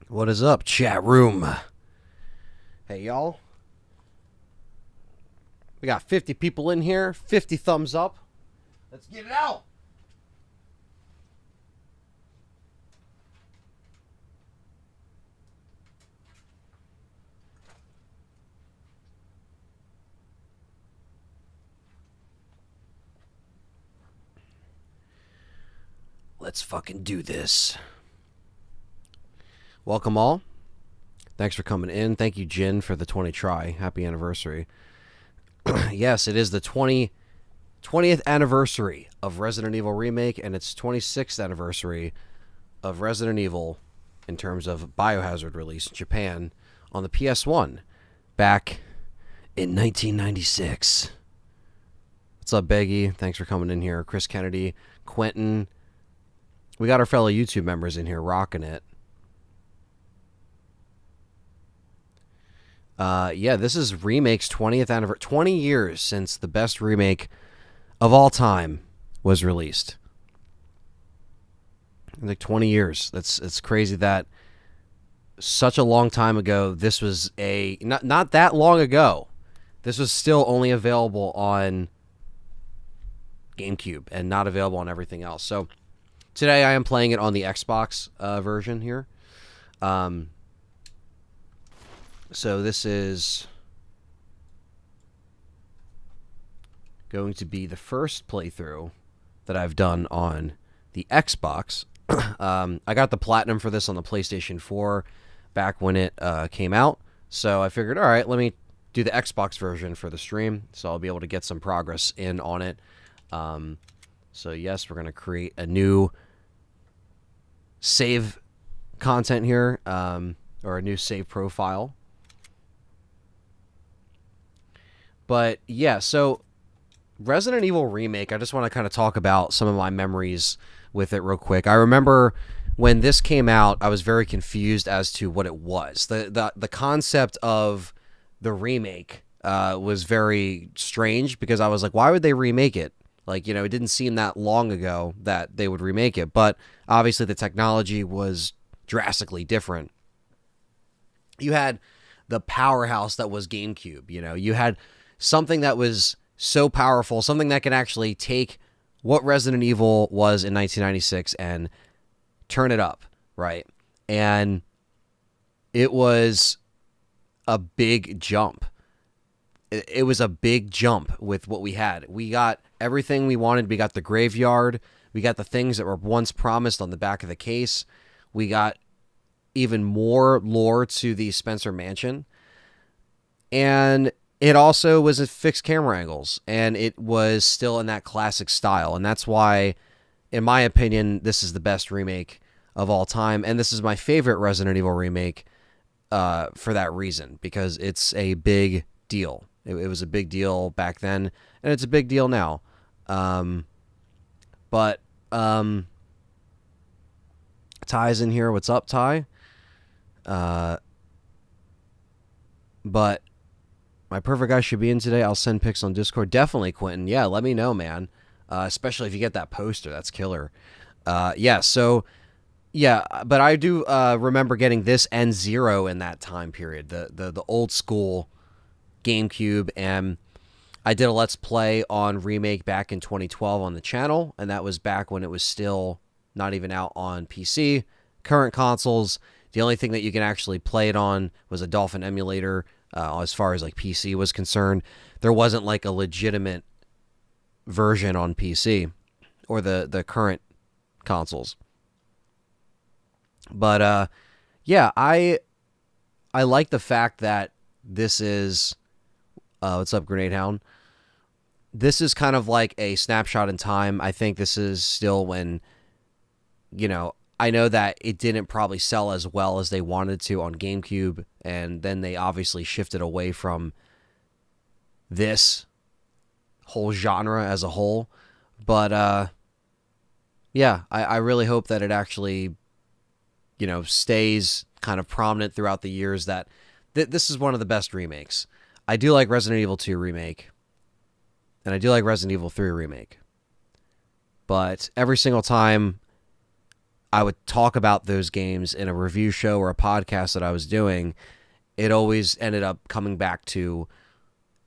What is up, chat room? Hey, y'all. We got 50 people in here, 50 thumbs up. Let's get it out. Let's fucking do this. Welcome all. Thanks for coming in. Thank you, Jin, for the 20 try. Happy anniversary. Yes, it is the 20th anniversary of Resident Evil Remake, and it's 26th anniversary of Resident Evil in terms of Biohazard release in Japan on the PS1 back in 1996. What's up, Beggy? Thanks for coming in here. Chris Kennedy, Quentin. We got our fellow YouTube members in here rocking it. Yeah, this is Remake's 20th anniversary. 20 years since the best remake of all time was released. Like 20 years. It's crazy that such a long time ago, this was not that long ago, this was still only available on GameCube and not available on everything else. So today I am playing it on the Xbox version here. So this is going to be the first playthrough that I've done on the Xbox. I got the Platinum for this on the PlayStation 4 back when it came out. So I figured, all right, let me do the Xbox version for the stream, so I'll be able to get some progress in on it. So yes, we're going to create a new save content here, or a new save profile. But yeah, so Resident Evil Remake, I just want to kind of talk about some of my memories with it real quick. I remember when this came out, I was very confused as to what it was. The concept of the remake was very strange, because I was like, why would they remake it? Like, you know, it didn't seem that long ago that they would remake it. But obviously the technology was drastically different. You had the powerhouse that was GameCube, you know. You had something that was so powerful, something that can actually take what Resident Evil was in 1996 and turn it up, right? And it was a big jump. It was a big jump with what we had. We got everything we wanted. We got the graveyard. We got the things that were once promised on the back of the case. We got even more lore to the Spencer Mansion. And it also was at fixed camera angles, and it was still in that classic style. And that's why, in my opinion, this is the best remake of all time. And this is my favorite Resident Evil remake for that reason, because it's a big deal. It was a big deal back then, and it's a big deal now. But Ty's in here. What's up, Ty? But my perfect guy should be in today. I'll send pics on Discord. Definitely, Quentin. Yeah, let me know, man. Especially if you get that poster. That's killer. Yeah, so, yeah, but I do remember getting this and Zero in that time period. The old school GameCube. And I did a Let's Play on Remake back in 2012 on the channel. And that was back when it was still not even out on PC. Current consoles, the only thing that you can actually play it on was a Dolphin emulator. As far as like PC was concerned, there wasn't like a legitimate version on PC or the current consoles. But yeah, I like the fact that this is what's up, Grenade Hound? This is kind of like a snapshot in time. I think this is still when, I know that it didn't probably sell as well as they wanted to on GameCube, and then they obviously shifted away from this whole genre as a whole. But yeah, I really hope that it actually, stays kind of prominent throughout the years that this is one of the best remakes. I do like Resident Evil 2 Remake, and I do like Resident Evil 3 Remake. But every single time I would talk about those games in a review show or a podcast that I was doing, it always ended up coming back to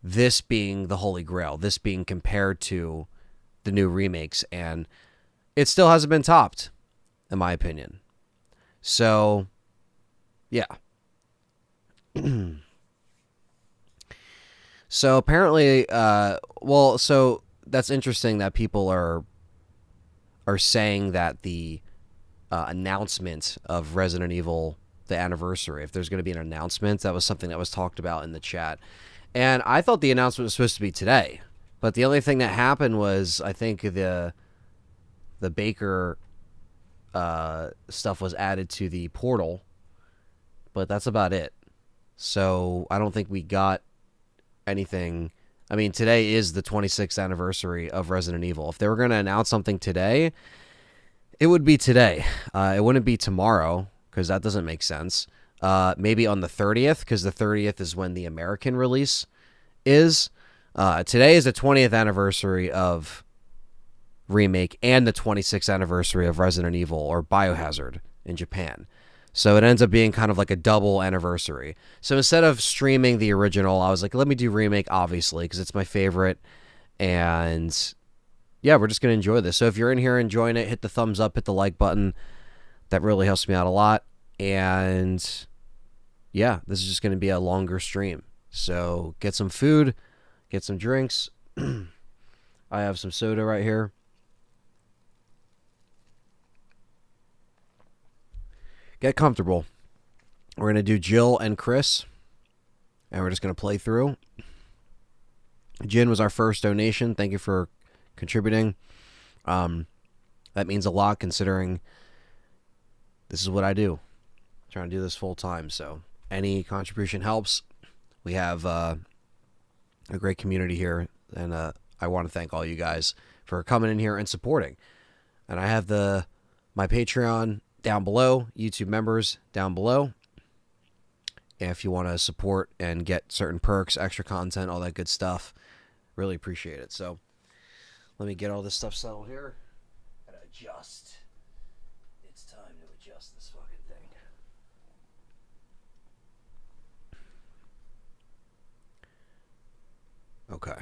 this being the Holy Grail, this being compared to the new remakes, and it still hasn't been topped, in my opinion. So, yeah. So apparently, so that's interesting that people are saying that the announcement of Resident Evil, the anniversary, if there's going to be an announcement, that was something that was talked about in the chat. And I thought the announcement was supposed to be today, but the only thing that happened was I think the Baker stuff was added to the portal, but that's about it. So I don't think we got anything. I mean, today is the 26th anniversary of Resident Evil. If they were going to announce something today, it would be today. It wouldn't be tomorrow, because that doesn't make sense. Maybe on the 30th, because the 30th is when the American release is. Today is the 20th anniversary of Remake and the 26th anniversary of Resident Evil, or Biohazard in Japan. So it ends up being kind of like a double anniversary. So instead of streaming the original, I was like, let me do Remake, obviously, because it's my favorite. And yeah, we're just going to enjoy this. So if you're in here enjoying it, hit the thumbs up, hit the like button. That really helps me out a lot. And yeah, this is just going to be a longer stream. So get some food, get some drinks. I have some soda right here. Get comfortable. We're going to do Jill and Chris, and we're just going to play through. Jin was our first donation. Thank you for contributing. That means a lot, considering this is what I do. I'm trying to do this full time, so any contribution helps. We have a great community here, and I want to thank all you guys for coming in here and supporting. And I have my Patreon down below, YouTube members down below. And if you want to support and get certain perks, extra content, all that good stuff, really appreciate it. So let me get all this stuff settled here. Gotta adjust. It's time to adjust this fucking thing. Okay.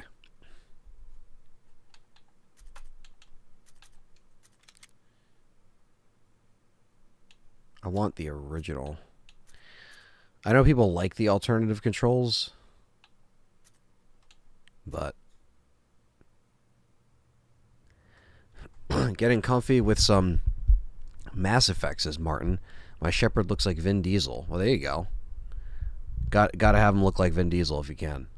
I want the original. I know people like the alternative controls, but getting comfy with some Mass Effect, says Martin. My Shepard looks like Vin Diesel. Well, there you go. Got to have him look like Vin Diesel if you can.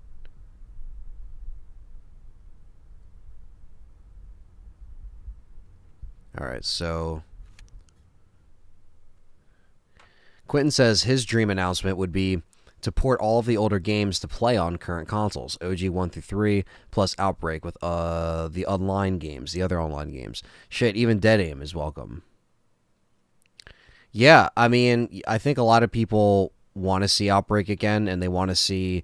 All right, so Quentin says his dream announcement would be to port all of the older games to play on current consoles, OG 1 through 3, plus Outbreak with the online games, the other online games. Shit, even Dead Aim is welcome. Yeah, I mean, I think a lot of people want to see Outbreak again, and they want to see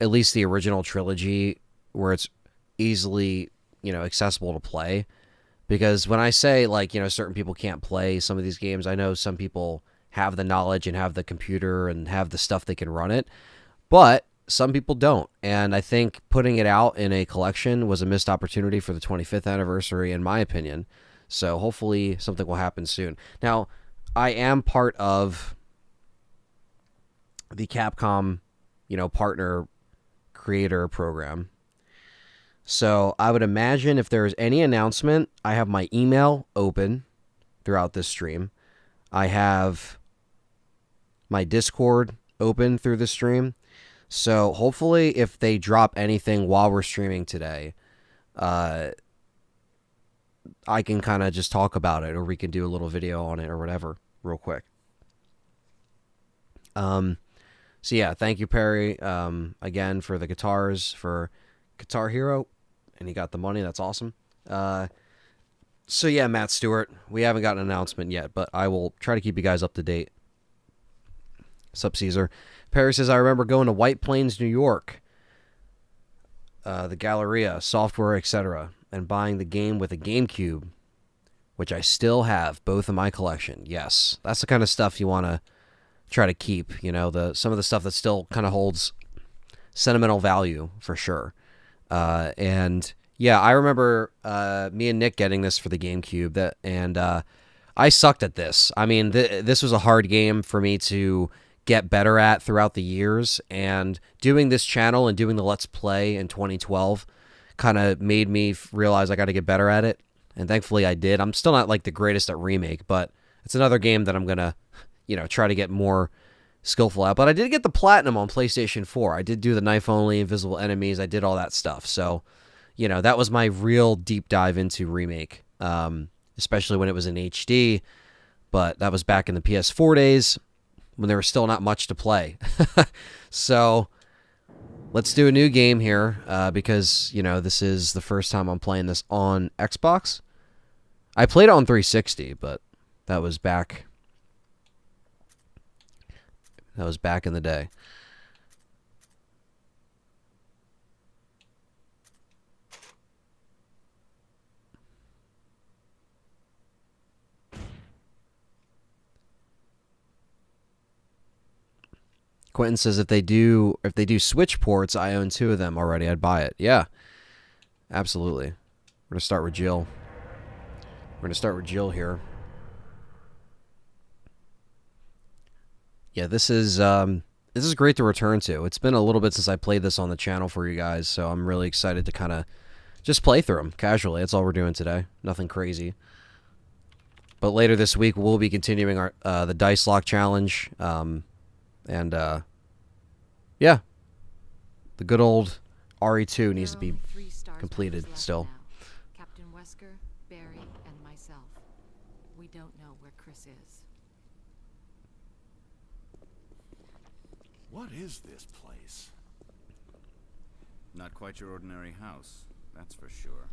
at least the original trilogy where it's easily, accessible to play. Because when I say, certain people can't play some of these games, I know some people have the knowledge and have the computer and have the stuff that can run it, but some people don't. And I think putting it out in a collection was a missed opportunity for the 25th anniversary, in my opinion. So hopefully something will happen soon. Now, I am part of the Capcom, partner creator program. So I would imagine if there's any announcement, I have my email open throughout this stream. I have my Discord open through the stream. So hopefully if they drop anything while we're streaming today, I can kind of just talk about it, or we can do a little video on it or whatever real quick. So yeah, thank you, Perry, again, for the guitars, for Guitar Hero, and he got the money. That's awesome. So yeah, Matt Stewart, we haven't got an announcement yet, but I will try to keep you guys up to date. Sup, Caesar. Perry says, I remember going to White Plains, New York, the Galleria, software, etc., and buying the game with a GameCube, which I still have, both in my collection. Yes, that's the kind of stuff you want to try to keep, you know, some of the stuff that still kind of holds sentimental value for sure. And yeah, I remember me and Nick getting this for the GameCube, and I sucked at this. I mean, this was a hard game for me to get better at throughout the years, and doing this channel and doing the Let's Play in 2012 kind of made me realize I got to get better at it, and thankfully I did. I'm still not like the greatest at Remake, but it's another game that I'm gonna, you know, try to get more skillful at. But I did get the platinum on PlayStation 4. I did do the knife only, invisible enemies. I did all that stuff. So, you know, that was my real deep dive into Remake, especially when it was in HD. But that was back in the PS4 days when there was still not much to play. So let's do a new game here, because, you know, this is the first time I'm playing this on Xbox. I played it on 360, but that was back in the day. Quentin says if they do Switch ports, I own 2 of them already. I'd buy it. Yeah, absolutely. We're gonna start with Jill. Here. Yeah, this is great to return to. It's been a little bit since I played this on the channel for you guys, so I'm really excited to kind of just play through them casually. That's all we're doing today. Nothing crazy. But later this week, we'll be continuing our the Dice Lock Challenge. Yeah, the good old RE2 needs to be completed still. Captain Wesker, Barry, and myself. We don't know where Chris is. What is this place? Not quite your ordinary house, that's for sure.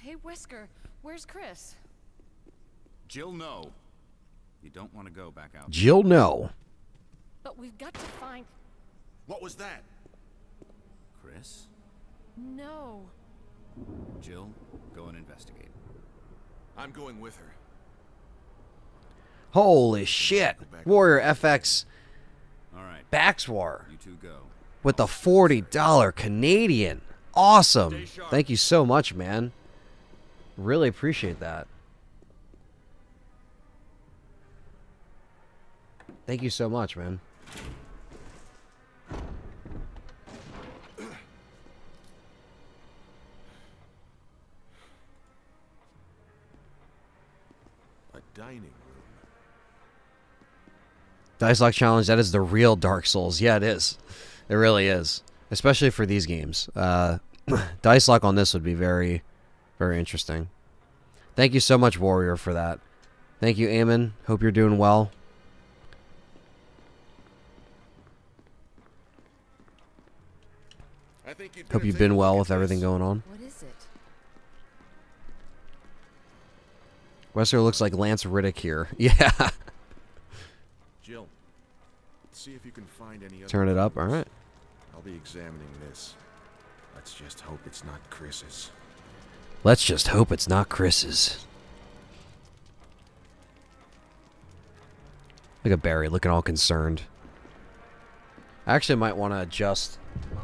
Hey, Wesker, where's Chris? Jill, no. You don't want to go back out. Jill, no. But we've got to find... What was that? Chris? No. Jill, go and investigate. I'm going with her. Holy shit. Warrior FX All right. Baxwar You two go. with the $40 Canadian. Awesome. Thank you so much, man. Really appreciate that. Thank you so much, man. A dining room. Dice Lock Challenge, that is the real Dark Souls. Yeah, it is. It really is. Especially for these games. Dice Lock on this would be very, very interesting. Thank you so much, Warrior, for that. Thank you, Eamon. Hope you're doing well. Hope you've been well with everything going on. What is it? Wesker looks like Lance Riddick here. Yeah. Jill, see if you can find any other Turn it up. clues. All right. I'll be examining this. Let's just hope it's not Chris's. Let's just hope it's not Chris's. Look at Barry looking all concerned. I actually might want to adjust my...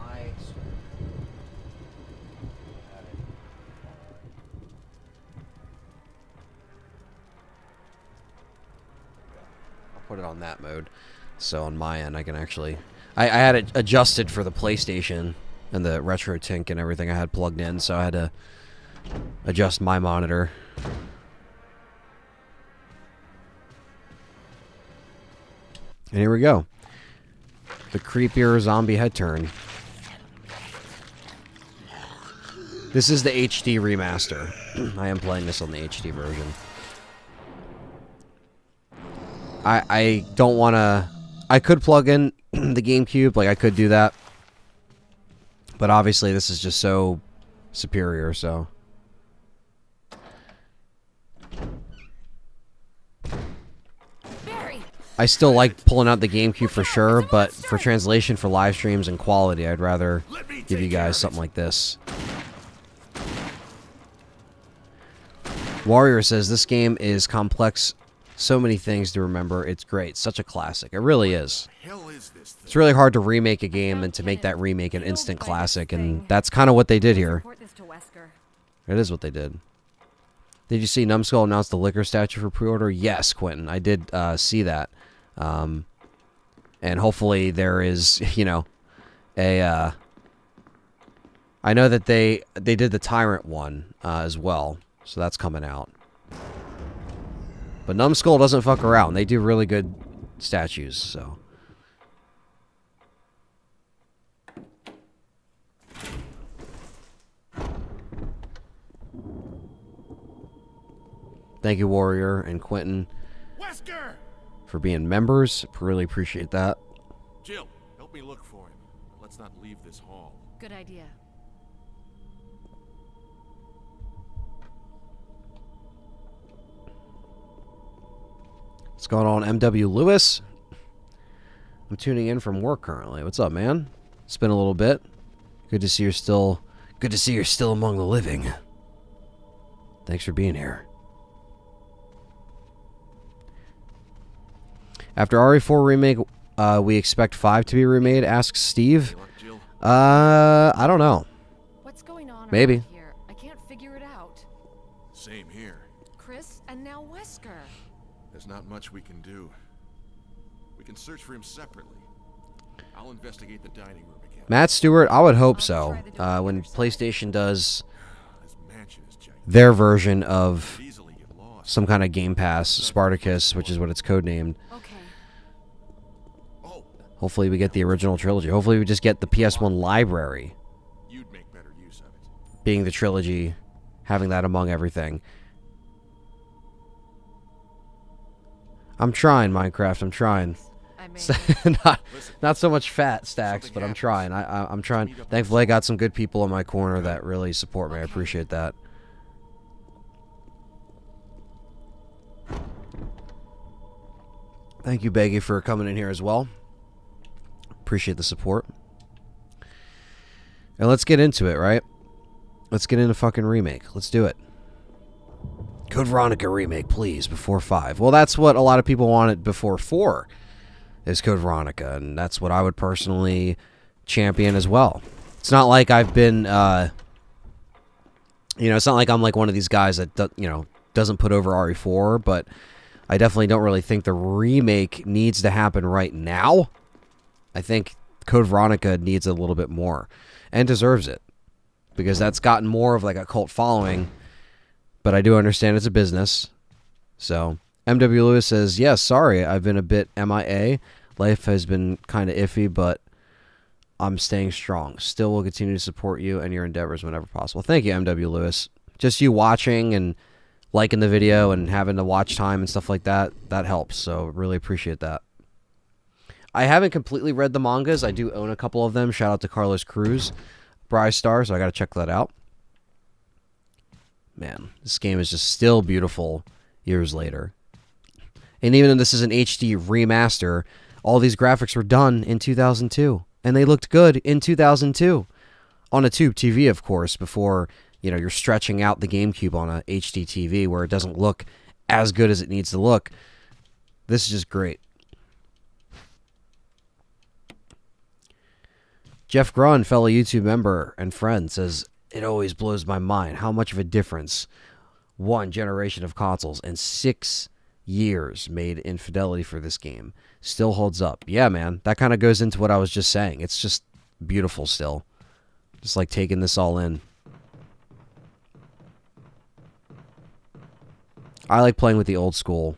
I'll put it on that mode. So on my end, I can actually... I had it adjusted for the PlayStation and the retro tink and everything I had plugged in, so I had to adjust my monitor. And here we go. The creepier zombie head turn. This is the HD remaster. I am playing this on the HD version. I don't want to... I could plug in the GameCube, like I could do that. But obviously this is just so superior, so... I still like pulling out the GameCube for sure, but for translation for live streams and quality, I'd rather give you guys something like this. Warrior says, this game is complex, so many things to remember. It's great. Such a classic. It really is. It's really hard to remake a game and to make that remake an instant classic, and that's kind of what they did here. It is what they did. Did you see Numskull announce the liquor statue for pre-order? Yes, Quentin. I did see that. And hopefully there is, you know, a... I know that they did the Tyrant one as well, so that's coming out. But Numskull doesn't fuck around. They do really good statues, so... Thank you, Warrior and Quentin, for being members. Really appreciate that. Jill, help me look for him. Let's not leave this hall. Good idea. What's going on, MW Lewis? I'm tuning in from work currently. What's up, man? It's been a little bit. Good to see you're still... Good to see you're still among the living. Thanks for being here. After RE4 Remake, we expect 5 to be remade, asks Steve. I don't know. What's going on Maybe. here? I can't figure it out. Same here. Chris and now Wesker. There's not much we can do. We can search for him separately. I'll investigate the dining room again. Matt Stewart, I would hope so. When PlayStation does their version of some kind of Game Pass, Spartacus, which is what it's codenamed. Hopefully we get the original trilogy. Hopefully we just get the PS1 library. You'd make better use of it. Being the trilogy, having that among everything. I'm trying, Minecraft. I'm trying. not so much fat stacks, but I'm trying. I'm trying. Thankfully, I got some good people in my corner that really support me. I appreciate that. Thank you, Beggy, for coming in here as well. Appreciate the support. And let's get into it, right? Let's get into fucking Remake. Let's do it. Code Veronica Remake, please, before 5. Well, that's what a lot of people wanted before 4, is Code Veronica, and that's what I would personally champion as well. It's not like I've been, you know, it's not like I'm like one of these guys that, you know, doesn't put over RE4, but I definitely don't really think the remake needs to happen right now. I think Code Veronica needs a little bit more, and deserves it, because that's gotten more of like a cult following, but I do understand it's a business. So, MW Lewis says, yes, sorry, I've been a bit MIA. Life has been kind of iffy, but I'm staying strong. Still will continue to support you and your endeavors whenever possible. Thank you, MW Lewis. Just you watching and liking the video and having the watch time and stuff like that, that helps. So, really appreciate that. I haven't completely read the mangas. I do own a couple of them. Shout out to Carlos Cruz, Star, so I got to check that out. Man, this game is just still beautiful years later. And even though this is an HD remaster, all these graphics were done in 2002. And they looked good in 2002. On a tube TV, of course, before, you know, you're stretching out the GameCube on a HD TV where it doesn't look as good as it needs to look. This is just great. Jeff Grun, fellow YouTube member and friend, says, it always blows my mind how much of a difference one generation of consoles and 6 years made in fidelity for this game. Still holds up. Yeah, man. That kind of goes into what I was just saying. It's just beautiful still. Just like taking this all in. I like playing with the old school.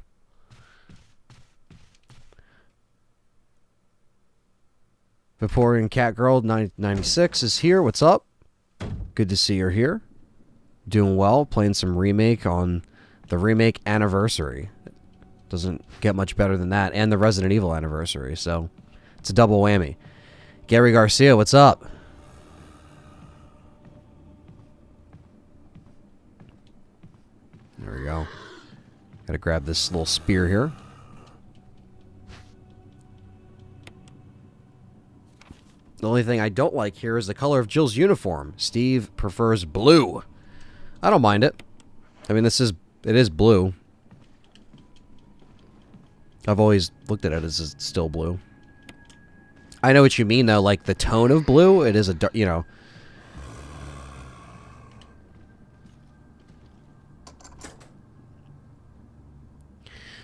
Vaporeon Catgirl 96 is here. What's up? Good to see her here. Doing well. Playing some Remake on the Remake anniversary. Doesn't get much better than that. And the Resident Evil anniversary. So it's a double whammy. Gary Garcia, what's up? There we go. Gotta grab this little spear here. The only thing I don't like here is the color of Jill's uniform. Steve prefers blue. I don't mind it. I mean, it is blue. I've always looked at it as it's still blue. I know what you mean, though. Like, the tone of blue, it is a dark, you know.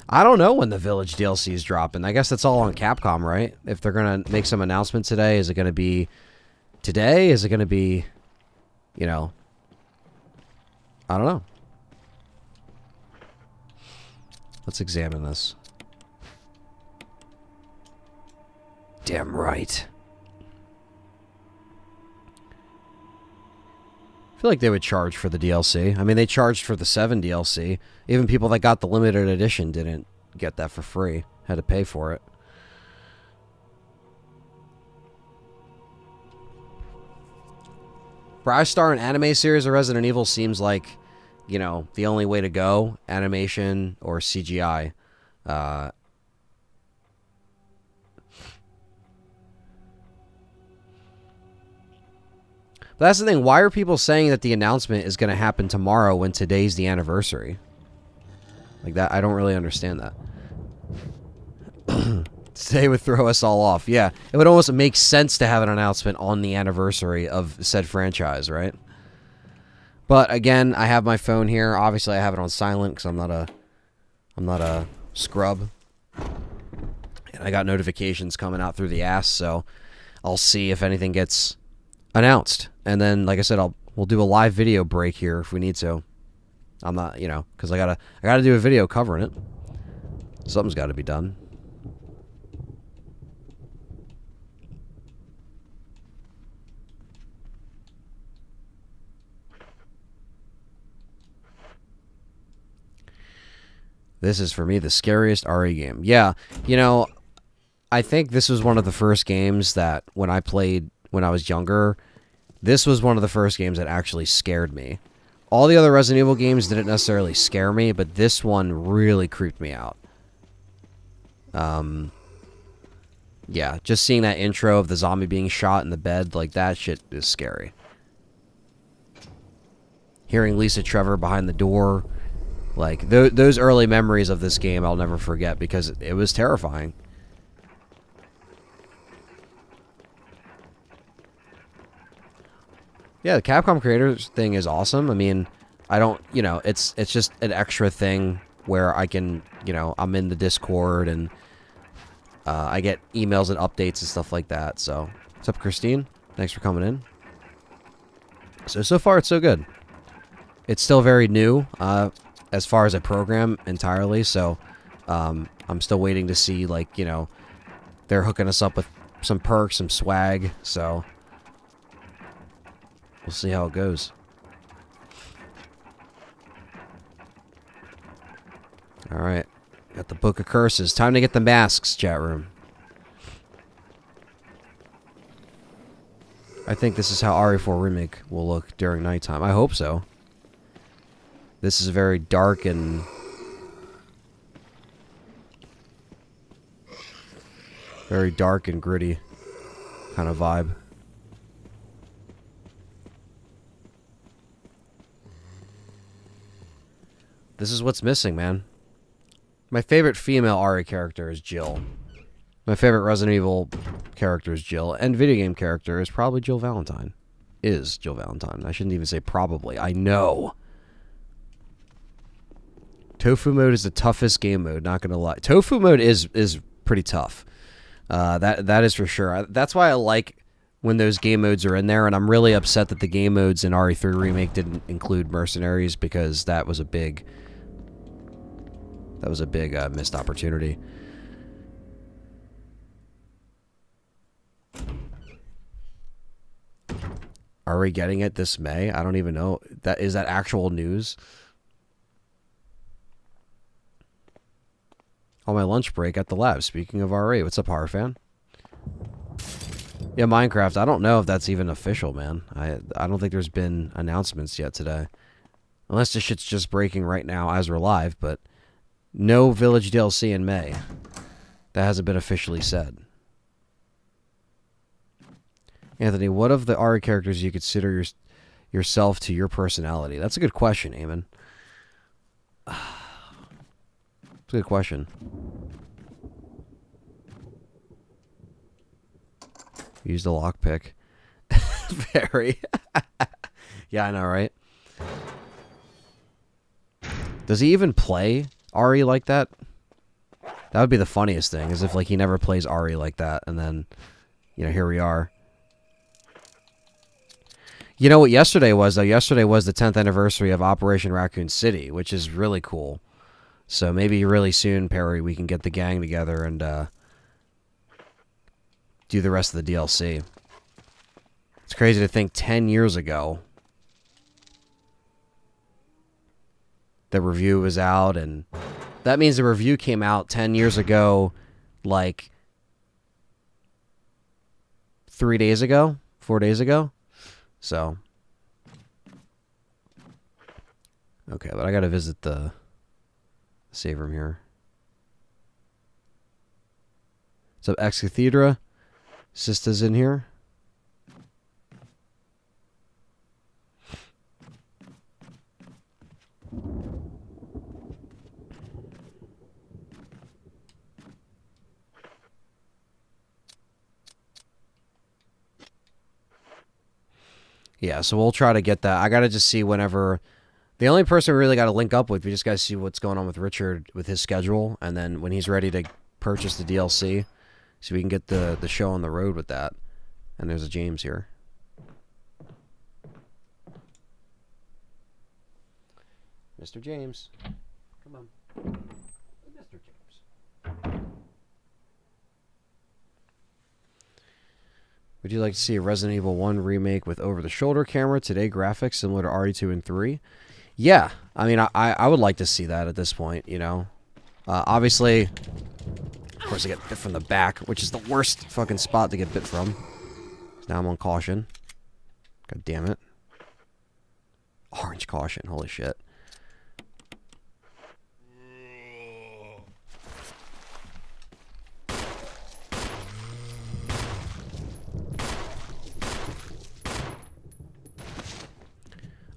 I don't know when the Village DLC is dropping. I guess that's all on Capcom, right? If they're going to make some announcement today, is it going to be today? Is it going to be, you know, I don't know. Let's examine this. Damn right. I feel like they would charge for the DLC. I mean, they charged for the 7 DLC. Even people that got the limited edition didn't get that for free. Had to pay for it. For I star an anime series of Resident Evil seems like, you know, the only way to go. Animation or CGI. But that's the thing. Why are people saying that the announcement is going to happen tomorrow when today's the anniversary? Like that, I don't really understand that. Today would throw us all off. Yeah, it would almost make sense to have an announcement on the anniversary of said franchise, right? But again, I have my phone here. Obviously, I have it on silent because I'm not a scrub. And I got notifications coming out through the ass, so I'll see if anything gets announced. And then, like I said, we'll do a live video break here if we need to. I'm not, you know, because I gotta do a video covering it. Something's got to be done. This is, for me, the scariest RE game. Yeah, you know, I think this was one of the first games that when I played when I was younger, this was one of the first games that actually scared me. All the other Resident Evil games didn't necessarily scare me, but this one really creeped me out. Yeah, just seeing that intro of the zombie being shot in the bed, like, that shit is scary. Hearing Lisa Trevor behind the door, like, those early memories of this game I'll never forget because it was terrifying. Yeah, the Capcom creators thing is awesome. I mean, I don't, you know, it's just an extra thing where I can, you know, I'm in the Discord and I get emails and updates and stuff like that. So, what's up, Christine? Thanks for coming in. So far, it's so good. It's still very new as far as a program entirely. So, I'm still waiting to see, like, you know, they're hooking us up with some perks, some swag. So, we'll see how it goes. Alright. Got the Book of Curses. Time to get the masks, chat room. I think this is how RE4 Remake will look during nighttime. I hope so. This is a very dark and gritty kind of vibe. This is what's missing, man. My favorite female RE character is Jill. My favorite Resident Evil character is Jill. And video game character is probably Jill Valentine. Is Jill Valentine. I shouldn't even say probably. I know. Tofu mode is the toughest game mode, not gonna lie. Tofu mode is pretty tough. That is for sure. That's why I like when those game modes are in there, and I'm really upset that the game modes in RE3 Remake didn't include mercenaries, because that was a big missed opportunity. Are we getting it this May? I don't even know. Is that actual news? On my lunch break at the lab. Speaking of RE, what's up, horror fan? Yeah, Minecraft. I don't know if that's even official, man. I don't think there's been announcements yet today. Unless this shit's just breaking right now as we're live, but no Village DLC in May. That hasn't been officially said. Anthony, what of the RE characters you consider yourself to your personality? That's a good question, Eamon. It's a good question. Use the lockpick. Very. Yeah, I know, right? Does he even play RE like that? That would be the funniest thing, is if like he never plays RE like that, and then, you know, here we are. You know what yesterday was, though? Yesterday was the 10th anniversary of Operation Raccoon City, which is really cool. So maybe really soon, Perry, we can get the gang together and do the rest of the DLC. It's crazy to think 10 years ago the review was out, and that means the review came out 10 years ago, like 3 days ago, 4 days ago. So, okay, but I gotta visit the save room here. What's up, Ex Cathedra? Sista's in here. Yeah, so we'll try to get that. I gotta just see whenever. The only person we really got to link up with, we just got to see what's going on with Richard with his schedule, and then when he's ready to purchase the DLC, so we can get the show on the road with that. And there's a James here. Mr. James. Come on. Mr. James. Would you like to see a Resident Evil 1 remake with over-the-shoulder camera, today graphics similar to RE2 and 3? Yeah, I mean, I would like to see that at this point, you know. Obviously, of course I get bit from the back, which is the worst fucking spot to get bit from. Now I'm on caution. God damn it. Orange caution, holy shit.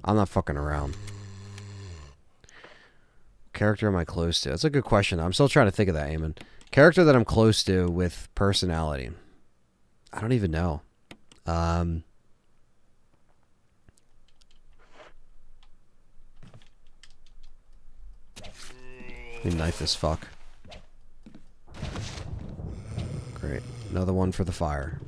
I'm not fucking around. Character am I close to? That's a good question. I'm still trying to think of that, Eamon. Character that I'm close to with personality. I don't even know. Let me knife this fuck. Great. Another one for the fire.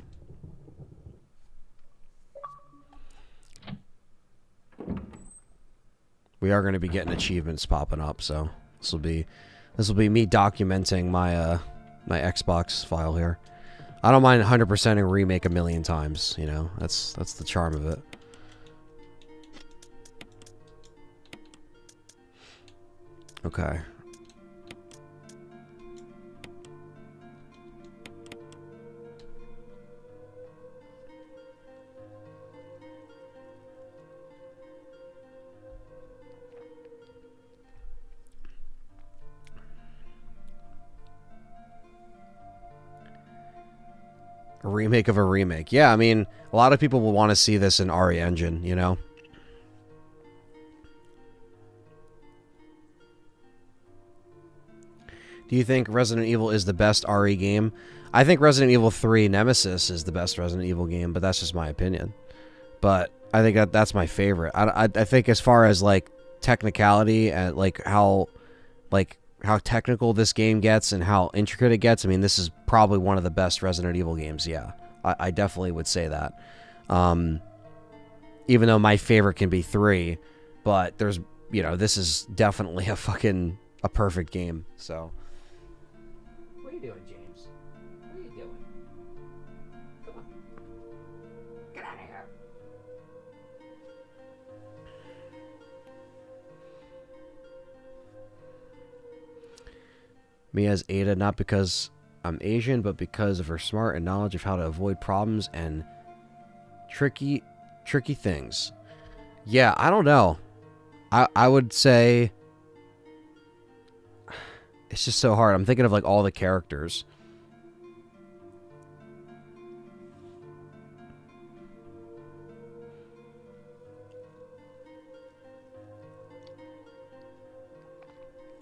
We are going to be getting achievements popping up, so this will be me documenting my my Xbox file here. I don't mind 100%ing Remake a million times, you know. That's the charm of it. Okay. A remake of a remake. Yeah, I mean, a lot of people will want to see this in RE Engine, you know? Do you think Resident Evil is the best RE game? I think Resident Evil 3 Nemesis is the best Resident Evil game, but that's just my opinion. But I think that's my favorite. I think as far as, like, technicality and, like, how technical this game gets and how intricate it gets, I mean, this is probably one of the best Resident Evil games, yeah. I definitely would say that. Even though my favorite can be 3, but there's, you know, this is definitely a perfect game. So. What are you doing, James? What are you doing? Come on. Get out of here. Me as Ada, not because I'm Asian, but because of her smart and knowledge of how to avoid problems and tricky things. Yeah, I don't know. I would say it's just so hard. I'm thinking of like all the characters.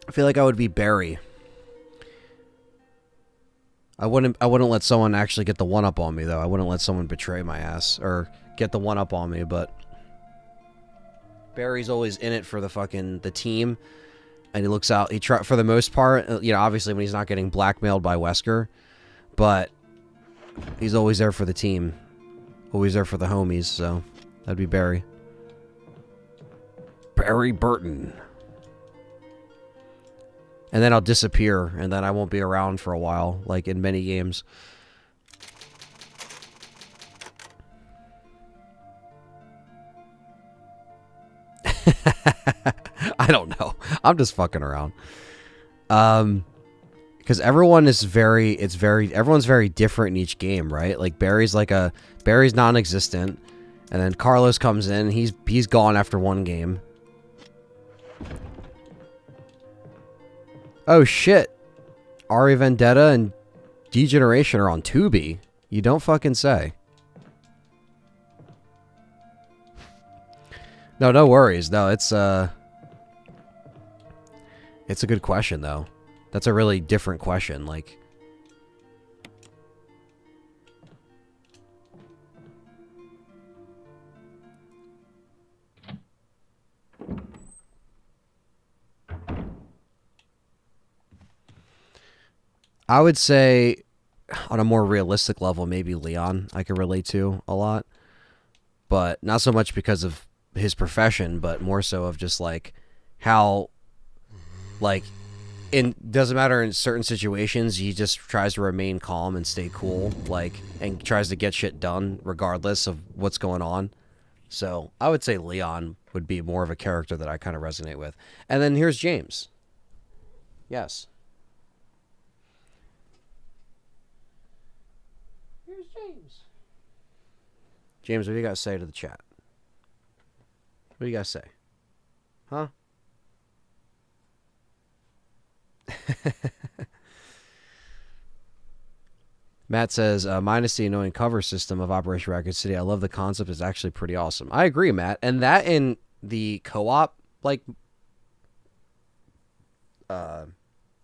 I feel like I would be Barry. I wouldn't let someone actually get the one up on me though. I wouldn't let someone betray my ass or get the one up on me, but Barry's always in it for the team, and he looks out. For the most part, you know, obviously when he's not getting blackmailed by Wesker, but he's always there for the team, always there for the homies. So that'd be Barry. Barry Burton. And then I'll disappear, and then I won't be around for a while, like in many games. I don't know. I'm just fucking around. Because everyone's very different in each game, right? Like Barry's non-existent, and then Carlos comes in. He's gone after one game. Oh shit. Ari Vendetta and Degeneration are on Tubi. You don't fucking say. No worries. No, it's a good question though. That's a really different question, like I would say on a more realistic level, maybe Leon I could relate to a lot. But not so much because of his profession, but more so of just like how, like, doesn't matter in certain situations, he just tries to remain calm and stay cool, like, and tries to get shit done regardless of what's going on. So I would say Leon would be more of a character that I kind of resonate with. And then here's James. Yes. Here's James. James, what do you got to say to the chat? What do you got to say? Huh? Matt says, minus the annoying cover system of Operation Raccoon City, I love the concept. It's actually pretty awesome. I agree, Matt. And that in the co-op, like,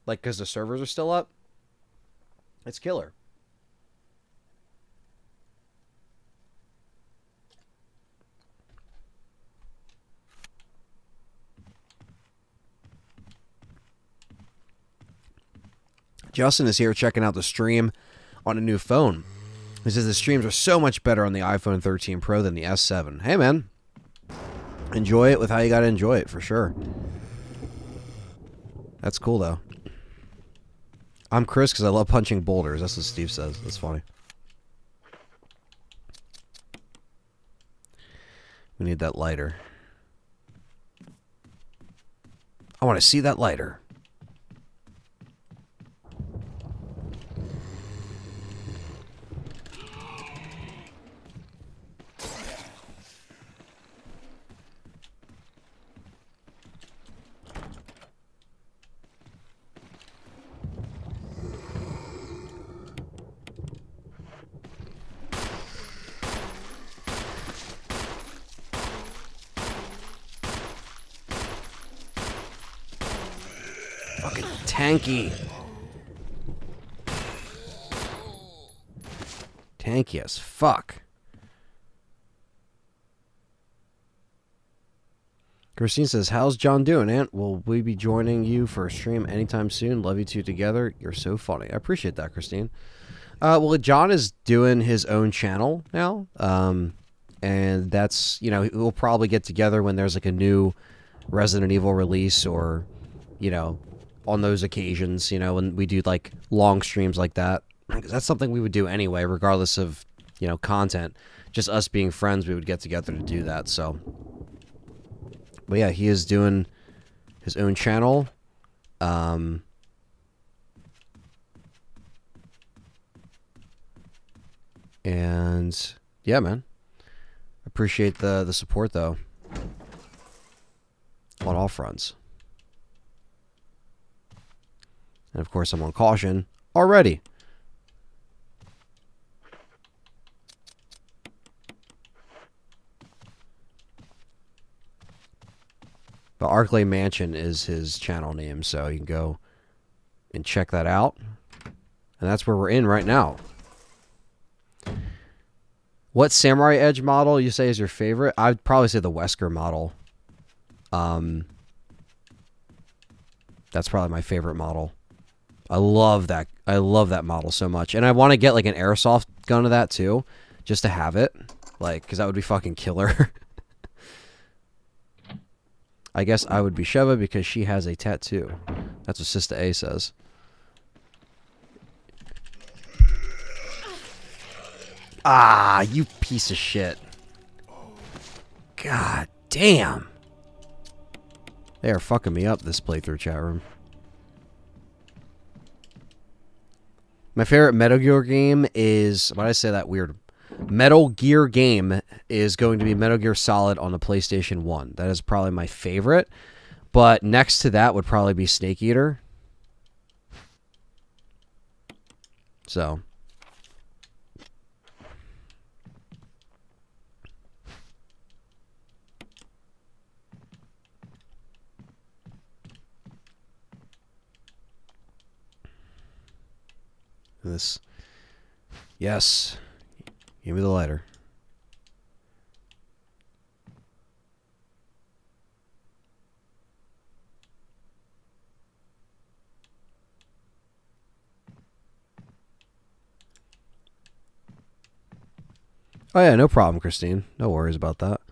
because the servers are still up, it's killer. Justin is here checking out the stream on a new phone. He says the streams are so much better on the iPhone 13 Pro than the S7. Hey, man. Enjoy it with how you got to enjoy it, for sure. That's cool, though. I'm Chris because I love punching boulders. That's what Steve says. That's funny. We need that lighter. I want to see that lighter. Tanky. Tanky as fuck. Christine says, how's John doing, Aunt? Will we be joining you for a stream anytime soon? Love you two together. You're so funny. I appreciate that, Christine. Well, John is doing his own channel now, and that's, you know, we'll probably get together when there's like a new Resident Evil release, or, you know, on those occasions, you know, when we do like long streams like that, because that's something we would do anyway, regardless of, you know, content. Just us being friends, we would get together to do that. So, but yeah, he is doing his own channel. And yeah, man, appreciate the support though, on all fronts. And of course, I'm on caution already. But Arklay Mansion is his channel name, so you can go and check that out. And that's where we're in right now. What Samurai Edge model you say is your favorite? I'd probably say the Wesker model. That's probably my favorite model. I love that. I love that model so much. And I want to get like an airsoft gun of that too, just to have it. Like, because that would be fucking killer. I guess I would be Sheva because she has a tattoo. That's what Sister A says. Ah, you piece of shit. God damn. They are fucking me up this playthrough, chat room. My favorite Metal Gear game is... Why did I say that weird? Metal Gear game is going to be Metal Gear Solid on the PlayStation 1. That is probably my favorite. But next to that would probably be Snake Eater. So... This, yes, give me the lighter. Oh yeah, no problem, Christine. No worries about that.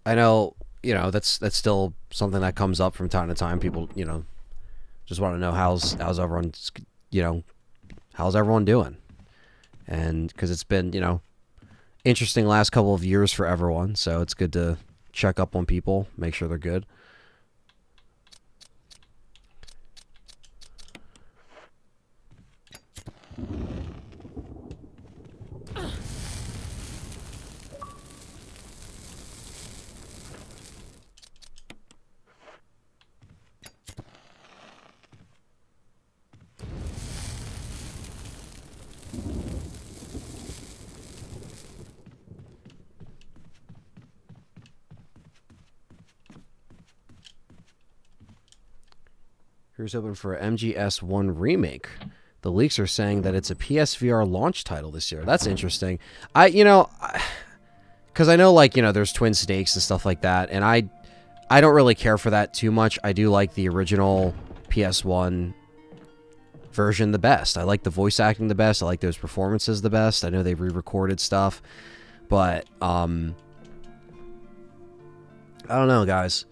I know, you know, that's still something that comes up from time to time. People, you know, just want to know how's everyone, you know, how's everyone doing? And because it's been, you know, interesting last couple of years for everyone, so it's good to check up on people, make sure they're good. Here's hoping for a MGS1 remake. The leaks are saying that it's a PSVR launch title this year. That's interesting. You know, because I know, like, you know, there's Twin Snakes and stuff like that, and I don't really care for that too much. I do like the original PS1 version the best. I like the voice acting the best. I like those performances the best. I know they've re-recorded stuff, but I don't know, guys.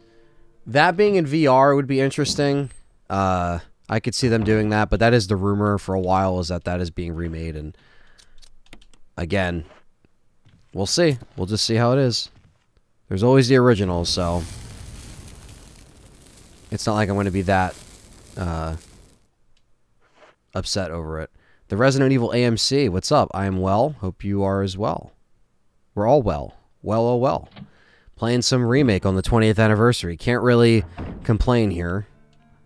That being in VR would be interesting. I could see them doing that, but that is the rumor for a while, is that is being remade, and again, we'll see. We'll just see how it is. There's always the originals, so it's not like I'm going to be that upset over it. The Resident Evil AMC, what's up? I am well. Hope you are as well. We're all well. Well, oh well. Playing some Remake on the 20th anniversary. Can't really complain here.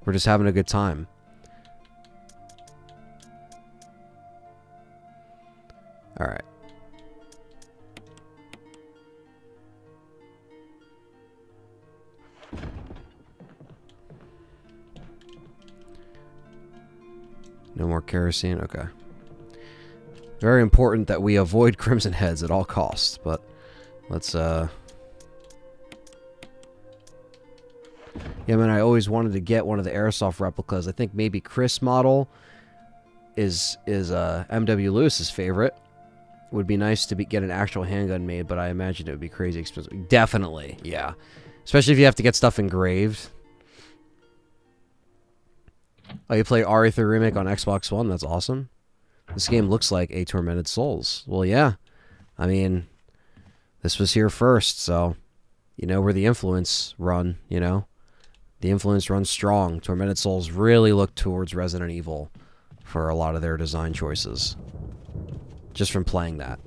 We're just having a good time. All right. No more kerosene? Okay. Very important that we avoid Crimson Heads at all costs, but let's, Yeah, man, I always wanted to get one of the airsoft replicas. I think maybe Chris model is M.W. Lewis's favorite. Would be nice to get an actual handgun made, but I imagine it would be crazy expensive. Definitely, yeah. Especially if you have to get stuff engraved. Oh, you play RE3 Remake on Xbox One? That's awesome. This game looks like a Tormented Souls. Well, yeah. I mean, this was here first, so you know where the influence run, you know? The influence runs strong. Tormented Souls really looked towards Resident Evil for a lot of their design choices. Just from playing that.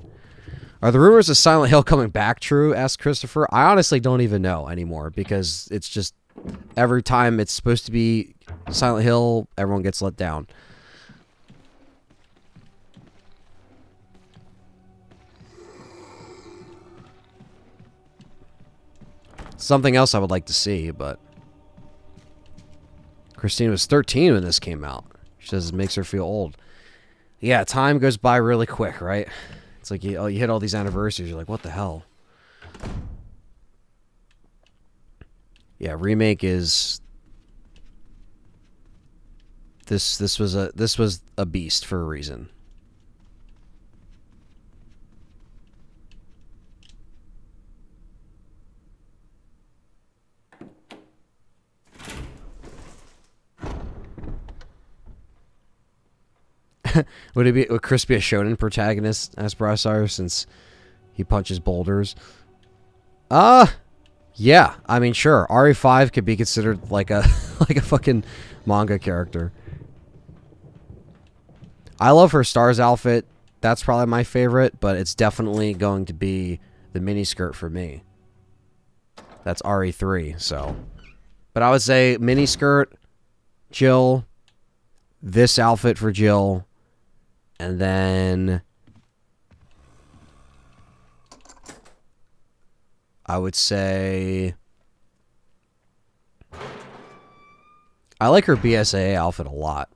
Are the rumors of Silent Hill coming back true? Asked Christopher. I honestly don't even know anymore because it's just every time it's supposed to be Silent Hill, everyone gets let down. Something else I would like to see, but Christine was 13 when this came out. She says it makes her feel old. Yeah, time goes by really quick, right? It's like you hit all these anniversaries, you're like, what the hell? Yeah, Remake is this was a beast for a reason. Would Chris be a shonen protagonist as Brasar since he punches boulders? Yeah. I mean, sure. RE5 could be considered like a like a fucking manga character. I love her S.T.A.R.S outfit. That's probably my favorite, but it's definitely going to be the miniskirt for me. That's RE3, so. But I would say miniskirt, Jill, this outfit for Jill, and then I would say I like her BSAA outfit a lot.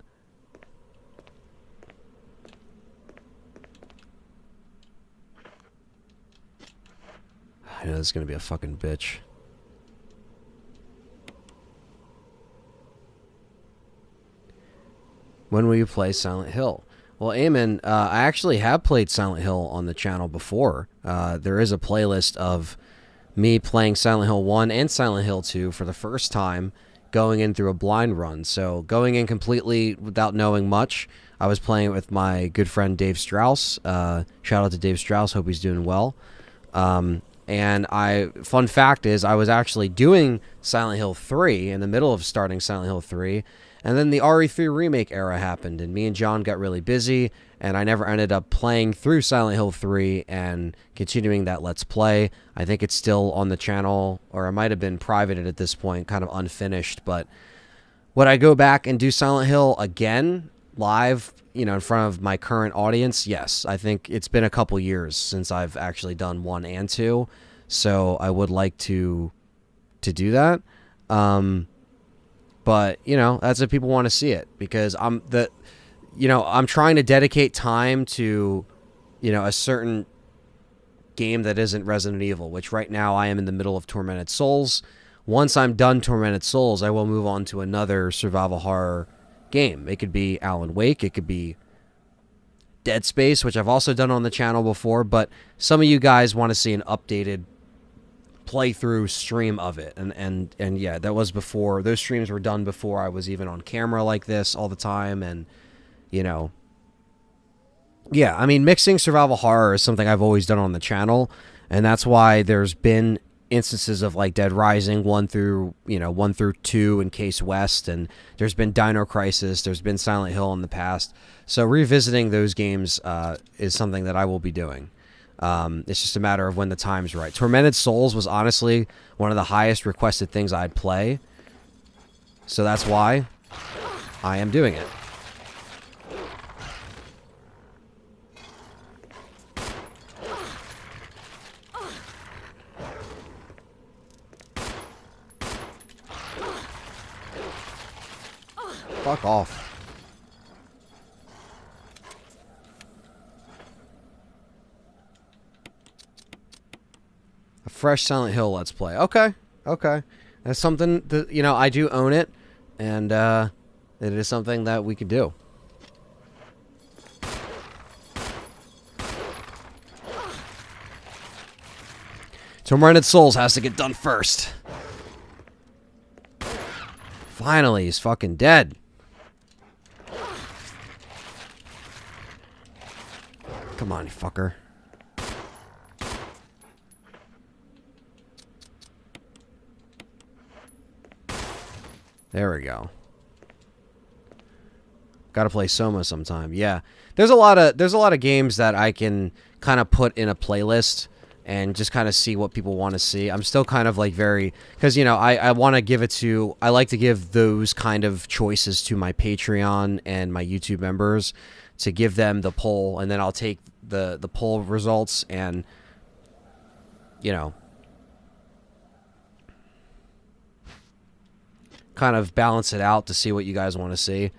I know this is going to be a fucking bitch. When will you play Silent Hill? Well, Eamon, I actually have played Silent Hill on the channel before. There is a playlist of me playing Silent Hill 1 and Silent Hill 2 for the first time, going in through a blind run. So going in completely without knowing much, I was playing it with my good friend Dave Strauss. Shout out to Dave Strauss. Hope he's doing well. And fun fact is, I was actually doing Silent Hill 3 in the middle of starting Silent Hill 3. And then the RE3 Remake era happened, and me and John got really busy, and I never ended up playing through Silent Hill 3 and continuing that Let's Play. I think it's still on the channel, or it might have been privated at this point, kind of unfinished. But would I go back and do Silent Hill again, live, you know, in front of my current audience? Yes. I think it's been a couple years since I've actually done 1 and 2, so I would like to do that. But, you know, that's if people want to see it, because I'm trying to dedicate time to, you know, a certain game that isn't Resident Evil, which right now I am in the middle of Tormented Souls. Once I'm done Tormented Souls, I will move on to another survival horror game. It could be Alan Wake, it could be Dead Space, which I've also done on the channel before, but some of you guys want to see an updated playthrough stream of it, and yeah, that was before those streams were done, before I was even on camera like this all the time. And you know, yeah, I mean, mixing survival horror is something I've always done on the channel, and that's why there's been instances of like Dead Rising 1 through 2 and Case West, and there's been Dino Crisis, there's been Silent Hill in the past. So revisiting those games is something that I will be doing. It's just a matter of when the time's right. Tormented Souls was honestly one of the highest requested things I'd play, so that's why I am doing it. Fuck off. A fresh Silent Hill Let's Play. Okay. Okay. That's something that, you know, I do own it, and it is something that we could do. Tormented Souls has to get done first. Finally, he's fucking dead. Come on, you fucker. There we go. Gotta play Soma sometime. Yeah. There's a lot of games that I can kind of put in a playlist and just kind of see what people want to see. I'm still kind of like very, because you know, I want to give it to, I like to give those kind of choices to my Patreon and my YouTube members to give them the poll, and then I'll take the poll results and, you know, kind of balance it out to see what you guys want to see.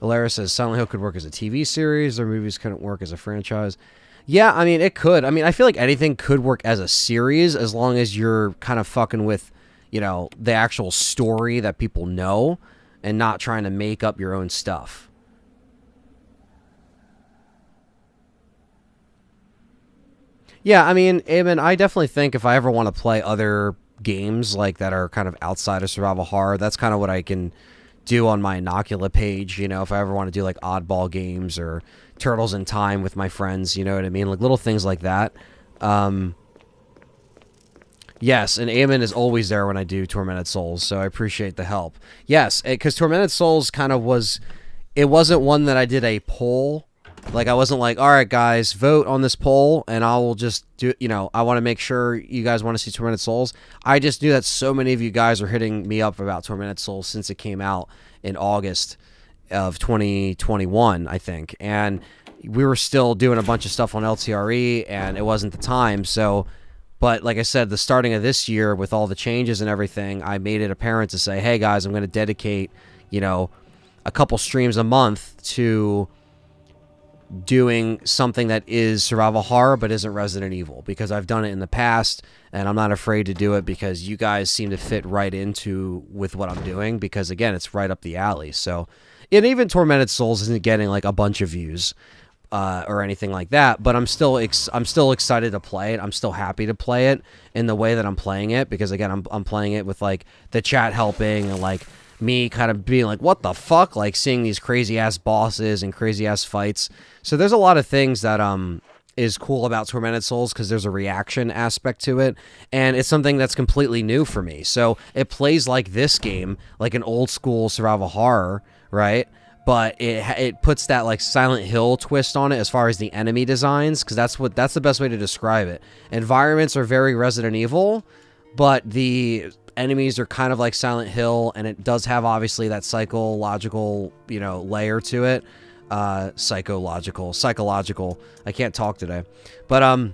Alara says Silent Hill could work as a TV series, or movies couldn't work as a franchise. Yeah, I mean, it could. I mean, I feel like anything could work as a series as long as you're kind of fucking with, you know, the actual story that people know and not trying to make up your own stuff. Yeah, I mean, I definitely think if I ever want to play other games like that are kind of outside of survival horror, that's kind of what I can do on my Inocula page, you know, if I ever want to do like oddball games or Turtles in Time with my friends, you know what I mean? Like little things like that. Yes, and Eamon is always there when I do Tormented Souls, so I appreciate the help. Yes, because Tormented Souls kind of was, it wasn't one that I did a poll. Like, I wasn't like, all right, guys, vote on this poll, and I will just do, you know, I want to make sure you guys want to see Tormented Souls. I just knew that so many of you guys are hitting me up about Tormented Souls since it came out in August of 2021, I think. And we were still doing a bunch of stuff on LTRE, and it wasn't the time, so... But like I said, the starting of this year with all the changes and everything, I made it apparent to say, hey, guys, I'm going to dedicate, you know, a couple streams a month to doing something that is survival horror but isn't Resident Evil, because I've done it in the past and I'm not afraid to do it because you guys seem to fit right into with what I'm doing, because again, it's right up the alley. So, and even Tormented Souls isn't getting like a bunch of views or anything like that, but I'm still excited to play it. I'm still happy to play it in the way that I'm playing it, because again, I'm playing it with like the chat helping and like me kind of being like, what the fuck, like seeing these crazy ass bosses and crazy ass fights. So there's a lot of things that is cool about Tormented Souls, because there's a reaction aspect to it, and it's something that's completely new for me. So it plays like this game, like an old school survival horror, right? But it puts that like Silent Hill twist on it as far as the enemy designs, because that's the best way to describe it. Environments are very Resident Evil, but the enemies are kind of like Silent Hill, and it does have obviously that psychological, you know, layer to it. Psychological. I can't talk today, but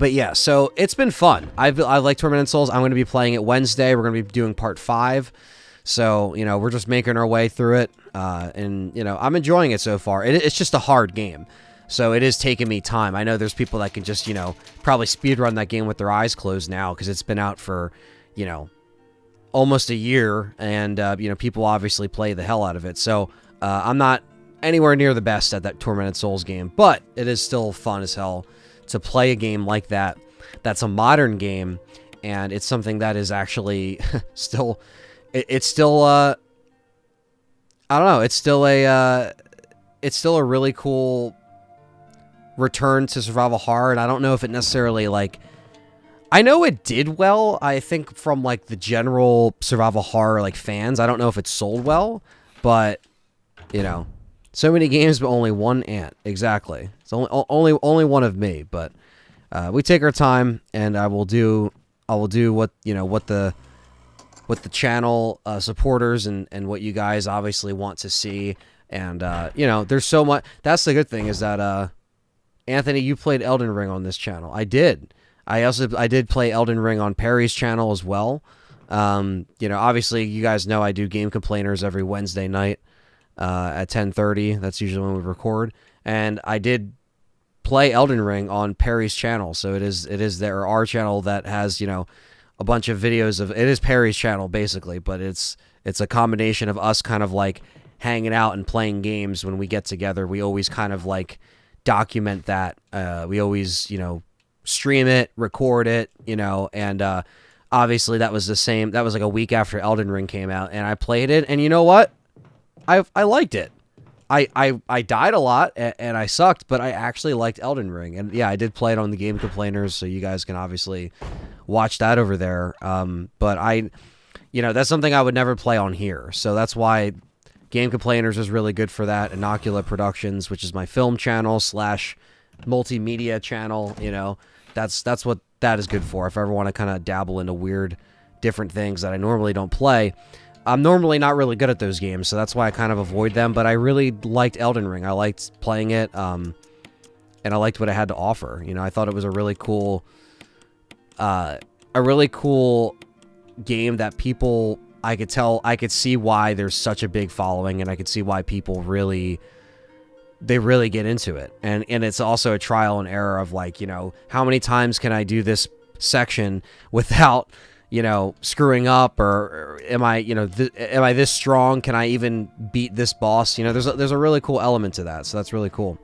yeah. So it's been fun. I like Tormented Souls. I'm going to be playing it Wednesday. We're going to be doing part 5. So, you know, we're just making our way through it, and, you know, I'm enjoying it so far. It's just a hard game, so it is taking me time. I know there's people that can just, you know, probably speedrun that game with their eyes closed now, because it's been out for, you know, almost a year, and, you know, people obviously play the hell out of it. So, I'm not anywhere near the best at that Tormented Souls game, but it is still fun as hell to play a game like that. That's a modern game, and it's something that is actually still... It's still, I don't know, it's still a really cool return to survival horror, and I don't know if it necessarily, like, I know it did well, I think, from, like, the general survival horror, like, fans. I don't know if it sold well, but, you know, so many games, but only one ant. Exactly. It's only one of me, but we take our time, and I will do what, you know, what the channel supporters and what you guys obviously want to see. And, you know, there's so much. That's the good thing, is that, Anthony, you played Elden Ring on this channel. I did. I did play Elden Ring on Perry's channel as well. You know, obviously you guys know I do Game Complainers every Wednesday night at 10:30. That's usually when we record. And I did play Elden Ring on Perry's channel. So it is our channel that has, you know, a bunch of videos of, it is Perry's channel basically, but it's a combination of us kind of like hanging out and playing games when we get together, we always kind of like document that. We always, you know, stream it, record it, you know, and obviously that was the same. That was like a week after Elden Ring came out, and I played it, and you know what? I liked it. I died a lot and I sucked, but I actually liked Elden Ring. And yeah, I did play it on the Game Complainers, so you guys can obviously watch that over there. But you know, that's something I would never play on here. So that's why Game Complainers is really good for that. Inocula Productions, which is my film channel / multimedia channel, you know, that's what that is good for. If I ever want to kind of dabble into weird, different things that I normally don't play. I'm normally not really good at those games, so that's why I kind of avoid them, but I really liked Elden Ring. I liked playing it, and I liked what it had to offer. You know, I thought it was a really cool game that people, I could see why there's such a big following, and I could see why people really get into it. And it's also a trial and error of like, you know, how many times can I do this section without, you know, screwing up, or am I, you know, am I this strong? Can I even beat this boss? You know, there's a really cool element to that, so that's really cool.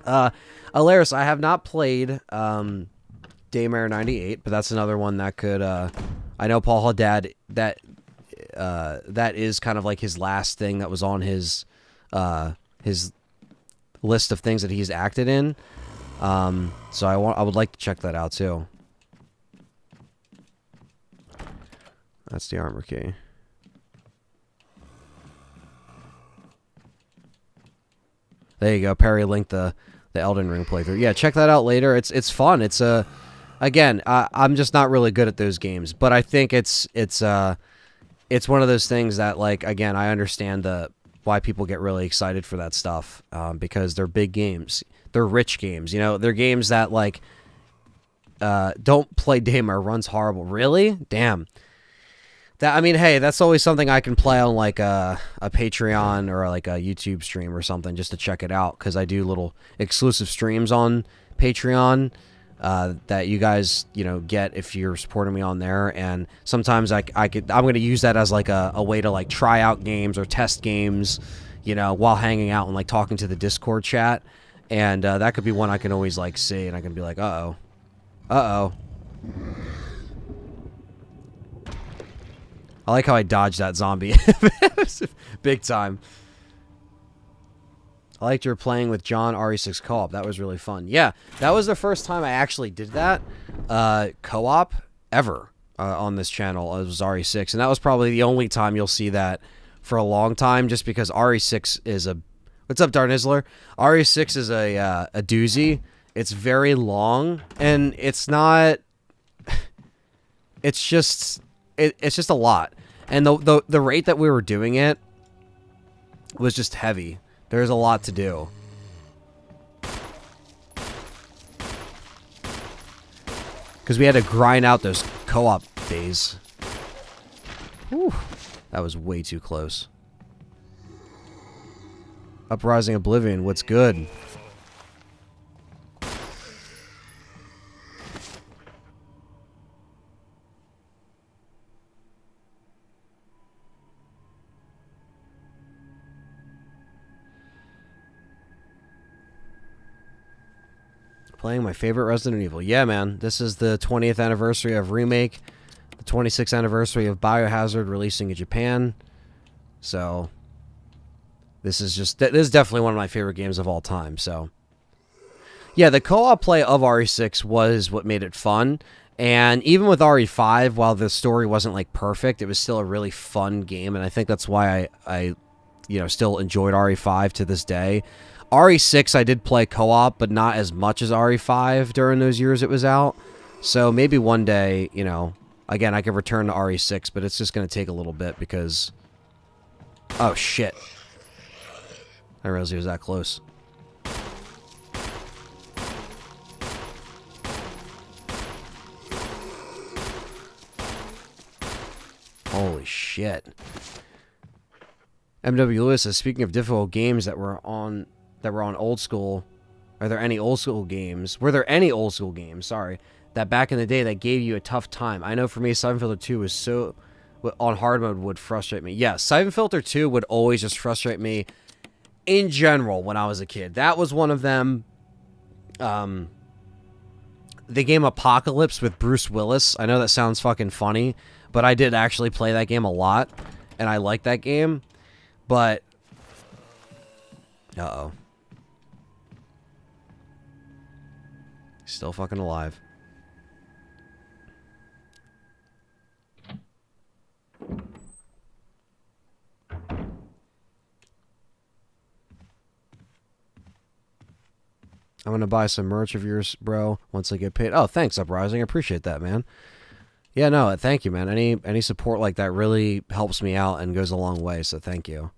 Alaris, I have not played Daymare 98, but that's another one that could. I know Paul Haddad, that is kind of like his last thing that was on his list of things that he's acted in. So I would like to check that out too. That's the armor key. There you go. Perry linked the Elden Ring playthrough. Yeah, check that out later. It's fun. It's again, I'm just not really good at those games, but I think it's one of those things that, like, again, I understand why people get really excited for that stuff, because they're big games. They're rich games. You know, they're games that, like, don't play Daymare, runs horrible. Really? Damn. I mean, hey, that's always something I can play on like a Patreon or like a YouTube stream or something just to check it out, because I do little exclusive streams on Patreon that you guys, you know, get if you're supporting me on there. And sometimes I'm going to use that as like a way to like try out games or test games, you know, while hanging out and like talking to the Discord chat. And that could be one I can always like see, and I can be like, uh-oh. I like how I dodged that zombie. Big time. I liked your playing with John RE6 co-op. That was really fun. Yeah, that was the first time I actually did that co-op ever on this channel. It was RE6, and that was probably the only time you'll see that for a long time, just because RE6 is a... What's up, Darnizzler? RE6 is a doozy. It's very long, and it's not... It's just... It's just a lot. And the rate that we were doing it was just heavy. There's a lot to do. Because we had to grind out those co-op days. Whew, that was way too close. Uprising Oblivion, what's good? Playing my favorite Resident Evil. Yeah, man. This is the 20th anniversary of Remake. The 26th anniversary of Biohazard releasing in Japan. So, this is definitely one of my favorite games of all time. So, yeah, the co-op play of RE6 was what made it fun. And even with RE5, while the story wasn't, like, perfect, it was still a really fun game. And I think that's why I you know, still enjoyed RE5 to this day. RE6 I did play co-op, but not as much as RE5 during those years it was out. So maybe one day, you know, again, I could return to RE6, but it's just going to take a little bit because... Oh, shit. I realized he was that close. Holy shit. MW Lewis says, speaking of difficult games that were on old school, were there any old school games, sorry, that back in the day that gave you a tough time? I know for me, Silent Hill 2 was so on hard mode would frustrate me. Yeah, Siphon Filter 2 would always just frustrate me in general when I was a kid. That was one of them. The game Apocalypse with Bruce Willis. I know that sounds fucking funny, but I did actually play that game a lot, and I liked that game. But... Uh-oh. Still fucking alive. I'm gonna buy some merch of yours, bro, once I get paid. Oh, thanks, Uprising. I appreciate that, man. Yeah, no, thank you, man. Any support like that really helps me out and goes a long way, so thank you.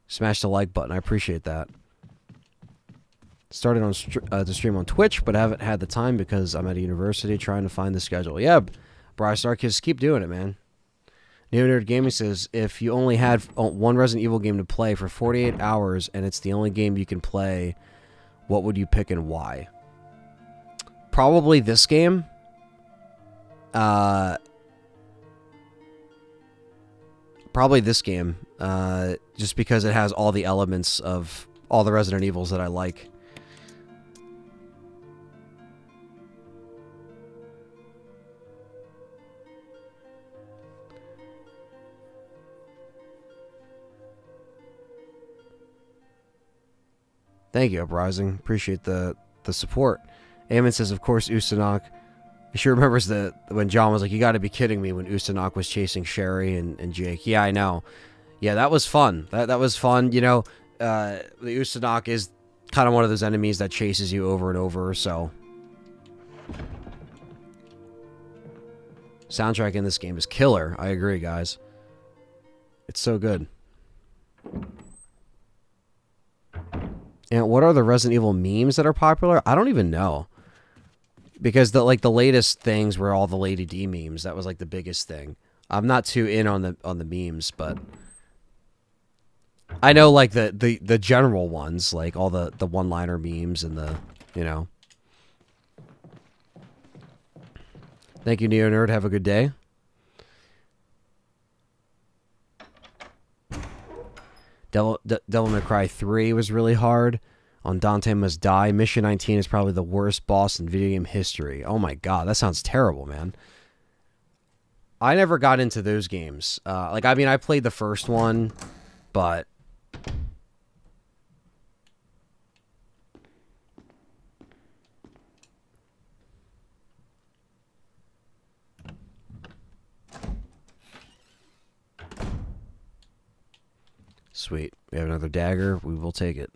Smash the like button. I appreciate that. Started on to stream on Twitch, but I haven't had the time because I'm at a university trying to find the schedule. Yeah, Bryce Arcus, keep doing it, man. Neo Nerd Gaming says, if you only had one Resident Evil game to play for 48 hours and it's the only game you can play, what would you pick and why? Probably this game. Probably this game. Just because it has all the elements of all the Resident Evils that I like. Thank you, Uprising. Appreciate the support. Eamon says, of course, Ustanok. She remembers when John was like, you got to be kidding me, when Ustanok was chasing Sherry and Jake. Yeah, I know. Yeah, that was fun. That was fun. You know, the Ustanok is kind of one of those enemies that chases you over and over, so. Soundtrack in this game is killer. I agree, guys. It's so good. And what are the Resident Evil memes that are popular? I don't even know. Because the latest things were all the Lady D memes. That was like the biggest thing. I'm not too in on the memes, but I know like the general ones, like all the one-liner memes and the, you know. Thank you, Neo Nerd. Have a good day. Devil May Cry 3 was really hard. On Dante Must Die, Mission 19 is probably the worst boss in video game history. Oh my god, that sounds terrible, man. I never got into those games. Like, I mean, I played the first one, but... Sweet. We have another dagger. We will take it.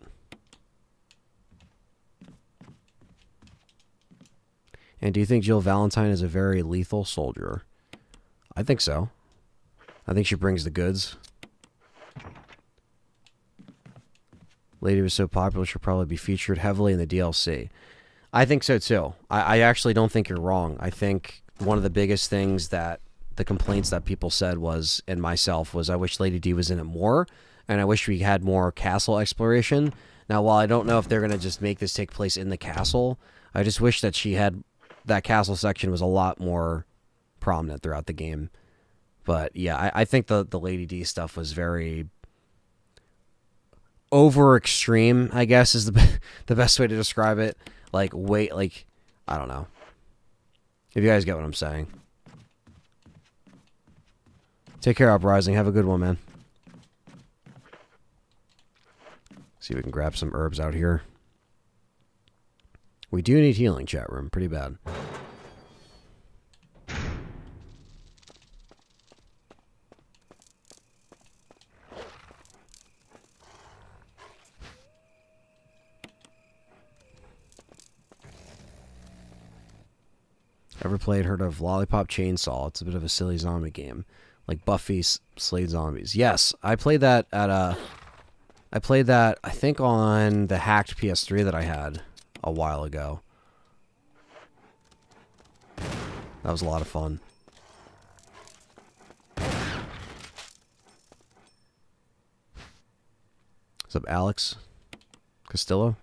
And do you think Jill Valentine is a very lethal soldier? I think so. I think she brings the goods. Lady was so popular, she'll probably be featured heavily in the DLC. I think so too. I actually don't think you're wrong. I think one of the biggest things that the complaints that people said was, and myself, was I wish Lady D was in it more. And I wish we had more castle exploration. Now, while I don't know if they're going to just make this take place in the castle, I just wish that that castle section was a lot more prominent throughout the game. But, yeah, I think the Lady D stuff was very over extreme, I guess, is the best way to describe it. Like, I don't know. If you guys get what I'm saying. Take care, Uprising. Have a good one, man. See if we can grab some herbs out here. We do need healing, chat room. Pretty bad. Heard of Lollipop Chainsaw? It's a bit of a silly zombie game. Like Buffy Slayed Zombies. Yes, I played that at I played that, I think, on the hacked PS3 that I had a while ago. That was a lot of fun. What's up, Alex? Castillo?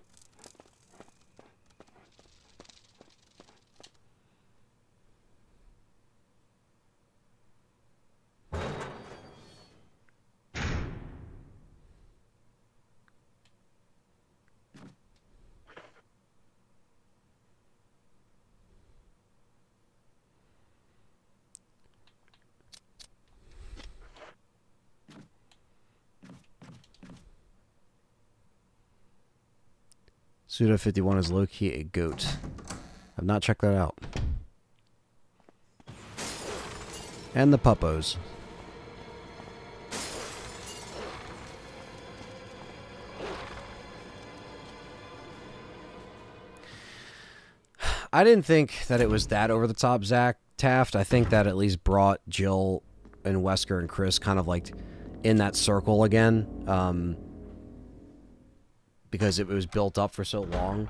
Suda51 is low-key a goat. I've not checked that out. And the puppos. I didn't think that it was that over the top, Zach Taft. I think that at least brought Jill and Wesker and Chris kind of like in that circle again. Because it was built up for so long.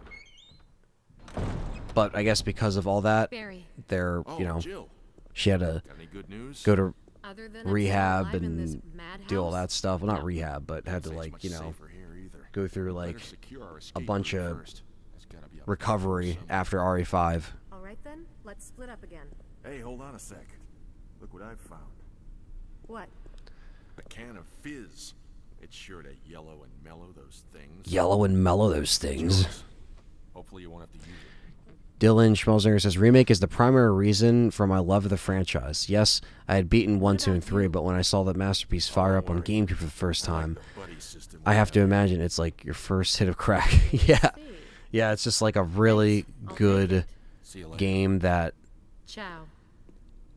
But I guess because of all that, Barry. they're, you know, Jill. she had to Got any good news? go to Other than I'm still rehab alive in this and madhouse? do all that stuff. Well, not No. rehab, but had to, Say it's like, much you know, safer here either. go through, Better like, secure our a escape bunch route of first. There's gotta be a recovery somewhere. after RE5. All right then, let's split up again. Hey, hold on a sec. Look what I've found. What? A can of fizz. It's sure to yellow and mellow those things. Yellow and mellow those things. Yours. Hopefully you won't have to use it. Dylan Schmelzinger says, Remake is the primary reason for my love of the franchise. Yes, I had beaten 1, 2, and 3, but when I saw that masterpiece fire up on GameCube for the first time, Buddy system. I have to imagine it's like your first hit of crack. Yeah. Yeah, it's just like a really good See you later. game that Ciao.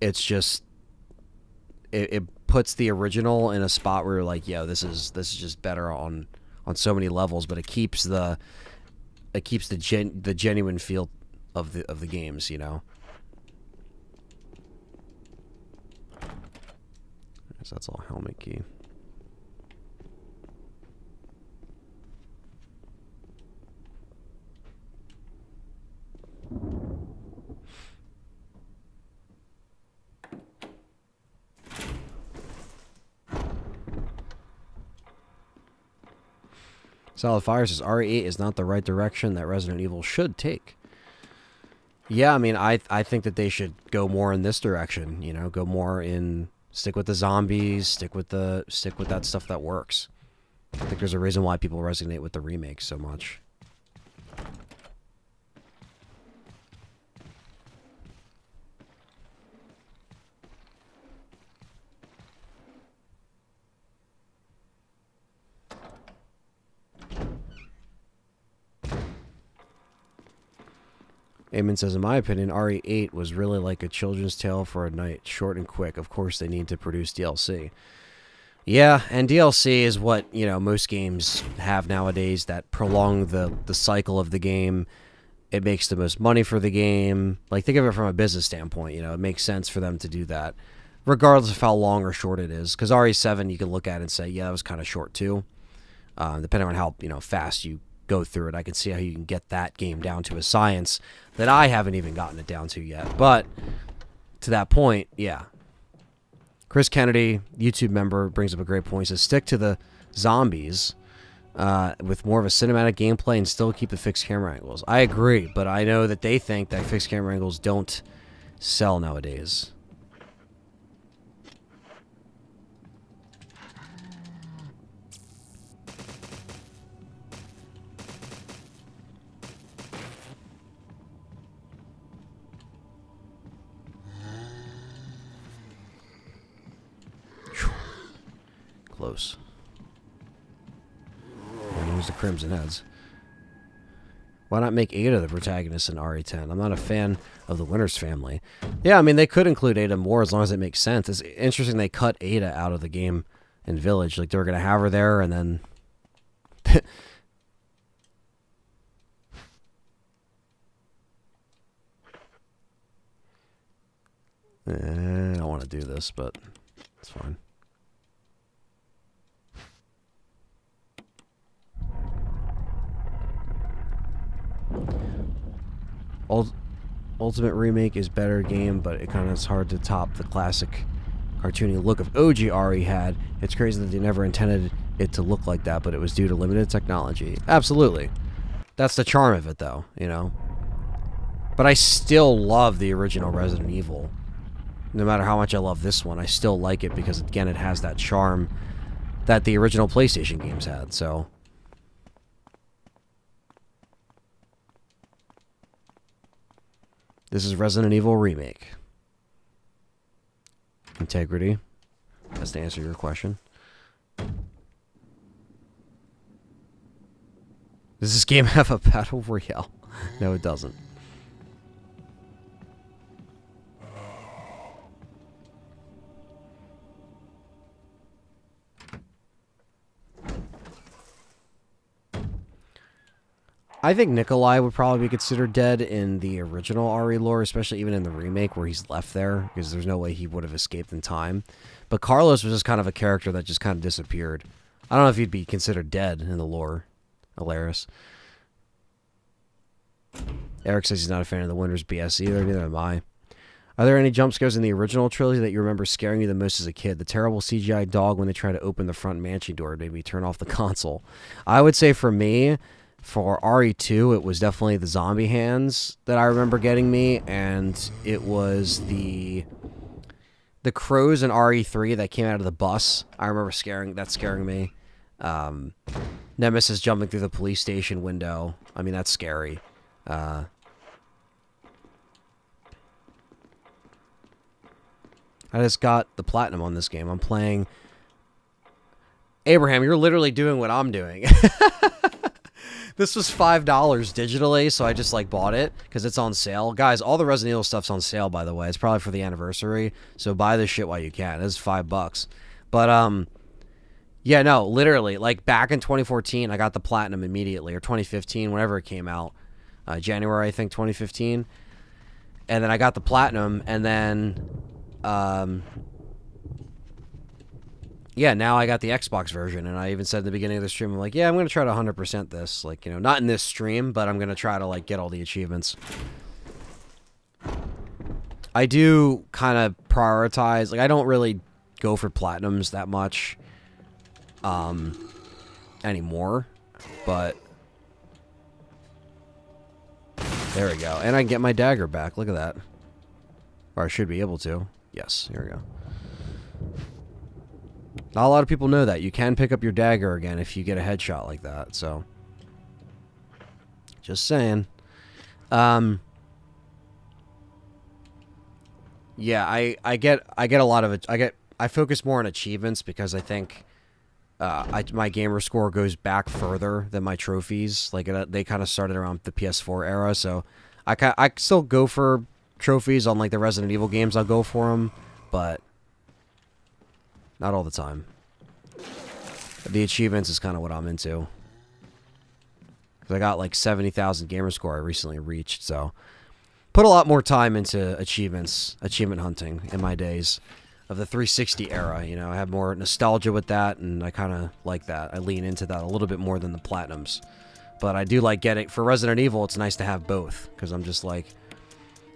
it's just it puts the original in a spot where you're like, yo, this is just better on so many levels, but it keeps the genuine feel of the games, you know. Guess that's all helmet key. Solid Fire says RE8 is not the right direction that Resident Evil should take. Yeah, I mean, I think that they should go more in this direction. You know, go more in, stick with the zombies, stick with that stuff that works. I think there's a reason why people resonate with the remake so much. Eamon says, in my opinion, RE8 was really like a children's tale for a night, short and quick. Of course, they need to produce DLC. Yeah, and DLC is what, you know, most games have nowadays that prolong the cycle of the game. It makes the most money for the game. Like, think of it from a business standpoint, you know, it makes sense for them to do that, regardless of how long or short it is. Because RE7, you can look at it and say, yeah, that was kind of short too. Depending on how, you know, fast you go through it. I can see how you can get that game down to a science that I haven't even gotten it down to yet. But to that point, yeah. Chris Kennedy, YouTube member, brings up a great point. He says, stick to the zombies with more of a cinematic gameplay and still keep the fixed camera angles. I agree, but I know that they think that fixed camera angles don't sell nowadays. Close. And there's the Crimson Heads. Why not make Ada the protagonist in RE10? I'm not a fan of the Winters family. Yeah, I mean, they could include Ada more as long as it makes sense. It's interesting they cut Ada out of the game in Village. Like, they were going to have her there, and then... I don't want to do this, but it's fine. Ultimate Remake is better game, but it kind of is hard to top the classic cartoony look of OG RE had. It's crazy that they never intended it to look like that, but it was due to limited technology. Absolutely. That's the charm of it, though, you know? But I still love the original Resident Evil. No matter how much I love this one, I still like it because, again, it has that charm that the original PlayStation games had, so... This is Resident Evil Remake. Integrity. That's to answer your question. Does this game have a battle royale? No, it doesn't. I think Nikolai would probably be considered dead in the original RE lore, especially even in the remake where he's left there, because there's no way he would have escaped in time. But Carlos was just kind of a character that just kind of disappeared. I don't know if he'd be considered dead in the lore. Hilarious. Eric says he's not a fan of the Winter's BS either, neither am I. Are there any jump scares in the original trilogy that you remember scaring you the most as a kid? The terrible CGI dog when they try to open the front mansion door made me turn off the console. I would say for me, for RE2, it was definitely the zombie hands that I remember getting me, and it was the crows in RE3 that came out of the bus. I remember scaring me. Nemesis jumping through the police station window. I mean, that's scary. I just got the platinum on this game. I'm playing... Abraham, you're literally doing what I'm doing. This was $5 digitally, so I just, like, bought it because it's on sale. Guys, all the Resident Evil stuff's on sale, by the way. It's probably for the anniversary, so buy this shit while you can. It's $5. But, yeah, no, literally, like, back in 2014, I got the platinum immediately, or 2015, whenever it came out. January, I think, 2015. And then I got the platinum, and then, yeah, now I got the Xbox version, and I even said at the beginning of the stream, I'm like, yeah, I'm going to try to 100% this. Like, you know, not in this stream, but I'm going to try to, like, get all the achievements. I do kind of prioritize, like, I don't really go for platinums that much, anymore, but there we go. And I can get my dagger back. Look at that. Or I should be able to. Yes, here we go. Not a lot of people know that. You can pick up your dagger again if you get a headshot like that, so. Just saying. Yeah, I get a lot of it. I focus more on achievements because I think my gamer score goes back further than my trophies. Like they kind of started around the PS4 era, so I still go for trophies on like the Resident Evil games. I'll go for them, but not all the time. The achievements is kind of what I'm into. Because I got like 70,000 gamer score I recently reached, so put a lot more time into achievement hunting in my days of the 360 era. You know, I have more nostalgia with that, and I kind of like that. I lean into that a little bit more than the platinums. But I do like getting, for Resident Evil, it's nice to have both, because I'm just like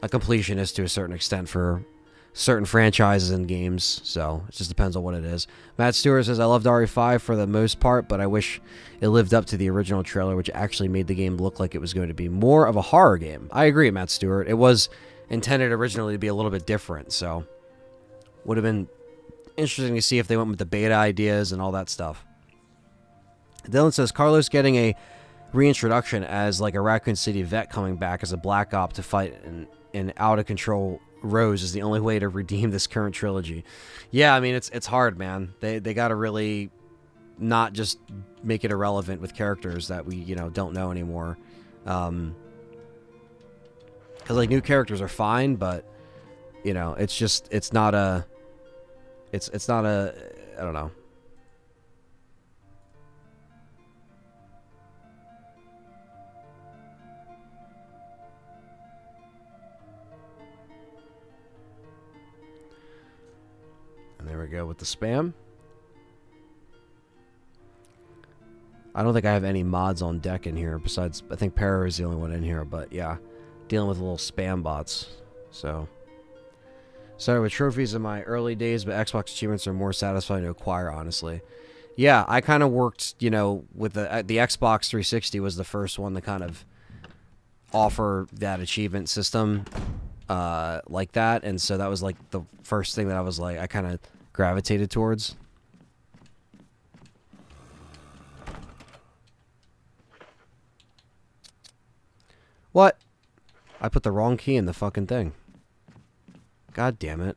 a completionist to a certain extent for certain franchises and games, so it just depends on what it is. Matt Stewart says, I loved RE5 for the most part, but I wish it lived up to the original trailer, which actually made the game look like it was going to be more of a horror game. I agree, Matt Stewart. It was intended originally to be a little bit different, so would have been interesting to see if they went with the beta ideas and all that stuff. Dylan says, Carlos getting a reintroduction as like a Raccoon City vet coming back as a black op to fight an out-of-control Rose is the only way to redeem this current trilogy. Yeah, I mean, it's hard, man. They got to really not just make it irrelevant with characters that we, you know, don't know anymore. Because, like, new characters are fine, but, you know, it's just, it's not a, I don't know. And there we go with the spam. I don't think I have any mods on deck in here besides, I think Para is the only one in here, but yeah, dealing with little spam bots. So, started with trophies in my early days, but Xbox achievements are more satisfying to acquire, honestly. Yeah, I kind of worked, you know, with the Xbox 360 was the first one to kind of offer that achievement system like that, and so that was like the first thing that I was like, I kind of gravitated towards. What? I put the wrong key in the fucking thing. God damn it.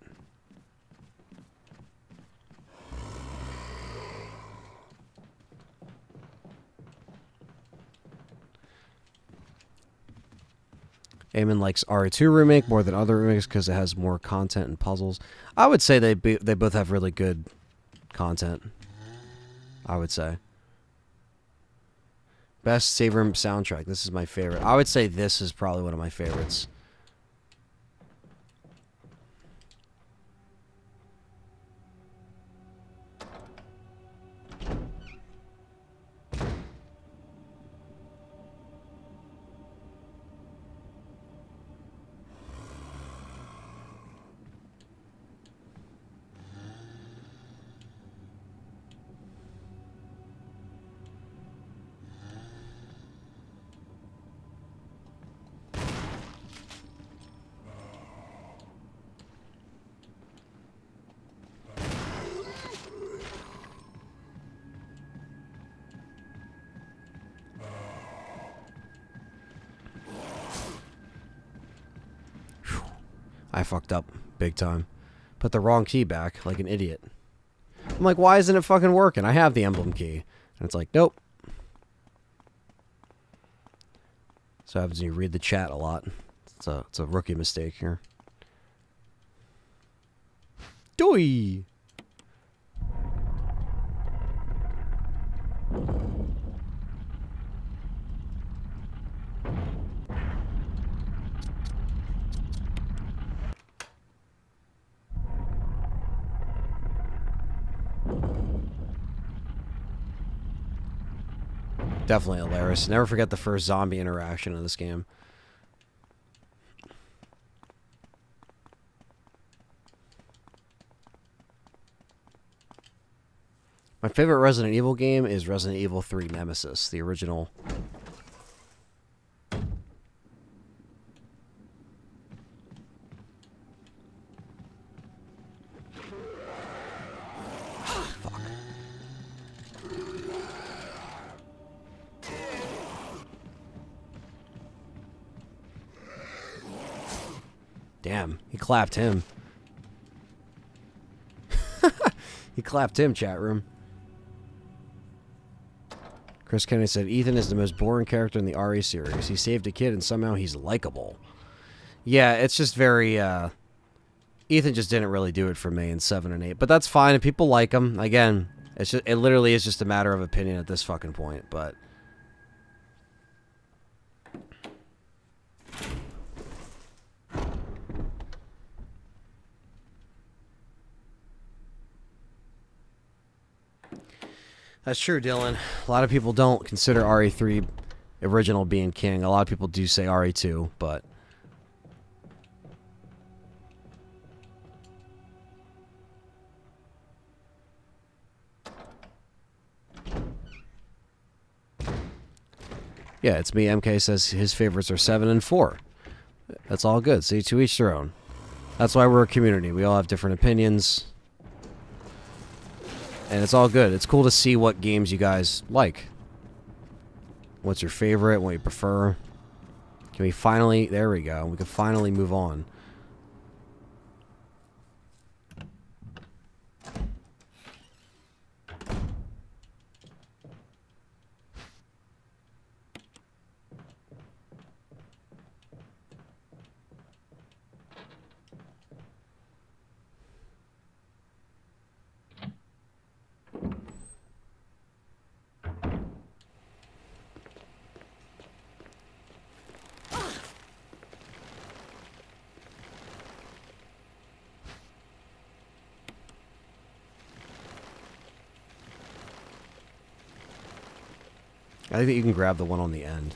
Eamon likes RE2 Remake more than other remakes because it has more content and puzzles. I would say they both have really good content. I would say. Best save room soundtrack. This is my favorite. I would say this is probably one of my favorites. I fucked up big time. Put the wrong key back like an idiot. I'm like, why isn't it fucking working? I have the emblem key. And it's like, nope. So happens when you read the chat a lot. It's a rookie mistake here. Doi! Definitely hilarious. Never forget the first zombie interaction in this game. My favorite Resident Evil game is Resident Evil 3 Nemesis, the original. Fuck. Damn, he clapped him. He clapped him, chat room. Chris Kennedy said, Ethan is the most boring character in the RE series. He saved a kid and somehow he's likable. Yeah, it's just very, Ethan just didn't really do it for me in 7 and 8. But that's fine if people like him. Again, it literally is just a matter of opinion at this fucking point, but... That's true, Dylan. A lot of people don't consider RE3 original being king. A lot of people do say RE2, but... Yeah, it's me. MK says his favorites are 7 and 4. That's all good. See, to each their own. That's why we're a community. We all have different opinions. And it's all good. It's cool to see what games you guys like. What's your favorite? What you prefer? Can we finally... There we go. We can finally move on. I think that you can grab the one on the end.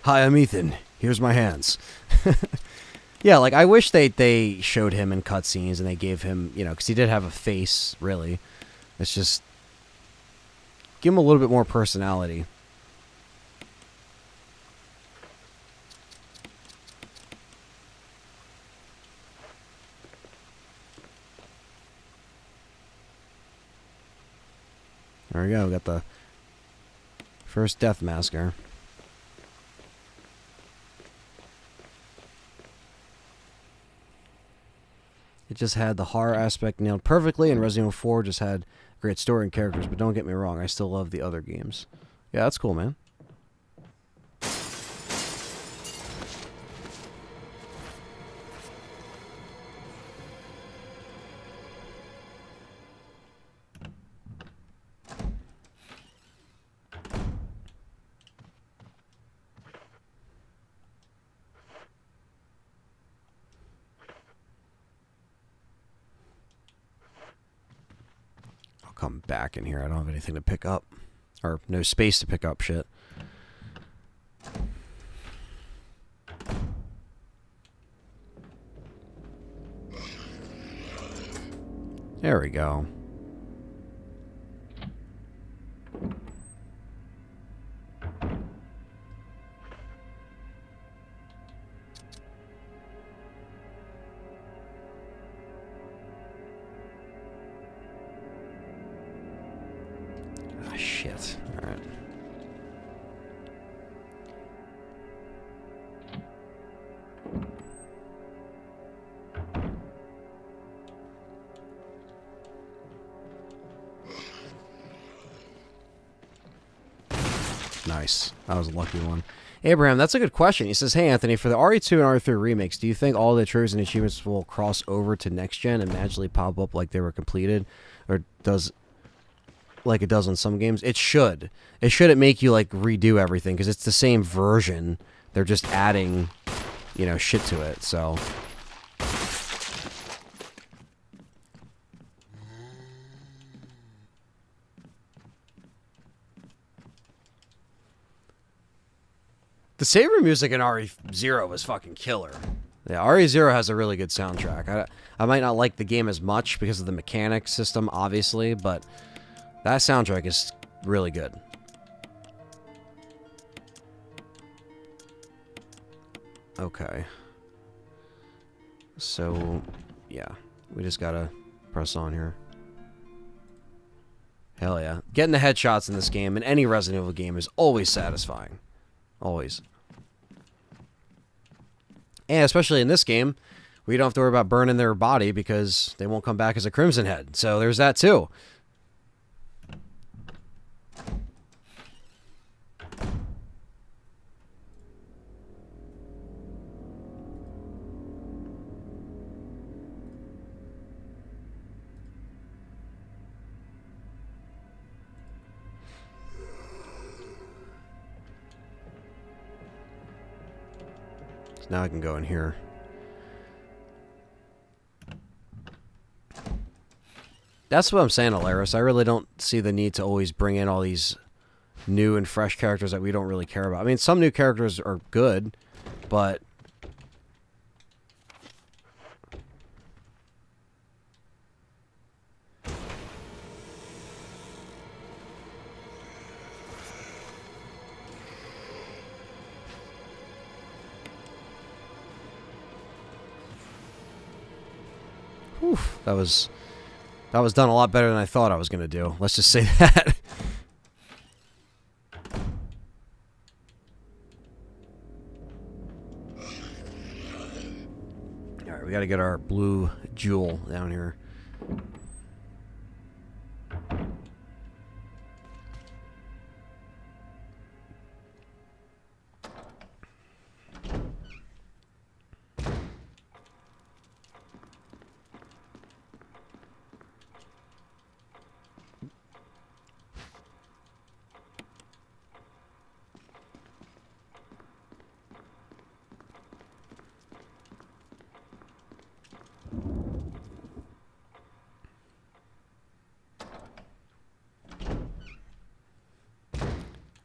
Hi, I'm Ethan. Here's my hands. Yeah, like I wish they showed him in cutscenes and they gave him, you know, because he did have a face. Really, it's just give him a little bit more personality. There we go. We got the first death masker. It just had the horror aspect nailed perfectly, and Resident Evil 4 just had great story and characters, but don't get me wrong, I still love the other games. Yeah, that's cool, man. Come back in here. I don't have anything to pick up. Or no space to pick up shit. There we go. Shit. Alright. Nice. That was a lucky one. Abraham, that's a good question. He says, hey, Anthony, for the RE2 and RE3 remakes, do you think all the trophies and achievements will cross over to next gen and magically pop up like they were completed? Or does... like it does on some games? It should. It shouldn't make you, like, redo everything, because it's the same version. They're just adding, you know, shit to it, so... The Saber music in RE0 was fucking killer. Yeah, RE0 has a really good soundtrack. I might not like the game as much because of the mechanic system, obviously, but that soundtrack is really good. Okay. So, yeah. We just gotta press on here. Hell yeah. Getting the headshots in this game, in any Resident Evil game, is always satisfying. Always. And especially in this game, we don't have to worry about burning their body because they won't come back as a Crimson Head. So there's that too. Now I can go in here. That's what I'm saying, Alaris. I really don't see the need to always bring in all these new and fresh characters that we don't really care about. I mean, some new characters are good, but... Whew, that was done a lot better than I thought I was going to do. Let's just say that. Alright, we got to get our blue jewel down here.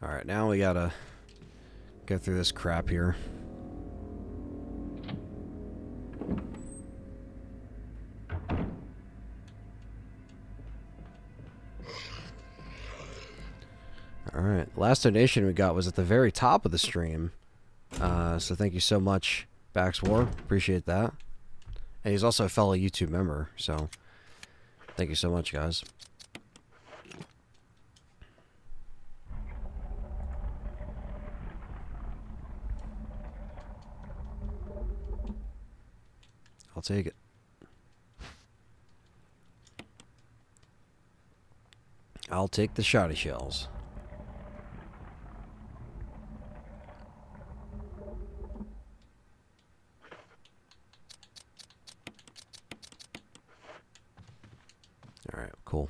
Alright, now we gotta go through this crap here. Alright, last donation we got was at the very top of the stream. So thank you so much, Bax War. Appreciate that. And he's also a fellow YouTube member, so thank you so much, guys. I'll take it. I'll take the shoddy shells. Alright, cool.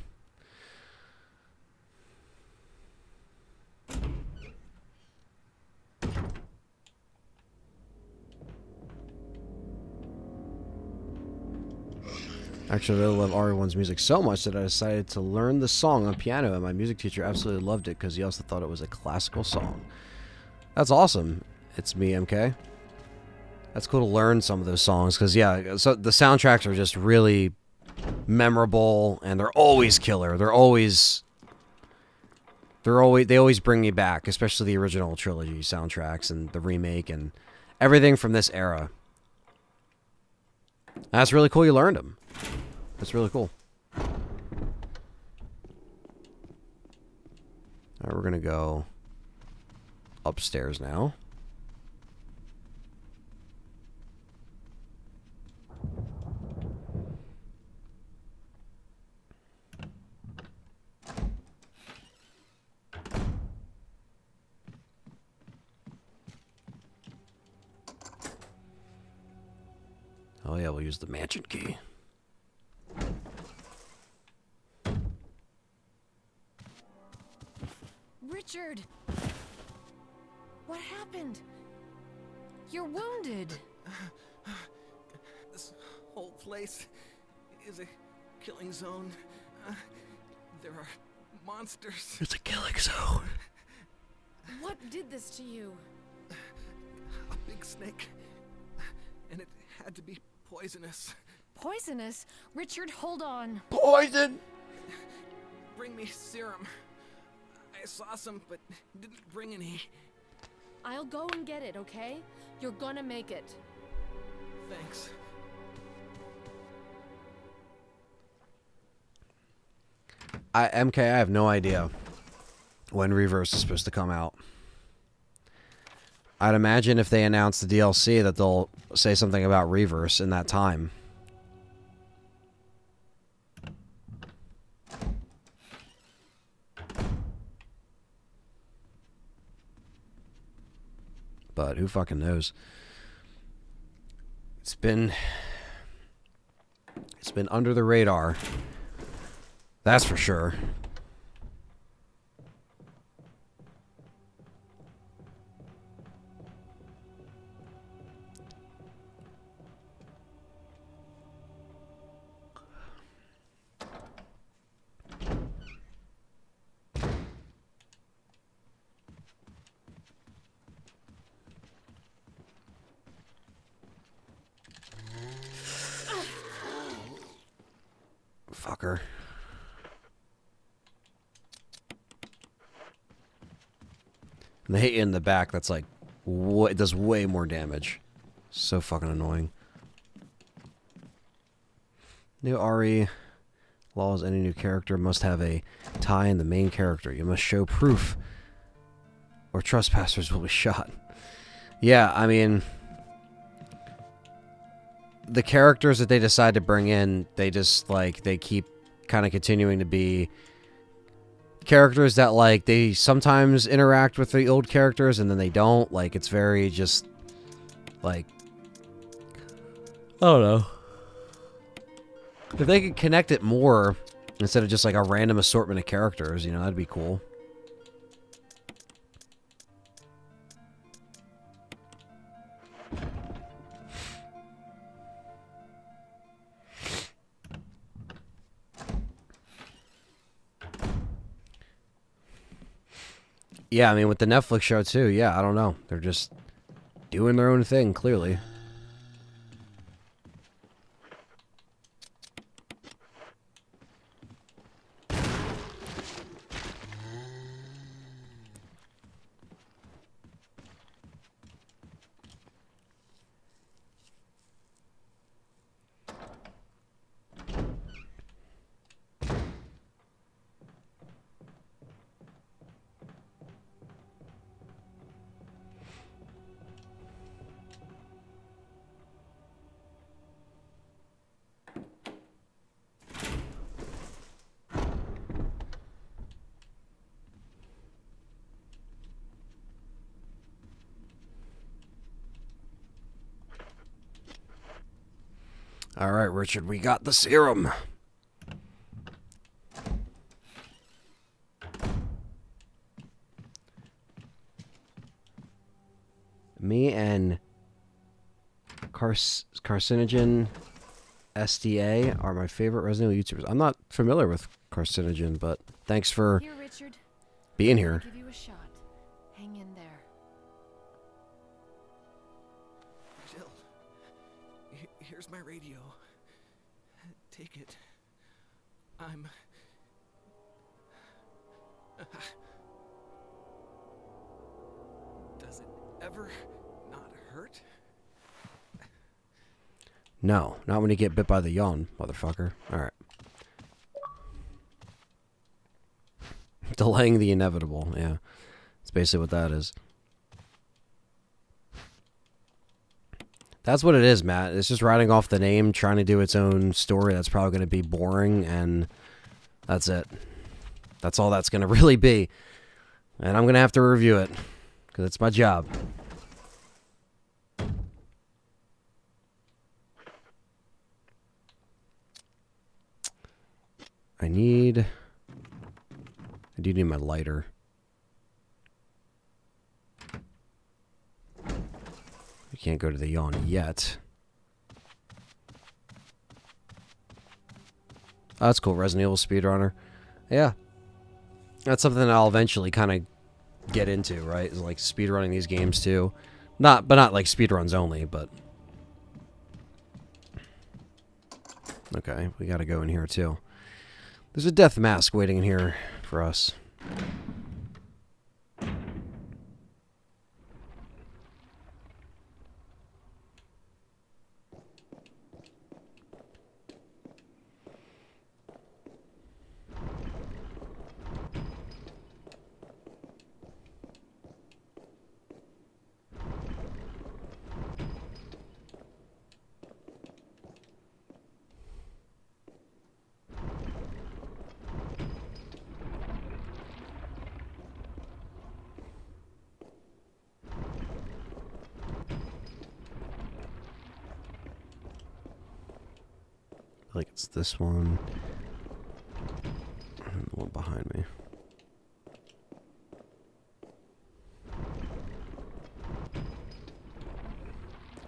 Actually, I really love RE1's music so much that I decided to learn the song on piano, and my music teacher absolutely loved it because he also thought it was a classical song. That's awesome. It's me, MK. That's cool to learn some of those songs because, yeah, so the soundtracks are just really memorable, and they're always killer. They always bring me back, especially the original trilogy soundtracks and the remake and everything from this era. That's really cool you learned them. That's really cool. Alright, we're gonna go upstairs now. Oh yeah, we'll use the mansion key. Richard! What happened? You're wounded. This whole place is a killing zone. There are monsters. It's a killing zone. What did this to you? A big snake. And it had to be poisonous. Poisonous? Richard, hold on. Poison! Bring me serum. I saw some, but didn't bring any. I'll go and get it, okay? You're gonna make it. Thanks. MK, I have no idea when Reverse is supposed to come out. I'd imagine if they announce the DLC that they'll say something about Reverse in that time. But who fucking knows? It's been under the radar. That's for sure. Fucker. And they hit you in the back. That's like, it does way more damage. So fucking annoying. New RE laws: any new character must have a tie in the main character. You must show proof, or trespassers will be shot. Yeah, I mean, the characters that they decide to bring in, they just, like, they keep kind of continuing to be characters that, like, they sometimes interact with the old characters and then they don't. Like, it's very just, like, I don't know. If they could connect it more instead of just, like, a random assortment of characters, you know, that'd be cool. Yeah, I mean, with the Netflix show, too, yeah, I don't know. They're just doing their own thing, clearly. All right, Richard, we got the serum. Me and Carcinogen S.T.A. are my favorite Resident Evil YouTubers. I'm not familiar with Carcinogen, but thanks for Here, Richard. being I'll here. give you a shot. Hang in there. Jill, here's my radio. Take it. I'm... Does it ever not hurt? No, not when you get bit by the yawn, motherfucker. Alright. Delaying the inevitable, yeah. That's basically what that is. That's what it is, Matt. It's just writing off the name, trying to do its own story that's probably going to be boring, and that's it. That's all that's going to really be. And I'm going to have to review it, because it's my job. I do need my lighter. I can't go to the yawn yet. Oh, that's cool. Resident Evil speedrunner. Yeah. That's something that I'll eventually kind of get into, right? Is like speedrunning these games too. Not like speedruns only, but... Okay, we gotta go in here too. There's a death mask waiting in here for us. Like it's this one and the one behind me.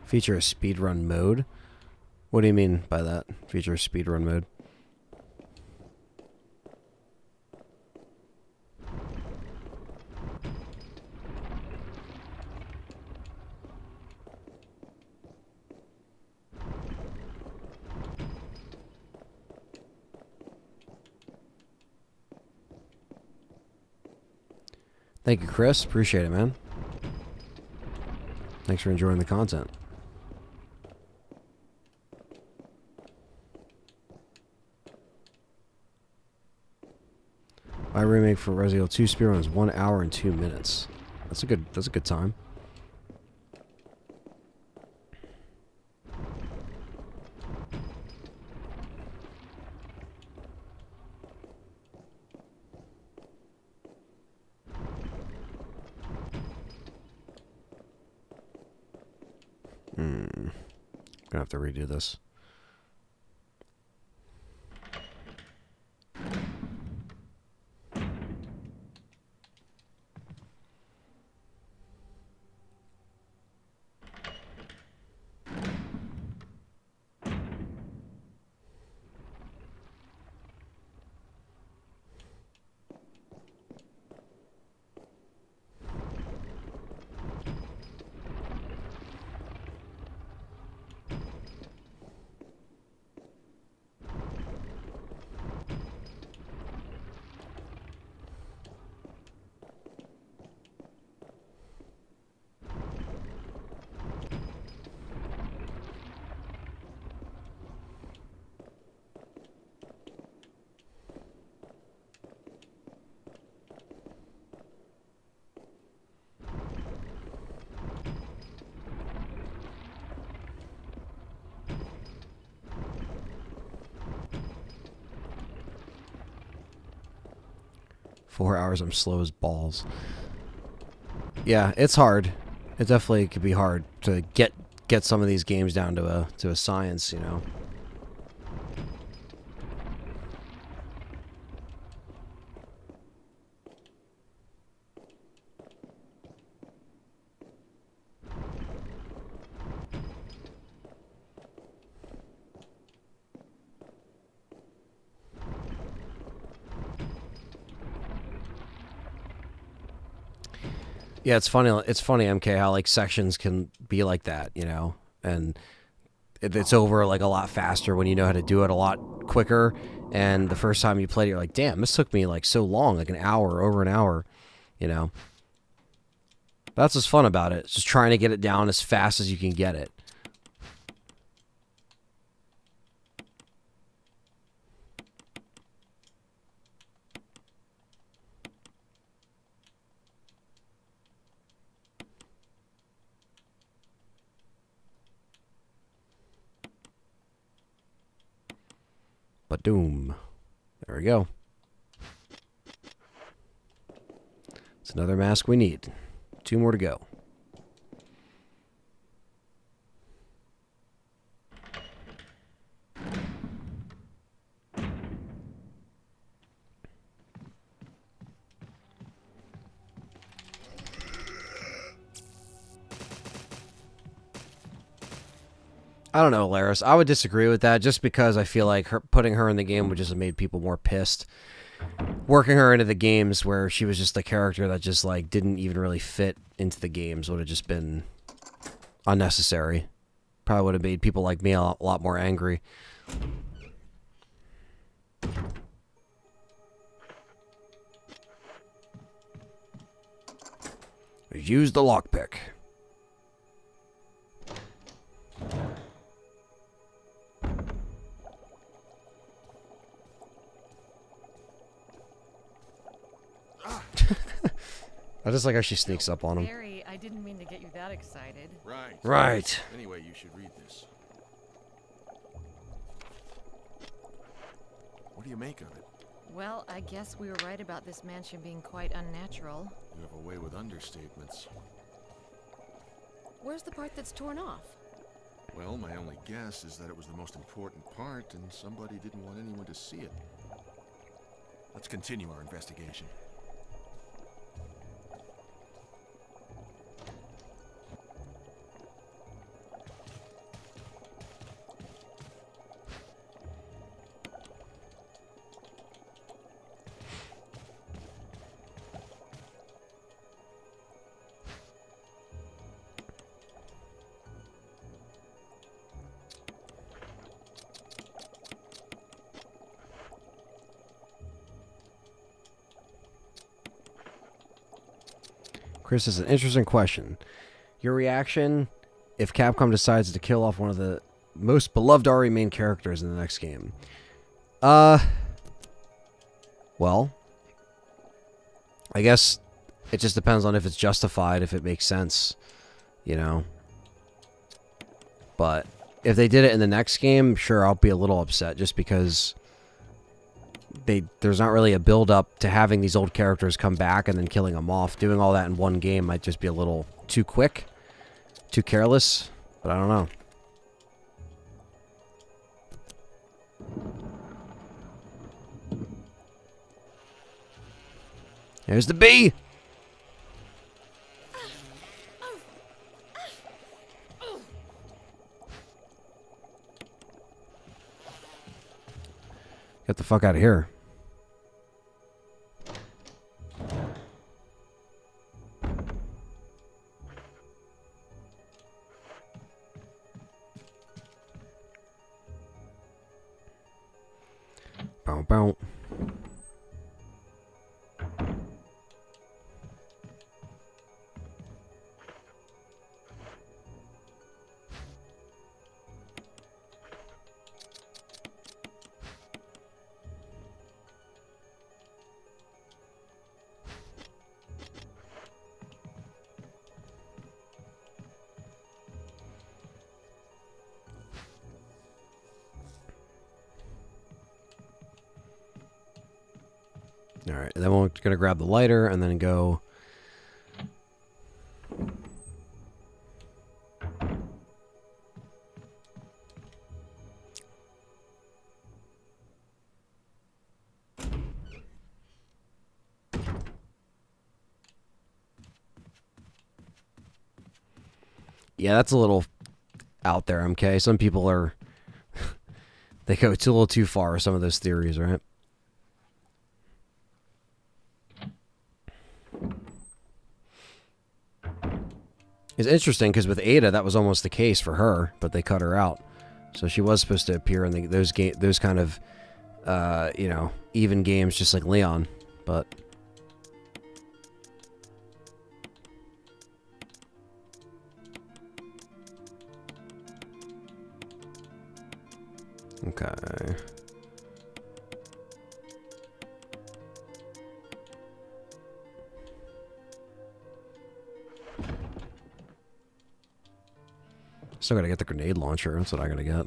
Feature a speedrun mode? What do you mean by that? Feature a speedrun mode? Thank you, Chris. Appreciate it, man. Thanks for enjoying the content. My remake for Resident Evil 2 speedrun is 1 hour and 2 minutes. That's a good time. Gonna have to redo this. Four hours, I'm slow as balls. Yeah, it's hard. It definitely could be hard to get some of these games down to a science, you know. Yeah, it's funny. It's funny, MK, how like sections can be like that, you know, and it's over like a lot faster when you know how to do it a lot quicker. And the first time you played it, you're like, damn, this took me like so long, like an hour, over an hour, you know. That's what's fun about it. It's just trying to get it down as fast as you can get it. Ba-doom. There we go. It's another mask we need. 2 more to go. I don't know, Laris. I would disagree with that just because I feel like putting her in the game would just have made people more pissed. Working her into the games where she was just a character that just like didn't even really fit into the games would have just been unnecessary. Probably would have made people like me a lot more angry. Use the lockpick. I just like how she sneaks up on him. Barry, I didn't mean to get you that excited. Right. Right. Anyway, you should read this. What do you make of it? Well, I guess we were right about this mansion being quite unnatural. You have a way with understatements. Where's the part that's torn off? Well, my only guess is that it was the most important part and somebody didn't want anyone to see it. Let's continue our investigation. Chris is an interesting question. Your reaction if Capcom decides to kill off one of the most beloved RE main characters in the next game? Well, I guess it just depends on if it's justified, if it makes sense, you know. But if they did it in the next game, sure, I'll be a little upset just because there's not really a build-up to having these old characters come back and then killing them off. Doing all that in one game might just be a little too quick, too careless, but I don't know. There's the bee! Get the fuck out of here. Bow, bow. Alright, and then we're going to grab the lighter and then go... Yeah, that's a little out there, MK. Some people are... they go a little too far with some of those theories, right? It's interesting because with Ada, that was almost the case for her, but they cut her out. So she was supposed to appear in those kind of, you know, even games, just like Leon. But okay. Still gotta get the grenade launcher. That's what I gotta get.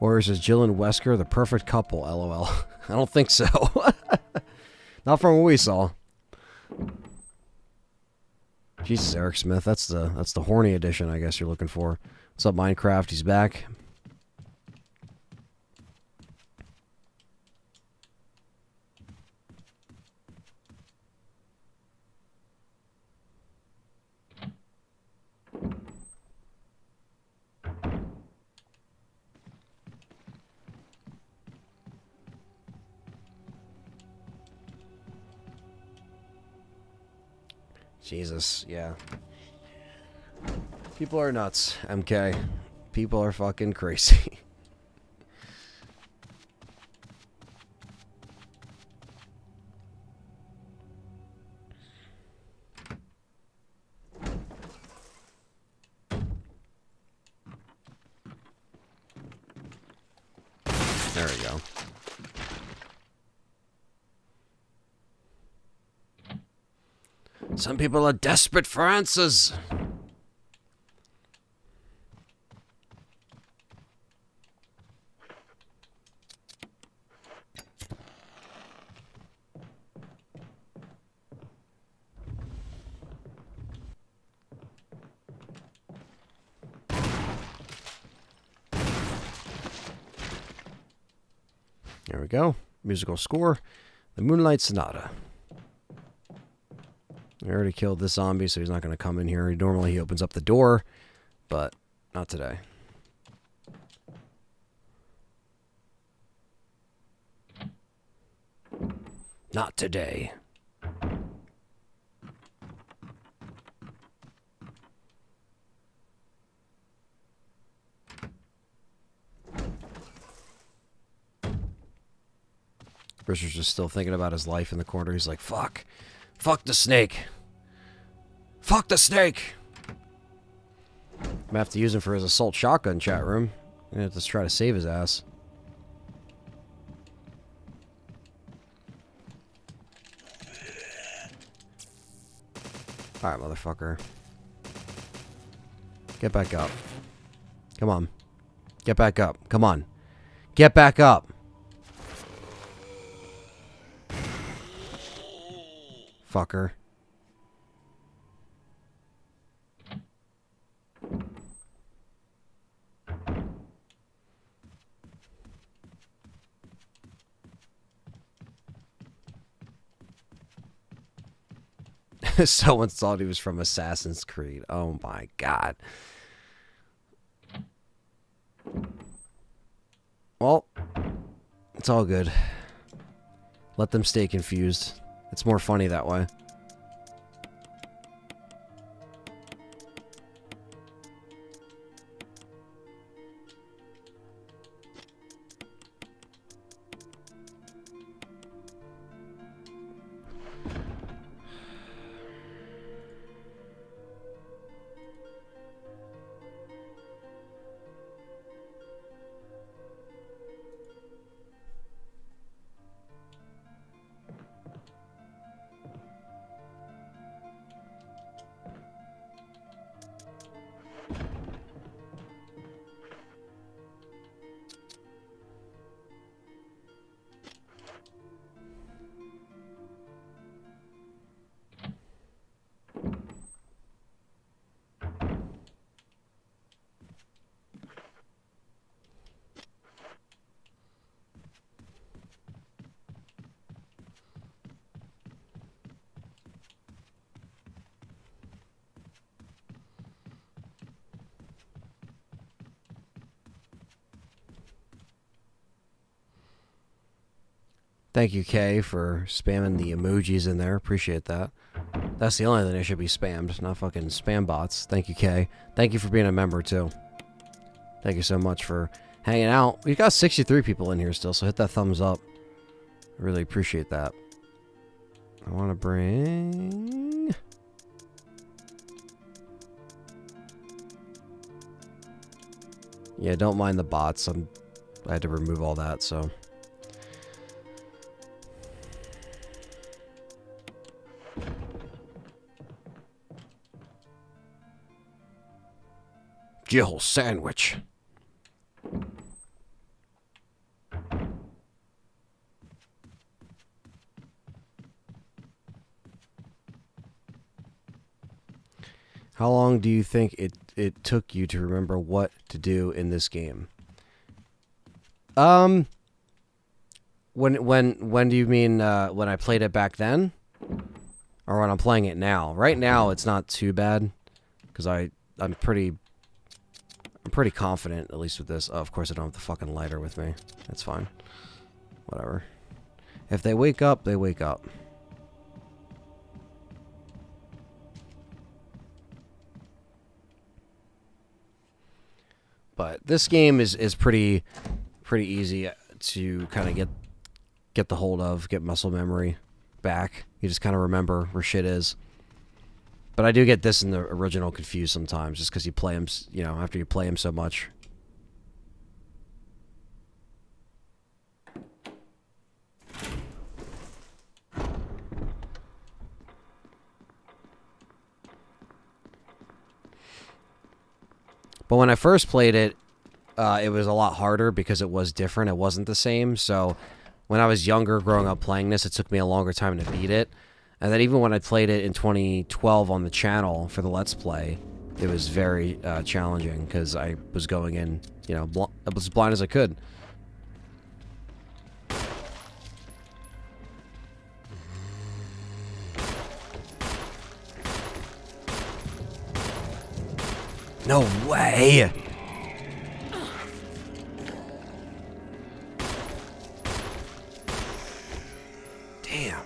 Or is Jill and Wesker the perfect couple? LOL. I don't think so. Not from what we saw. Jesus, Eric Smith. That's the horny edition, I guess you're looking for. What's up, Minecraft? He's back. Jesus, yeah. People are nuts, MK. People are fucking crazy. There we go. Some people are desperate for answers. There we go. Musical score. The Moonlight Sonata. I already killed this zombie, so he's not going to come in here. Normally he opens up the door, but not today. Not today. Richard's just still thinking about his life in the corner. He's like, fuck. Fuck the snake. Fuck the snake. I'm gonna have to use him for his assault shotgun, chat room. I'm gonna have to try to save his ass. Alright, motherfucker. Get back up. Come on. Get back up. Come on. Get back up. Fucker. Someone thought he was from Assassin's Creed. Oh my god. Well, it's all good. Let them stay confused. It's more funny that way. Thank you, Kay, for spamming the emojis in there. Appreciate that. That's the only thing that should be spammed, not fucking spam bots. Thank you, Kay. Thank you for being a member, too. Thank you so much for hanging out. We've got 63 people in here still, so hit that thumbs up. I really appreciate that. I want to bring... Yeah, don't mind the bots. I had to remove all that, so... Jill sandwich. How long do you think it took you to remember what to do in this game? When do you mean when I played it back then? Or when I'm playing it now? Right now it's not too bad because I'm pretty confident, at least with this. Oh, of course I don't have the fucking lighter with me. That's fine. Whatever. If they wake up, they wake up. But this game is pretty easy to kind of get the hold of, get muscle memory back. You just kind of remember where shit is. But I do get this in the original confused sometimes, just because you play him, you know, after you play him so much. But when I first played it, it was a lot harder because it was different. It wasn't the same. So when I was younger, growing up playing this, it took me a longer time to beat it. And then even when I played it in 2012 on the channel for the Let's Play, it was very challenging because I was going in, you know, I was as blind as I could. No way! Damn.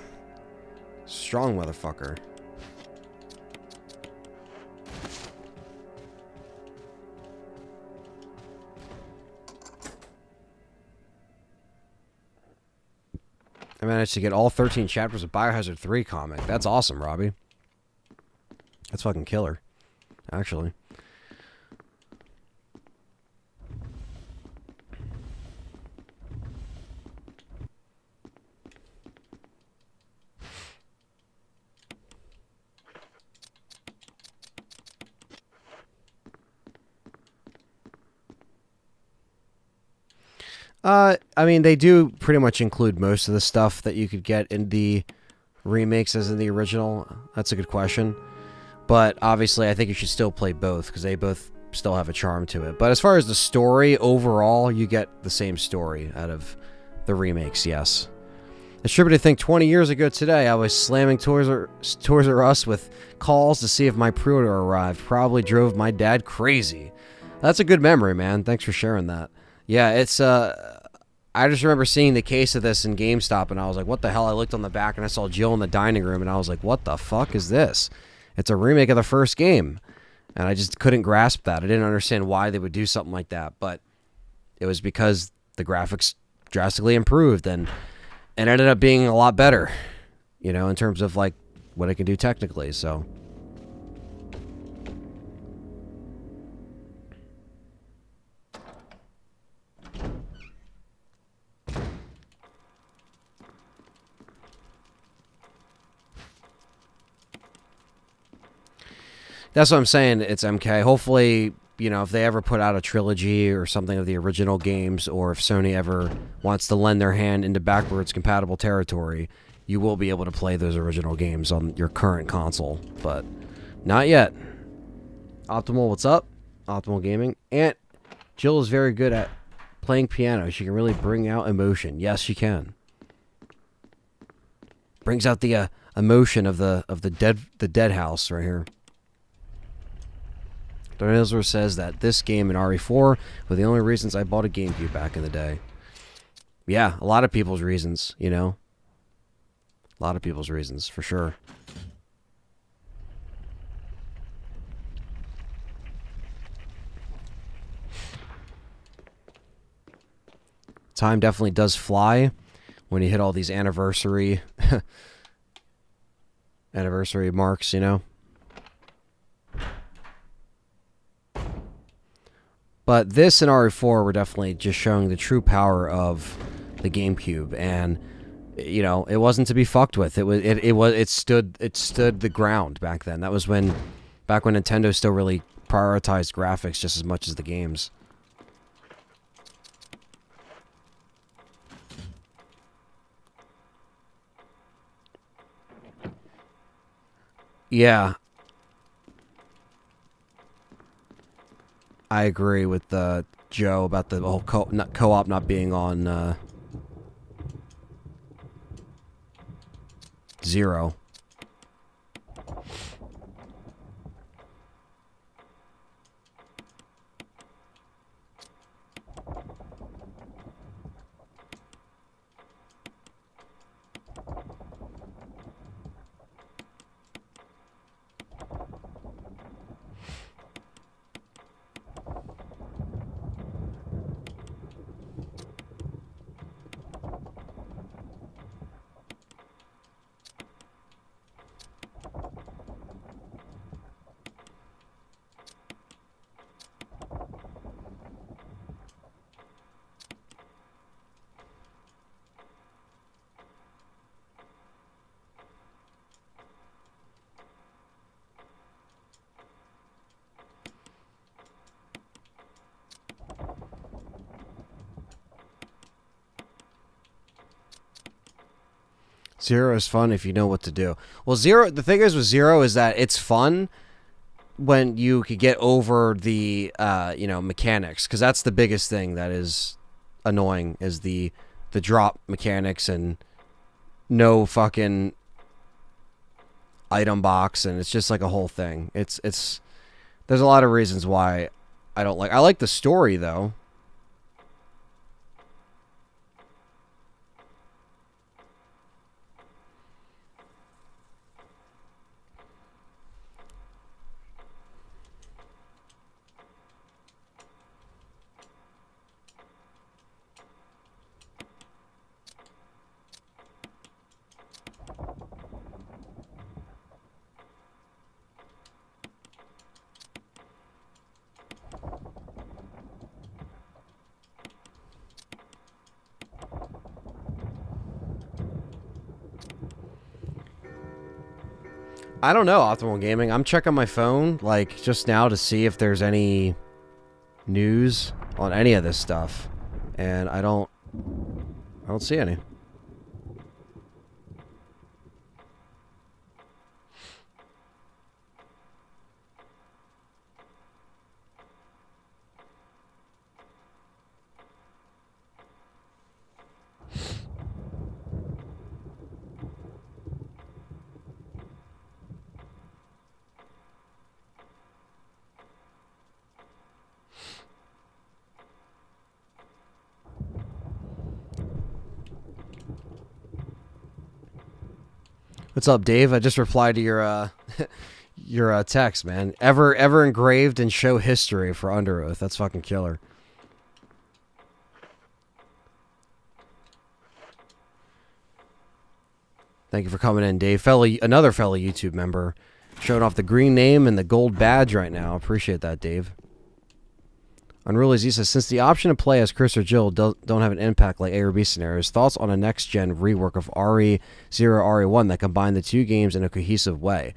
Strong motherfucker. I managed to get all 13 chapters of Biohazard 3 comic. That's awesome, Robbie. That's fucking killer, actually. I mean, they do pretty much include most of the stuff that you could get in the remakes as in the original. That's a good question. But obviously, I think you should still play both because they both still have a charm to it. But as far as the story overall, you get the same story out of the remakes, yes. It's trippy to think 20 years ago today, I was slamming Toys R Us with calls to see if my pre-order arrived. Probably drove my dad crazy. That's a good memory, man. Thanks for sharing that. Yeah, it's, I just remember seeing the case of this in GameStop, and I was like, what the hell? I looked on the back, and I saw Jill in the dining room, and I was like, what the fuck is this? It's a remake of the first game. And I just couldn't grasp that. I didn't understand why they would do something like that, but it was because the graphics drastically improved, and it ended up being a lot better, you know, in terms of, like, what it can do technically, so... That's what I'm saying. It's MK. Hopefully, you know, if they ever put out a trilogy or something of the original games, or if Sony ever wants to lend their hand into backwards compatible territory, you will be able to play those original games on your current console. But not yet. Optimal, what's up? Optimal Gaming. Aunt Jill is very good at playing piano. She can really bring out emotion. Yes, she can. Brings out the emotion of the dead house right here. Donazor says that this game and RE4 were the only reasons I bought a GameCube back in the day. Yeah, a lot of people's reasons, you know? A lot of people's reasons, for sure. Time definitely does fly when you hit all these anniversary marks, you know? But this and RE4 were definitely just showing the true power of the GameCube, and you know, it wasn't to be fucked with. It stood the ground back then. That was back when Nintendo still really prioritized graphics just as much as the games. Yeah. I agree with Joe about the whole co-op not being on 0. Zero is fun if you know what to do. Well, the thing is with Zero is that it's fun when you could get over the mechanics, because that's the biggest thing that is annoying, is the drop mechanics and no fucking item box, and it's just like a whole thing. It's there's a lot of reasons why I like the story though. I don't know, Optimal Gaming. I'm checking my phone, like, just now to see if there's any news on any of this stuff. And I don't see any. What's up, Dave? I just replied to your your text, man. Ever engraved in show history for Under Oath. That's fucking killer. Thank you for coming in, Dave. Another fellow YouTube member, showing off the green name and the gold badge right now. Appreciate that, Dave. Unruly Z says, since the option to play as Chris or Jill don't have an impact like A or B scenarios, thoughts on a next-gen rework of RE0, RE1 that combine the two games in a cohesive way?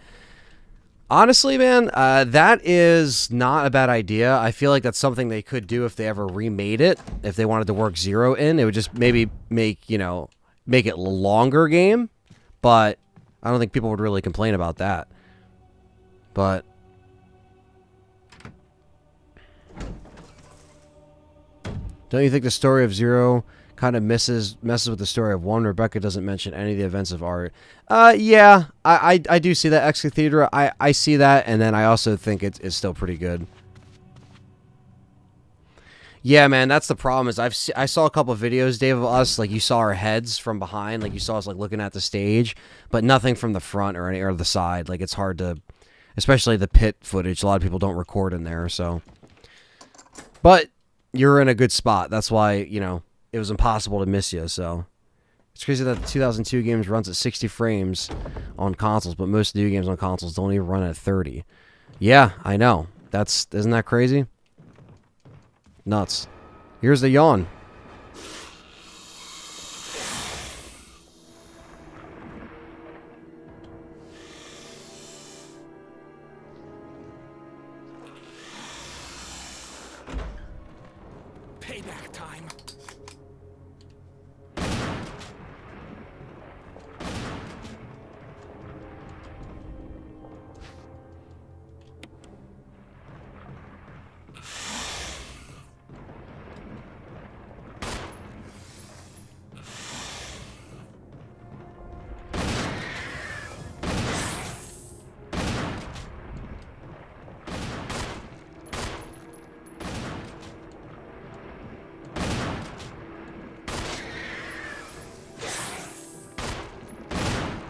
Honestly, man, that is not a bad idea. I feel like that's something they could do if they ever remade it. If they wanted to work Zero in, it would just maybe make it a longer game. But I don't think people would really complain about that. But don't you think the story of Zero kind of messes with the story of 1? Rebecca doesn't mention any of the events of art. Yeah, I do see that, Ex Cathedra. I see that, and then I also think it's still pretty good. Yeah, man, that's the problem. Is I saw a couple of videos, Dave, of us, like you saw our heads from behind, like you saw us like looking at the stage, but nothing from the front or the side. Like it's hard to, especially the pit footage. A lot of people don't record in there, so. But you're in a good spot. That's why it was impossible to miss you. So it's crazy that the 2002 games runs at 60 frames on consoles, but most new games on consoles don't even run at 30. Yeah, I know. Isn't that crazy? Nuts. Here's the yawn. Payback time.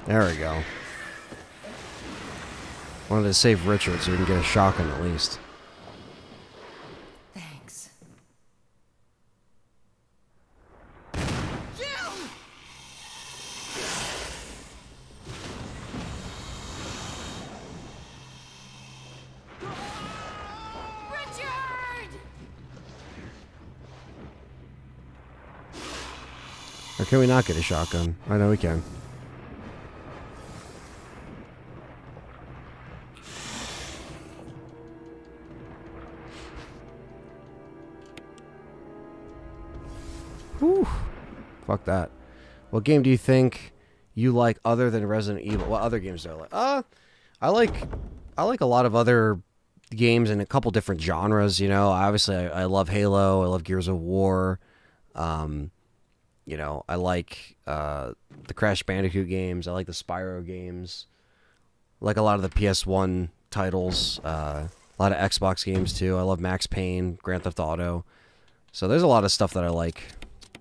There we go. Wanted to save Richard so we can get a shotgun at least. Thanks. Richard! Or can we not get a shotgun? I know we can. Whew. Fuck that. What game do you think you like other than Resident Evil? What other games do I like? I like a lot of other games in a couple different genres, Obviously I love Halo, I love Gears of War. I like the Crash Bandicoot games, I like the Spyro games. I like a lot of the PS1 titles, a lot of Xbox games too. I love Max Payne, Grand Theft Auto. So there's a lot of stuff that I like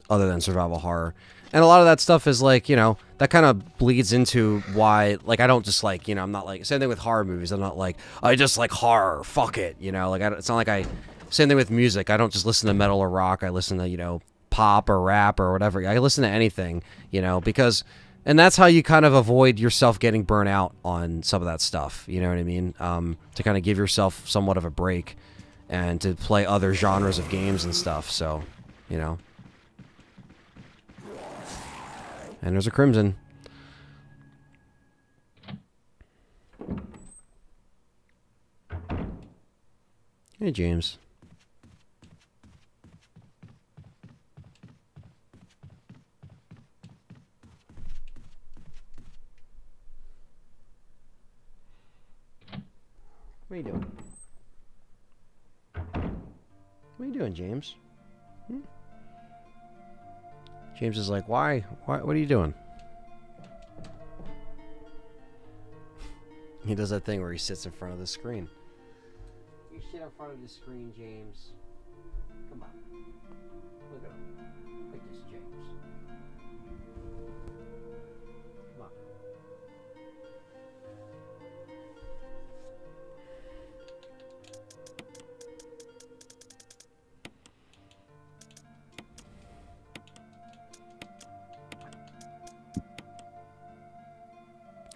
other than survival horror. And a lot of that stuff is like, that kind of bleeds into why, like, I don't just like, I'm not like, same thing with horror movies. I'm not like, I just like horror, fuck it, like, it's not like same thing with music. I don't just listen to metal or rock. I listen to, pop or rap or whatever. I listen to anything, because, and that's how you kind of avoid yourself getting burnt out on some of that stuff. You know what I mean? To kind of give yourself somewhat of a break and to play other genres of games and stuff. So, And there's a Crimson. Hey, James. What are you doing? What are you doing, James? James is like, why? What are you doing? He does that thing where he sits in front of the screen. You sit in front of the screen, James. Come on. Look at him. Look at this, James. Come on.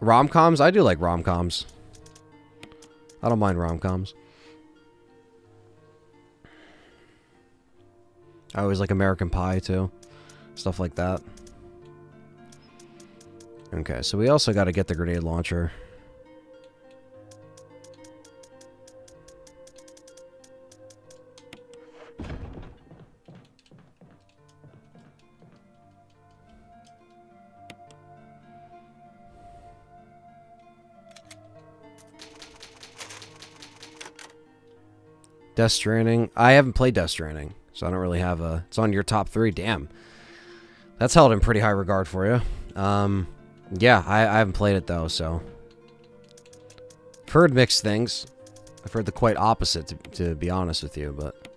Rom-coms? I do like rom-coms. I don't mind rom-coms. I always like American Pie, too. Stuff like that. Okay, so we also got to get the grenade launcher. Death Stranding. I haven't played Death Stranding, so I don't really have a... It's on your top 3. Damn. That's held in pretty high regard for you. Yeah, I haven't played it, though, so... I've heard mixed things. I've heard the quite opposite, to be honest with you, but...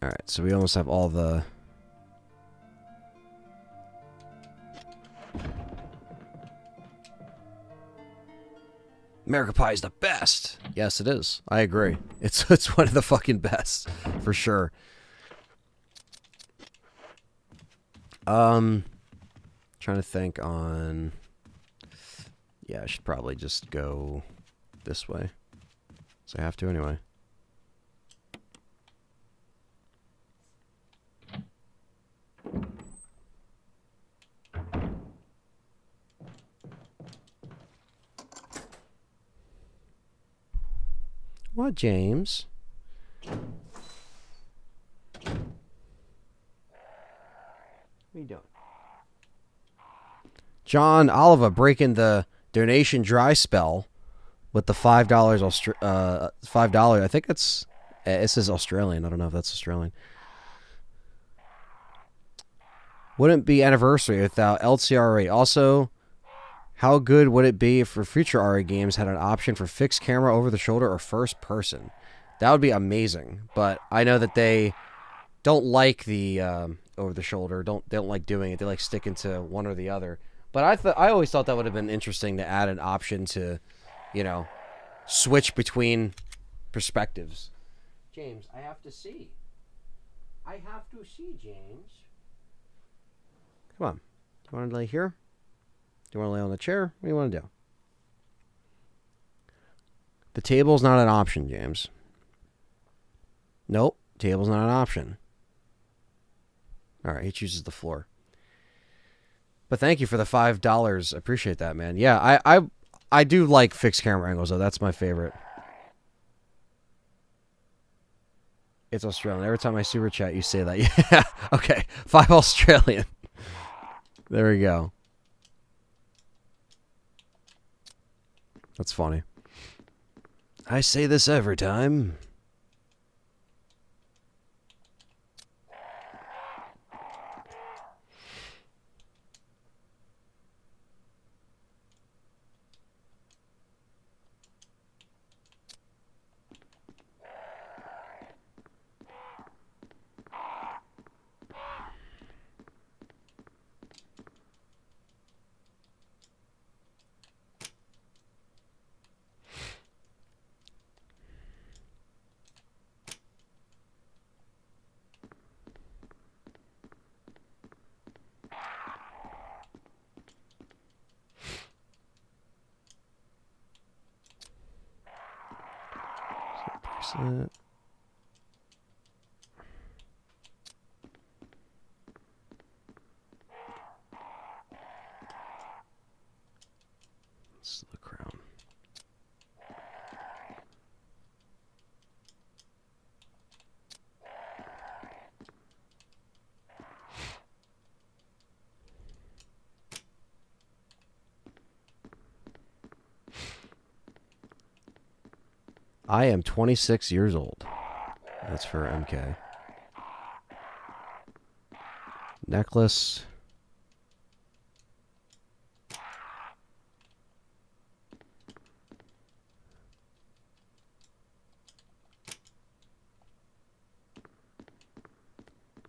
Alright, so we almost have all the... American Pie is the best. Yes, it is. I agree. It's one of the fucking best, for sure. Trying to think on... Yeah, I should probably just go this way. So I have to anyway. What, James? What are you doing? John Oliva breaking the donation dry spell with the $5 $5. I think it's it says Australian. I don't know if that's Australian. Wouldn't be anniversary without LTRE. Also, how good would it be if for future RE games had an option for fixed camera over the shoulder or first person? That would be amazing. But I know that they don't like the over the shoulder. They don't like doing it. They like sticking to one or the other. But I always thought that would have been interesting to add an option to, you know, switch between perspectives. James, I have to see. I have to see, James. Come on. Do you want to lay here? Do you want to lay on the chair? What do you want to do? The table's not an option, James. Nope. Table's not an option. Alright, he chooses the floor. But thank you for the $5. Appreciate that, man. Yeah, I do like fixed camera angles, though. That's my favorite. It's Australian. Every time I super chat, you say that. Yeah. Okay. 5 Australian. There we go. That's funny. I say this every time. That. This is the crown. I am 26 years old. That's for MK. Necklace.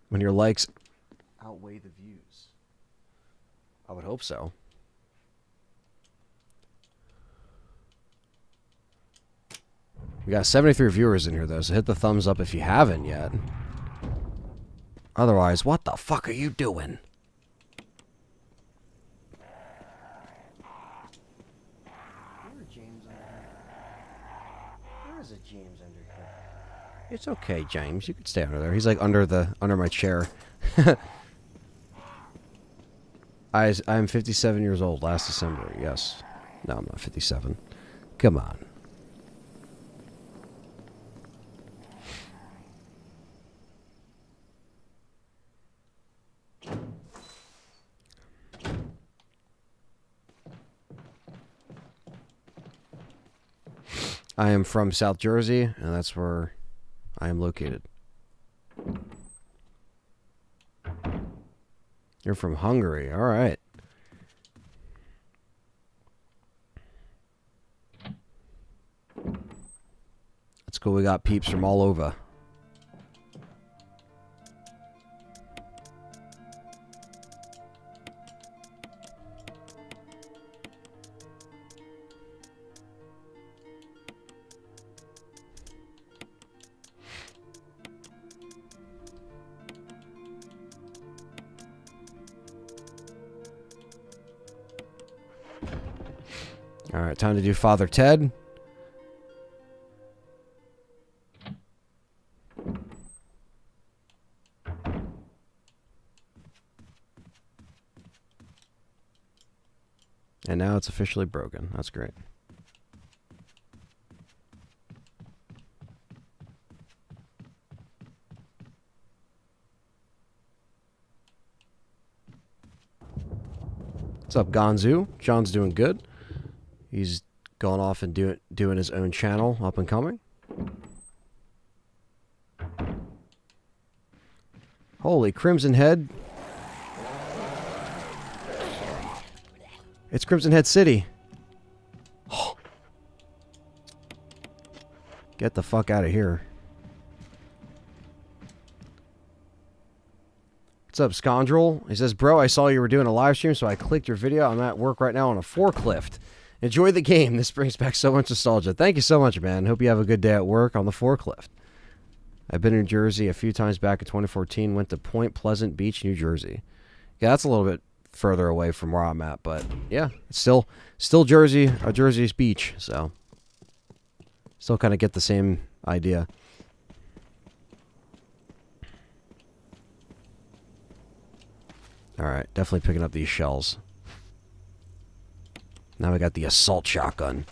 When your likes outweigh the views. I would hope so. We got 73 viewers in here, though, so hit the thumbs up if you haven't yet. Otherwise, what the fuck are you doing? Where's James under here? Where is it, James under here? It's okay, James. You can stay under there. He's like under my chair. I'm 57 years old. Last December. Yes. No, I'm not 57. Come on. I am from South Jersey, and that's where I am located. You're from Hungary. All right. That's cool. We got peeps from all over. Alright, time to do Father Ted. And now it's officially broken. That's great. What's up, Gonzu? John's doing good. He's going off and doing his own channel, up and coming. Holy Crimson Head. It's Crimson Head City. Get the fuck out of here. What's up, Scoundrel? He says, bro, I saw you were doing a live stream, so I clicked your video. I'm at work right now on a forklift. Enjoy the game. This brings back so much nostalgia. Thank you so much, man. Hope you have a good day at work on the forklift. I've been in New Jersey a few times back in 2014. Went to Point Pleasant Beach, New Jersey. Yeah, that's a little bit further away from where I'm at, but yeah, it's still Jersey, Jersey's beach, so still kind of get the same idea. Alright, definitely picking up these shells. Now we got the assault shotgun.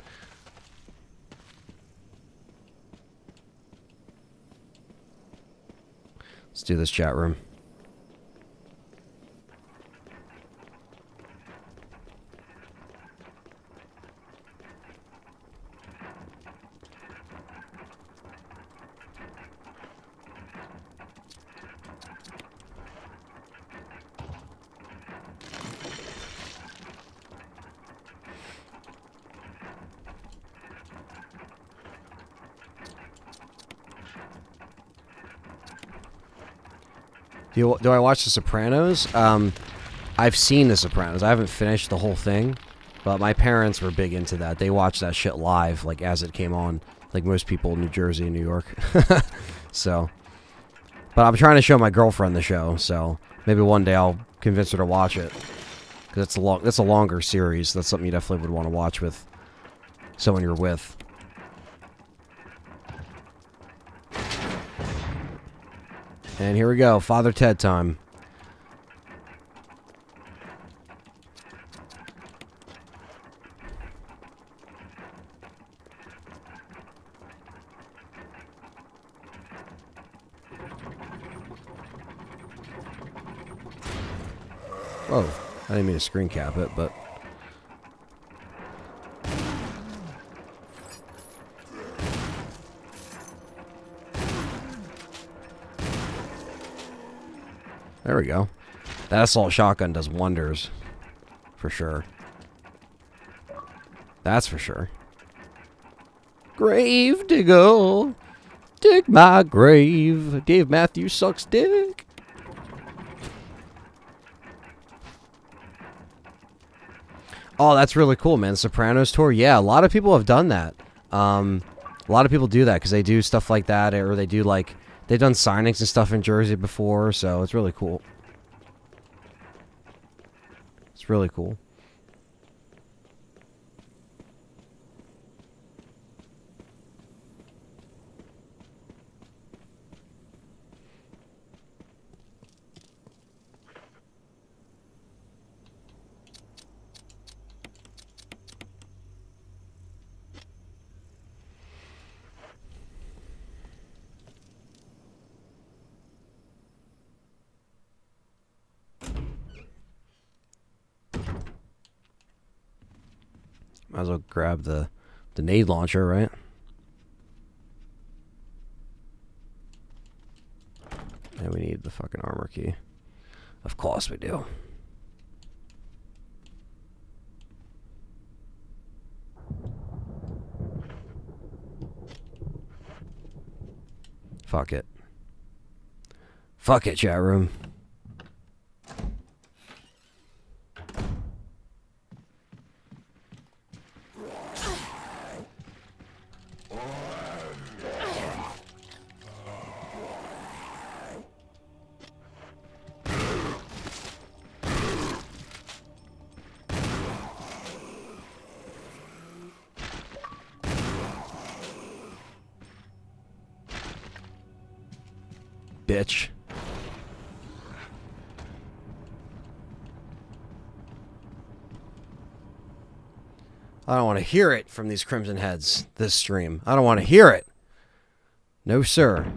Let's do this, chat room. Do I watch The Sopranos? I've seen The Sopranos. I haven't finished the whole thing, but my parents were big into that. They watched that shit live, like, as it came on, like most people in New Jersey and New York. So, but I'm trying to show my girlfriend the show, so maybe one day I'll convince her to watch it. Because it's a longer series. That's something you definitely would want to watch with someone you're with. And here we go, Father Ted time. Whoa, I didn't mean to screen cap it, but... There we go. That assault shotgun does wonders. For sure. That's for sure. Grave digger. Dig my grave. Dave Matthews sucks dick. Oh, that's really cool, man. Sopranos tour. Yeah, a lot of people have done that. A lot of people do that because they do stuff like that, or they do like... They've done signings and stuff in Jersey before, so it's really cool. It's really cool. Might as well grab the nade launcher, right? And we need the fucking armor key. Of course we do. Fuck it. Fuck it, chat room. bitch. I don't want to hear it from these Crimson Heads, this stream. I don't want to hear it. No, sir.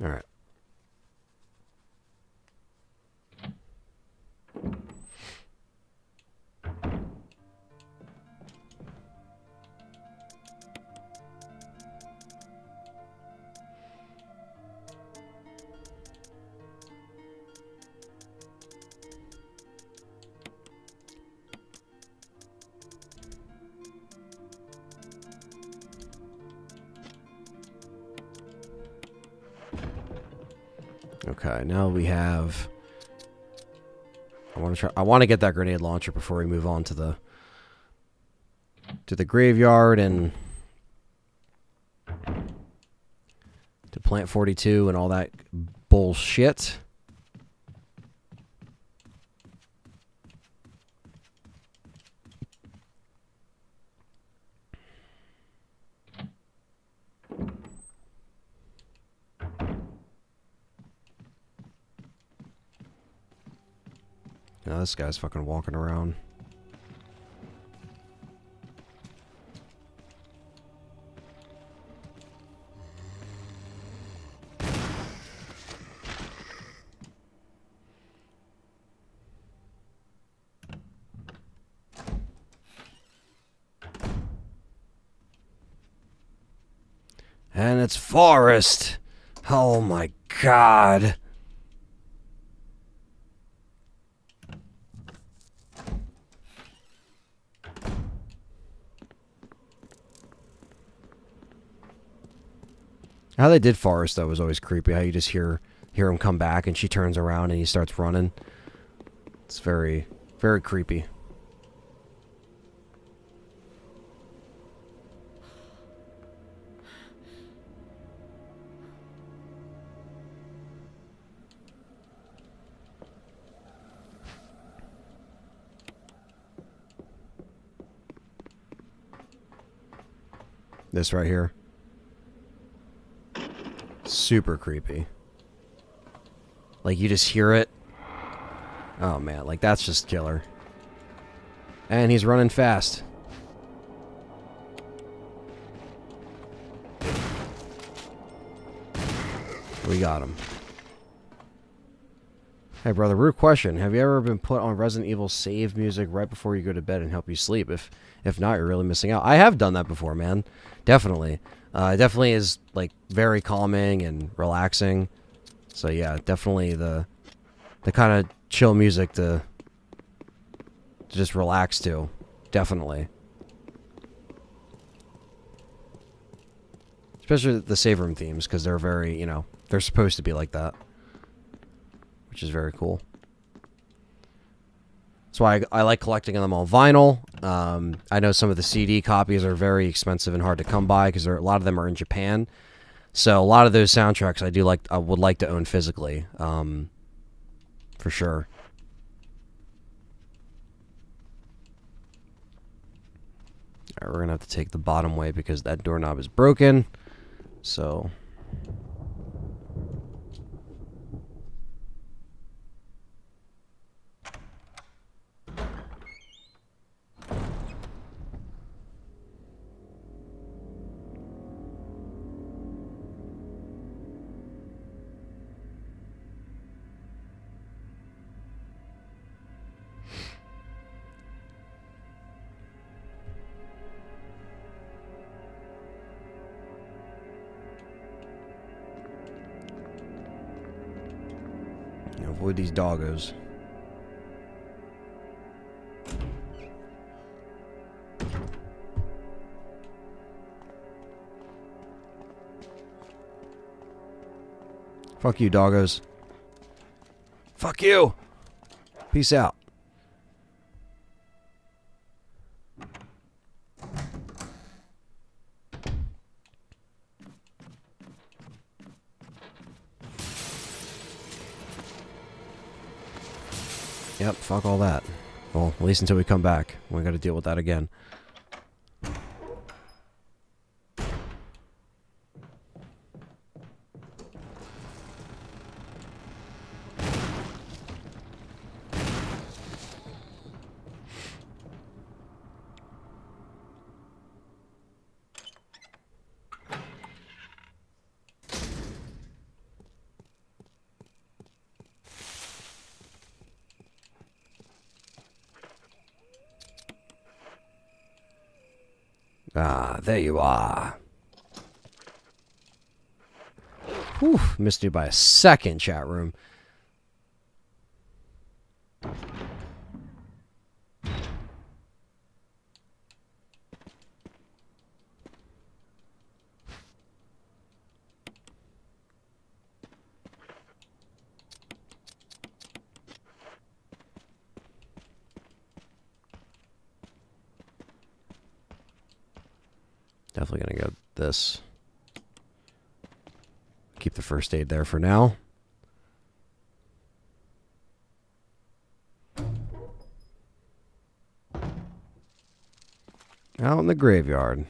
All right. Okay, now we have. I want to get that grenade launcher before we move on to the graveyard and to Plant 42 and all that bullshit. Now this guy's fucking walking around. And it's Forrest. Oh my god. How they did Forrest, though, was always creepy. How you just hear him come back, and she turns around, and he starts running. It's very, very creepy. This right here. Super creepy. Like, you just hear it. Oh, man. Like, that's just killer. And he's running fast. We got him. Hey, brother, rude question. Have you ever been put on Resident Evil save music right before you go to bed and help you sleep? If not, you're really missing out. I have done that before, man. Definitely. It definitely is, like, very calming and relaxing. So, yeah, definitely the kind of chill music to just relax to. Definitely. Especially the save room themes, because they're very, you know, they're supposed to be like that. Which is very cool. That's why I like collecting them on vinyl. I know some of the CD copies are very expensive and hard to come by because a lot of them are in Japan. So a lot of those soundtracks I would like to own physically, for sure. All right, we're gonna have to take the bottom way because that doorknob is broken. So. Avoid these doggos. Fuck you, doggos. Fuck you. Peace out. Yep, fuck all that. Well, at least until we come back. We got to deal with that again. Ah, there you are. Whew, missed you by a second, chat room. Definitely gonna go this. Keep the first aid there for now. Out in the graveyard.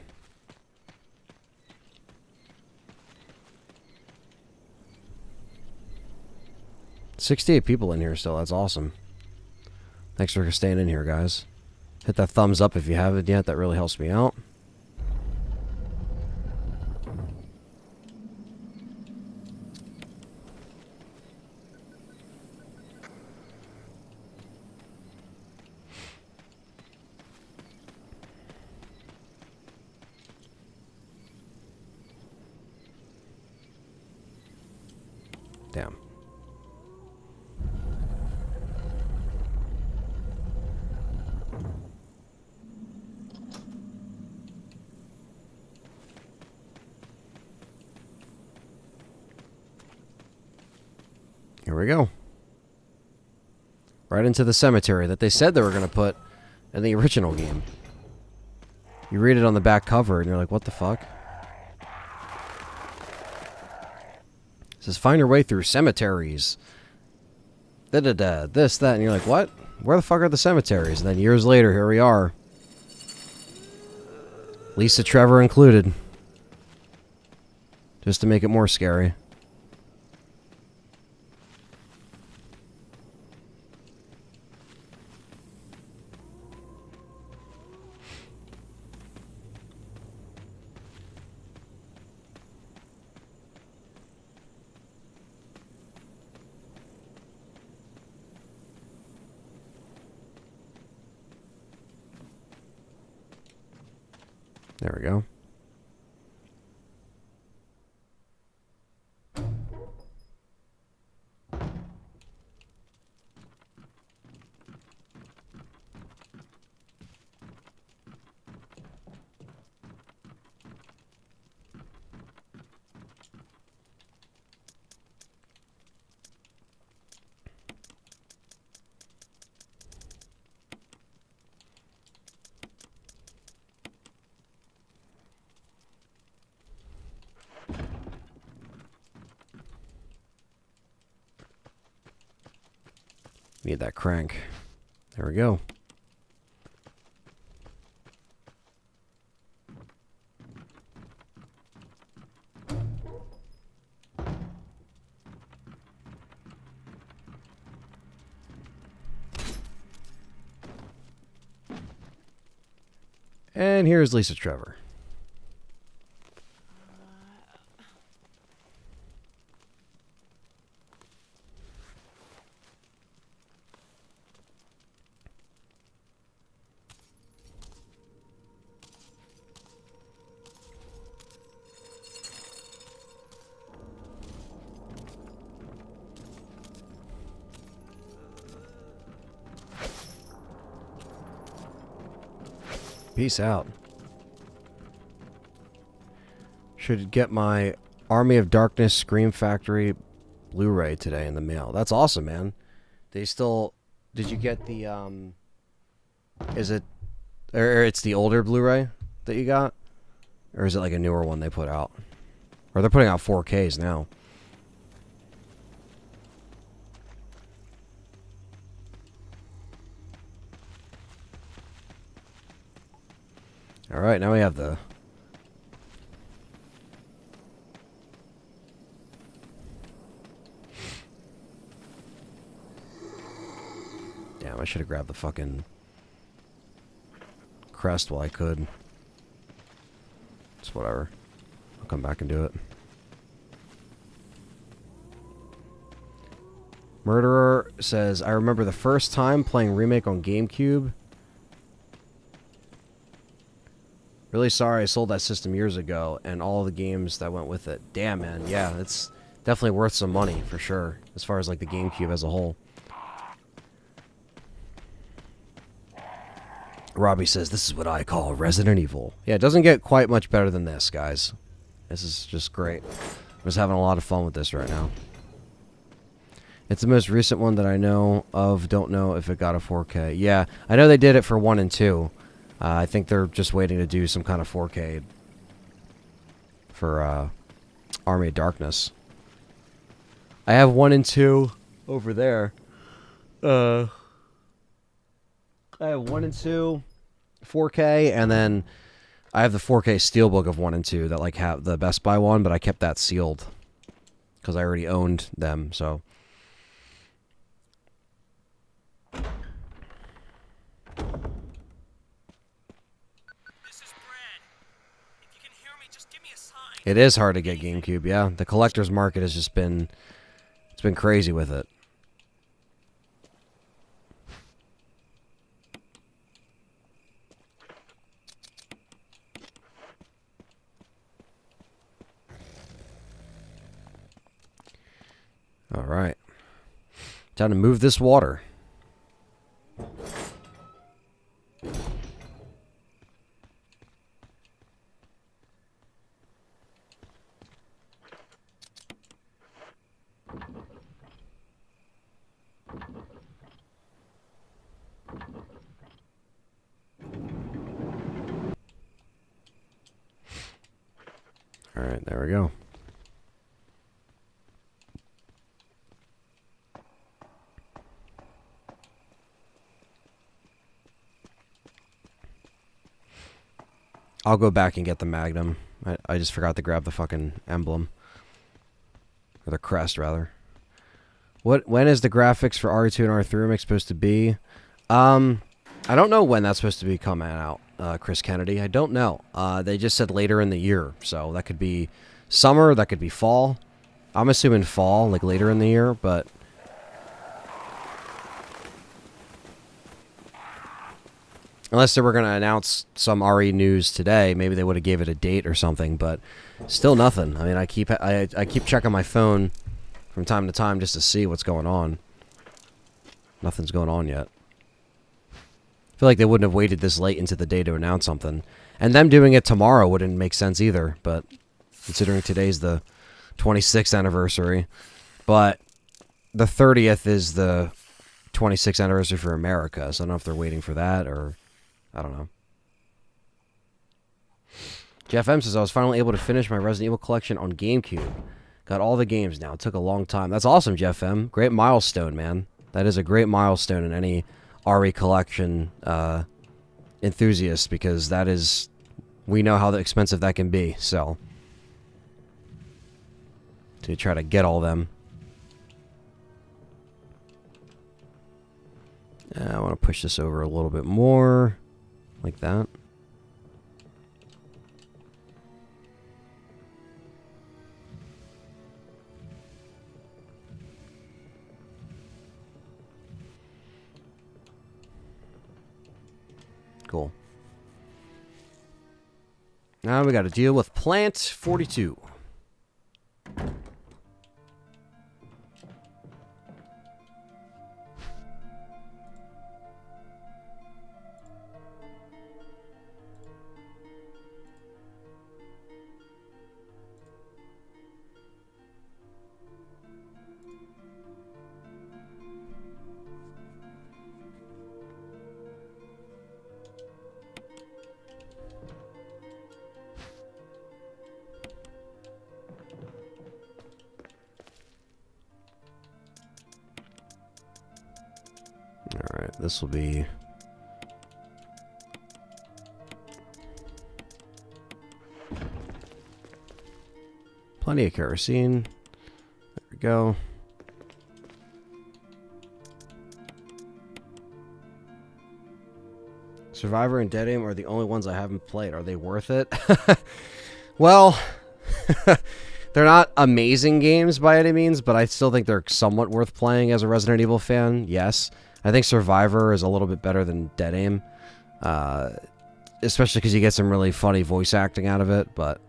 $68 people in here still. That's awesome. Thanks for staying in here, guys. Hit that thumbs up if you haven't yet. That really helps me out. Damn. Here we go. Right into the cemetery that they said they were going to put in the original game. You read it on the back cover and you're like, what the fuck? It says, find your way through cemeteries. Da-da-da, this, that, and you're like, what? Where the fuck are the cemeteries? And then years later, here we are. Lisa Trevor included. Just to make it more scary. There we go. Need that crank. There we go. And here's Lisa Trevor. Peace out. Should get my Army of Darkness Scream Factory Blu-ray today in the mail. That's awesome, man. They still... Did you get the, Is it... Or it's the older Blu-ray that you got? Or is it like a newer one they put out? Or they're putting out 4Ks now. Alright, now we have the... Damn, I should have grabbed the fucking crest while I could. It's whatever. I'll come back and do it. Murderer says, I remember the first time playing Remake on GameCube. Really sorry I sold that system years ago and all the games that went with it. Damn, man. Yeah, it's definitely worth some money for sure, as far as like the GameCube as a whole. Robbie says, this is what I call Resident Evil. Yeah, it doesn't get quite much better than this, guys. This is just great. I'm just having a lot of fun with this right now. It's the most recent one that I know of. Don't know if it got a 4K. Yeah, I know they did it for 1 and 2. I think they're just waiting to do some kind of 4K for Army of Darkness. I have 1 and 2 over there. I have 1 and 2 4K, and then I have the 4K Steelbook of 1 and 2 that like have the Best Buy one, but I kept that sealed because I already owned them. So. It is hard to get GameCube, yeah. The collector's market has just been... It's been crazy with it. Alright. Time to move this water. Alright, there we go. I'll go back and get the Magnum. I just forgot to grab the fucking emblem. Or the crest, rather. When is the graphics for RE2 and RE3 Remake supposed to be? I don't know when that's supposed to be coming out, Chris Kennedy. I don't know. They just said later in the year, so that could be summer, that could be fall. I'm assuming fall, like later in the year, but... Unless they were going to announce some RE news today, maybe they would have gave it a date or something, but still nothing. I mean, I keep checking my phone from time to time just to see what's going on. Nothing's going on yet. I feel like they wouldn't have waited this late into the day to announce something. And them doing it tomorrow wouldn't make sense either, but considering today's the 26th anniversary, but the 30th is the 26th anniversary for America, so I don't know if they're waiting for that or... I don't know. Jeff M says, I was finally able to finish my Resident Evil collection on GameCube. Got all the games now. It took a long time. That's awesome, Jeff M. Great milestone, man. That is a great milestone in any RE collection enthusiast, because that is... We know how expensive that can be, so... To try to get all them. I want to push this over a little bit more. Like that. Cool. Now we got to deal with Plant 42. Alright, this will be... Plenty of kerosene. There we go. Survivor and Dead Aim are the only ones I haven't played. Are they worth it? Well, they're not amazing games by any means, but I still think they're somewhat worth playing as a Resident Evil fan. Yes. I think Survivor is a little bit better than Dead Aim. Especially because you get some really funny voice acting out of it, but...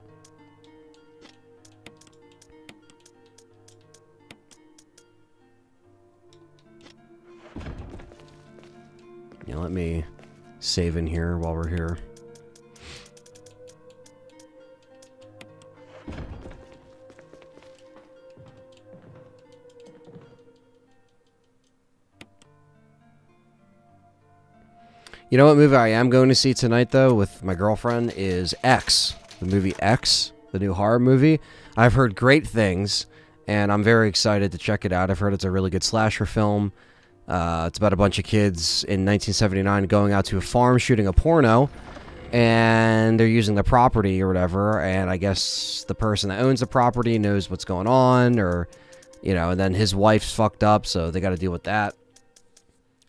Yeah, let me save in here while we're here. You know what movie I am going to see tonight, though, with my girlfriend, is X. The movie X, the new horror movie. I've heard great things, and I'm very excited to check it out. I've heard it's a really good slasher film. It's about a bunch of kids in 1979 going out to a farm shooting a porno, and they're using the property or whatever, and I guess the person that owns the property knows what's going on, or, you know, and then his wife's fucked up, so they got to deal with that.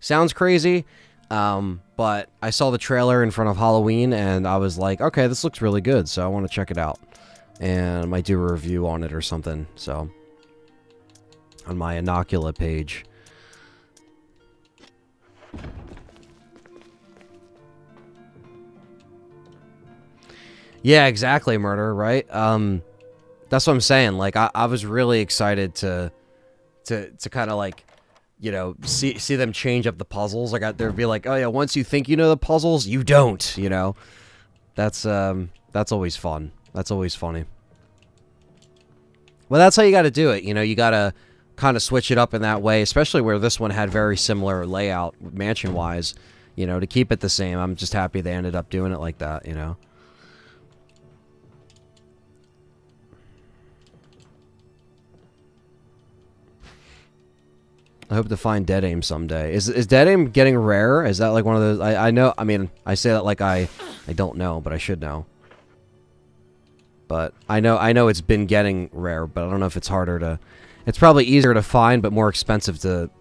Sounds crazy. But I saw the trailer in front of Halloween, and I was like, okay, this looks really good, so I want to check it out. And I might do a review on it or something, so. On my Inocula page. Yeah, exactly, Murder, right? That's what I'm saying. Like, I was really excited to kind of, like, you know, see them change up the puzzles. Like, there'd be like, oh yeah, once you think you know the puzzles, you don't, you know? That's always fun. That's always funny. Well, that's how you gotta do it, you know? You gotta kind of switch it up in that way, especially where this one had very similar layout, mansion-wise, you know, to keep it the same. I'm just happy they ended up doing it like that, you know? I hope to find Dead Aim someday. Is Dead Aim getting rare? Is that like one of those? I know. I mean, I say that like I don't know, but I should know. But I know it's been getting rare, but I don't know if it's harder to. It's probably easier to find, but more expensive to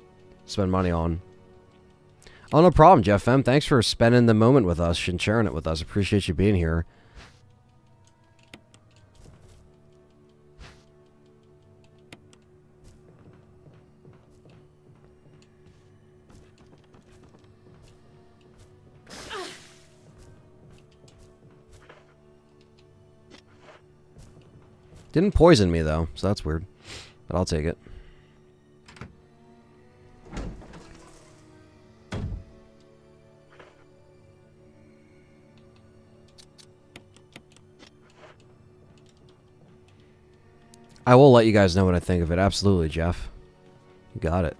spend money on. Oh, no problem, Jeff M. Thanks for spending the moment with us and sharing it with us. Appreciate you being here. Didn't poison me, though, so that's weird. But I'll take it. I will let you guys know what I think of it. Absolutely, Jeff. You got it.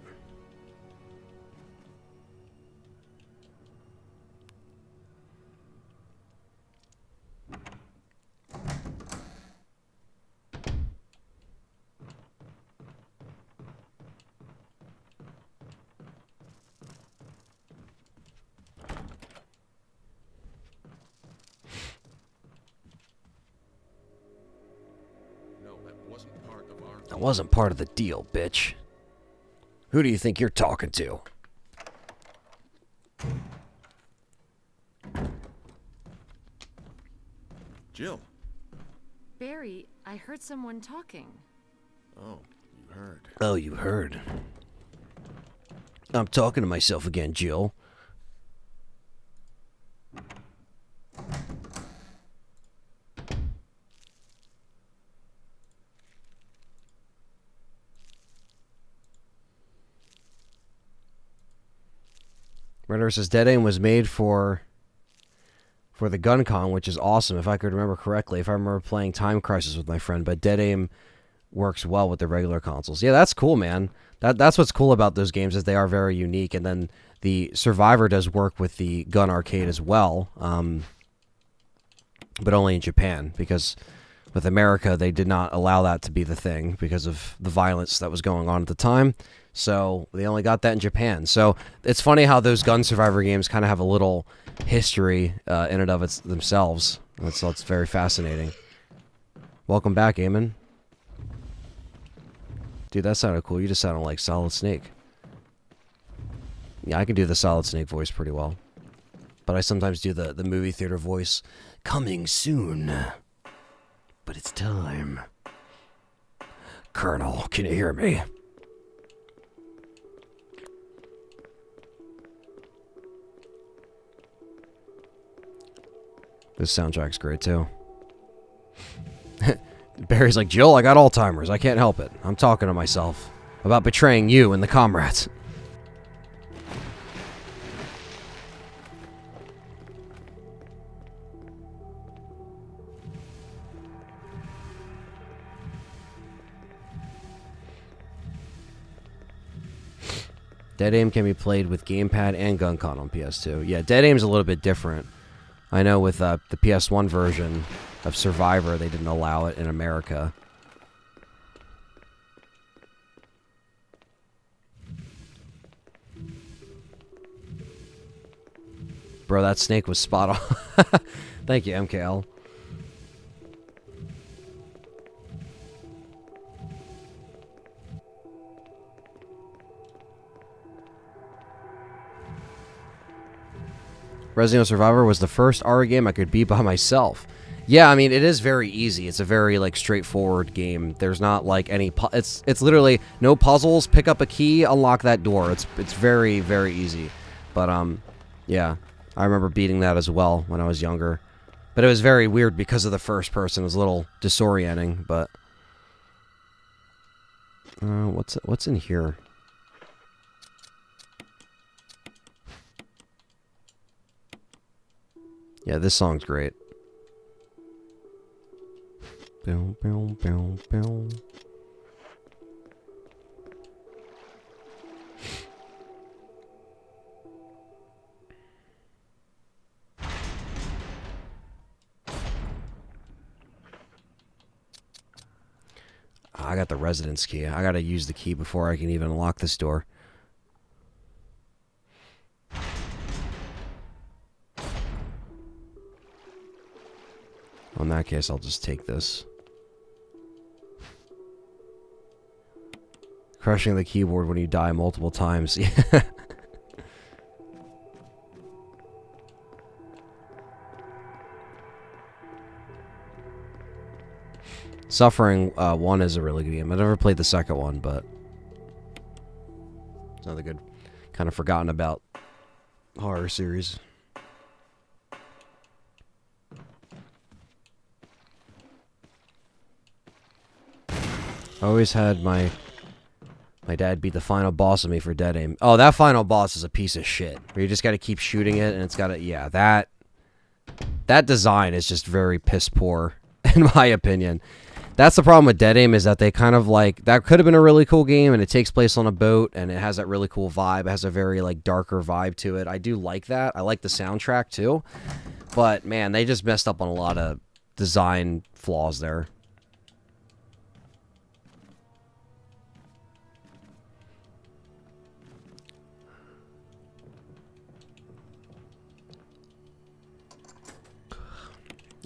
That wasn't part of the deal, bitch. Who do you think you're talking to? Jill. Barry, I heard someone talking. Oh, you heard. Oh, you heard. I'm talking to myself again, Jill. Redder says Dead Aim was made for the Gun Con, which is awesome, if I could remember correctly. If I remember playing Time Crisis with my friend, but Dead Aim works well with the regular consoles. Yeah, that's cool, man. That's what's cool about those games, is they are very unique. And then the Survivor does work with the Gun Arcade as well, but only in Japan, because with America, they did not allow that to be the thing because of the violence that was going on at the time. So they only got that in Japan. So it's funny how those Gun Survivor games kind of have a little history in and of themselves. That's very fascinating. Welcome back, Eamon. Dude, that sounded cool. You just sounded like Solid Snake. Yeah, I can do the Solid Snake voice pretty well. But I sometimes do the movie theater voice. Coming soon. But it's time. Colonel, can you hear me? This soundtrack's great too. Barry's like, Jill, I got Alzheimer's. I can't help it. I'm talking to myself about betraying you and the comrades. Dead Aim can be played with gamepad and gun con on PS2. Yeah, Dead Aim's a little bit different. I know with the PS1 version of Survivor, they didn't allow it in America. Bro, that snake was spot on. Thank you, MKL. Resident Evil Survivor was the first RE game I could beat by myself. Yeah, I mean, it is very easy. It's a very, like, straightforward game. There's not, like, any... It's literally no puzzles. Pick up a key, unlock that door. It's very, very easy. But, yeah. I remember beating that as well when I was younger. But it was very weird because of the first person. It was a little disorienting, but... what's in here? Yeah, this song's great. Boom, boom, boom, boom. I got the residence key. I gotta use the key before I can even unlock this door. In that case, I'll just take this. Crushing the keyboard when you die multiple times. Yeah. Suffering 1 is a really good game. I never played the second one, but it's another good, kind of forgotten about horror series. I always had my dad beat the final boss of me for Dead Aim. Oh, that final boss is a piece of shit. Where you just got to keep shooting it, and it's got to... Yeah, that design is just very piss poor, in my opinion. That's the problem with Dead Aim, is that they kind of like... That could have been a really cool game, and it takes place on a boat, and it has that really cool vibe. It has a very, like, darker vibe to it. I do like that. I like the soundtrack, too. But, man, they just messed up on a lot of design flaws there.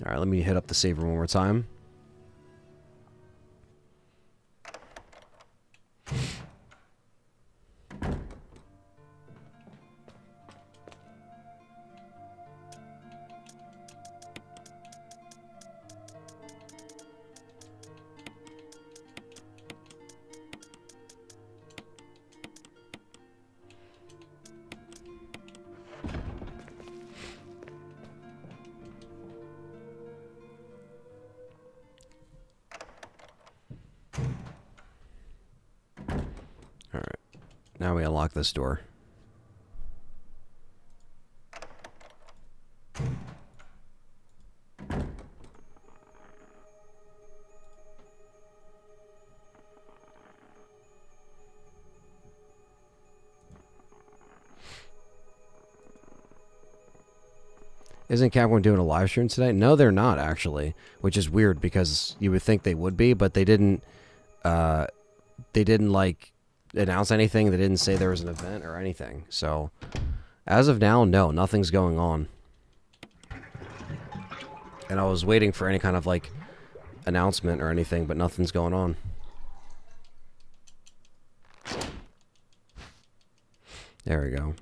Alright, let me hit up the saver one more time. Now we unlock this door. Isn't Capcom doing a live stream today? No, they're not, actually, which is weird because you would think they would be, but they didn't like announce anything. They didn't say there was an event or anything. So, as of now, no, nothing's going on. And I was waiting for any kind of, like, announcement or anything, but nothing's going on. There we go.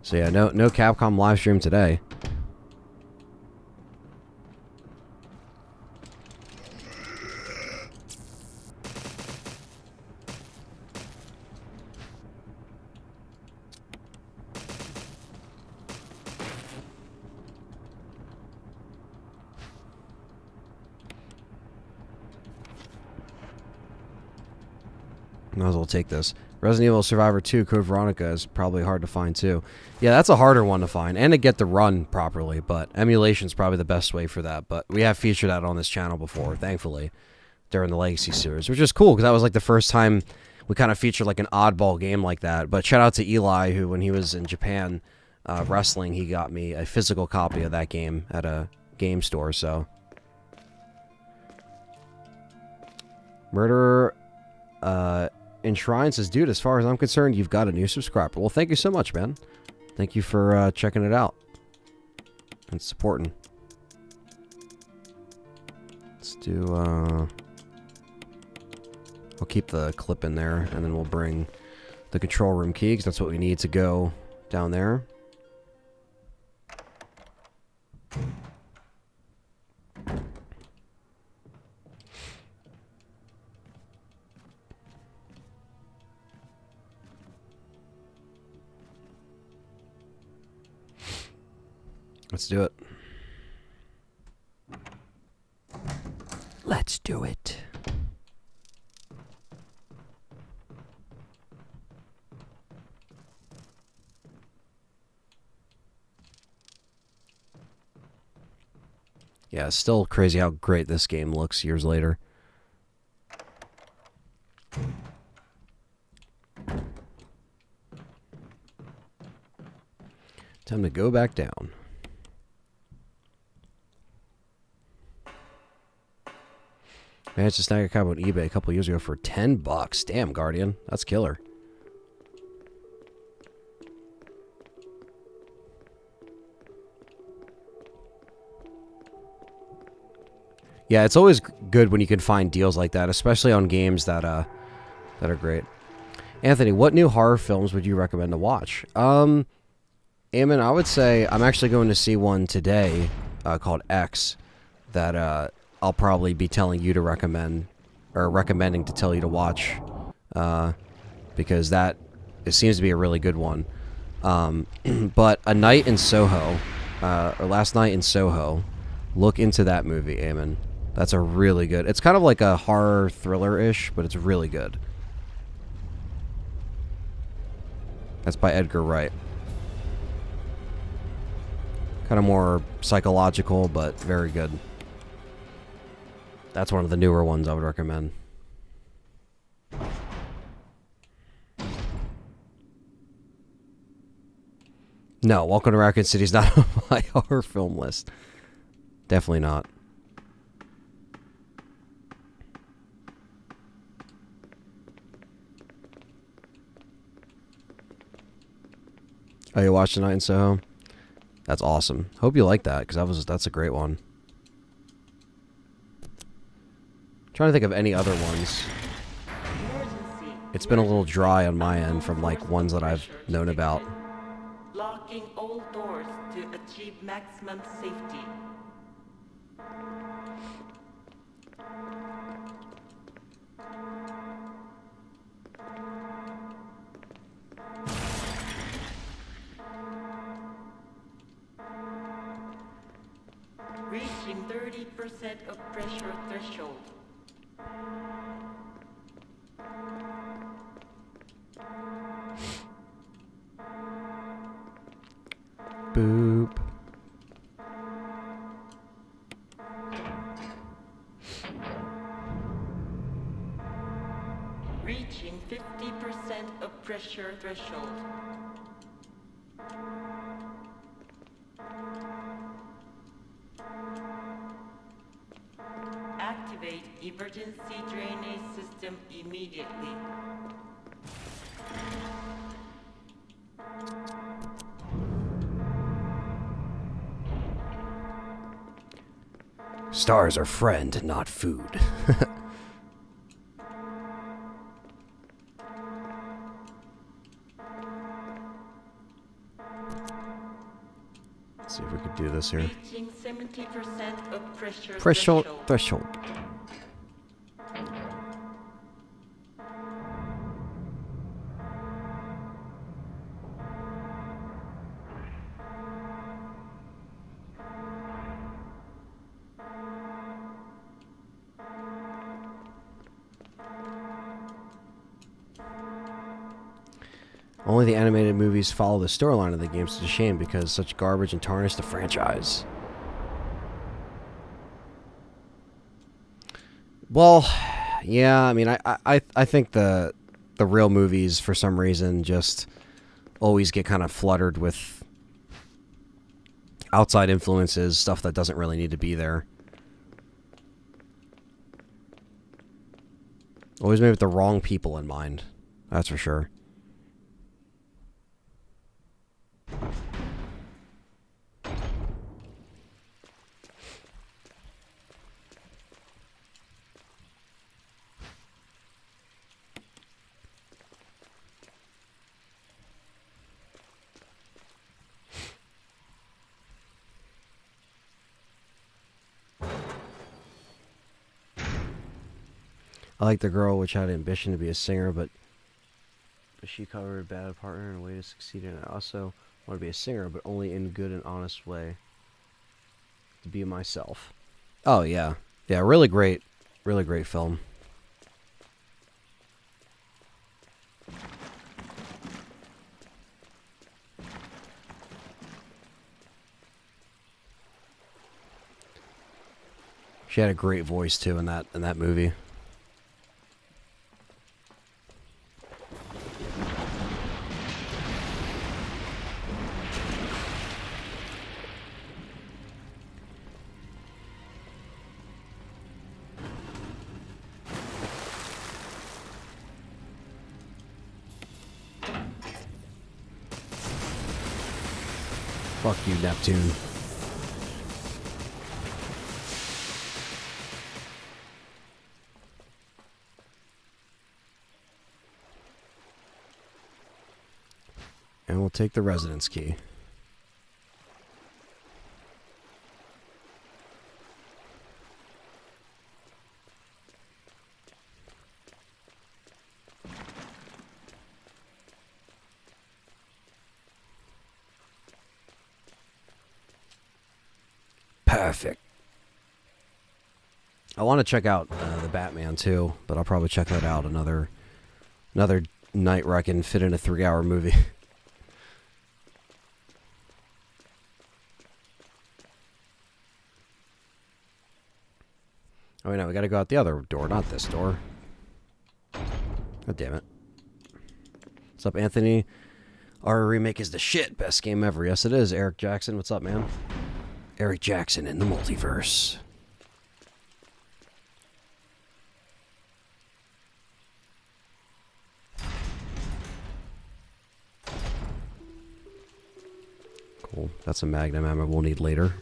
So yeah, no Capcom live stream today. Might as well take this. Resident Evil Survivor 2 Code Veronica is probably hard to find too. Yeah, that's a harder one to find and to get the run properly, but emulation's probably the best way for that. But we have featured that on this channel before, thankfully, during the Legacy series, which is cool because that was like the first time we kind of featured like an oddball game like that. But shout out to Eli, who when he was in Japan wrestling, he got me a physical copy of that game at a game store. So Murderer Enshrine says, dude, as far as I'm concerned, you've got a new subscriber. Well, thank you so much, man. Thank you for checking it out and supporting. Let's do, I'll keep the clip in there, and then we'll bring the control room key, because that's what we need to go down there. Let's do it. Let's do it. Yeah, it's still crazy how great this game looks years later. Time to go back down. Managed to snag a copy on eBay a couple years ago for $10. Damn, Guardian. That's killer. Yeah, it's always good when you can find deals like that, especially on games that are great. Anthony, what new horror films would you recommend to watch? Eamon, I would say I'm actually going to see one today called X that I'll probably be telling you to recommend, or recommending to tell you to watch, because it seems to be a really good one. But A Night in Soho, or Last Night in Soho, look into that movie, Eamon. That's a really good. It's kind of like a horror thriller-ish, but it's really good. That's by Edgar Wright. Kind of more psychological, but very good. That's one of the newer ones I would recommend. No, Welcome to Raccoon City is not on my horror film list. Definitely not. Oh, you watched Tonight in Soho? That's awesome. Hope you like that, because that's a great one. Trying to think of any other ones. It's been a little dry on my end from like ones that I've known about. Locking all doors to achieve maximum safety. Reaching 30% of pressure threshold. Boop. Reaching 50% of pressure threshold. Activate emergency drainage system immediately. Stars are friend, not food. Let's see if we could do this here. Reaching 70% of pressure Threshold. Only the animated movies follow the storyline of the games. It's a shame because such garbage and tarnish the franchise. Well, yeah, I mean, I think the real movies, for some reason, just always get kind of fluttered with outside influences, stuff that doesn't really need to be there. Always made with the wrong people in mind, that's for sure. I like the girl which had ambition to be a singer, but she covered a bad partner in a way to succeed in it. I also want to be a singer, but only in good and honest way. To be myself. Oh, yeah. Yeah, really great film. She had a great voice too in that movie. Fuck you, Neptune. And we'll take the residence key. Perfect. I want to check out the Batman too, but I'll probably check that out another night where I can fit in a 3-hour movie. Oh, wait, no, we gotta go out the other door, not this door. God damn it. What's up, Anthony? Our remake is the shit. Best game ever. Yes, it is. Eric Jackson, what's up, man? Eric Jackson in the multiverse. Cool. That's a magnum ammo we'll need later.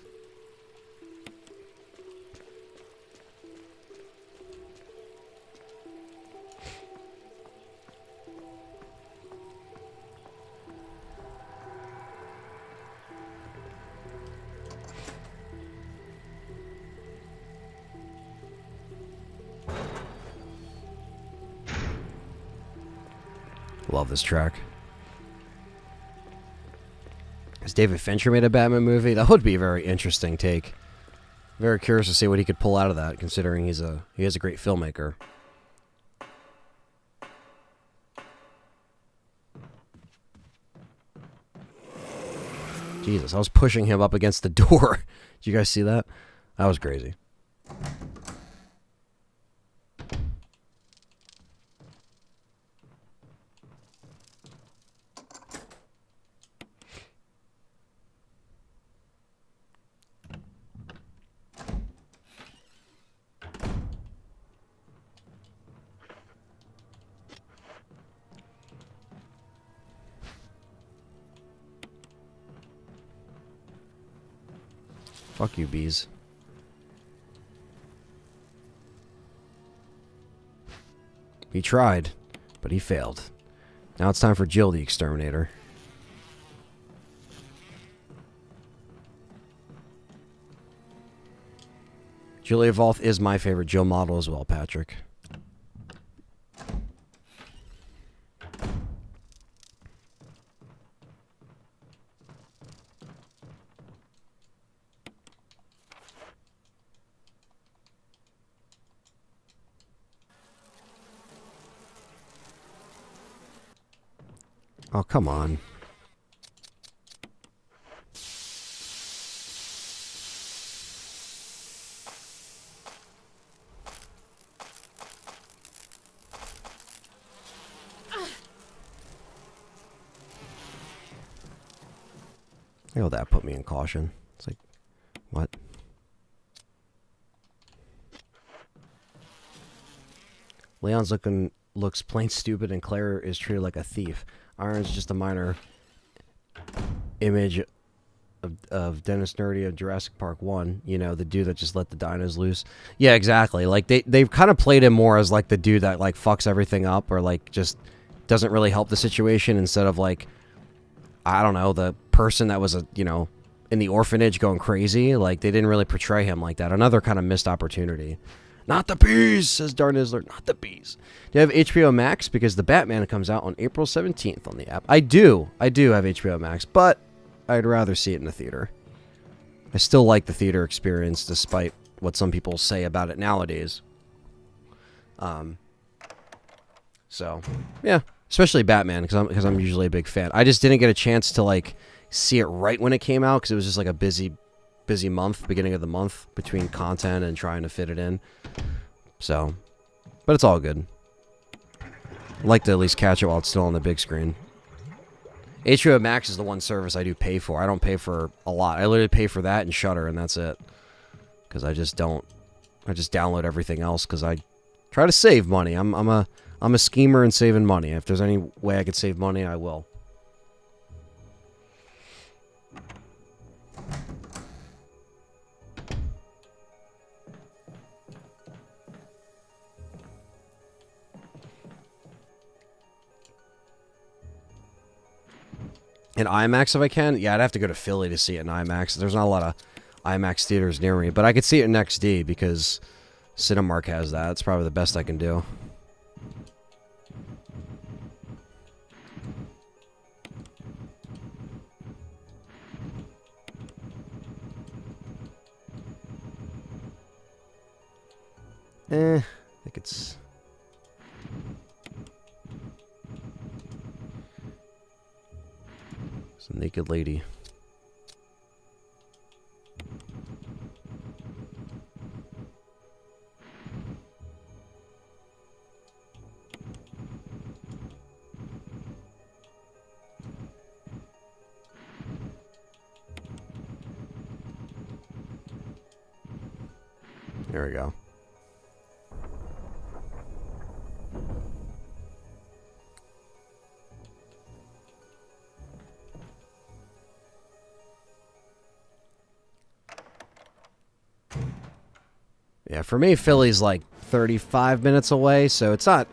Love this track. Has David Fincher made a Batman movie? That would be a very interesting take. Very curious to see what he could pull out of that, considering he is a great filmmaker. Jesus, I was pushing him up against the door. Did you guys see that? That was crazy. Fuck you, bees. He tried, but he failed. Now it's time for Jill the Exterminator. Julia Voth is my favorite Jill model as well, Patrick. Oh, come on. Oh, that put me in caution. It's like, what? Leon's looks plain stupid, and Claire is treated like a thief. Iron's just a minor image of Dennis Nerdy of Jurassic Park 1. You know, the dude that just let the dinos loose. Yeah, exactly. Like, they've kind of played him more as, like, the dude that, like, fucks everything up or, like, just doesn't really help the situation instead of, like, I don't know, the person that was, you know, in the orphanage going crazy. Like, they didn't really portray him like that. Another kind of missed opportunity. Not the bees, says Darnizzler. Not the bees. Do you have HBO Max? Because The Batman comes out on April 17th on the app. I do have HBO Max, but I'd rather see it in the theater. I still like the theater experience, despite what some people say about it nowadays. So, yeah. Especially Batman, because I'm usually a big fan. I just didn't get a chance to, like, see it right when it came out, because it was just, like, a busy month, beginning of the month, between content and trying to fit it in. So, but it's all good. I like to at least catch it while it's still on the big screen. HBO Max is the one service I do pay for. I don't pay for a lot. I literally pay for that and Shudder, and that's it. Because I just download everything else, because I try to save money. I'm a schemer in saving money. If there's any way I could save money, I will. In IMAX if I can? Yeah, I'd have to go to Philly to see it in IMAX. There's not a lot of IMAX theaters near me, but I could see it in XD because Cinemark has that. It's probably the best I can do. I think it's... It's a naked lady. There we go. Yeah, for me, Philly's like 35 minutes away, so it's not...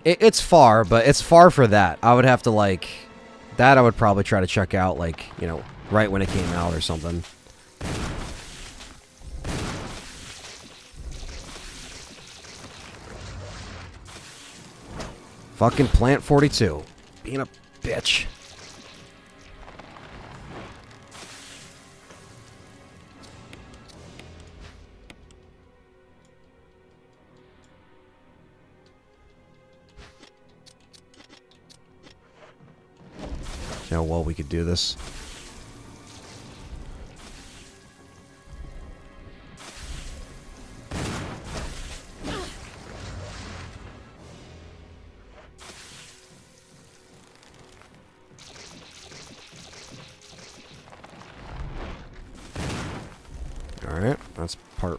It's far, but it's far for that. I would have to, like... That I would probably try to check out, like, you know, right when it came out or something. Fucking Plant 42. Being a bitch. You know, well, we could do this. Alright, that's part...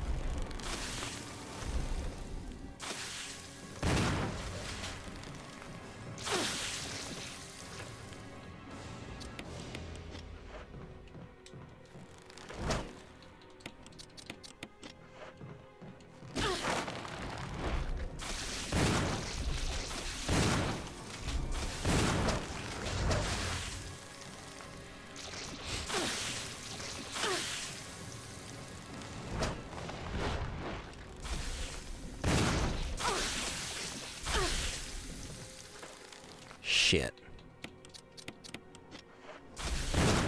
Shit.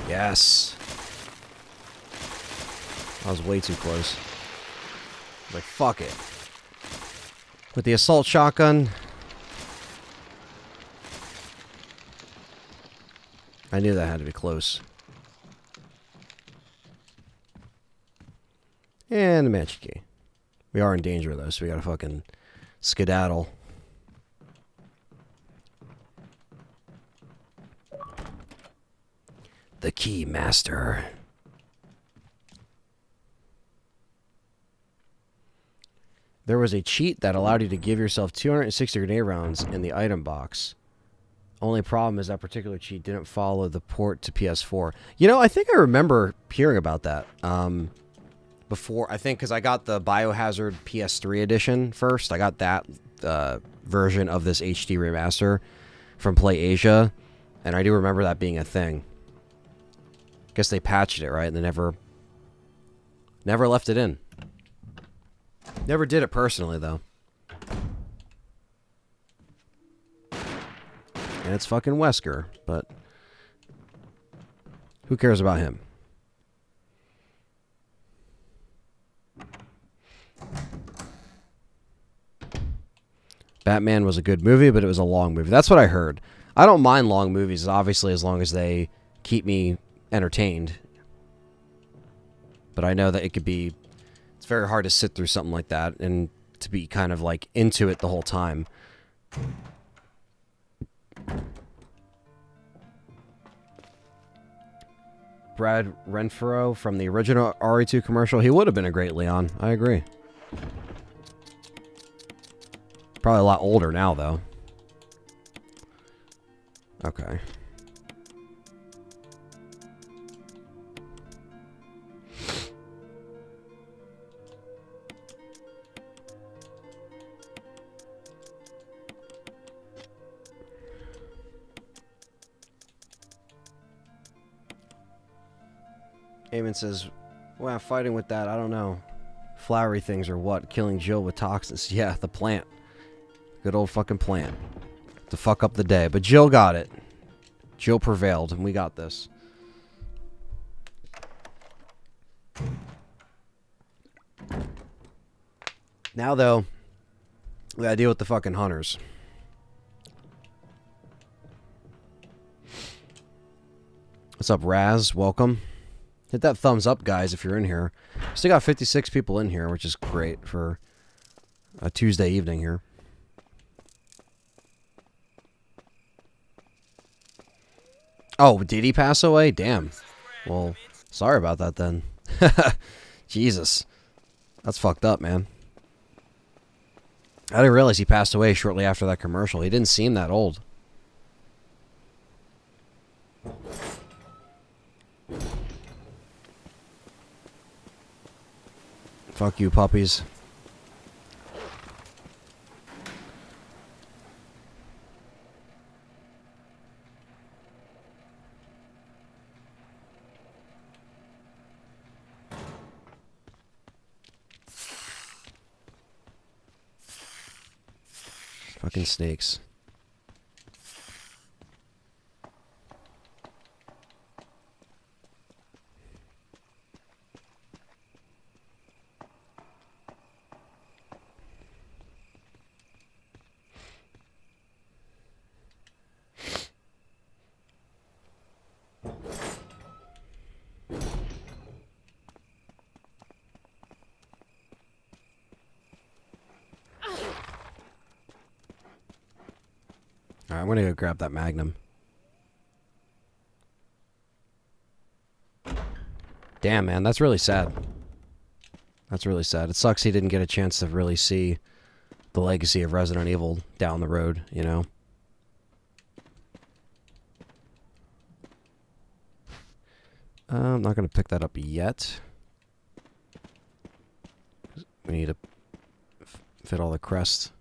Yes. I was way too close. Like, fuck it. With the assault shotgun. I knew that had to be close. And the magic key. We are in danger, though, so we gotta fucking skedaddle. The key master. There was a cheat that allowed you to give yourself 260 grenade rounds in the item box. Only problem is that particular cheat didn't follow the port to PS4. You know, I think I remember hearing about that. Before, I think, because I got the Biohazard PS3 edition first. I got that version of this HD remaster from PlayAsia, and I do remember that being a thing. Guess they patched it, right? And they never left it in. Never did it personally, though. And it's fucking Wesker, but who cares about him? Batman was a good movie, but it was a long movie. That's what I heard. I don't mind long movies, obviously, as long as they keep me entertained. But I know that it could be... It's very hard to sit through something like that and to be kind of, like, into it the whole time. Brad Renfro from the original RE2 commercial. He would have been a great Leon. I agree. Probably a lot older now, though. Okay. Eamon says, wow, fighting with that, I don't know. Flowery things or what? Killing Jill with toxins. Yeah, the plant. Good old fucking plant. To fuck up the day. But Jill got it. Jill prevailed, and we got this. Now, though, we gotta deal with the fucking hunters. What's up, Raz? Welcome. Hit that thumbs up, guys, if you're in here. Still got 56 people in here, which is great for a Tuesday evening here. Oh, did he pass away? Damn. Well, sorry about that then. Jesus. That's fucked up, man. I didn't realize he passed away shortly after that commercial. He didn't seem that old. Fuck you, puppies. Fucking snakes. Alright, I'm gonna go grab that Magnum. Damn, man, that's really sad. That's really sad. It sucks he didn't get a chance to really see the legacy of Resident Evil down the road, you know? I'm not gonna pick that up yet. We need to fit all the crests.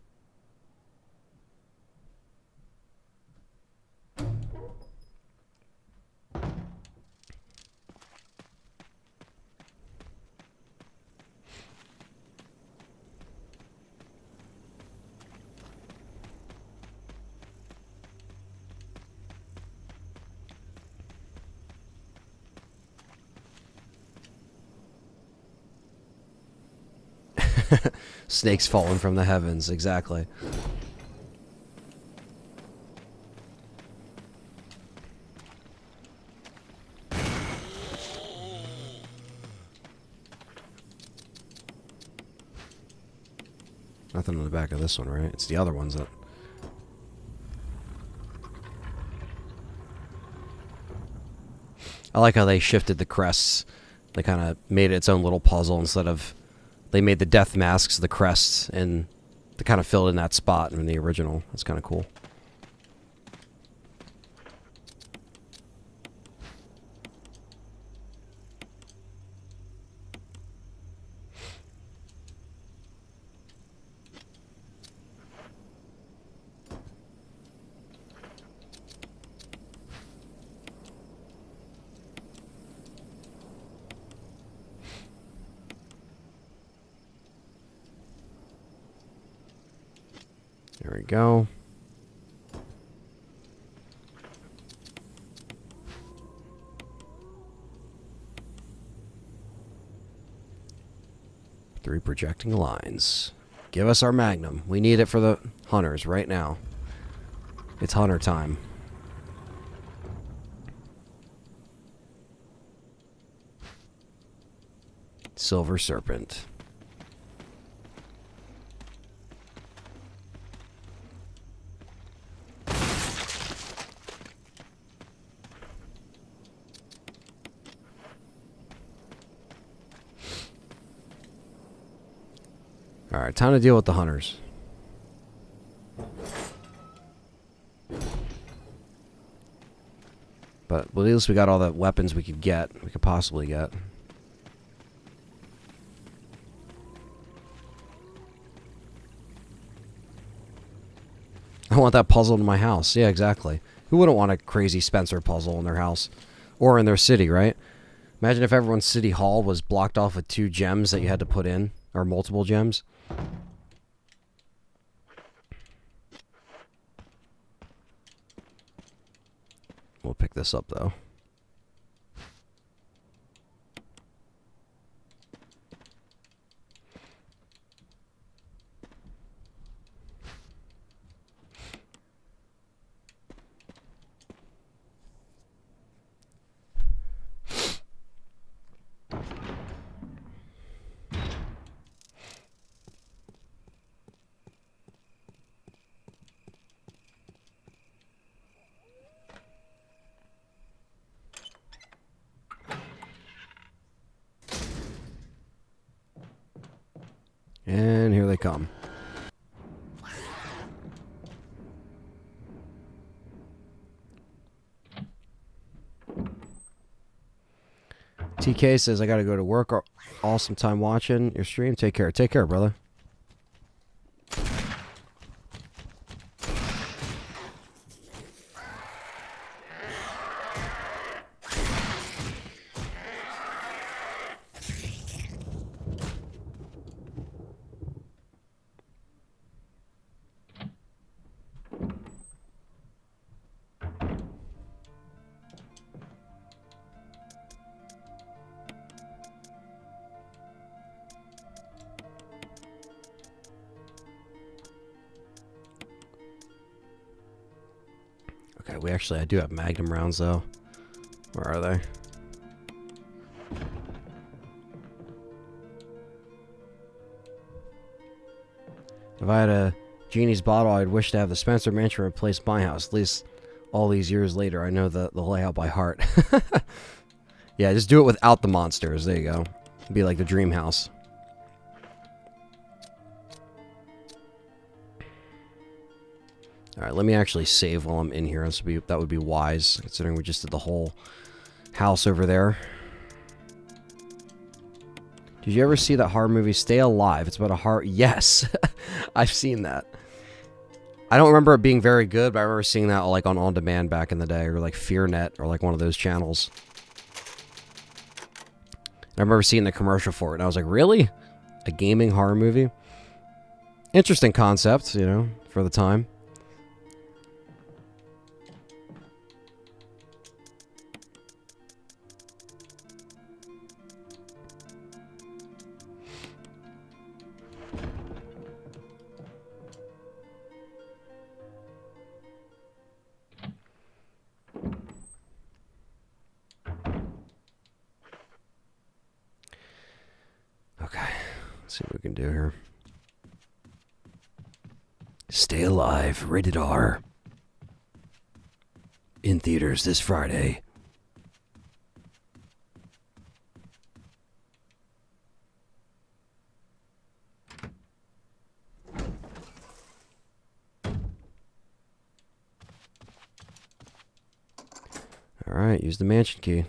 Snakes falling from the heavens, exactly. Nothing on the back of this one, right? It's the other ones that... I like how they shifted the crests. They kind of made it its own little puzzle instead of... They made the death masks the crests, and they kind of filled in that spot in the original. That's kind of cool. There we go. Three projecting lines. Give us our magnum. We need it for the hunters right now. It's hunter time. Silver Serpent. Alright, time to deal with the hunters. But well, at least we got all the weapons we could possibly get. I want that puzzle in my house. Yeah, exactly. Who wouldn't want a crazy Spencer puzzle in their house? Or in their city, right? Imagine if everyone's city hall was blocked off with 2 gems that you had to put in. Or multiple gems. We'll pick this up, though. And here they come. TK says, I gotta go to work. Awesome time watching your stream. Take care. Take care, brother. Okay, I do have Magnum rounds, though. Where are they? If I had a genie's bottle, I'd wish to have the Spencer Mansion replace my house. At least all these years later, I know the layout by heart. Yeah, just do it without the monsters. There you go. It'd be like the dream house. Alright, let me actually save while I'm in here. That would be wise, considering we just did the whole house over there. Did you ever see that horror movie, Stay Alive? It's about a horror... Yes! I've seen that. I don't remember it being very good, but I remember seeing that like on demand back in the day, or like FearNet, or like one of those channels. I remember seeing the commercial for it, and I was like, really? A gaming horror movie? Interesting concept, you know, for the time. Let's see what we can do here. Stay Alive, rated R. In theaters this Friday. Alright, use the mansion key.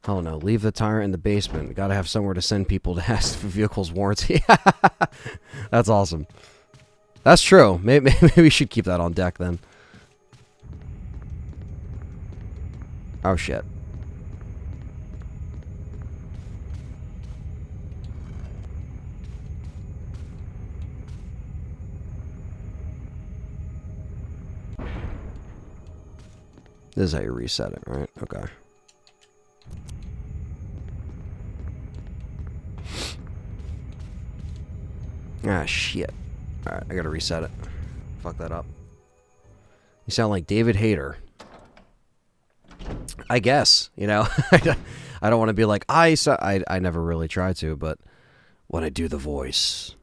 Oh no, leave the tire in the basement. Gotta have somewhere to send people to ask for vehicles warranty. That's awesome. That's true. Maybe we should keep that on deck then. Oh shit. This is how you reset it, right? Okay. Ah, shit. Alright, I gotta reset it. Fuck that up. You sound like David Hayter. I guess, you know. I don't want to be like, I never really try to, but when I do the voice,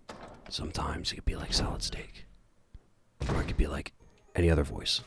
sometimes it could be like Solid Steak. Or it could be like any other voice.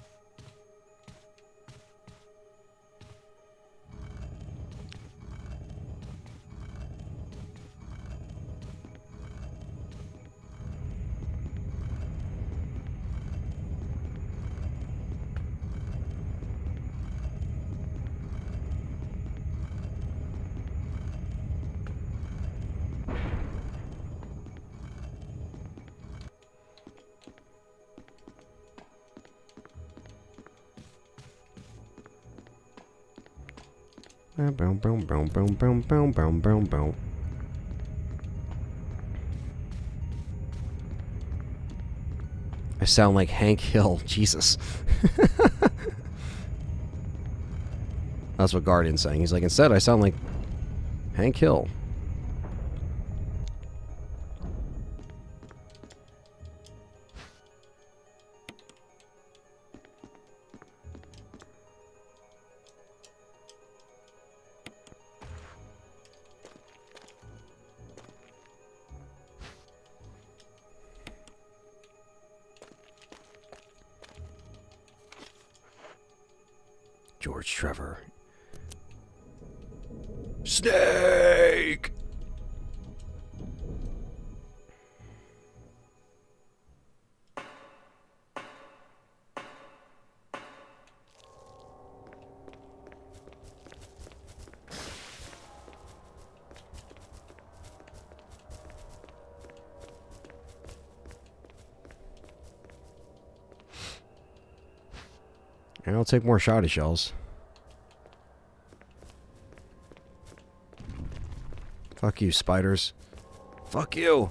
Boom, boom, boom, boom, boom, boom, boom, boom, boom. I sound like Hank Hill. Jesus. That's what Guardian's saying. He's like, instead, I sound like Hank Hill. George Trevor. Snake! And I'll take more shotty shells. Fuck you, spiders. Fuck you!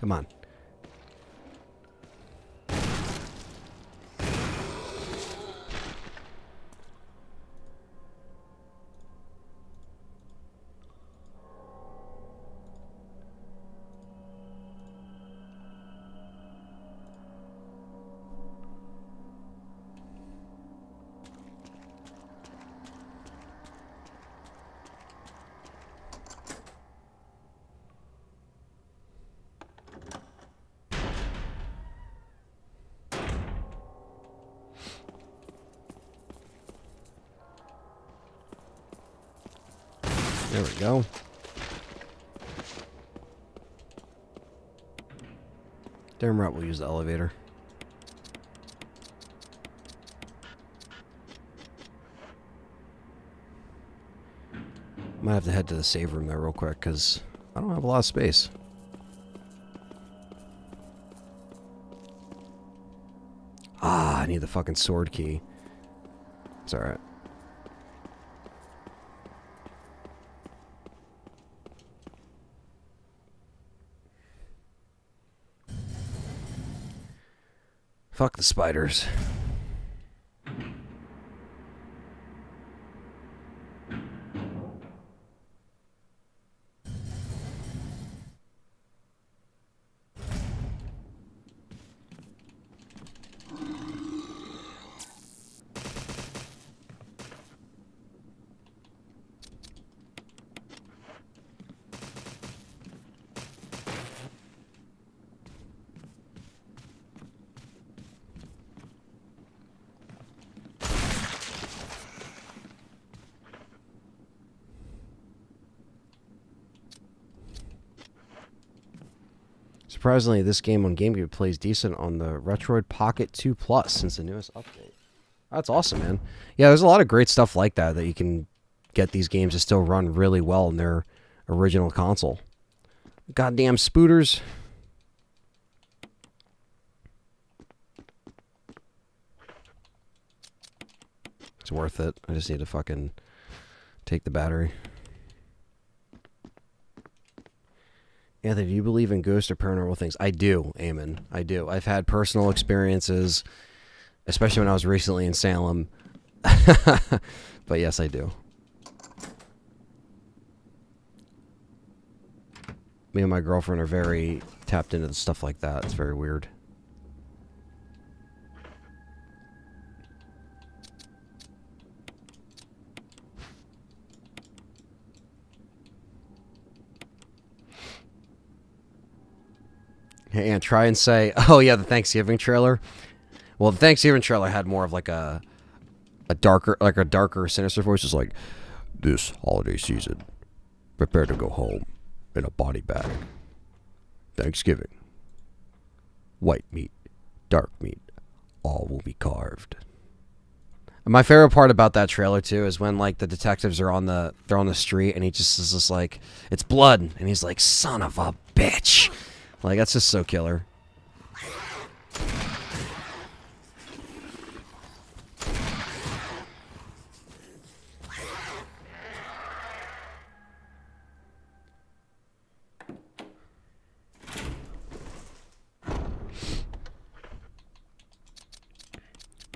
Come on. There we go. Damn right we'll use the elevator. Might have to head to the save room there real quick, because I don't have a lot of space. Ah, I need the fucking sword key. It's alright. Fuck the spiders. Surprisingly, this game on GameCube plays decent on the Retroid Pocket 2 Plus since the newest update. That's awesome, man. Yeah, there's a lot of great stuff like that you can get these games to still run really well in their original console. Goddamn spooters. It's worth it. I just need to fucking take the battery. Anthony, do you believe in ghosts or paranormal things? I do, Eamon. I do. I've had personal experiences, especially when I was recently in Salem. But yes, I do. Me and my girlfriend are very tapped into stuff like that. It's very weird. Hey, and try and say, oh yeah, the Thanksgiving trailer. Well, the Thanksgiving trailer had more of like a darker, sinister voice. It's like, this holiday season, prepare to go home in a body bag. Thanksgiving. White meat, dark meat, all will be carved. And my favorite part about that trailer too is when like the detectives are they're on the street and he just is just like, it's blood, and he's like, son of a bitch. Like, that's just so killer.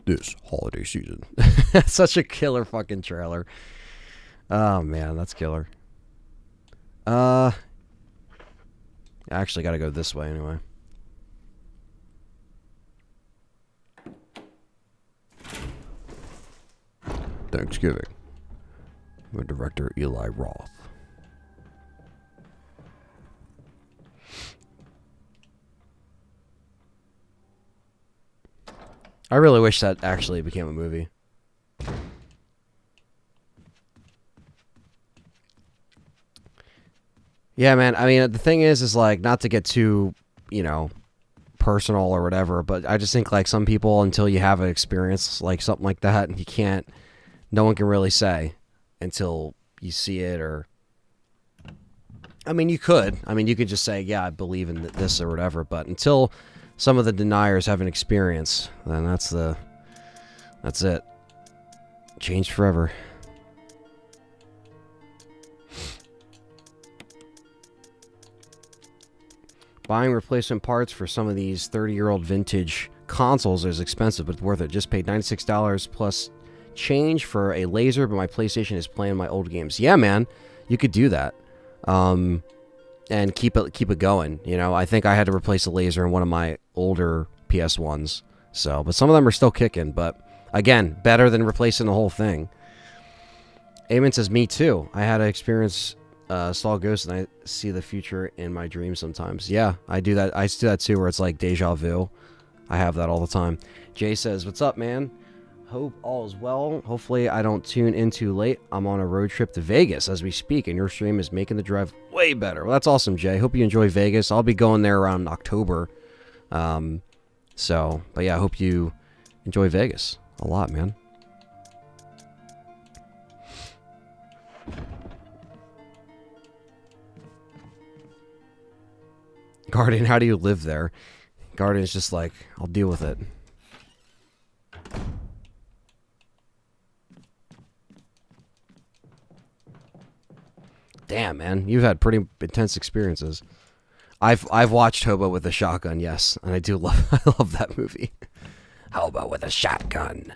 This holiday season. Such a killer fucking trailer. Oh, man, that's killer. I actually got to go this way anyway. Thanksgiving. With director Eli Roth. I really wish that actually became a movie. Yeah, man. I mean, the thing is like, not to get too, personal or whatever, but I just think like some people, until you have an experience like something like that, and no one can really say until you see it. Or, I mean, you could just say, yeah, I believe in this or whatever, but until some of the deniers have an experience, then that's it. Changed forever. Buying replacement parts for some of these 30-year-old vintage consoles is expensive, but it's worth it. Just paid $96 plus change for a laser, but my PlayStation is playing my old games. Yeah, man, you could do that, and keep it going. I think I had to replace a laser in one of my older PS1s. So, but some of them are still kicking. But again, better than replacing the whole thing. Eamon says, me too. I had to experience saw ghosts, and I see the future in my dreams sometimes. Yeah, I do that. I do that too, where it's like deja vu. I have that all the time. Jay says, what's up, man? Hope all is well. Hopefully I don't tune in too late. I'm on a road trip to Vegas as we speak, and your stream is making the drive way better. Well, that's awesome, Jay. Hope you enjoy Vegas. I'll be going there around October. But yeah, I hope you enjoy Vegas a lot, man. Guardian, how do you live there? Guardian's just like, I'll deal with it. Damn, man, you've had pretty intense experiences. I've watched Hobo with a Shotgun, yes, and I love that movie. How about with a shotgun?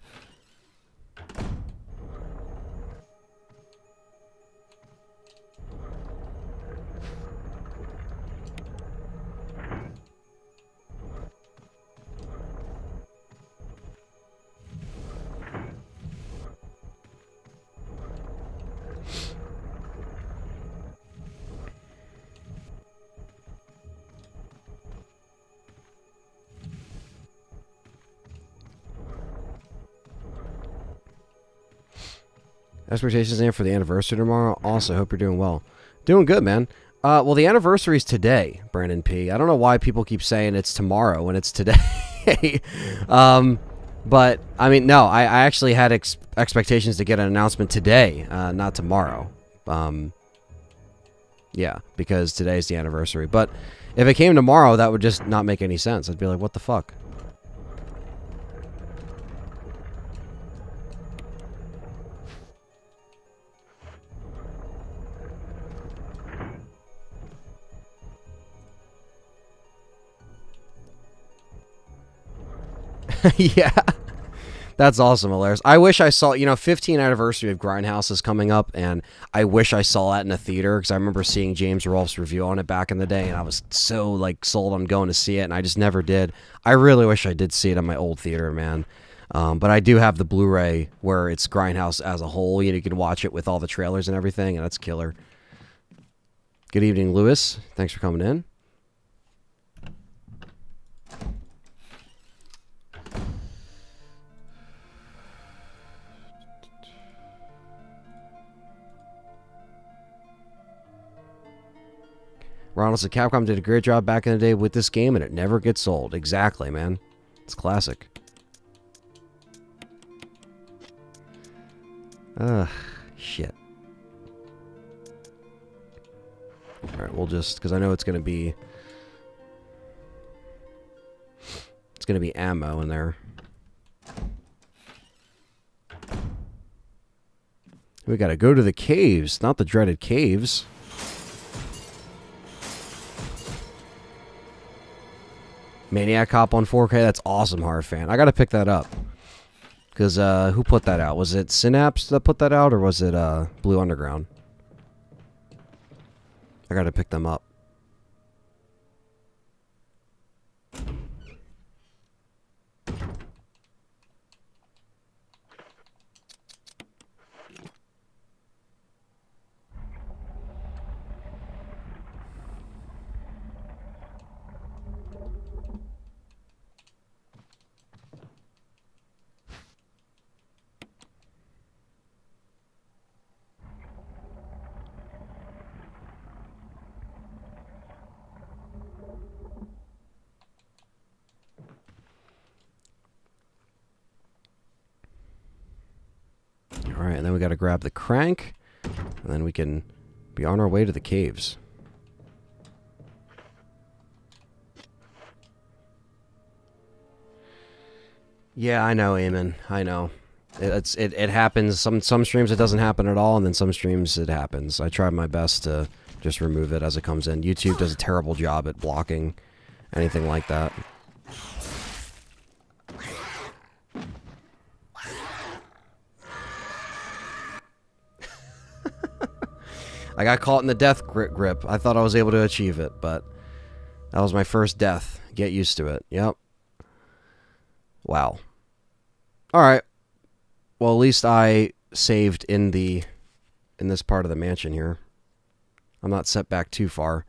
Expectations in for the anniversary tomorrow. Also, hope you're doing well. Doing good, man. Well, the anniversary is today, Brandon P. I don't know why people keep saying it's tomorrow when it's today. But, I mean, no, I actually had expectations to get an announcement today, not tomorrow. Yeah, because today's the anniversary. But if it came tomorrow, that would just not make any sense. I'd be like, what the fuck? Yeah. That's awesome, Alaris. I wish I saw, 15th anniversary of Grindhouse is coming up, and I wish I saw that in a theater, because I remember seeing James Rolfe's review on it back in the day, and I was so, sold on going to see it, and I just never did. I really wish I did see it in my old theater, man. But I do have the Blu-ray where it's Grindhouse as a whole. You can watch it with all the trailers and everything, and that's killer. Good evening, Lewis. Thanks for coming in. Ronald said Capcom did a great job back in the day with this game, and it never gets old. Exactly, man. It's classic. Shit. Alright, we'll just... because I know it's going to be... it's going to be ammo in there. We got to go to the caves, not the dreaded caves. Maniac Cop on 4K, that's awesome, Hard Fan. I gotta pick that up. Because, who put that out? Was it Synapse that put that out, or was it, Blue Underground? I gotta pick them up. Alright, and then we gotta grab the crank, and then we can be on our way to the caves. Yeah, I know, Eamon. I know. It happens. Some streams it doesn't happen at all, and then some streams it happens. I try my best to just remove it as it comes in. YouTube does a terrible job at blocking anything like that. I got caught in the death grip. I thought I was able to achieve it, but that was my first death. Get used to it. Yep. Wow. Alright. Well, at least I saved in this part of the mansion here. I'm not set back too far.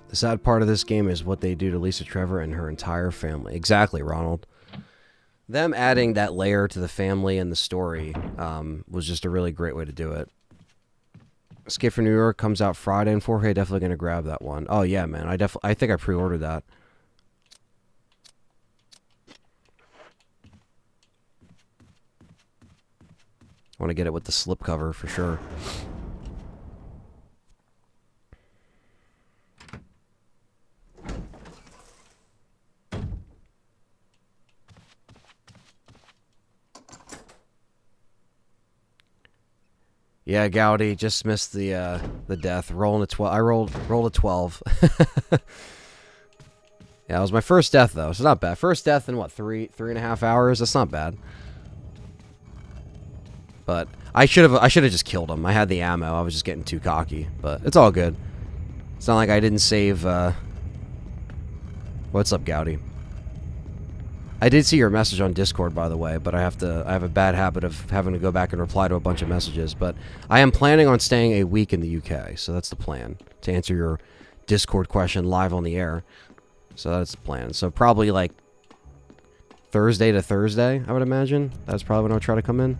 The sad part of this game is what they do to Lisa Trevor and her entire family. Exactly, Ronald. Them adding that layer to the family and the story was just a really great way to do it. Escape from New York comes out Friday in 4K. Definitely going to grab that one. Oh, yeah, man. I think I pre-ordered that. Want to get it with the slipcover for sure. Yeah, Gowdy just missed the death. Rolling a 12. I rolled a 12. Yeah, it was my first death though, so it's not bad. First death in what, 3.5 hours? That's not bad. But I should have just killed him. I had the ammo. I was just getting too cocky, but it's all good. It's not like I didn't save. What's up, Gowdy? I did see your message on Discord, by the way, but I have a bad habit of having to go back and reply to a bunch of messages. But I am planning on staying a week in the UK, so that's the plan. To answer your Discord question live on the air. So that's the plan. So probably like Thursday to Thursday, I would imagine. That's probably when I'll try to come in.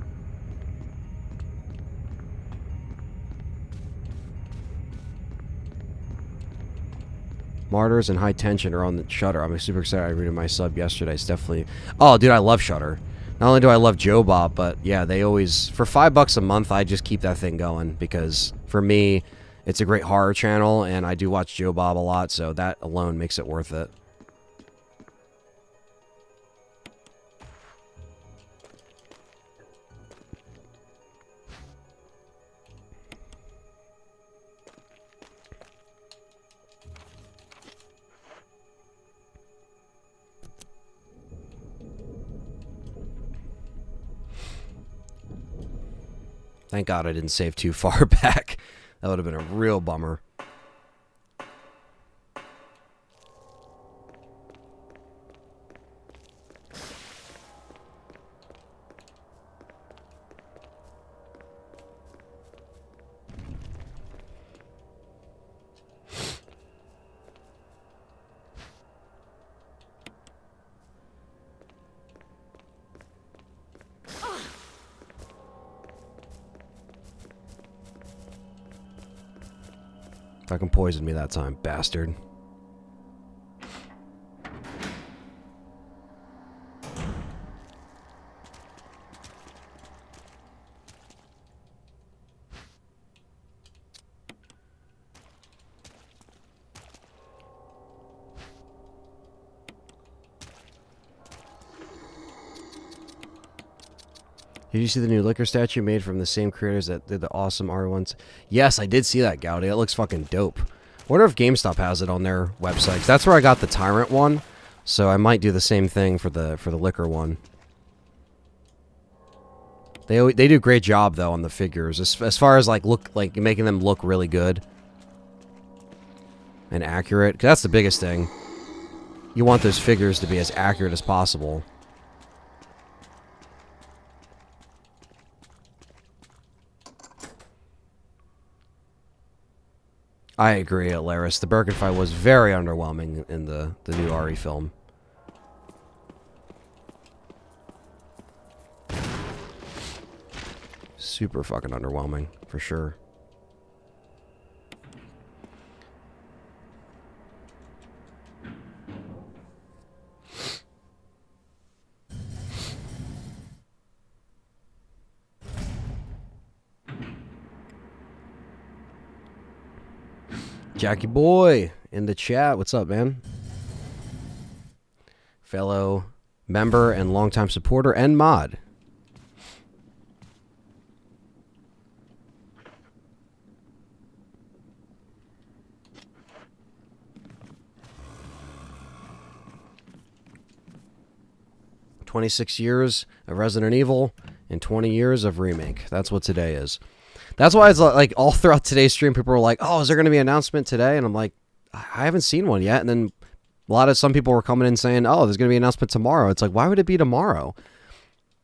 Martyrs and High Tension are on the Shudder. I'm super excited. I read my sub yesterday. It's definitely... Oh, dude, I love Shudder. Not only do I love Joe Bob, but yeah, they always... For $5 a month, I just keep that thing going because for me, it's a great horror channel, and I do watch Joe Bob a lot, so that alone makes it worth it. Thank God I didn't save too far back. That would have been a real bummer. Fucking poisoned me that time, bastard. Did you see the new liquor statue made from the same creators that did the awesome R1s? Yes, I did see that, Gowdy. That looks fucking dope. Wonder if GameStop has it on their website. 'Cause that's where I got the Tyrant one. So I might do the same thing for the liquor one. They do a great job though on the figures, as far as like making them look really good and accurate. 'Cause that's the biggest thing. You want those figures to be as accurate as possible. I agree, LTRE. The Birkin fight was very underwhelming in the new RE film. Super fucking underwhelming, for sure. Jackie Boy in the chat. What's up, man? Fellow member and longtime supporter and mod. "26 years of Resident Evil and 20 years of Remake." That's what today is. That's why it's like all throughout today's stream, people were like, "Oh, is there going to be an announcement today?" And I'm like, I haven't seen one yet. And then some people were coming in saying, "Oh, there's going to be an announcement tomorrow." It's like, why would it be tomorrow?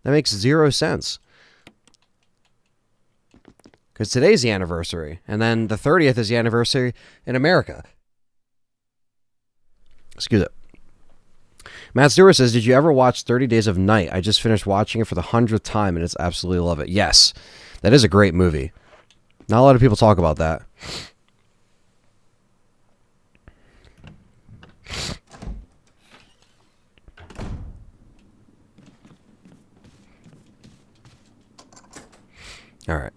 That makes zero sense. Because today's the anniversary, and then the 30th is the anniversary in America. Excuse it. Matt Stewart says, "Did you ever watch 30 Days of Night? I just finished watching it for the 100th time, and it's absolutely love it." Yes, that is a great movie. Not a lot of people talk about that. Alright.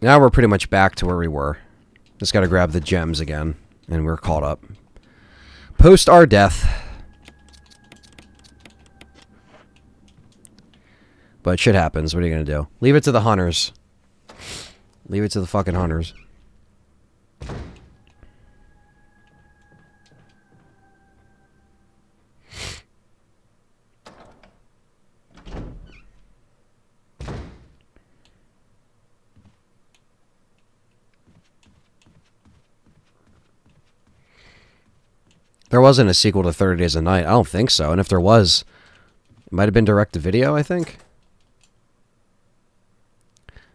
Now we're pretty much back to where we were. Just gotta grab the gems again, and we're caught up. Post our death. But shit happens. What are you gonna do? Leave it to the hunters. Leave it to the fucking hunters. There wasn't a sequel to 30 Days a Night. I don't think so. And if there was, it might have been direct to video, I think.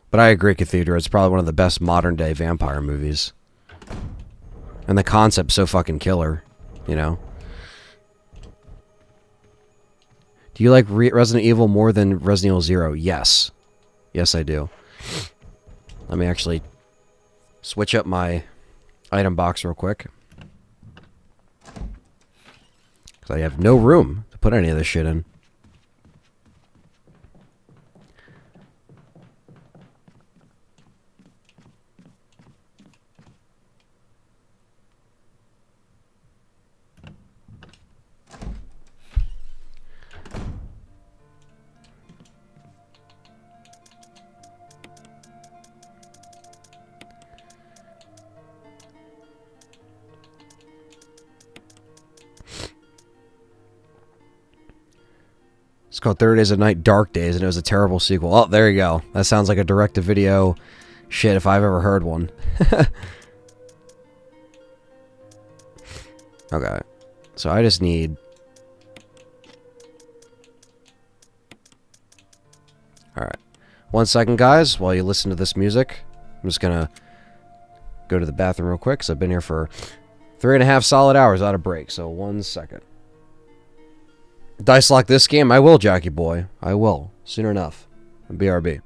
But I agree, Cathedra. It's probably one of the best modern day vampire movies. And the concept's so fucking killer, you know? Do you like Resident Evil more than Resident Evil 0? Yes. Yes, I do. Let me actually switch up my item box real quick. Because I have no room to put any of this shit in. It's called 30 Days a Night Dark Days, and it was a terrible sequel. Oh, there you go. That sounds like a direct-to-video shit if I've ever heard one. Okay. So I just need... Alright. 1 second, guys, while you listen to this music. I'm just gonna go to the bathroom real quick, because I've been here for 3.5 solid hours without a break. So 1 second. Dice lock this game? I will, Jackie boy. I will. Soon enough. BRB.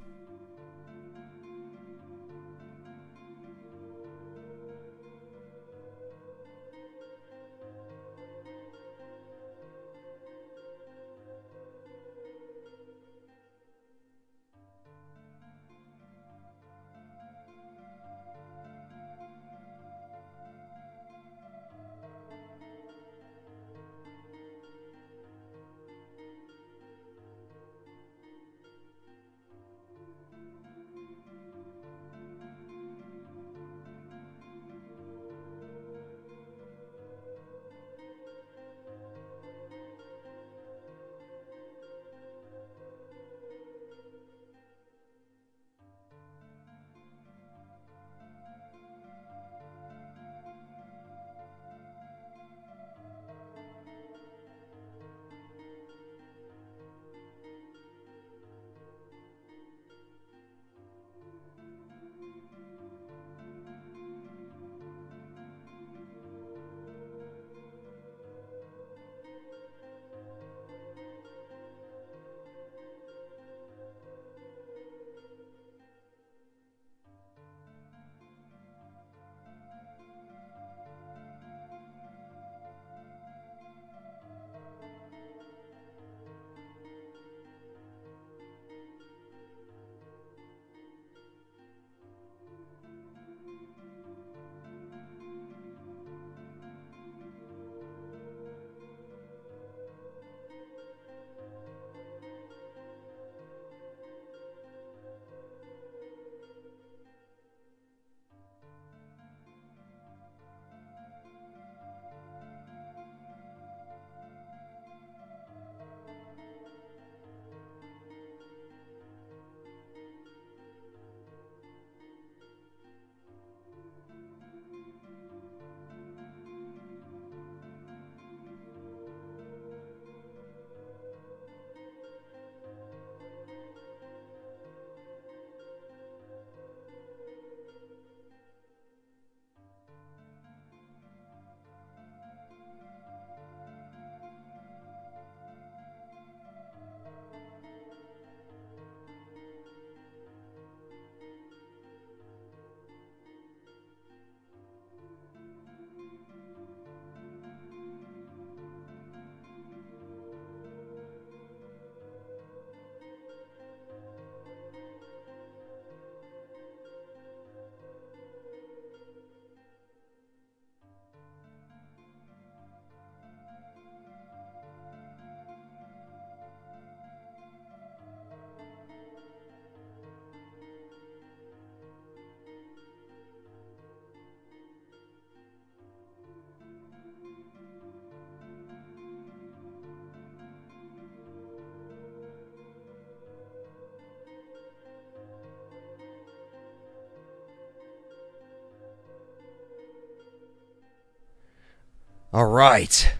All right.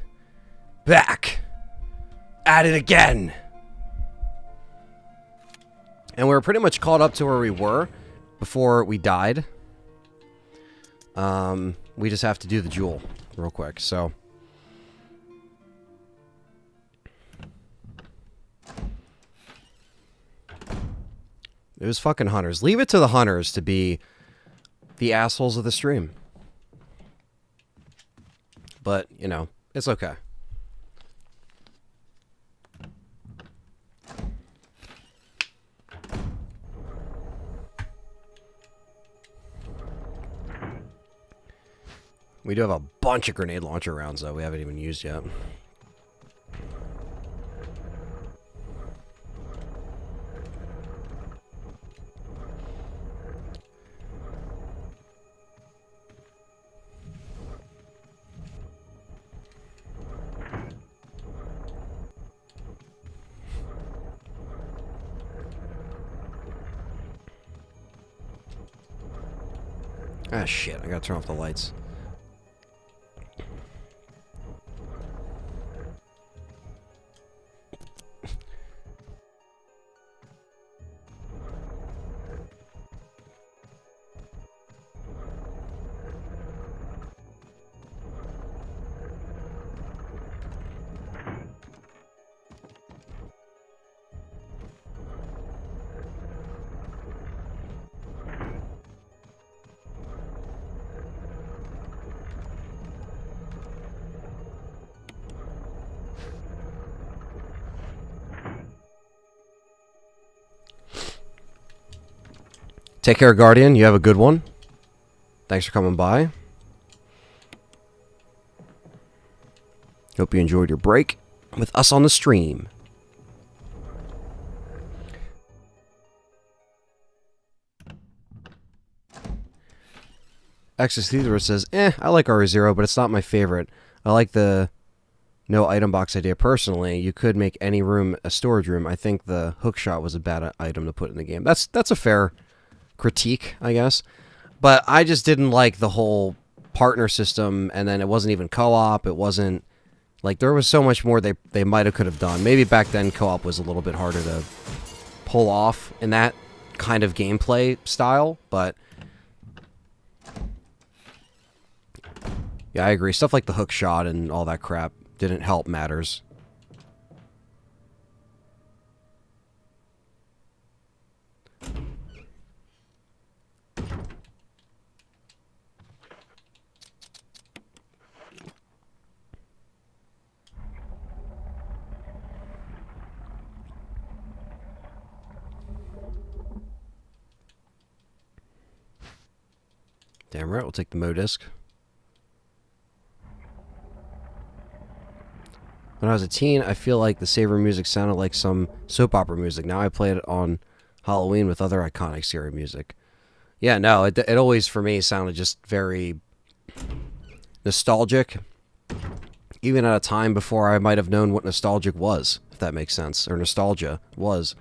Back. At it again. And we were pretty much caught up to where we were before we died. We just have to do the jewel real quick, so. It was fucking hunters. Leave it to the hunters to be the assholes of the stream. But, you know, it's okay. We do have a bunch of grenade launcher rounds, though, we haven't even used yet. Ah, shit, I gotta turn off the lights. Take care, Guardian. You have a good one. Thanks for coming by. Hope you enjoyed your break with us on the stream. Exus Theodore says, I like RE0, but it's not my favorite. I like the no item box idea personally. You could make any room a storage room. I think the hookshot was a bad item to put in the game. That's a fair critique, I guess. But I just didn't like the whole partner system, and then it wasn't even co-op. It wasn't like there was so much more they might have could have done. Maybe back then co-op was a little bit harder to pull off in that kind of gameplay style, but yeah, I agree. Stuff like the hook shot and all that crap didn't help matters. Damn right, we'll take the Modisc. When I was a teen, I feel like the Saber music sounded like some soap opera music. Now I play it on Halloween with other iconic scary music. Yeah, no, it always, for me, sounded just very nostalgic. Even at a time before I might have known what nostalgic was, if that makes sense. Or nostalgia was.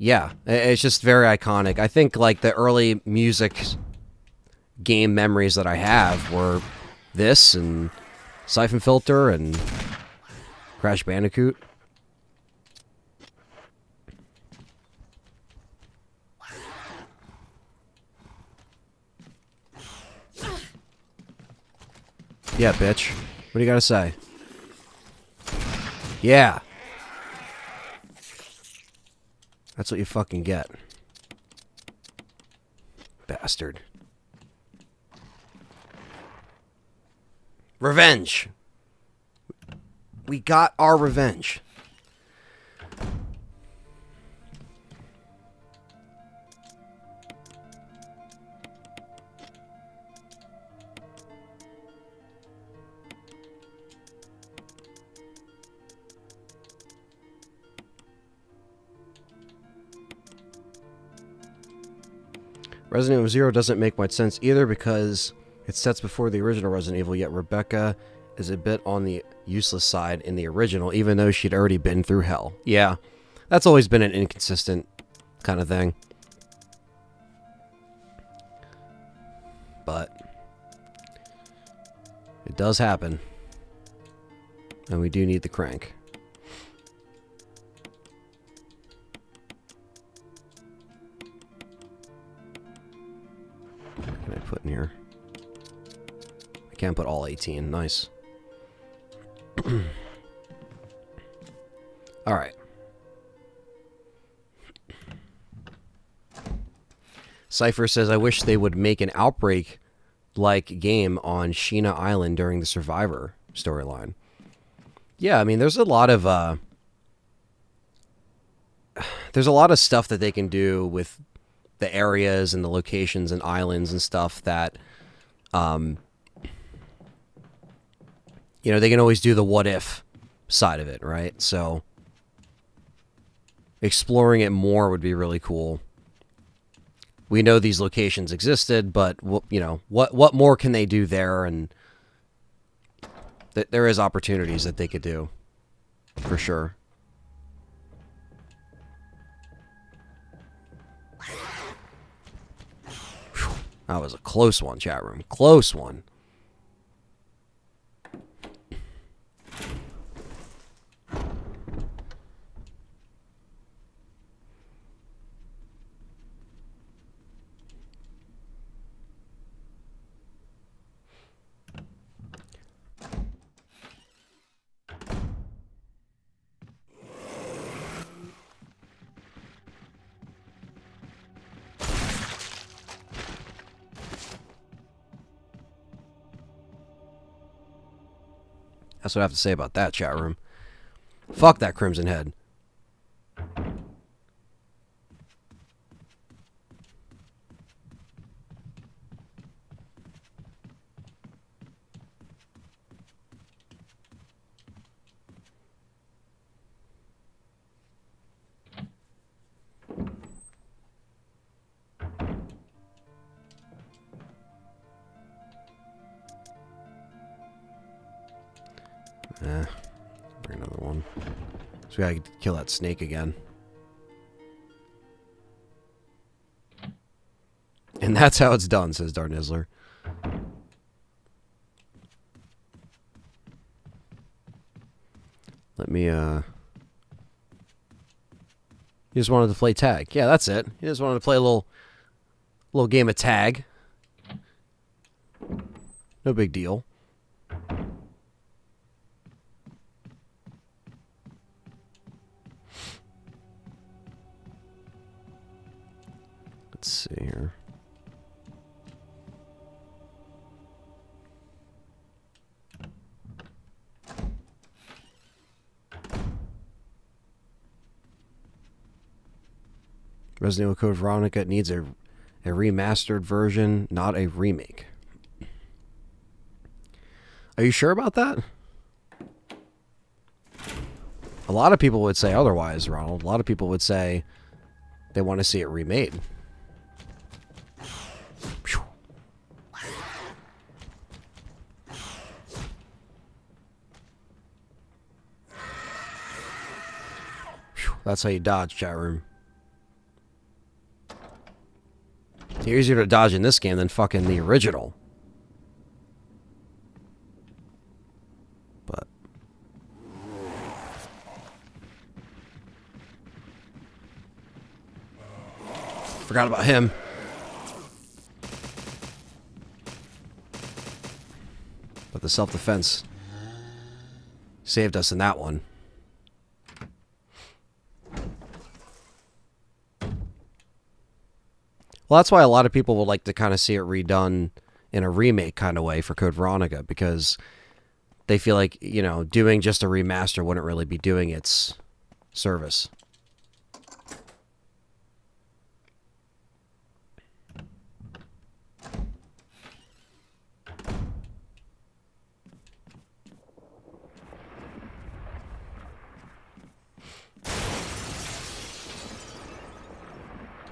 Yeah, it's just very iconic. I think, like, the early music game memories that I have were this and Siphon Filter and Crash Bandicoot. Yeah, bitch. What do you gotta say? Yeah. That's what you fucking get. Bastard. Revenge. We got our revenge. Resident Evil 0 doesn't make much sense either because it sets before the original Resident Evil, yet Rebecca is a bit on the useless side in the original, even though she'd already been through hell. Yeah, that's always been an inconsistent kind of thing. But It does happen. And we do need the crank. What can I put in here? I can't put all 18. Nice. Alright. Cypher says, I wish they would make an Outbreak-like game on Sheena Island during the Survivor storyline. Yeah, I mean, there's a lot of stuff that they can do with the areas and the locations and islands and stuff that, you know, they can always do the what if side of it, right? So exploring it more would be really cool. We know these locations existed, but you know, what more can they do there? And there is opportunities that they could do, for sure. Whew, that was a close one, chat room. Close one. That's what I have to say about that, chat room. Fuck that Crimson Head. Bring another one. So we gotta kill that snake again. And that's how it's done, says Darnizzler. Let me, You just wanted to play tag. Yeah, that's it. You just wanted to play a little game of tag. No big deal. Let's see here. Resident Evil Code Veronica needs a remastered version, not a remake. Are you sure about that? A lot of people would say otherwise, Ronald. A lot of people would say they want to see it remade. That's how you dodge, chat room. It's easier to dodge in this game than fucking the original. But forgot about him. But the self-defense saved us in that one. Well, that's why a lot of people would like to kind of see it redone in a remake kind of way for Code Veronica, because they feel like, you know, doing just a remaster wouldn't really be doing its service.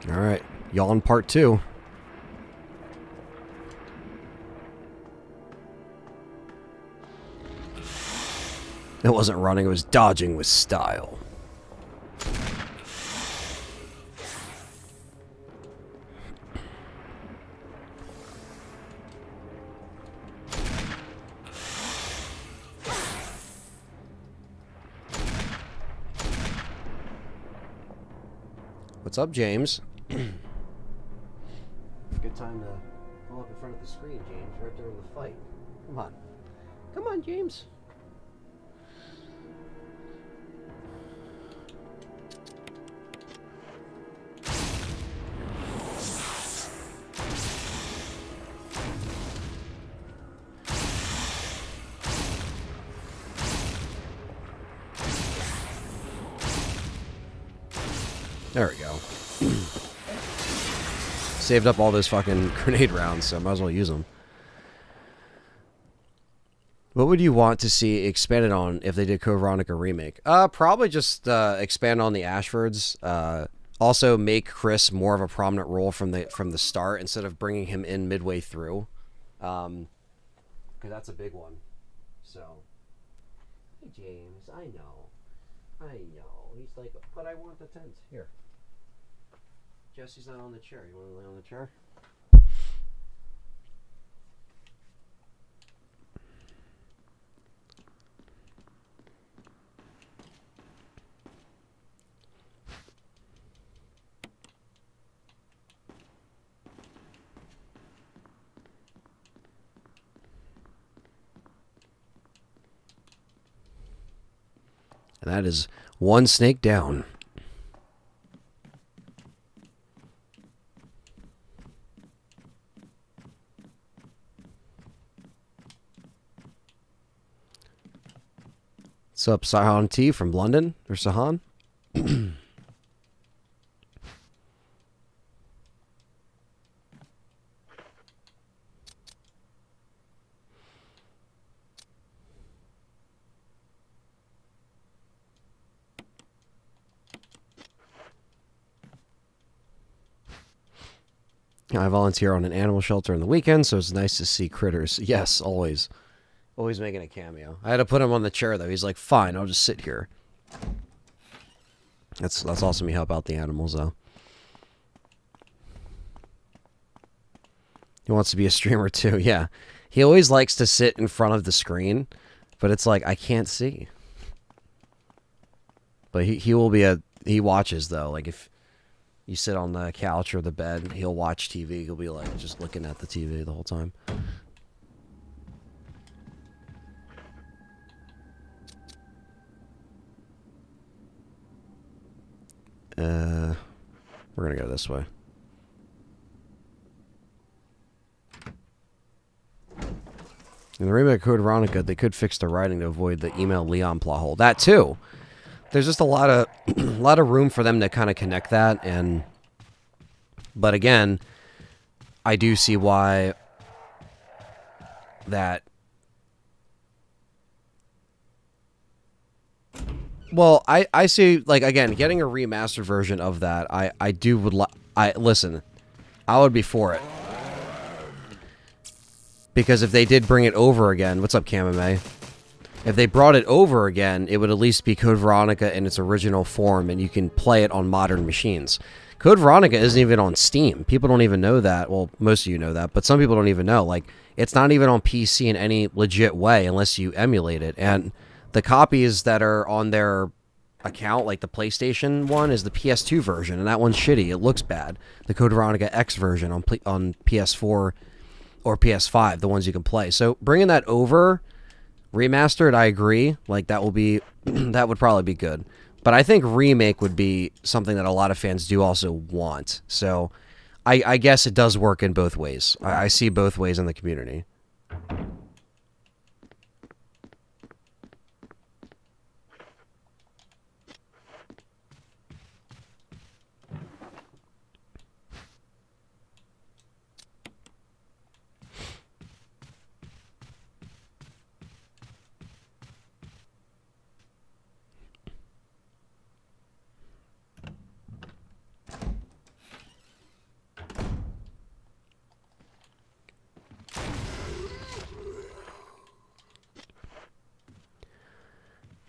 All right. Yawn Part 2. It wasn't running, it was dodging with style. What's up, James? Good time to pull up in front of the screen, James, right during the fight. Come on. Come on, James. There we go. Saved up all those fucking grenade rounds, so I might as well use them. What would you want to see expanded on if they did Code Veronica Remake? Probably just expand on the Ashfords. Also make Chris more of a prominent role from the start instead of bringing him in midway through. Because that's a big one. So, hey James, I know. He's like, but I want the tent. Here. Jesse's not on the chair. You want to lay on the chair? And that is one snake down. What's up, Sahan T from London? Or Sahan? I volunteer on an animal shelter on the weekend, so it's nice to see critters. Yes, always. Always making a cameo. I had to put him on the chair, though. He's like, fine, I'll just sit here. That's awesome you help out the animals, though. He wants to be a streamer, too. Yeah. He always likes to sit in front of the screen, but it's like, I can't see. But he will be he watches, though. Like, if you sit on the couch or the bed, he'll watch TV. He'll be like just looking at the TV the whole time. We're gonna go this way. In the remake of Code Veronica, they could fix the writing to avoid the email Leon plot hole. That too. There's just a lot of room for them to kind of connect that, but again, I do see why that. Well, I see, like, again, getting a remastered version of that. Listen, I would be for it, because if they did bring it over again, what's up, Kamame? If they brought it over again, it would at least be Code Veronica in its original form, and you can play it on modern machines. Code Veronica isn't even on Steam. People don't even know that. Well, most of you know that, but some people don't even know. Like, it's not even on PC in any legit way unless you emulate it. And the copies that are on their account, like the PlayStation one, is the PS2 version, and that one's shitty. It looks bad. The Code Veronica X version on PS4 or PS5, the ones you can play. So bringing that over, remastered, I agree. Like, that will be that would probably be good. But I think remake would be something that a lot of fans do also want. So I guess it does work in both ways. I see both ways in the community.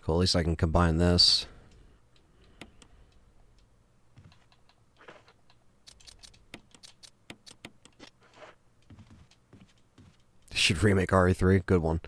Cool, at least I can combine this. Should remake RE3. Good one.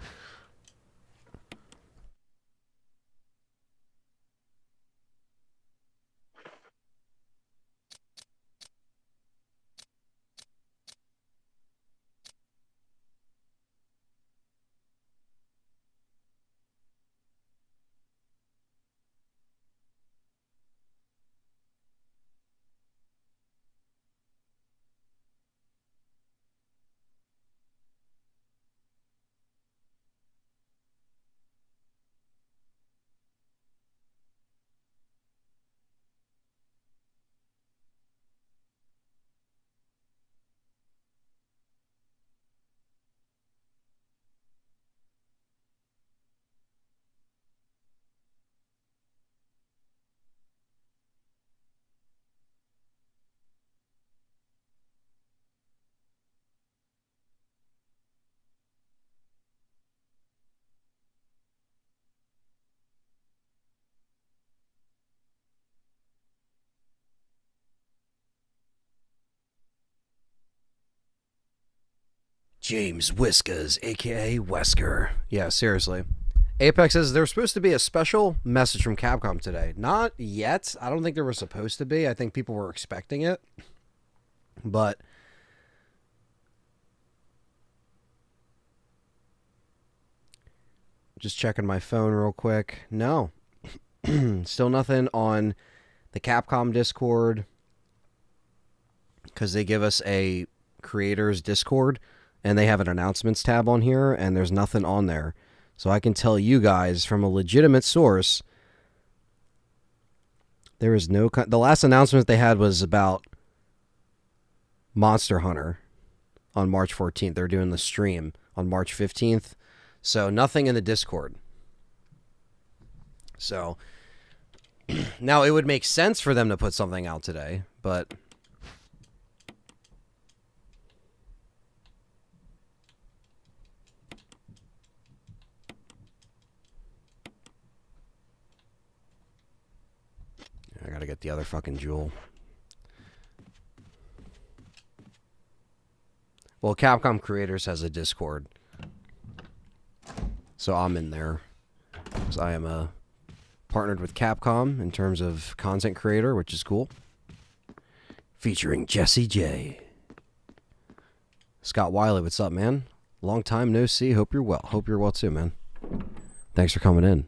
James Whiskers, aka Wesker. Yeah, seriously. Apex says there's supposed to be a special message from Capcom today. Not yet. I don't think there was supposed to be. I think people were expecting it. But just checking my phone real quick. No. Still nothing on the Capcom Discord, because they give us a creators Discord and they have an announcements tab on here, and there's nothing on there. So I can tell you guys from a legitimate source, there is no... the last announcement they had was about Monster Hunter on March 14th. They're doing the stream on March 15th. So nothing in the Discord. So now it would make sense for them to put something out today, but... I gotta get the other fucking jewel. Well, Capcom Creators has a Discord, so I'm in there, because I am partnered with Capcom in terms of content creator, which is cool. Featuring Jesse J. Scott Wiley, what's up, man? Long time no see. Hope you're well. Hope you're well too, man. Thanks for coming in.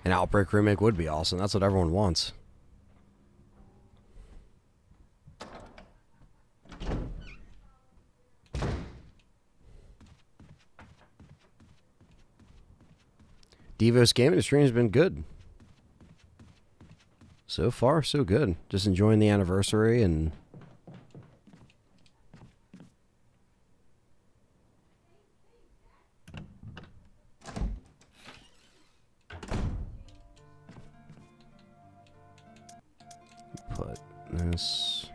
An Outbreak remake would be awesome. That's what everyone wants. Devo's gaming stream has been good. So far, so good. Just enjoying the anniversary and... put this...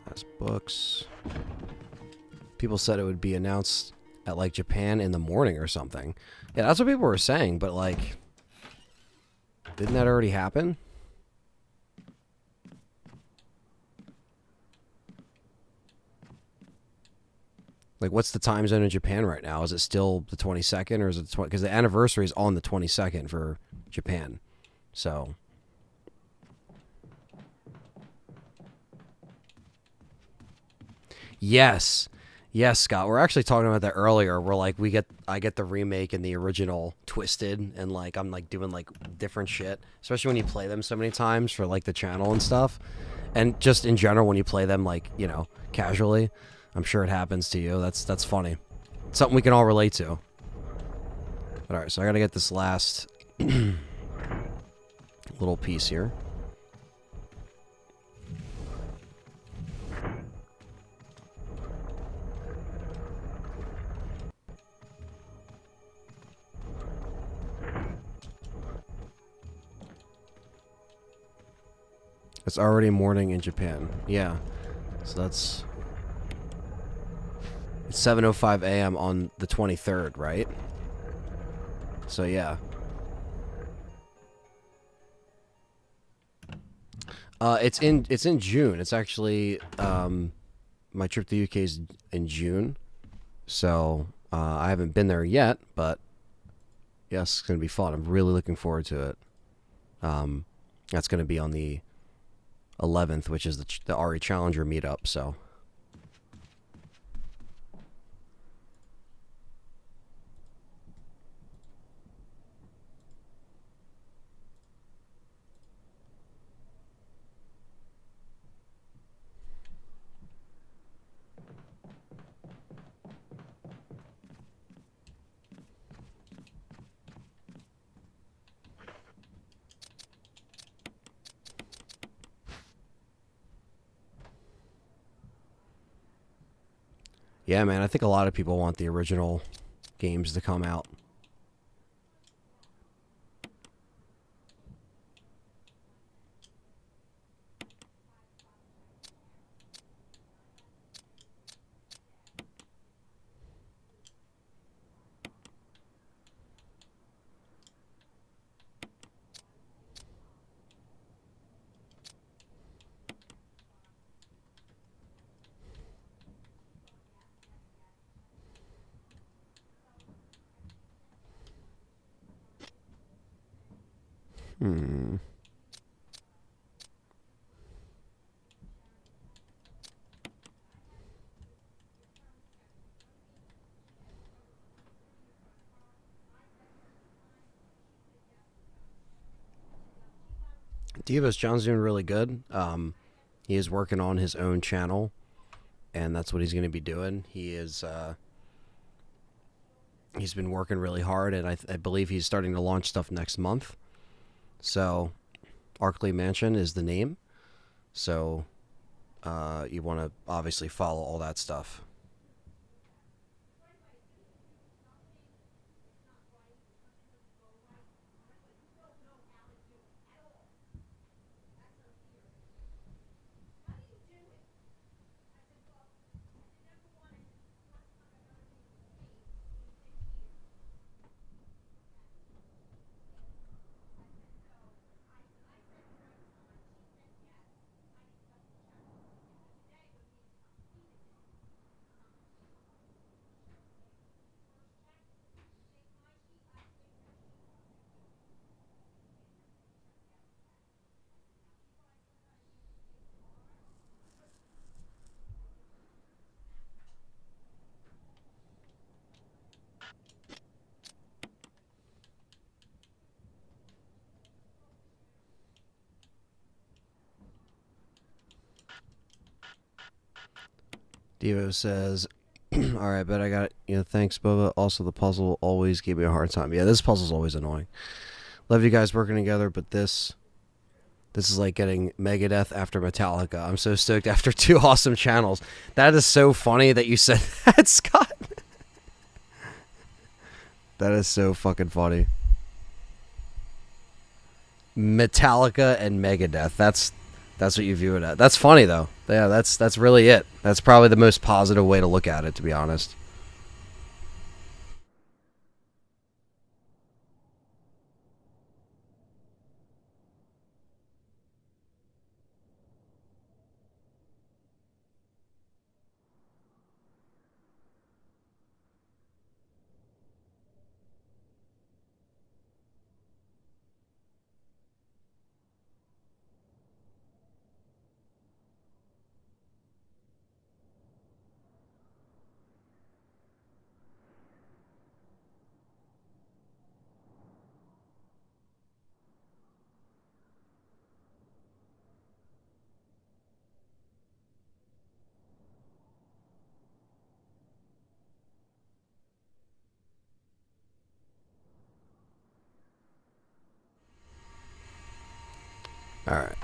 last books. People said it would be announced at like Japan in the morning or something. Yeah, that's what people were saying, but like, didn't that already happen? Like, what's the time zone in Japan right now? Is it still the 22nd, or is it the 20? Because the anniversary is on the 22nd for Japan. So yes. Yes, Scott. We're actually talking about that earlier. We're like, I get the remake and the original twisted, and like I'm like doing like different shit, especially when you play them so many times for like the channel and stuff, and just in general when you play them like, you know, casually. I'm sure it happens to you. That's funny. It's something we can all relate to. All right, so I gotta get this last little piece here. It's already morning in Japan. Yeah. So that's... it's 7:05 a.m. on the 23rd, right? So yeah. It's in June. It's actually my trip to the UK is in June. So I haven't been there yet, but yes, it's gonna be fun. I'm really looking forward to it. That's gonna be on the 11th, which is the RE Challenger meetup, so... Yeah, man, I think a lot of people want the original games to come out. Hmm. Divas, John's doing really good. He is working on his own channel, and that's what he's going to be doing. He's been working really hard, and I believe he's starting to launch stuff next month. So, Arkley Mansion is the name. So, you want to obviously follow all that stuff. Devo says, all right, but I got it. Thanks, Boba. Also, the puzzle always gave me a hard time. Yeah, this puzzle's always annoying. Love you guys working together, but this is like getting Megadeth after Metallica. I'm so stoked after 2 awesome channels. That is so funny that you said that, Scott. That is so fucking funny. Metallica and Megadeth. That's what you view it at. That's funny though. Yeah, that's really it. That's probably the most positive way to look at it, to be honest. All right.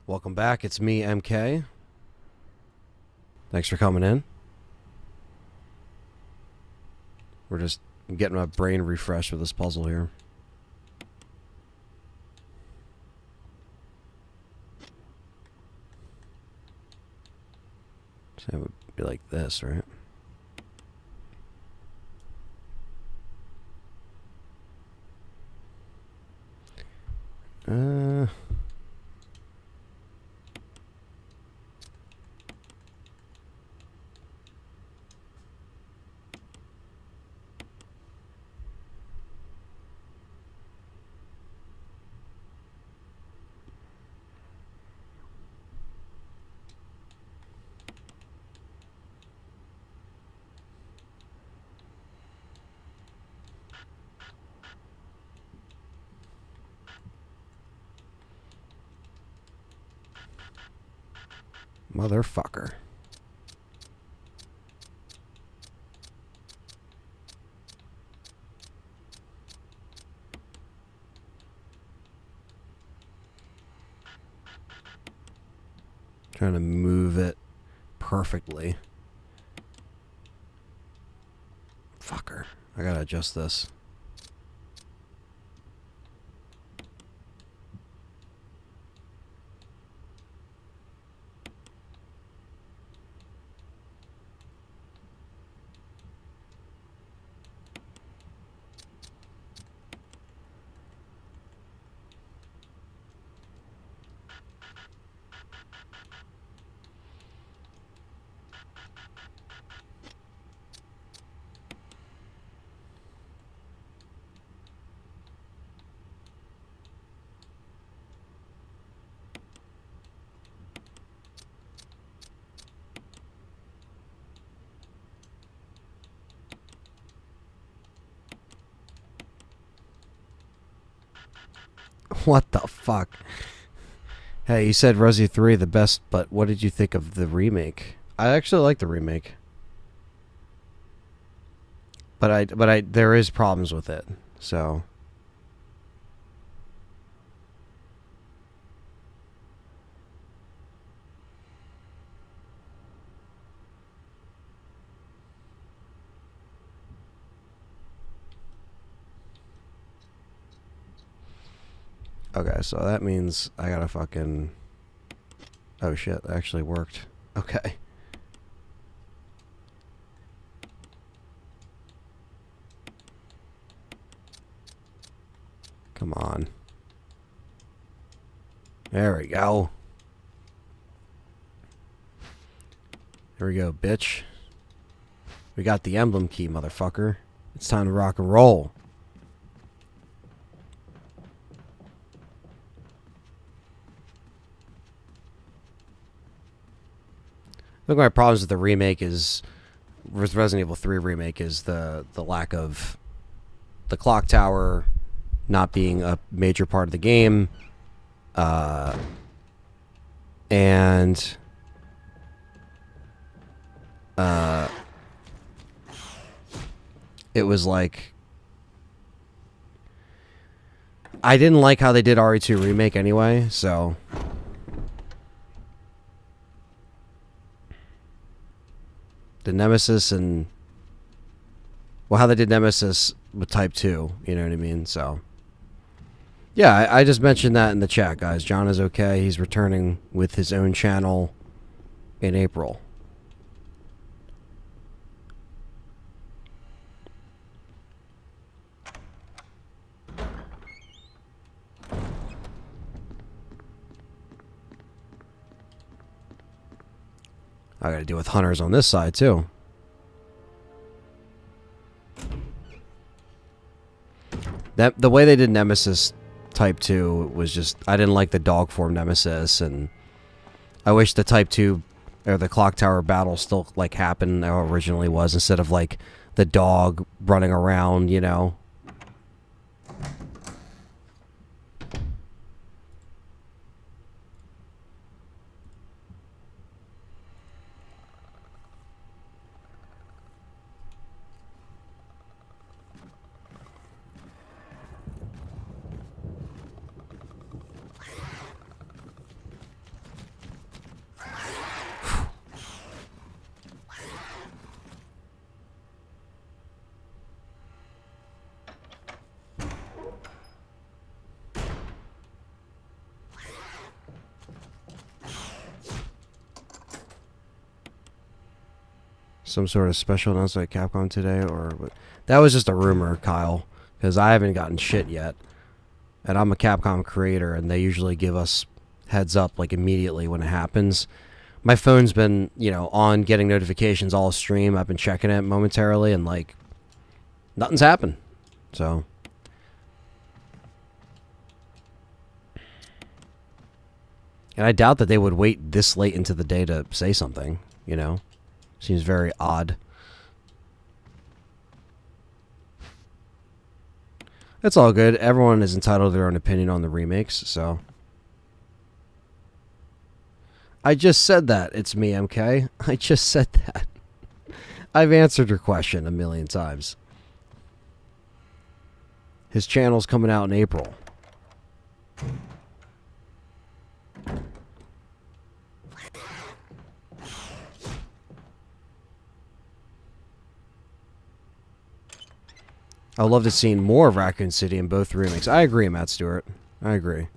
Welcome back. It's me, MK. Thanks for coming in. We're just getting my brain refreshed with this puzzle here. So it would be like this, right? Motherfucker. Trying to move it perfectly. Fucker. I gotta adjust this. What the fuck? Hey, you said Resi 3 the best, but what did you think of the remake? I actually like the remake. But there is problems with it. So okay, so that means I gotta fucking... Oh shit, that actually worked. Okay. Come on. There we go. There we go, bitch. We got the emblem key, motherfucker. It's time to rock and roll. I think my problems with the remake is, with Resident Evil 3 remake, is the lack of the clock tower not being a major part of the game, and it was like, I didn't like how they did RE2 remake anyway, so the Nemesis and, well, how they did Nemesis with Type 2, you know what I mean? So yeah, I just mentioned that in the chat, guys. John is okay. He's returning with his own channel in April. I gotta deal with hunters on this side too. That the way they did Nemesis Type 2 was just, I didn't like the dog form Nemesis, and I wish the Type 2 or the clock tower battle still like happened how it originally was, instead of like the dog running around, you know. some sort of special announcement at Capcom today, or that was just a rumor, Kyle, because I haven't gotten shit yet, and I'm a Capcom creator, and they usually give us heads up like immediately when it happens. My phone's been, you know, on getting notifications all stream. I've been checking it momentarily, and like nothing's happened. So and I doubt that they would wait this late into the day to say something, you know? Seems very odd. That's all good. Everyone is entitled to their own opinion on the remakes, so. I just said that. It's me, MK. I just said that. I've answered your question a million times. His channel's coming out in April. I'd love to see more of Raccoon City in both remakes. I agree, Matt Stewart. I agree.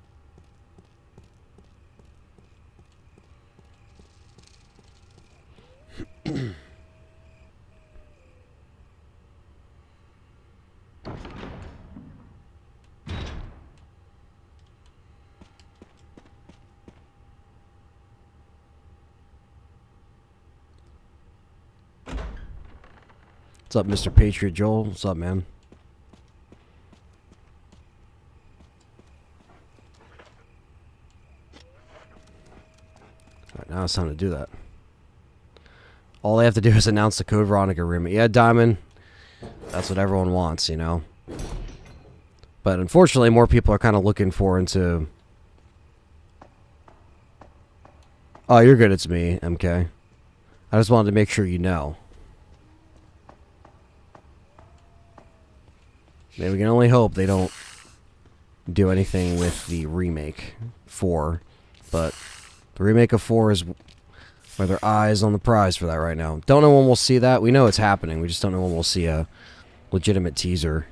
What's up, Mr. Patriot Joel? What's up, man? Alright, now it's time to do that. All they have to do is announce the Code Veronica remake. Yeah, Diamond. That's what everyone wants, you know? But unfortunately, more people are kind of looking for into... Oh, you're good, it's me, MK. I just wanted to make sure you know. Maybe we can only hope they don't do anything with the remake 4. But the remake of 4 is where their eyes on the prize for that right now. Don't know when we'll see that. We know it's happening. We just don't know when we'll see a legitimate teaser.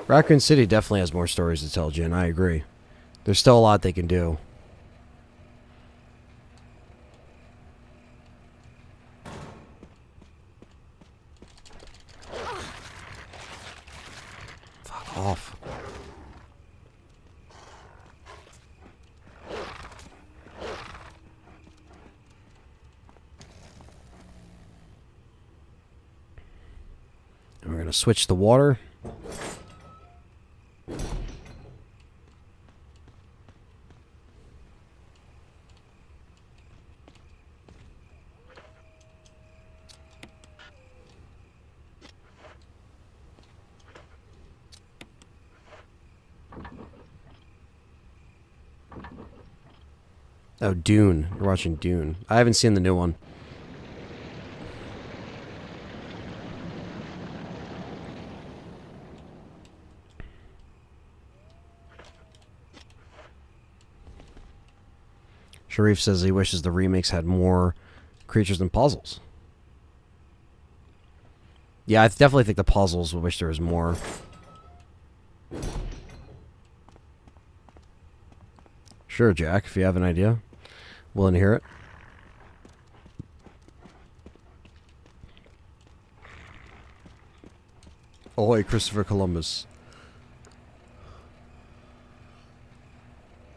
Raccoon City definitely has more stories to tell, Jin. I agree. There's still a lot they can do. Fuck off. And we're going to switch the water. Oh, Dune. You're watching Dune. I haven't seen the new one. Sharif says he wishes the remakes had more creatures and puzzles. Yeah, I definitely think the puzzles would wish there was more. Sure, Jack, if you have an idea. Willing to hear it. Ahoy, Christopher Columbus.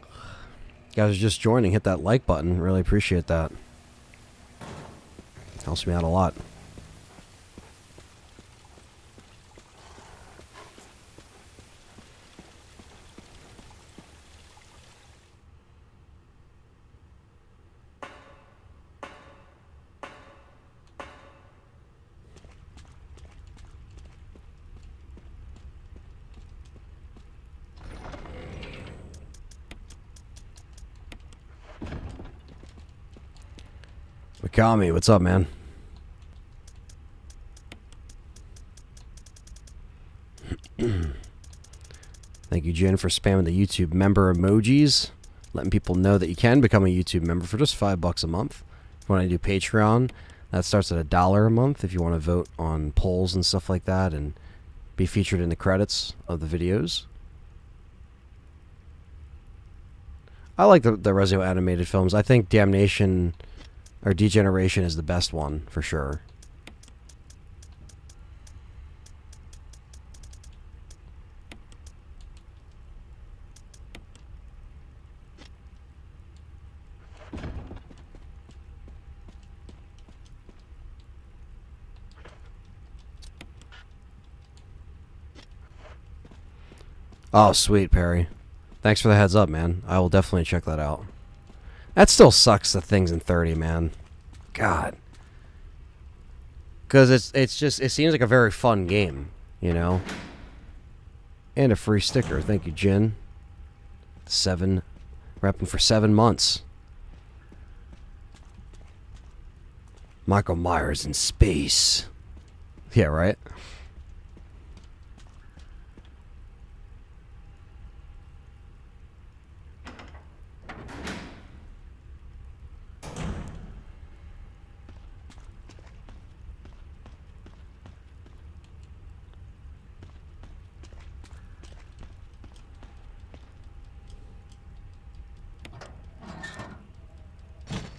You guys are just joining. Hit that like button. Really appreciate that. Helps me out a lot. Mikami, what's up, man? Thank you, Jen, for spamming the YouTube member emojis. letting people know that you can become a YouTube member for just $5 a month. If you want to do Patreon, that starts at $1 a month if you want to vote on polls and stuff like that and be featured in the credits of the videos. I like the Resident Evil animated films. I think Damnation or Degeneration is the best one for sure. Oh, sweet, Perry. Thanks for the heads up, man. I will definitely check that out. That still sucks, the thing's in 30, man. God. Because it seems like a very fun game, you know? And a free sticker. Thank you, Jen. 7. Repping for 7 months. Michael Myers in space. Yeah, right?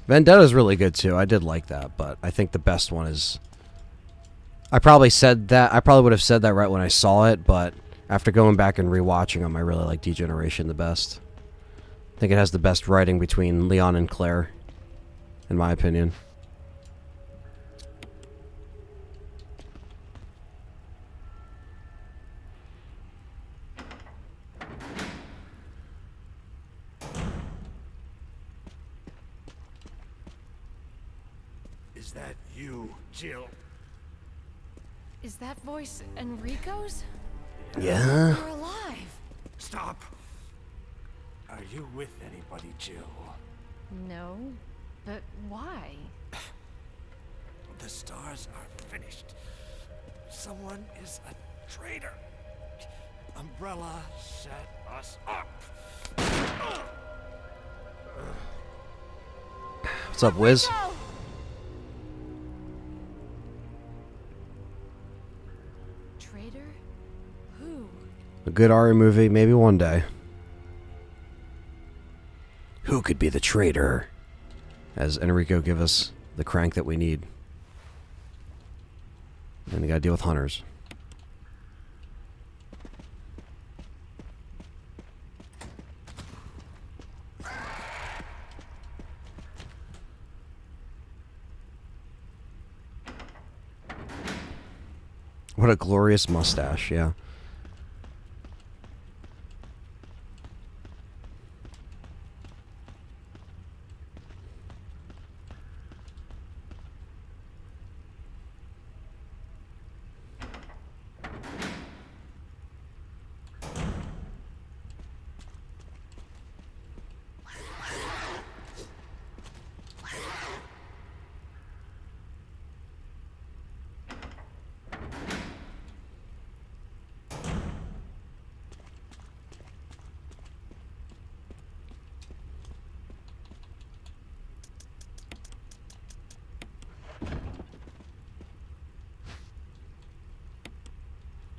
Vendetta's really good too. I did like that, but I think the best one is... I probably would have said that right when I saw it, but after going back and rewatching them, I really like Degeneration the best. I think it has the best writing between Leon and Claire, in my opinion. Is that you, Jill? Is that voice Enrico's? Yeah? You're alive. Stop! Are you with anybody, Jill? No, but why? The stars are finished. Someone is a traitor. Umbrella set us up. What's up, Wiz? Traitor? Who? A good Ari movie, maybe one day. Who could be the traitor? As Enrico give us the crank that we need. And we gotta deal with hunters. What a glorious mustache, yeah.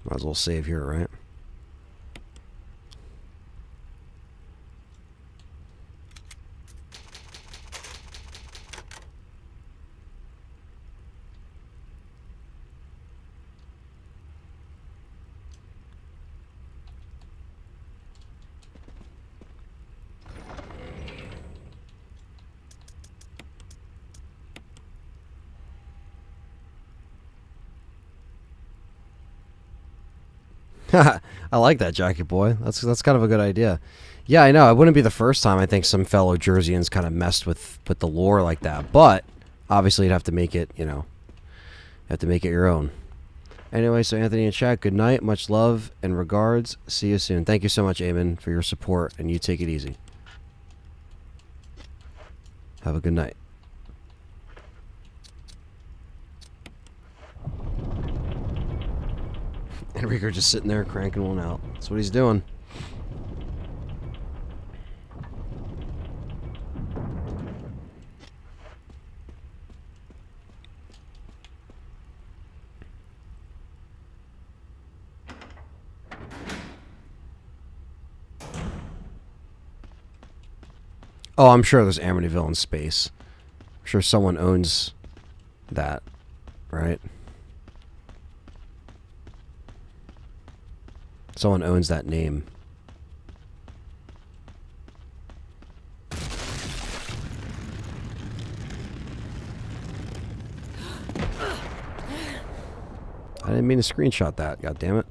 Might as well save here, right? I like that, Jackie boy. That's kind of a good idea. Yeah, I know. It wouldn't be the first time I think some fellow Jerseyans kind of messed with the lore like that. But obviously, you'd have to make it, you know, have to make it your own. Anyway, so Anthony and chat, good night. Much love and regards. See you soon. Thank you so much, Eamon, for your support, and you take it easy. Have a good night. Enrico just sitting there cranking one out. That's what he's doing. Oh, I'm sure there's Amityville in space. I'm sure someone owns that, right? Someone owns that name. I didn't mean to screenshot that, god damn it.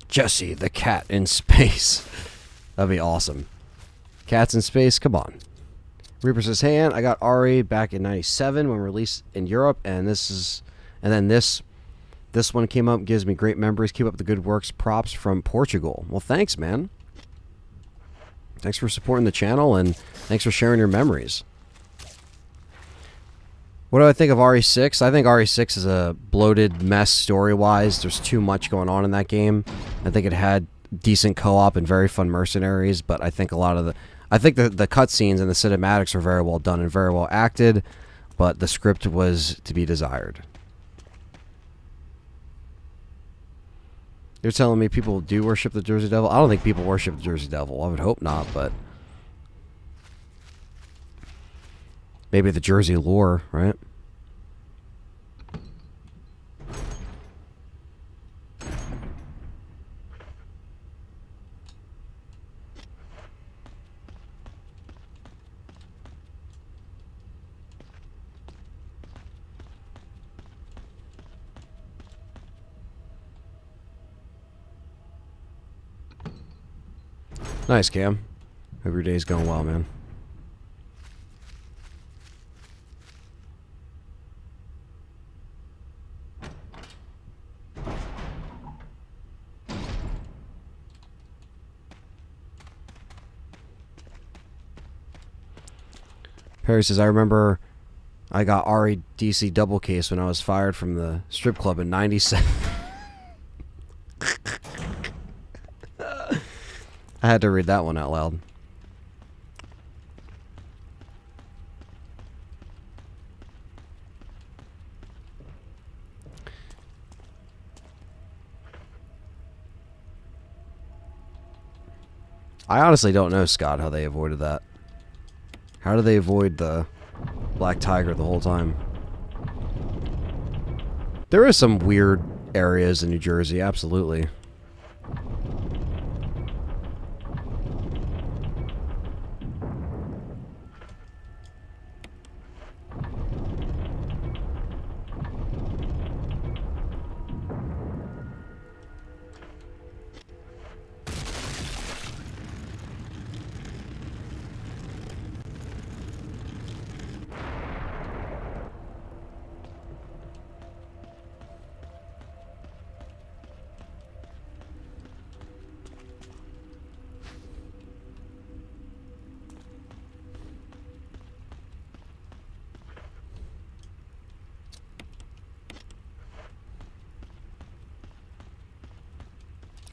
Jesse the cat in space. That'd be awesome. Cats in space, come on. Reaper says, "Hey, Ann, I got RE back in '97 when released in Europe, and this one came up, gives me great memories. Keep up the good works. Props from Portugal." Well, thanks, man. Thanks for supporting the channel, and thanks for sharing your memories. What do I think of RE6? I think RE6 is a bloated mess story-wise. There's too much going on in that game. I think it had decent co-op and very fun mercenaries, but I think a lot of the cutscenes and the cinematics are very well done and very well acted, but the script was to be desired. You're telling me people do worship the Jersey Devil? I don't think people worship the Jersey Devil. I would hope not, but maybe the Jersey lore, right? Nice, Cam. Hope your day's going well, man. Perry says, "I remember I got REDC double case when I was fired from the strip club in '97. I had to read that one out loud. I honestly don't know, Scott, how they avoided that. How do they avoid the Black Tiger the whole time? There is some weird areas in New Jersey, absolutely.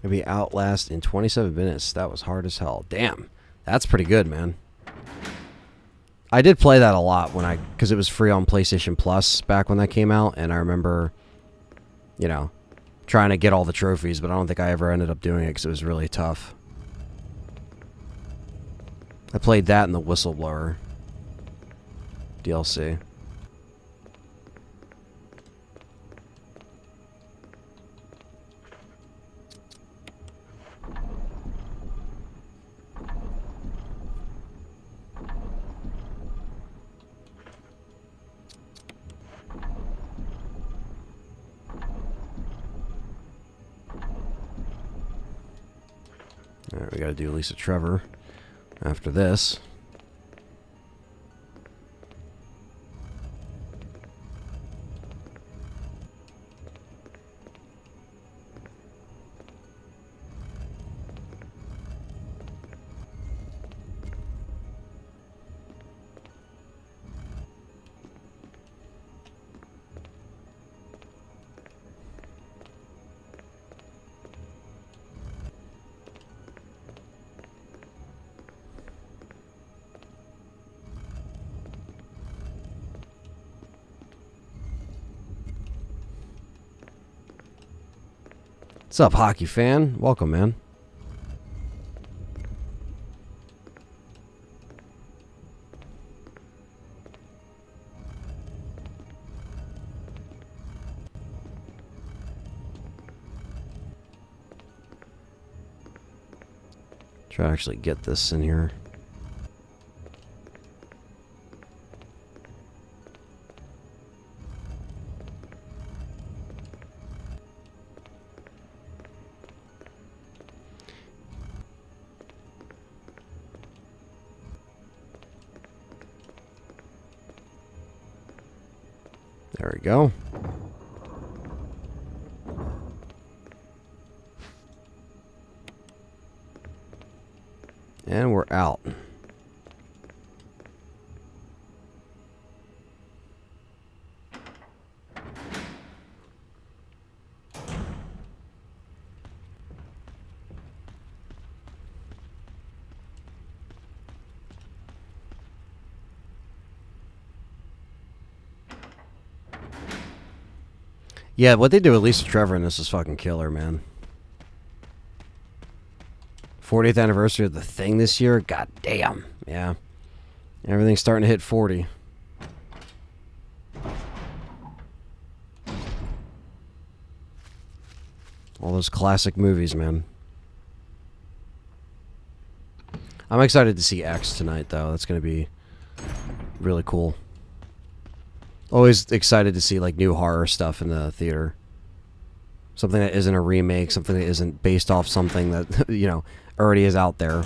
Maybe Outlast in 27 minutes. That was hard as hell. Damn. That's pretty good, man. I did play that a lot when because it was free on PlayStation Plus back when that came out, and I remember, you know, trying to get all the trophies, but I don't think I ever ended up doing it because it was really tough. I played that in the Whistleblower DLC. Alright, we gotta do Lisa Trevor after this. What's up, hockey fan? Welcome, man. Try to actually get this in here. There we go. And we're out. Yeah, what they do with Lisa Trevor in this is fucking killer, man. 40th anniversary of The Thing this year? God damn. Yeah. Everything's starting to hit 40. All those classic movies, man. I'm excited to see X tonight, though. That's going to be really cool. Always excited to see, like, new horror stuff in the theater. Something that isn't a remake, something that isn't based off something that, you know, already is out there.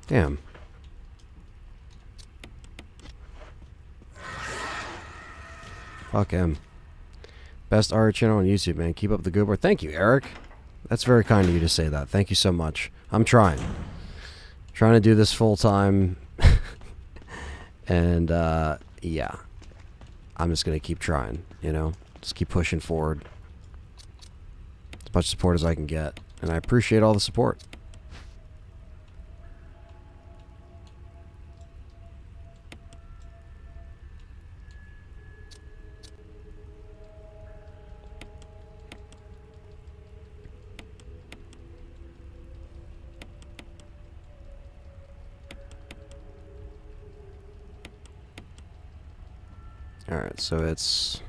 Damn. Fuck him. Best art channel on YouTube, man. Keep up the good work. Thank you, Eric. That's very kind of you to say that. Thank you so much. I'm trying. Trying to do this full time. And, yeah. I'm just going to keep trying, you know? Just keep pushing forward. As much support as I can get. And I appreciate all the support. Alright, so it's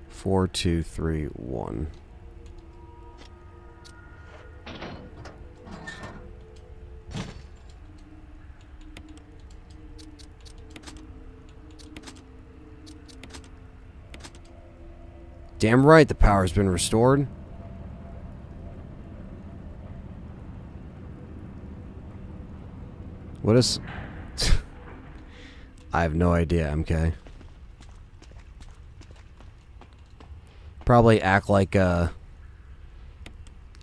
4, 2, 3, 1. Damn right the power's been restored. What is... I have no idea, MK. Probably act like an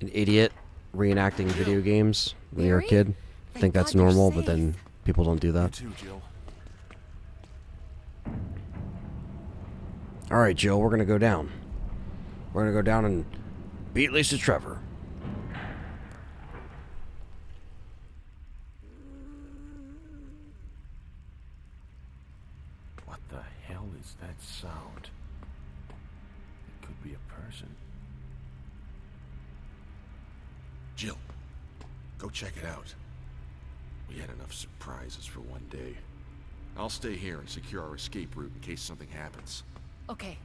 idiot reenacting video games when you're a kid. I think that's normal, but then people don't do that. You too, Jill. Alright, Jill, we're gonna go down. We're gonna go down and beat Lisa Trevor. is that sound? It could be a person. Jill, go check it out. We had enough surprises for one day. I'll stay here and secure our escape route in case something happens. Okay.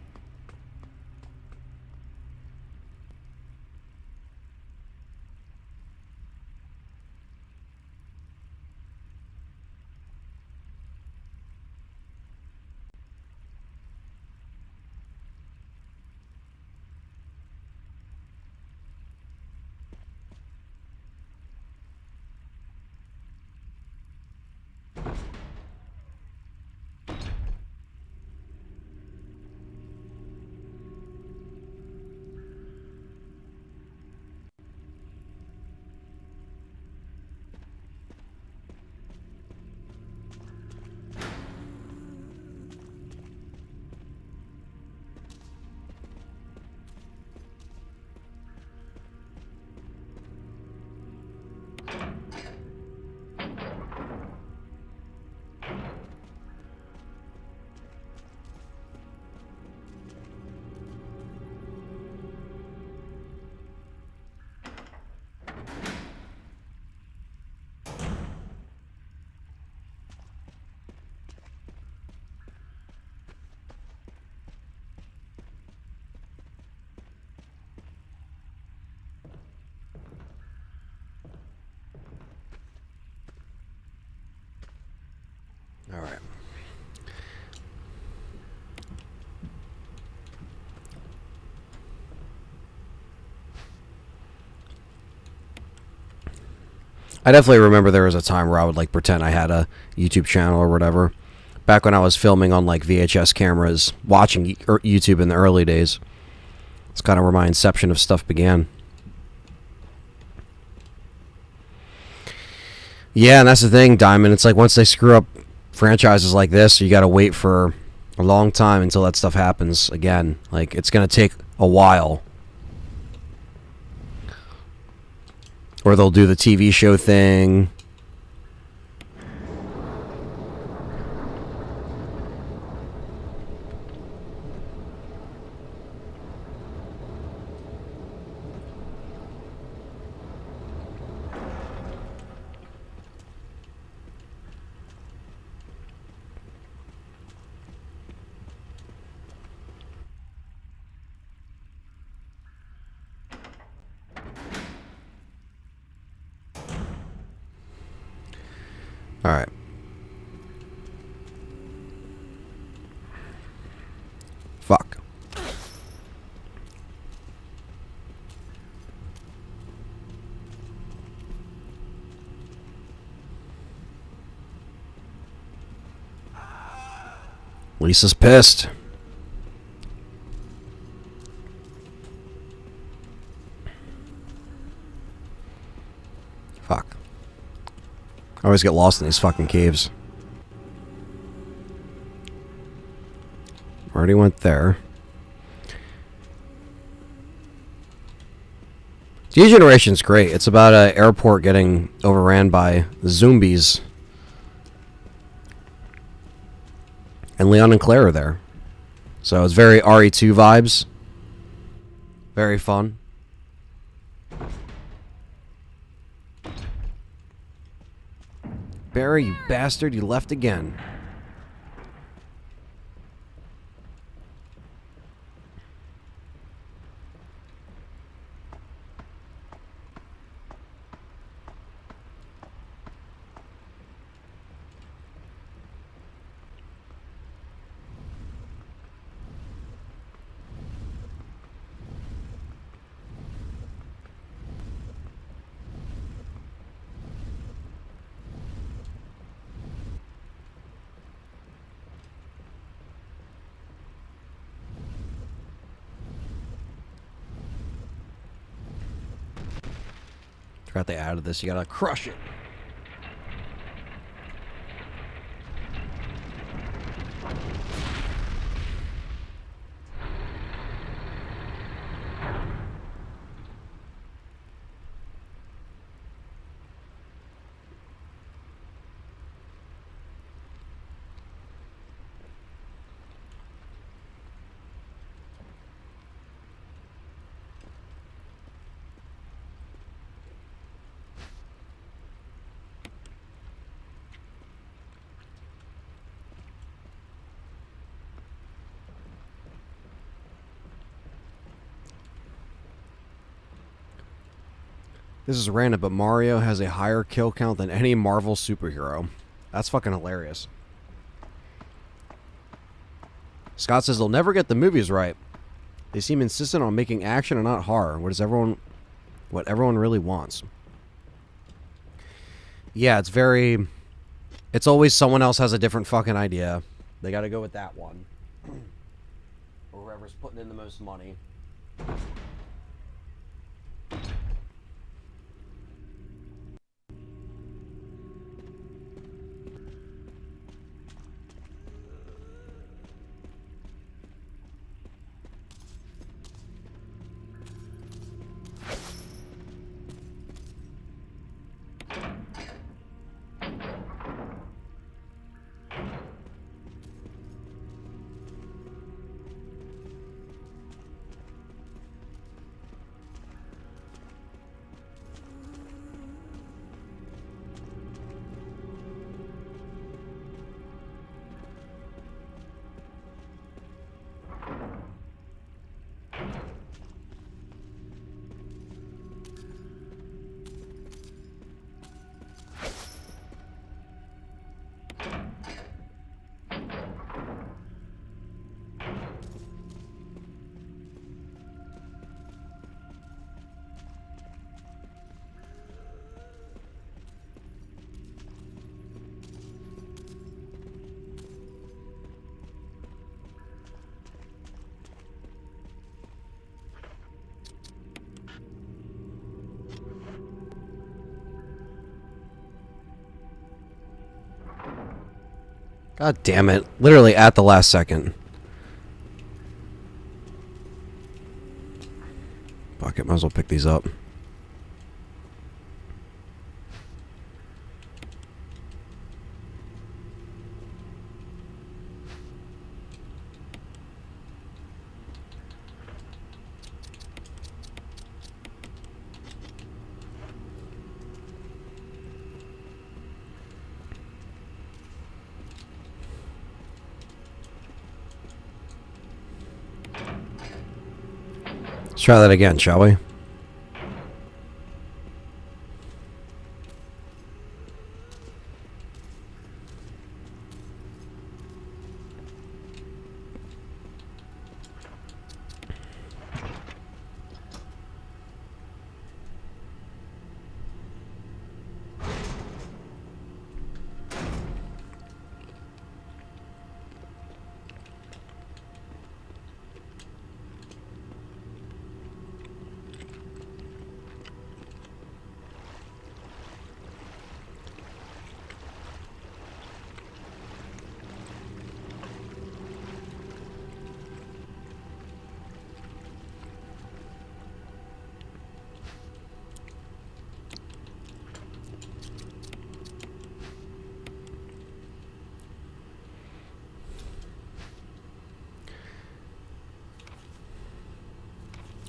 All right. I definitely remember there was a time where I would like pretend I had a YouTube channel or whatever. Back when I was filming on like VHS cameras, watching YouTube in the early days. It's kind of where my inception of stuff began. Yeah, and that's the thing, Diamond. It's like once they screw up franchises like this, you got to wait for a long time until that stuff happens again. Like, it's going to take a while. Or they'll do the TV show thing. All right. Fuck. Lisa's pissed. Fuck. I always get lost in these fucking caves. Already went there. D-Generation's great. It's about an airport getting overran by zombies. And Leon and Claire are there. So it's very RE2 vibes. Very fun. Barry, you bastard, you left again. Forgot they added this. You gotta crush it. This is random, but Mario has a higher kill count than any Marvel superhero. That's fucking hilarious. Scott says they'll never get the movies right. They seem insistent on making action and not horror. What everyone really wants. Yeah, it's very... It's always someone else has a different fucking idea. They gotta go with that one. Or whoever's putting in the most money. God damn it. Literally at the last second. Fuck it, might as well pick these up. Let's try that again, shall we?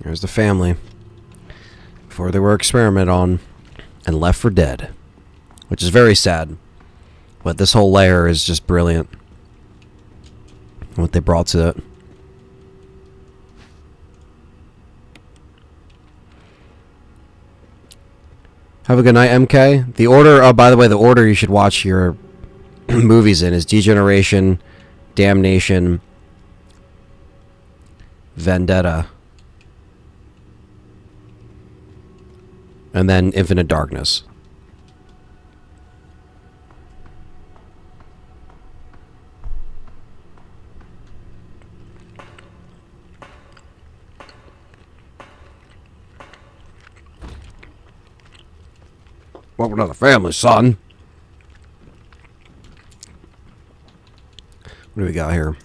Here's the family. Before they were experimented on and left for dead. Which is very sad. But this whole layer is just brilliant. What they brought to it. Have a good night, MK. The order, oh, by the way, the order you should watch your movies in is Degeneration, Damnation, Vendetta, and then Infinite Darkness. Welcome to the family, son. What do we got here?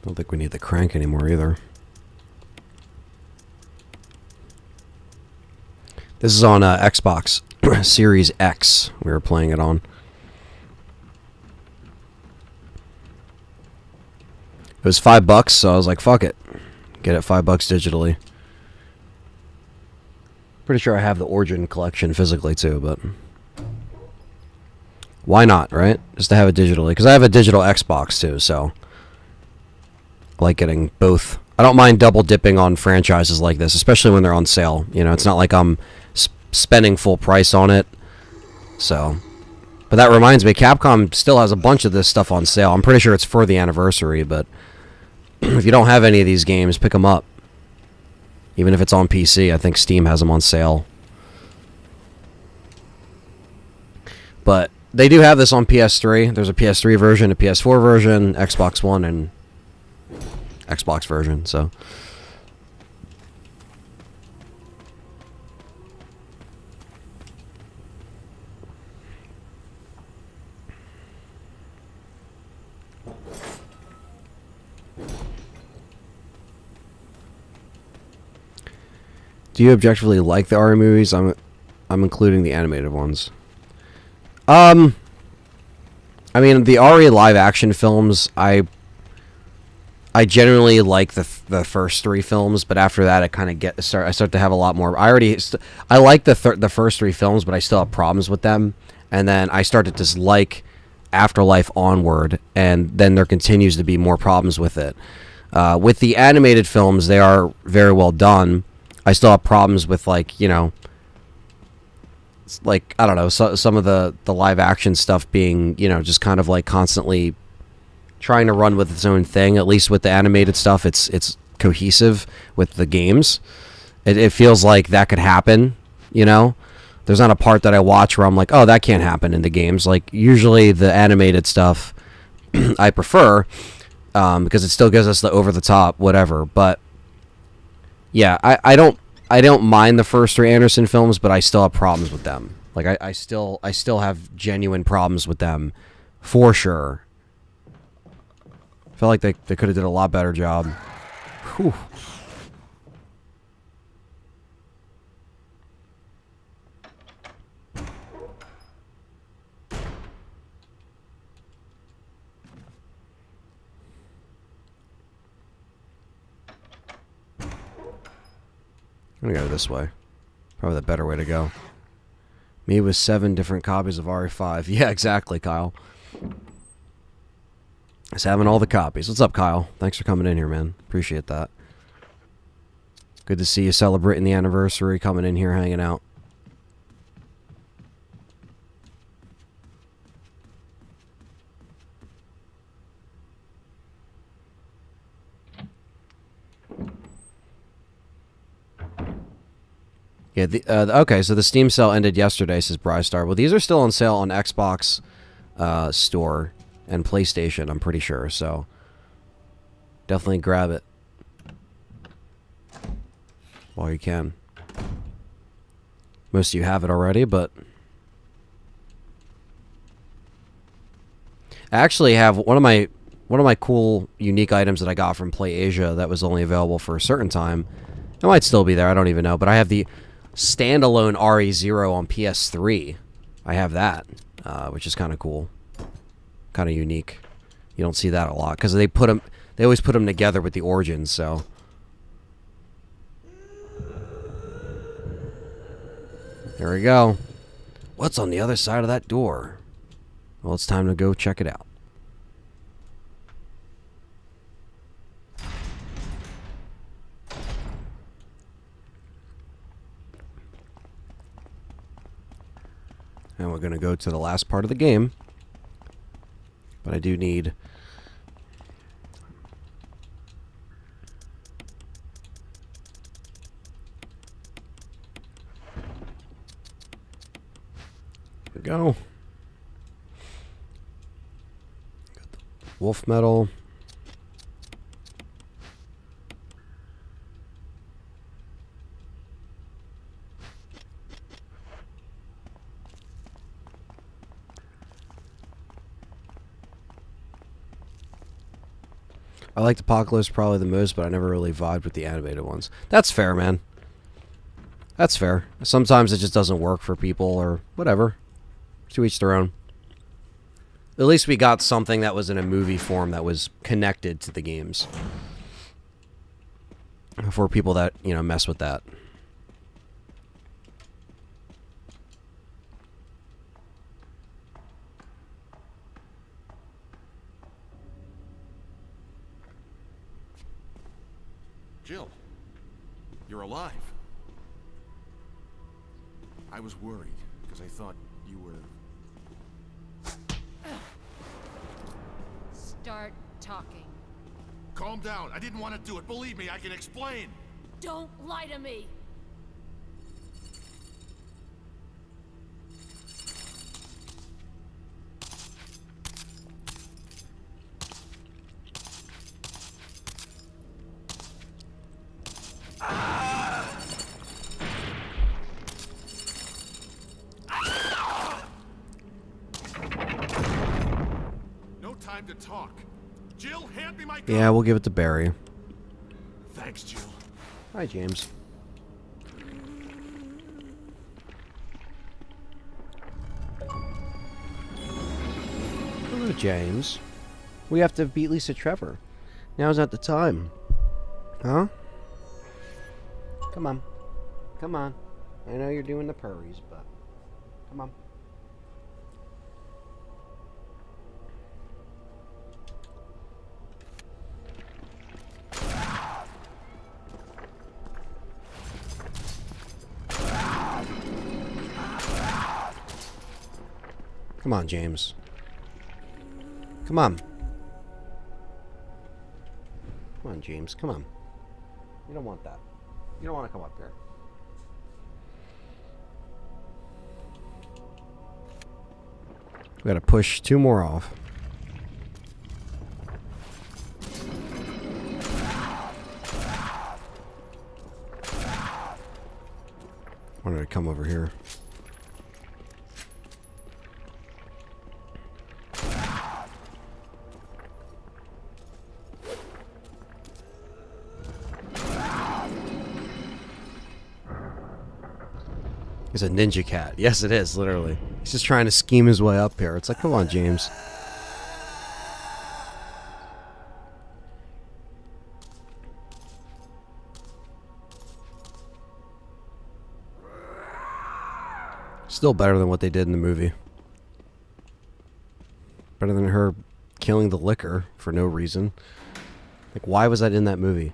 Don't think we need the crank anymore either. This is on Xbox. Series X we were playing it on. It was $5, so I was like, fuck it. Get it $5 digitally. Pretty sure I have the Origin collection physically too, but why not, right? Just to have it digitally. Because I have a digital Xbox too, so I like getting both. I don't mind double dipping on franchises like this, especially when they're on sale. You know, it's not like I'm spending full price on it. So, but that reminds me, Capcom still has a bunch of this stuff on sale. I'm pretty sure it's for the anniversary, but if you don't have any of these games, pick them up. Even if it's on PC, I think Steam has them on sale. But they do have this on PS3. There's a PS3 version, a PS4 version, Xbox One, and Xbox version, so. Do you objectively like the RE movies? I'm including the animated ones. I mean, the RE live action films, I generally like the first 3 films, but after that, I kind of I start to have a lot more. I like the first 3 films, but I still have problems with them. And then I start to dislike Afterlife onward, and then there continues to be more problems with it. With the animated films, they are very well done. I still have problems with, like, you know, like, I don't know, some of the live action stuff being, you know, just kind of like constantly trying to run with its own thing. At least with the animated stuff, it's cohesive with the games. It feels like that could happen, you know? There's not a part that I watch where I'm like, oh, that can't happen in the games. Like, usually the animated stuff I prefer, because it still gives us the over-the-top whatever. But yeah, I don't mind the first 3 Anderson films, but I still have problems with them. Like, I still have genuine problems with them, for sure. I feel like they could have did a lot better job. Whew. I'm gonna go this way. Probably the better way to go. Me with 7 different copies of RE5. Yeah, exactly, Kyle. Just having all the copies. What's up, Kyle? Thanks for coming in here, man. Appreciate that. Good to see you celebrating the anniversary, coming in here, hanging out. Yeah, okay, so the Steam sale ended yesterday, says Brystar. Well, these are still on sale on Xbox Store and PlayStation, I'm pretty sure, so definitely grab it while you can. Most of you have it already, but I actually have one of my cool, unique items that I got from PlayAsia that was only available for a certain time. It might still be there, I don't even know, but I have the standalone RE0 on PS3. I have that, which is kind of cool, kind of unique. You don't see that a lot because they always put them together with the Origins. So there we go. What's on the other side of that door? Well, it's time to go check it out. And we're going to go to the last part of the game. But I do need... There we go. Got the wolf metal. I liked Apocalypse probably the most, but I never really vibed with the animated ones. That's fair, man. That's fair. Sometimes it just doesn't work for people or whatever. To each their own. At least we got something that was in a movie form that was connected to the games. For people that, you know, mess with that. Jill, you're alive. I was worried, because I thought you were... Start talking. Calm down. I didn't want to do it. Believe me, I can explain. Don't lie to me! No time to talk. Jill, hand me my gun. Yeah, we'll give it to Barry. Thanks, Jill. Hi, James. Hello, James. We have to beat Lisa Trevor. Now's not the time. Huh? Come on. Come on. I know you're doing the purries, but... Come on. Come on, James. Come on. Come on, James. Come on. You don't want that. You don't want to come up here. We gotta push 2 more off. Wanted to come over here. He's a ninja cat. Yes, it is, literally. He's just trying to scheme his way up here. It's like, come on, James. Still better than what they did in the movie. Better than her killing the liquor for no reason. Like, why was that in that movie?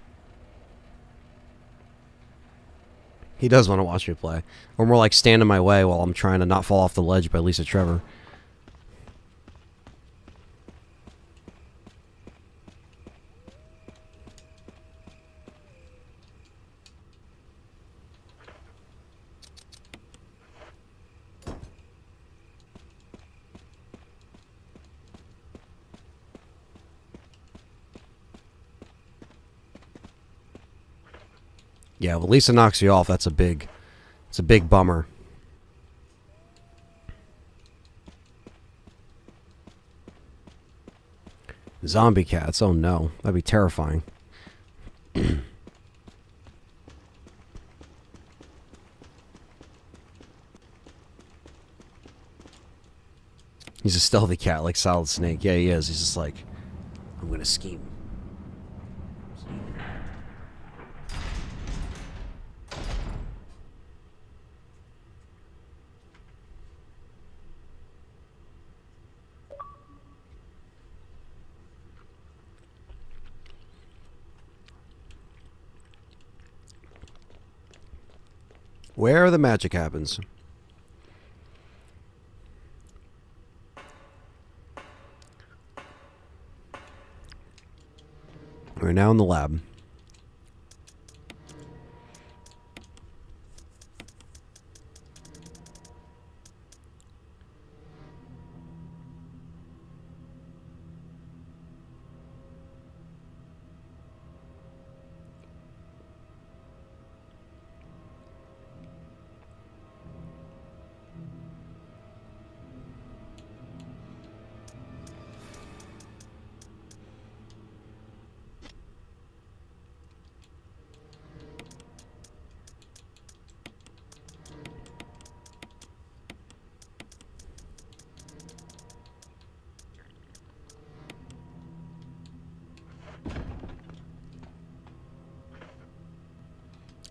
He does want to watch me play. Or more like stand in my way while I'm trying to not fall off the ledge by Lisa Trevor. Yeah, well, Lisa knocks you off. It's a big bummer. Zombie cats. Oh no, that'd be terrifying. He's a stealthy cat, like Solid Snake. Yeah, he is. He's just like, I'm gonna scheme. Where the magic happens. We're now in the lab.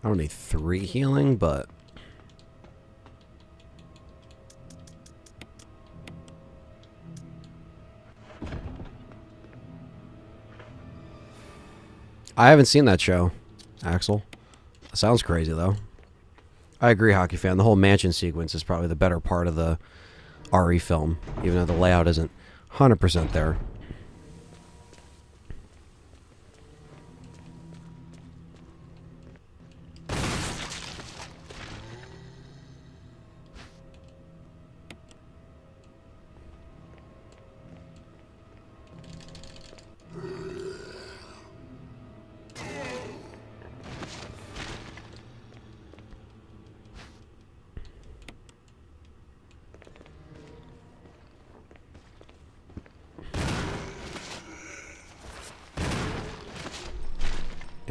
don't need 3 healing, but... I haven't seen that show, Axel. Sounds crazy, though. I agree, Hockey Fan. The whole mansion sequence is probably the better part of the RE film, even though the layout isn't 100% there.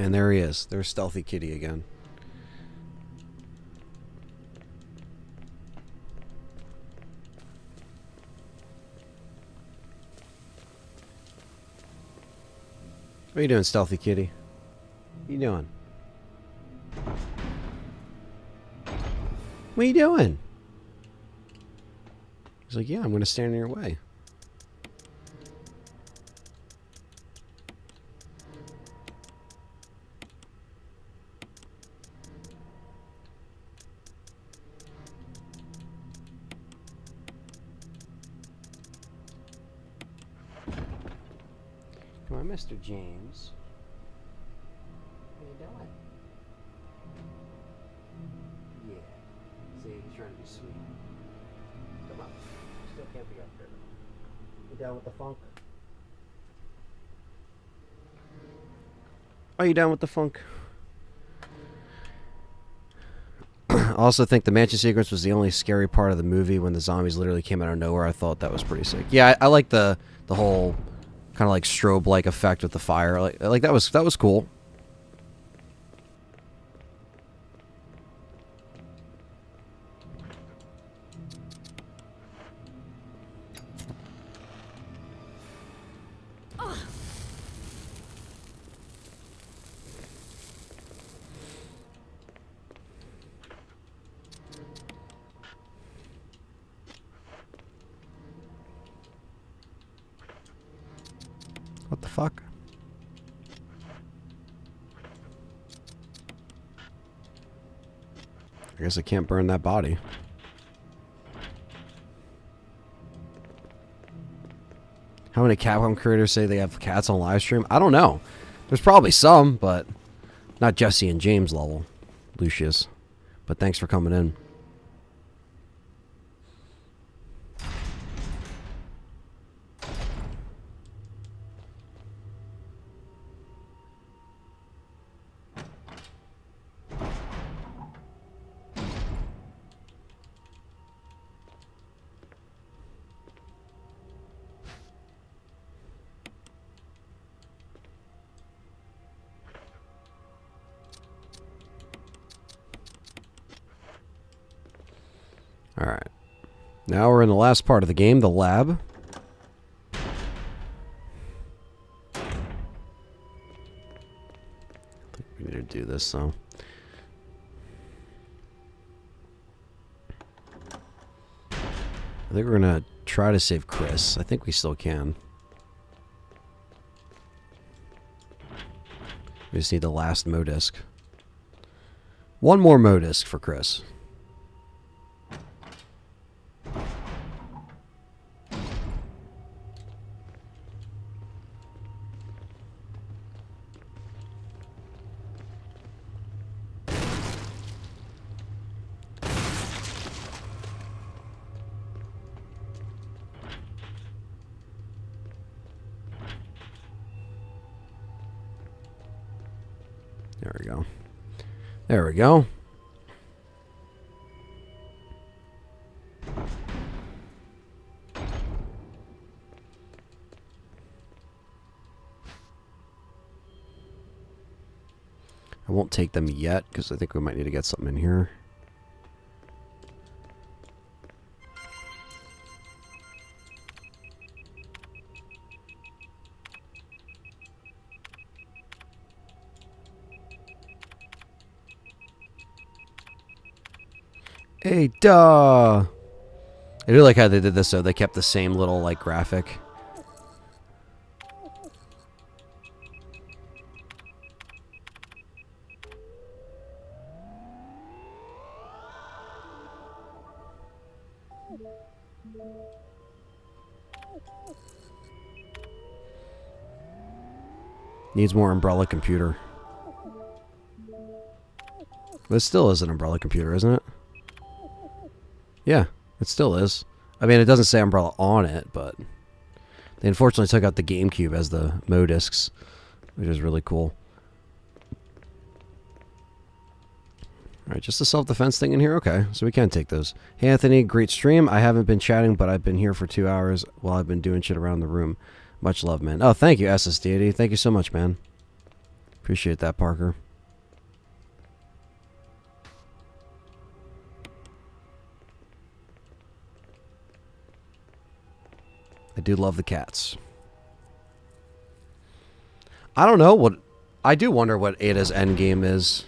And there he is. There's Stealthy Kitty again. What are you doing, Stealthy Kitty? What are you doing? What are you doing? He's like, yeah, I'm going to stand in your way. Come on, Mr. James. What are you doing? Yeah. See, he's trying to be sweet. Come on. Still can't be up there. You down with the funk? Are you down with the funk? I also think the mansion sequence was the only scary part of the movie when the zombies literally came out of nowhere. I thought that was pretty sick. Yeah, I like the whole kind of like strobe-like effect with the fire. Like that was cool. What the fuck? I guess I can't burn that body. How many Capcom creators say they have cats on live stream? I don't know. There's probably some, but not Jesse and James level. Lucius. But thanks for coming in. Alright. Now we're in the last part of the game, the lab. I think we need to do this, though. I think we're going to try to save Chris. I think we still can. We just need the last Modisc. One more Modisc for Chris. There we go. There we go. I won't take them yet because I think we might need to get something in here. Hey, duh. I do like how they did this, so they kept the same little, like, graphic. Needs more umbrella computer. But it still is an umbrella computer, isn't it? Yeah, it still is. I mean, it doesn't say umbrella on it, but they unfortunately took out the GameCube as the modiscs, which is really cool. Alright, just a self-defense thing in here? Okay, so we can take those. Hey, Anthony, great stream. I haven't been chatting, but I've been here for 2 hours while I've been doing shit around the room. Much love, man. Oh, thank you, SSD. Thank you so much, man. Appreciate that, Parker. I do love the cats. I don't know what... I do wonder what Ada's endgame is.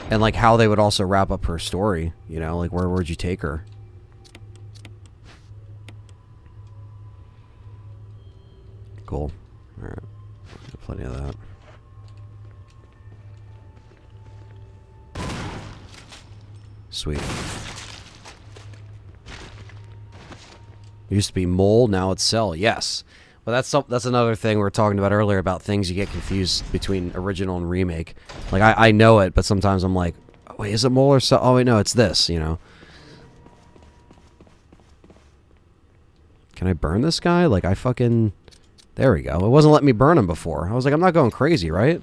And, like, how they would also wrap up her story. You know, like, where would you take her? Cool. Alright. Plenty of that. Sweet. It used to be mole, now it's cell. Yes. But that's another thing we were talking about earlier about things you get confused between original and remake. Like, I know it, but sometimes I'm like, oh, wait, is it mole or cell? Oh, wait, no, it's this, you know. Can I burn this guy? Like, I fucking... There we go. It wasn't letting me burn him before. I was like, I'm not going crazy, right?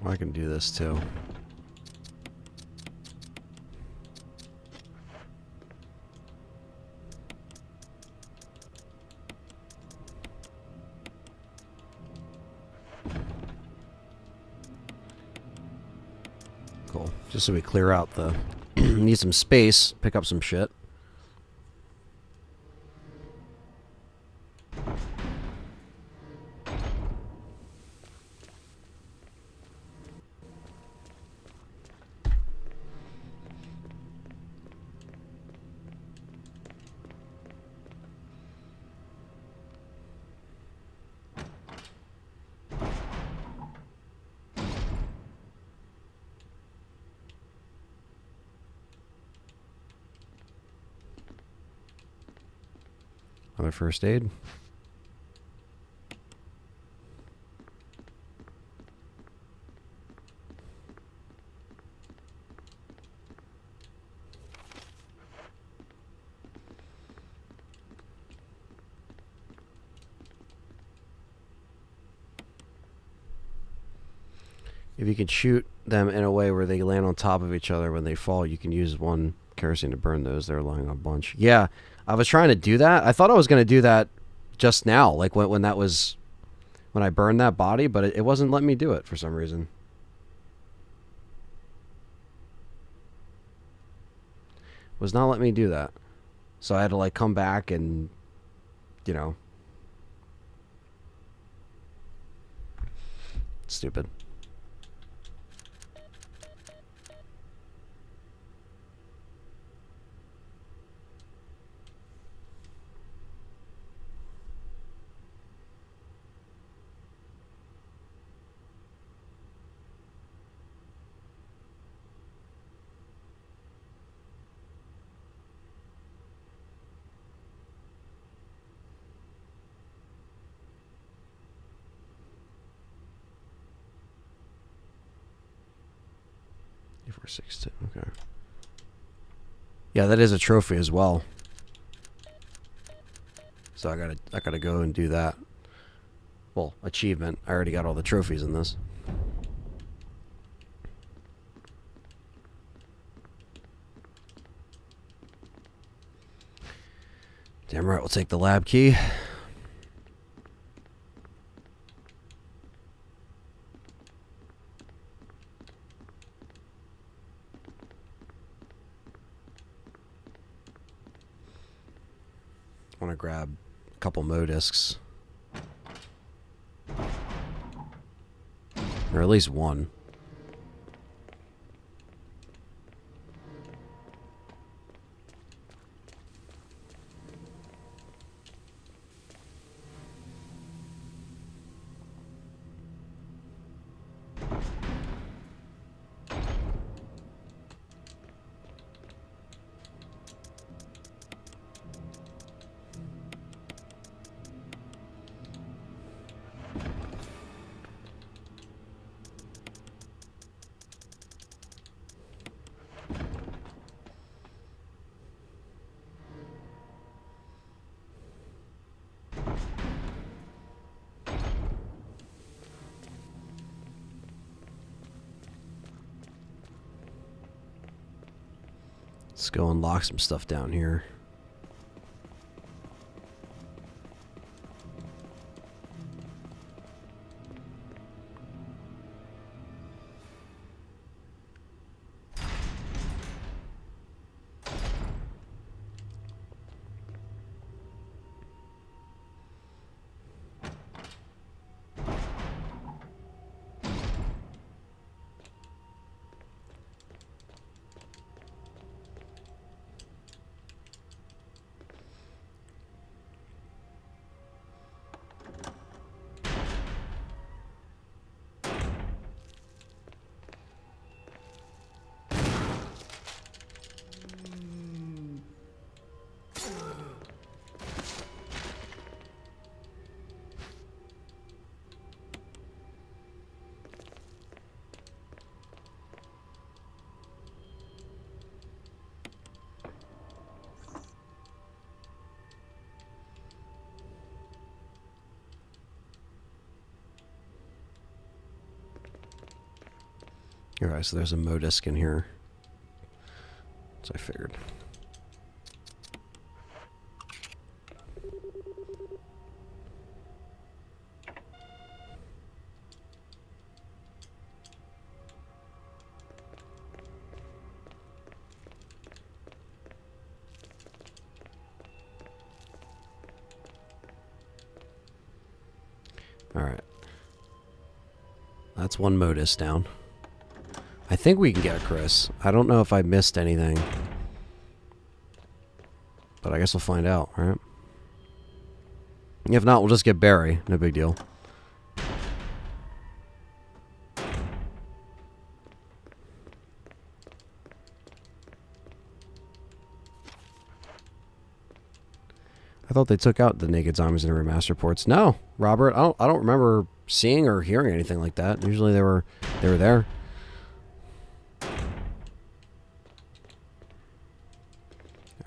I can do this too. Cool. Just so we clear out the... need some space, pick up some shit. Another first aid. If you can shoot them in a way where they land on top of each other when they fall, you can use one kerosene to burn those. They're lying on a bunch. Yeah, I was trying to do that. I thought I was going to do that just now, like when that was... when I burned that body, but it wasn't letting me do it for some reason. It was not letting me do that. So I had to, like, come back and, you know... Stupid. A462, okay. Yeah, that is a trophy as well. So I gotta go and do that. Well, achievement. I already got all the trophies in this. Damn right, we'll take the lab key. I want to grab a couple modiscs. Or at least one. Let's go unlock some stuff down here. Alright, so there's a modisc in here. So I figured. Alright. That's one modisc down. I think we can get a Chris. I don't know if I missed anything. But I guess we'll find out, right? If not, we'll just get Barry. No big deal. I thought they took out the naked zombies in the remaster ports. No, Robert, I don't remember seeing or hearing anything like that. Usually they were there.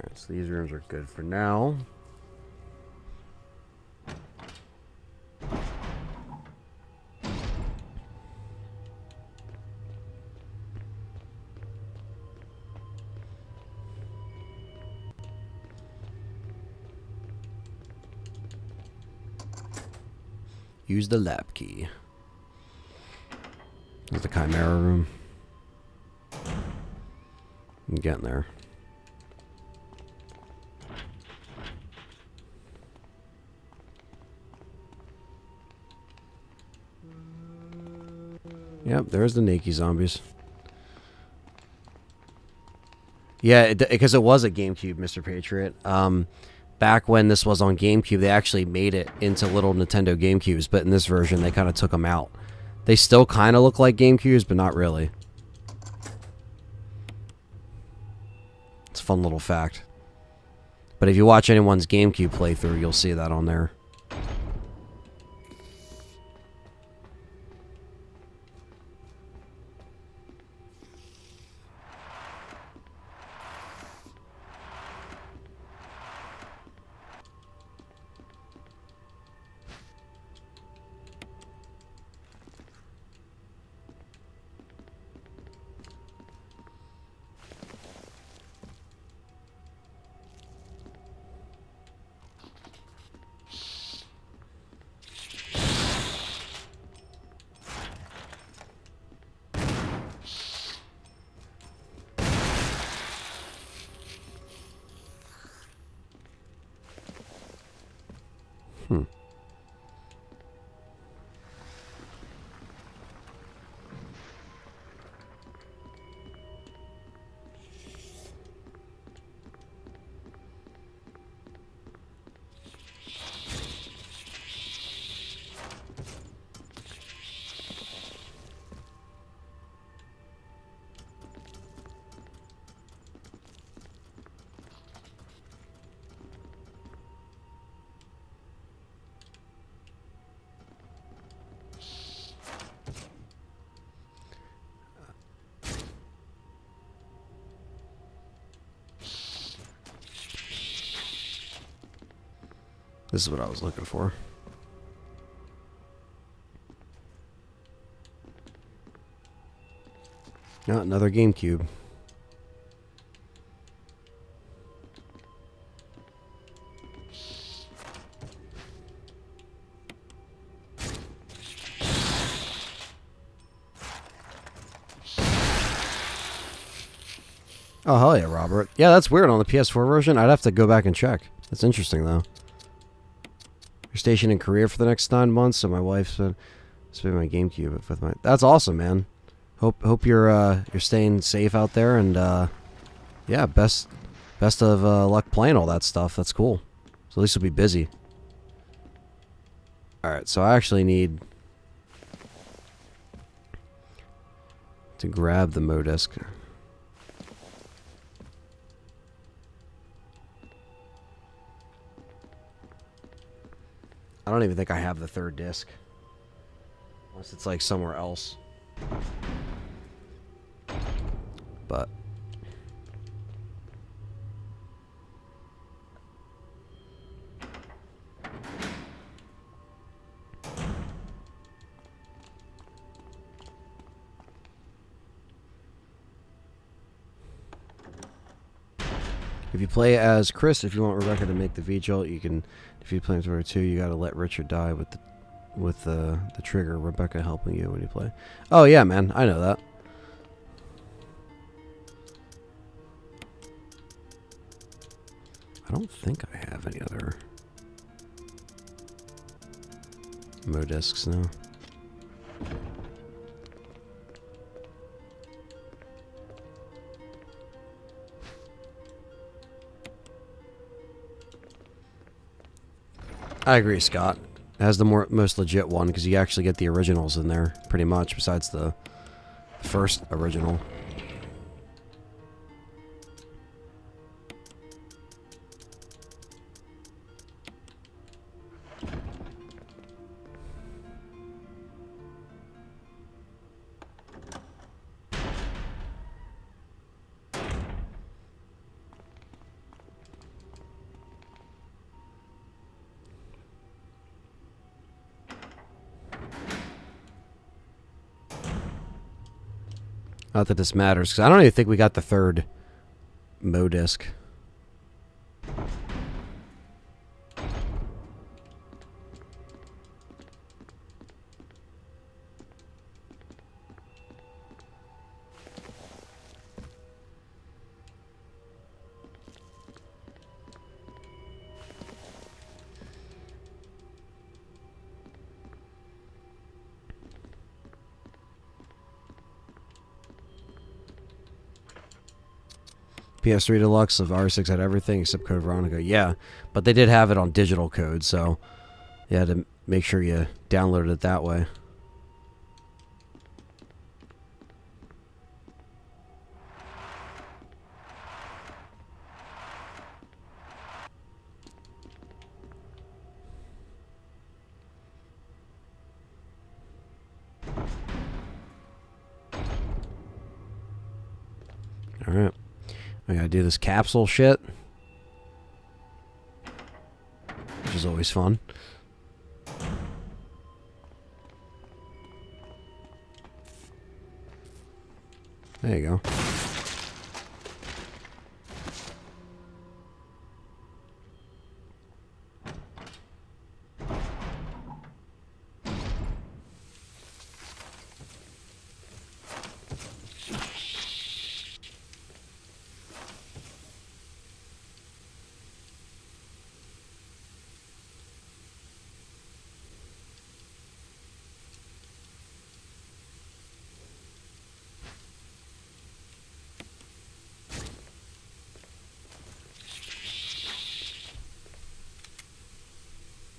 Alright, so these rooms are good for now. Use the lab key. There's the Chimera room. I'm getting there. Yep, there's the naked zombies. Yeah, because it was a GameCube, Mr. Patriot. Back when this was on GameCube, they actually made it into little Nintendo GameCubes, but in this version, they kind of took them out. They still kind of look like GameCubes, but not really. It's a fun little fact. But if you watch anyone's GameCube playthrough, you'll see that on there. This is what I was looking for. Oh, another GameCube. Oh, hell yeah, Robert. Yeah, that's weird on the PS4 version. I'd have to go back and check. That's interesting, though. You're stationed in Korea for the next 9 months, so my wife's been my GameCube with my. That's awesome, man. Hope you're staying safe out there, and yeah, best of luck playing all that stuff. That's cool. So at least you'll be busy. All right, so I actually need to grab the modisc. I don't even think I have the third disc. Unless it's like somewhere else. But if you play as Chris, if you want Rebecca to make the vigil, you can. If you play as Rebecca 2, you gotta let Richard die with the trigger. Rebecca helping you when you play. Oh yeah, man, I know that. I don't think I have any other modiscs now. I agree, Scott. It has the most legit one because you actually get the originals in there, pretty much, besides the first original. Not that this matters, because I don't even think we got the third modisc. PS3 Deluxe of R6 had everything except Code Veronica. Yeah, but they did have it on digital code, so you had to make sure you downloaded it that way. All right. I gotta do this capsule shit, which is always fun. There you go.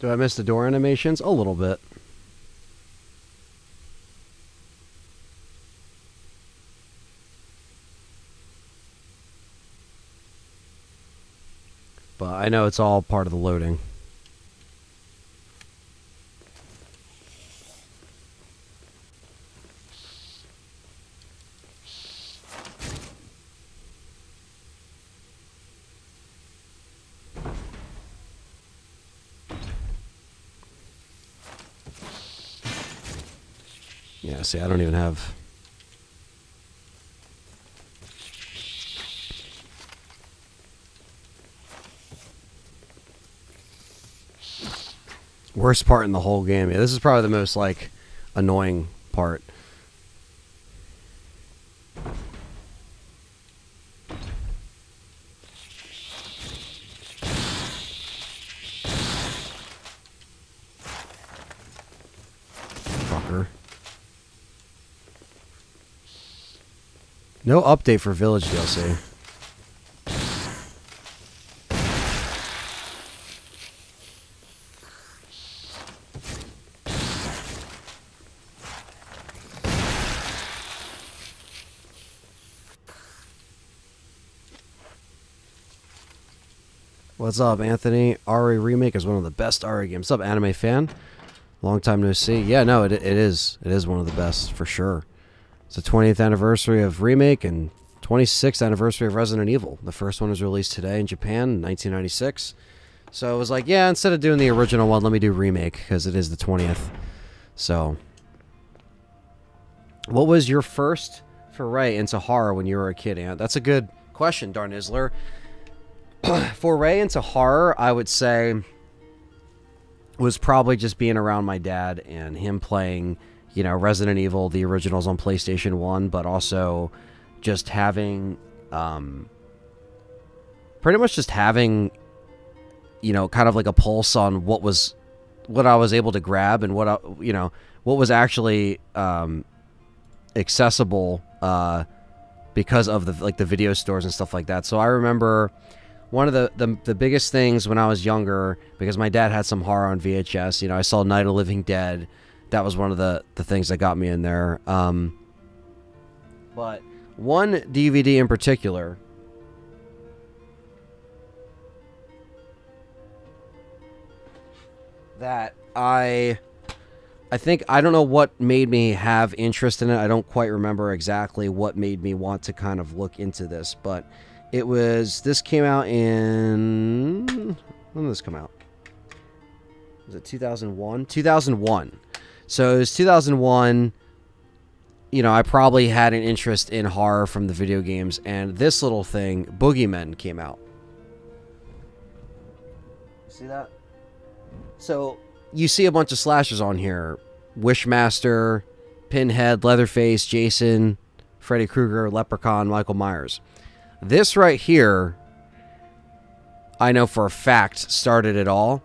Do I miss the door animations? A little bit. But I know it's all part of the loading. Yeah, see, I don't even have... Worst part in the whole game. Yeah, this is probably the most, like, annoying part. Fucker. No update for Village DLC. What's up, Anthony? RE Remake is one of the best RE games. What's up, anime fan? Long time no see. Yeah, no, it is. It is one of the best, for sure. It's the 20th anniversary of Remake and 26th anniversary of Resident Evil. The first one was released today in Japan in 1996. So it was like, yeah, instead of doing the original one, let me do Remake, because it is the 20th. So, what was your first foray into horror when you were a kid, Ant? That's a good question, Darnizzler. Foray into horror, I would say, was probably just being around my dad and him playing, you know, Resident Evil, the originals on PlayStation 1, but also just having, pretty much just having, you know, kind of like a pulse on what I was able to grab and what was actually, accessible, because of the video stores and stuff like that. So I remember one of the biggest things when I was younger, because my dad had some horror on VHS, you know, I saw Night of the Living Dead. That was one of the things that got me in there. But one DVD in particular that I think, I don't know what made me have interest in it. I don't quite remember exactly what made me want to kind of look into this, but this came out in, when did this come out? Was it 2001? 2001. So it was 2001. You know, I probably had an interest in horror from the video games, and this little thing, Boogeymen, came out. See that? So you see a bunch of slashers on here. Wishmaster, Pinhead, Leatherface, Jason, Freddy Krueger, Leprechaun, Michael Myers. This right here, I know for a fact, started it all.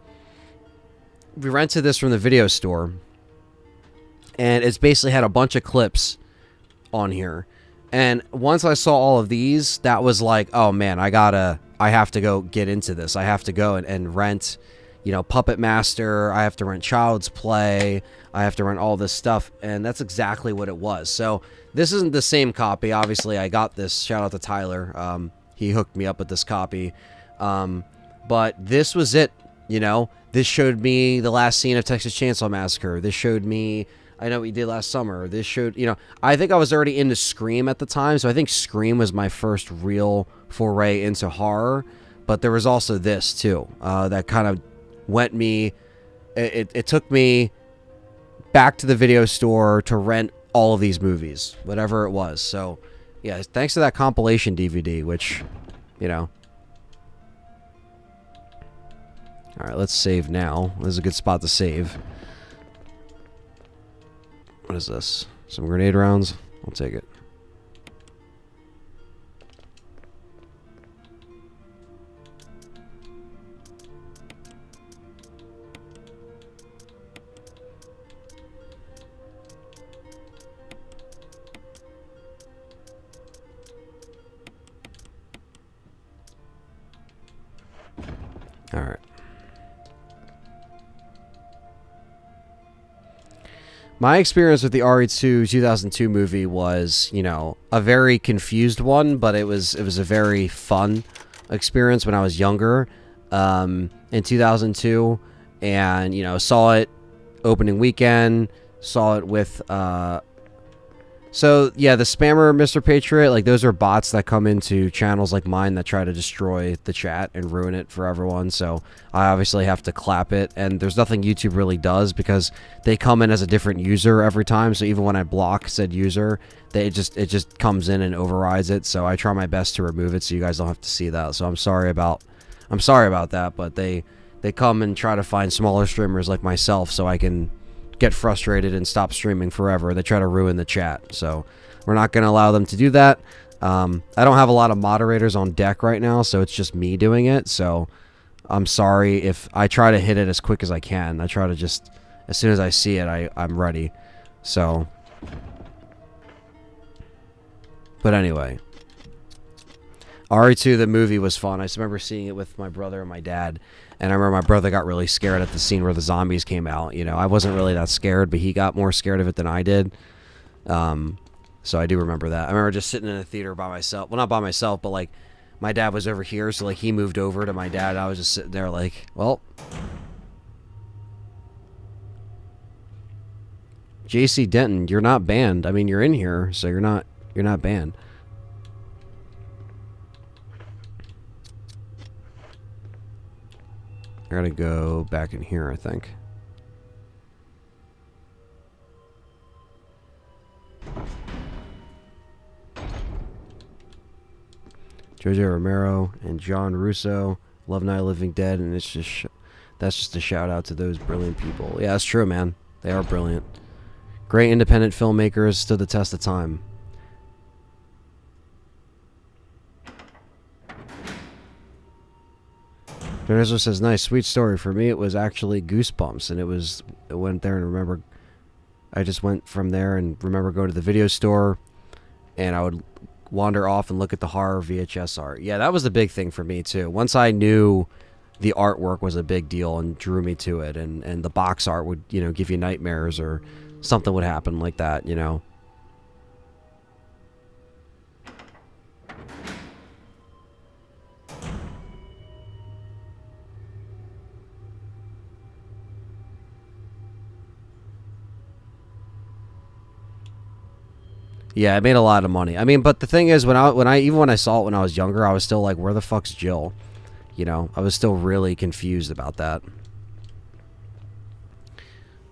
We rented this from the video store, and it's basically had a bunch of clips on here. And once I saw all of these, that was like, oh man, I have to go get into this. I have to go and rent, you know, Puppet Master. I have to rent Child's Play. I have to rent all this stuff. And that's exactly what it was. So this isn't the same copy. Obviously, I got this. Shout out to Tyler. He hooked me up with this copy. But this was it, you know. This showed me the last scene of Texas Chainsaw Massacre. This showed me, I know what you did last summer. This showed, you know, I think I was already into Scream at the time. So I think Scream was my first real foray into horror. But there was also this, too, that kind of went me, it took me back to the video store to rent all of these movies, whatever it was. So, yeah, thanks to that compilation DVD, which, you know. All right, let's save now. This is a good spot to save. What is this? Some grenade rounds? I'll take it. All right. My experience with the RE2 2002 movie was, you know, a very confused one, but it was a very fun experience when I was younger, in 2002, and, you know, saw it opening weekend, saw it with, so, yeah, the spammer, Mr. Patriot, like, those are bots that come into channels like mine that try to destroy the chat and ruin it for everyone, so I obviously have to clap it, and there's nothing YouTube really does, because they come in as a different user every time, so even when I block said user, it just comes in and overrides it, so I try my best to remove it so you guys don't have to see that, so I'm sorry about that, but they come and try to find smaller streamers like myself so I can get frustrated and stop streaming forever. They try to ruin the chat, so we're not going to allow them to do that. I don't have a lot of moderators on deck right now, so it's just me doing it, so I'm sorry if I try to hit it as quick as I can. I try to just, as soon as I see it, I'm ready. So, but anyway, RE2, the movie, was fun. I just remember seeing it with my brother and my dad. And I remember my brother got really scared at the scene where the zombies came out. You know, I wasn't really that scared, but he got more scared of it than I did. So I do remember that. I remember just sitting in a theater by myself. Well, not by myself, but, like, my dad was over here, so, like, he moved over to my dad. I was just sitting there like, well, JC Denton, you're not banned. I mean, you're in here, so you're not banned. I gotta go back in here, I think. Jojo Romero and John Russo, Love Night of the Living Dead, and it's just that's just a shout out to those brilliant people. Yeah, that's true, man. They are brilliant. Great independent filmmakers, stood the test of time. Donezo says, nice, sweet story. For me, it was actually Goosebumps, and it went there and remember, I just went from there and remember going to the video store, and I would wander off and look at the horror VHS art. Yeah, that was the big thing for me, too. Once I knew the artwork was a big deal and drew me to it, and the box art would, you know, give you nightmares or something would happen like that, you know. Yeah, it made a lot of money. I mean, but the thing is, when I saw it when I was younger, I was still like, where the fuck's Jill? You know, I was still really confused about that.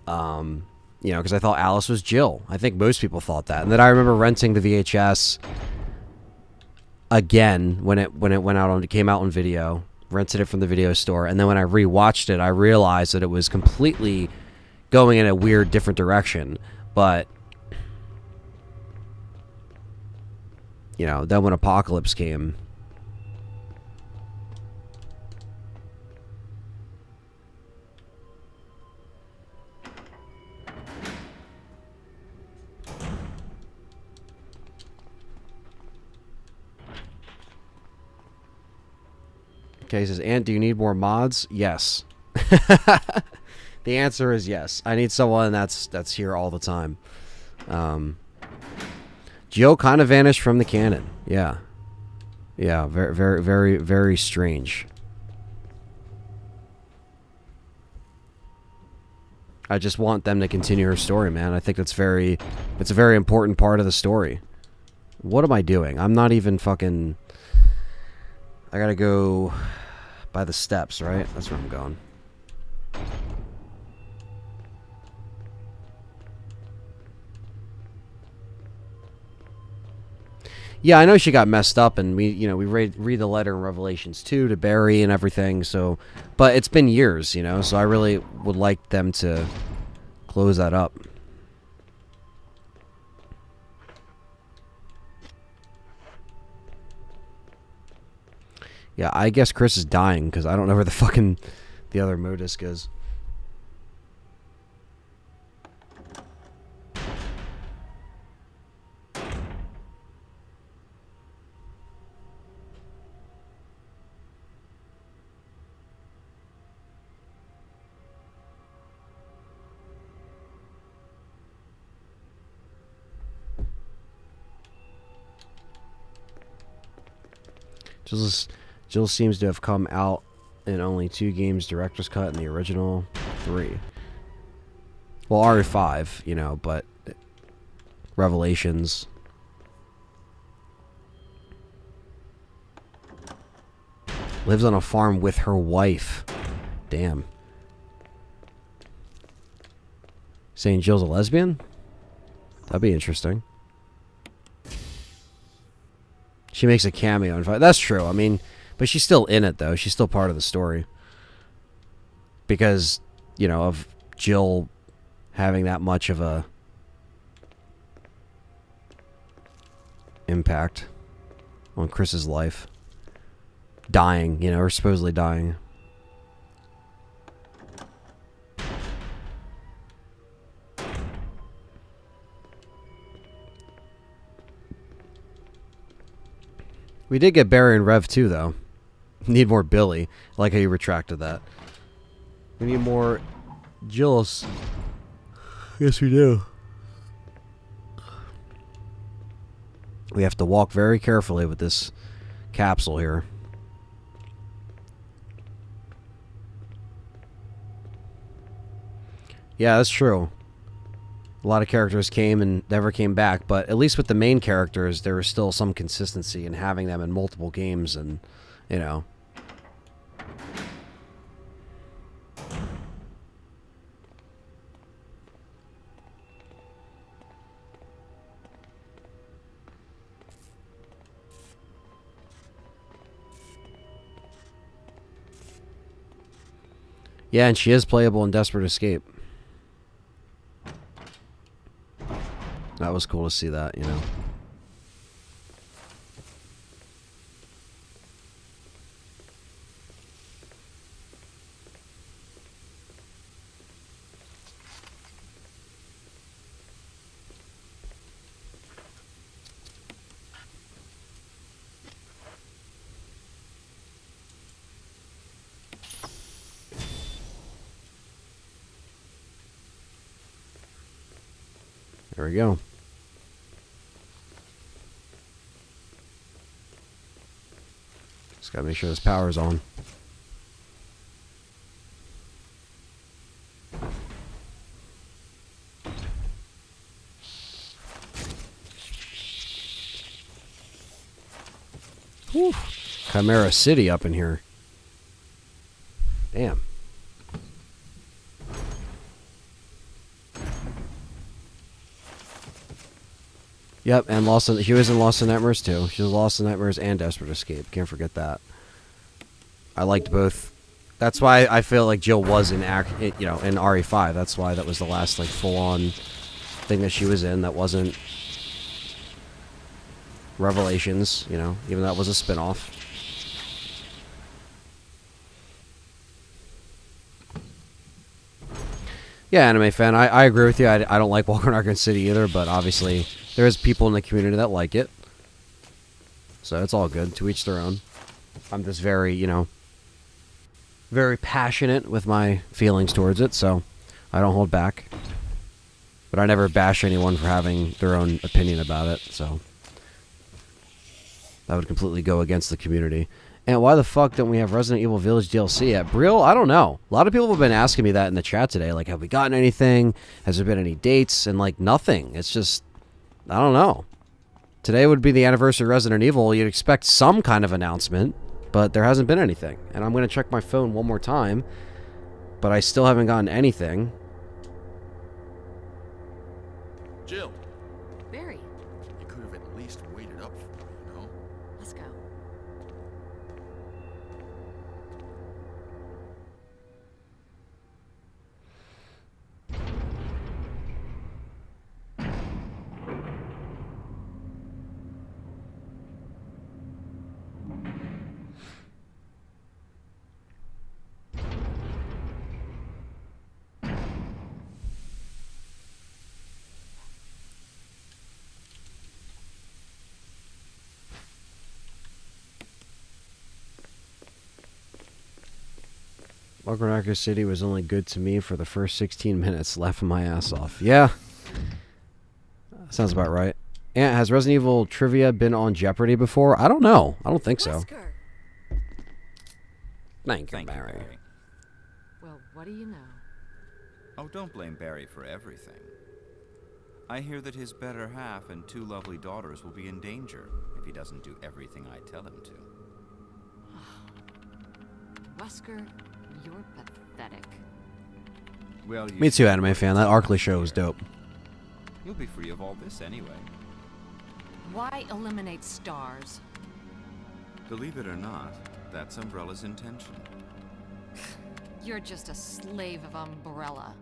You know, because I thought Alice was Jill. I think most people thought that. And then I remember renting the VHS again when it came out on video. Rented it from the video store, and then when I rewatched it, I realized that it was completely going in a weird, different direction. But you know, then when Apocalypse came, okay, he says, Ant, do you need more mods? Yes. The answer is yes. I need someone that's here all the time. Jill kind of vanished from the canon. Yeah. Yeah, very, very, very, very strange. I just want them to continue her story, man. I think it's a very important part of the story. What am I doing? I'm not even fucking... I gotta go by the steps, right? That's where I'm going. Yeah, I know she got messed up, and we read the letter in Revelations 2 to Barry and everything, so... But it's been years, you know, so I really would like them to close that up. Yeah, I guess Chris is dying, because I don't know where the fucking... the other modisc is. Jill seems to have come out in only 2 games, director's cut and the original 3. Well, RE5, you know, but Revelations. Lives on a farm with her wife. Damn. Saying Jill's a lesbian? That'd be interesting. She makes a cameo. That's true. I mean, but she's still in it, though. She's still part of the story. Because, you know, of Jill having that much of a impact on Chris's life. Dying, you know, or supposedly dying. We did get Barry and Rev too, though. Need more Billy. I like how you retracted that. We need more Jills. Yes, we do. We have to walk very carefully with this capsule here. Yeah, that's true. A lot of characters came and never came back, but at least with the main characters, there was still some consistency in having them in multiple games and, you know. Yeah, and she is playable in Desperate Escape. That was cool to see that, you know. There we go. Just gotta make sure this power's on. Whew. Chimera City up in here. Damn. Yep, and she was in Lost in Nightmares too. She was Lost in Nightmares and Desperate Escape. Can't forget that. I liked both. That's why I feel like Jill was in in RE5. That's why that was the last like full-on thing that she was in. That wasn't Revelations. You know, even though that was a spin-off. Yeah, anime fan. I agree with you. I don't like Walker in Arkham City either, but obviously there's people in the community that like it. So it's all good. To each their own. I'm just very, you know, very passionate with my feelings towards it, so I don't hold back. But I never bash anyone for having their own opinion about it, so that would completely go against the community. And why the fuck don't we have Resident Evil Village DLC at Brill? I don't know. A lot of people have been asking me that in the chat today. Like, have we gotten anything? Has there been any dates? And, like, nothing. It's just, I don't know. Today would be the anniversary of Resident Evil. You'd expect some kind of announcement, but there hasn't been anything. And I'm going to check my phone one more time, but I still haven't gotten anything. Jill, Barry, you could have at least waited up for me, you know? let's go. Walker in Arkham City was only good to me for the first 16 minutes, laughing my ass off. Yeah. Sounds about right. And has Resident Evil trivia been on Jeopardy before? I don't know. I don't think so. Wesker, Thank you, Thank Barry. you, Barry. Well, what do you know? Oh, don't blame Barry for everything. I hear that his better half and 2 lovely daughters will be in danger if he doesn't do everything I tell him to. Wesker, you're pathetic. Well, Me too, anime fan. That Arkley show was dope. You'll be free of all this anyway. Why eliminate stars? Believe it or not, that's Umbrella's intention. You're just a slave of Umbrella.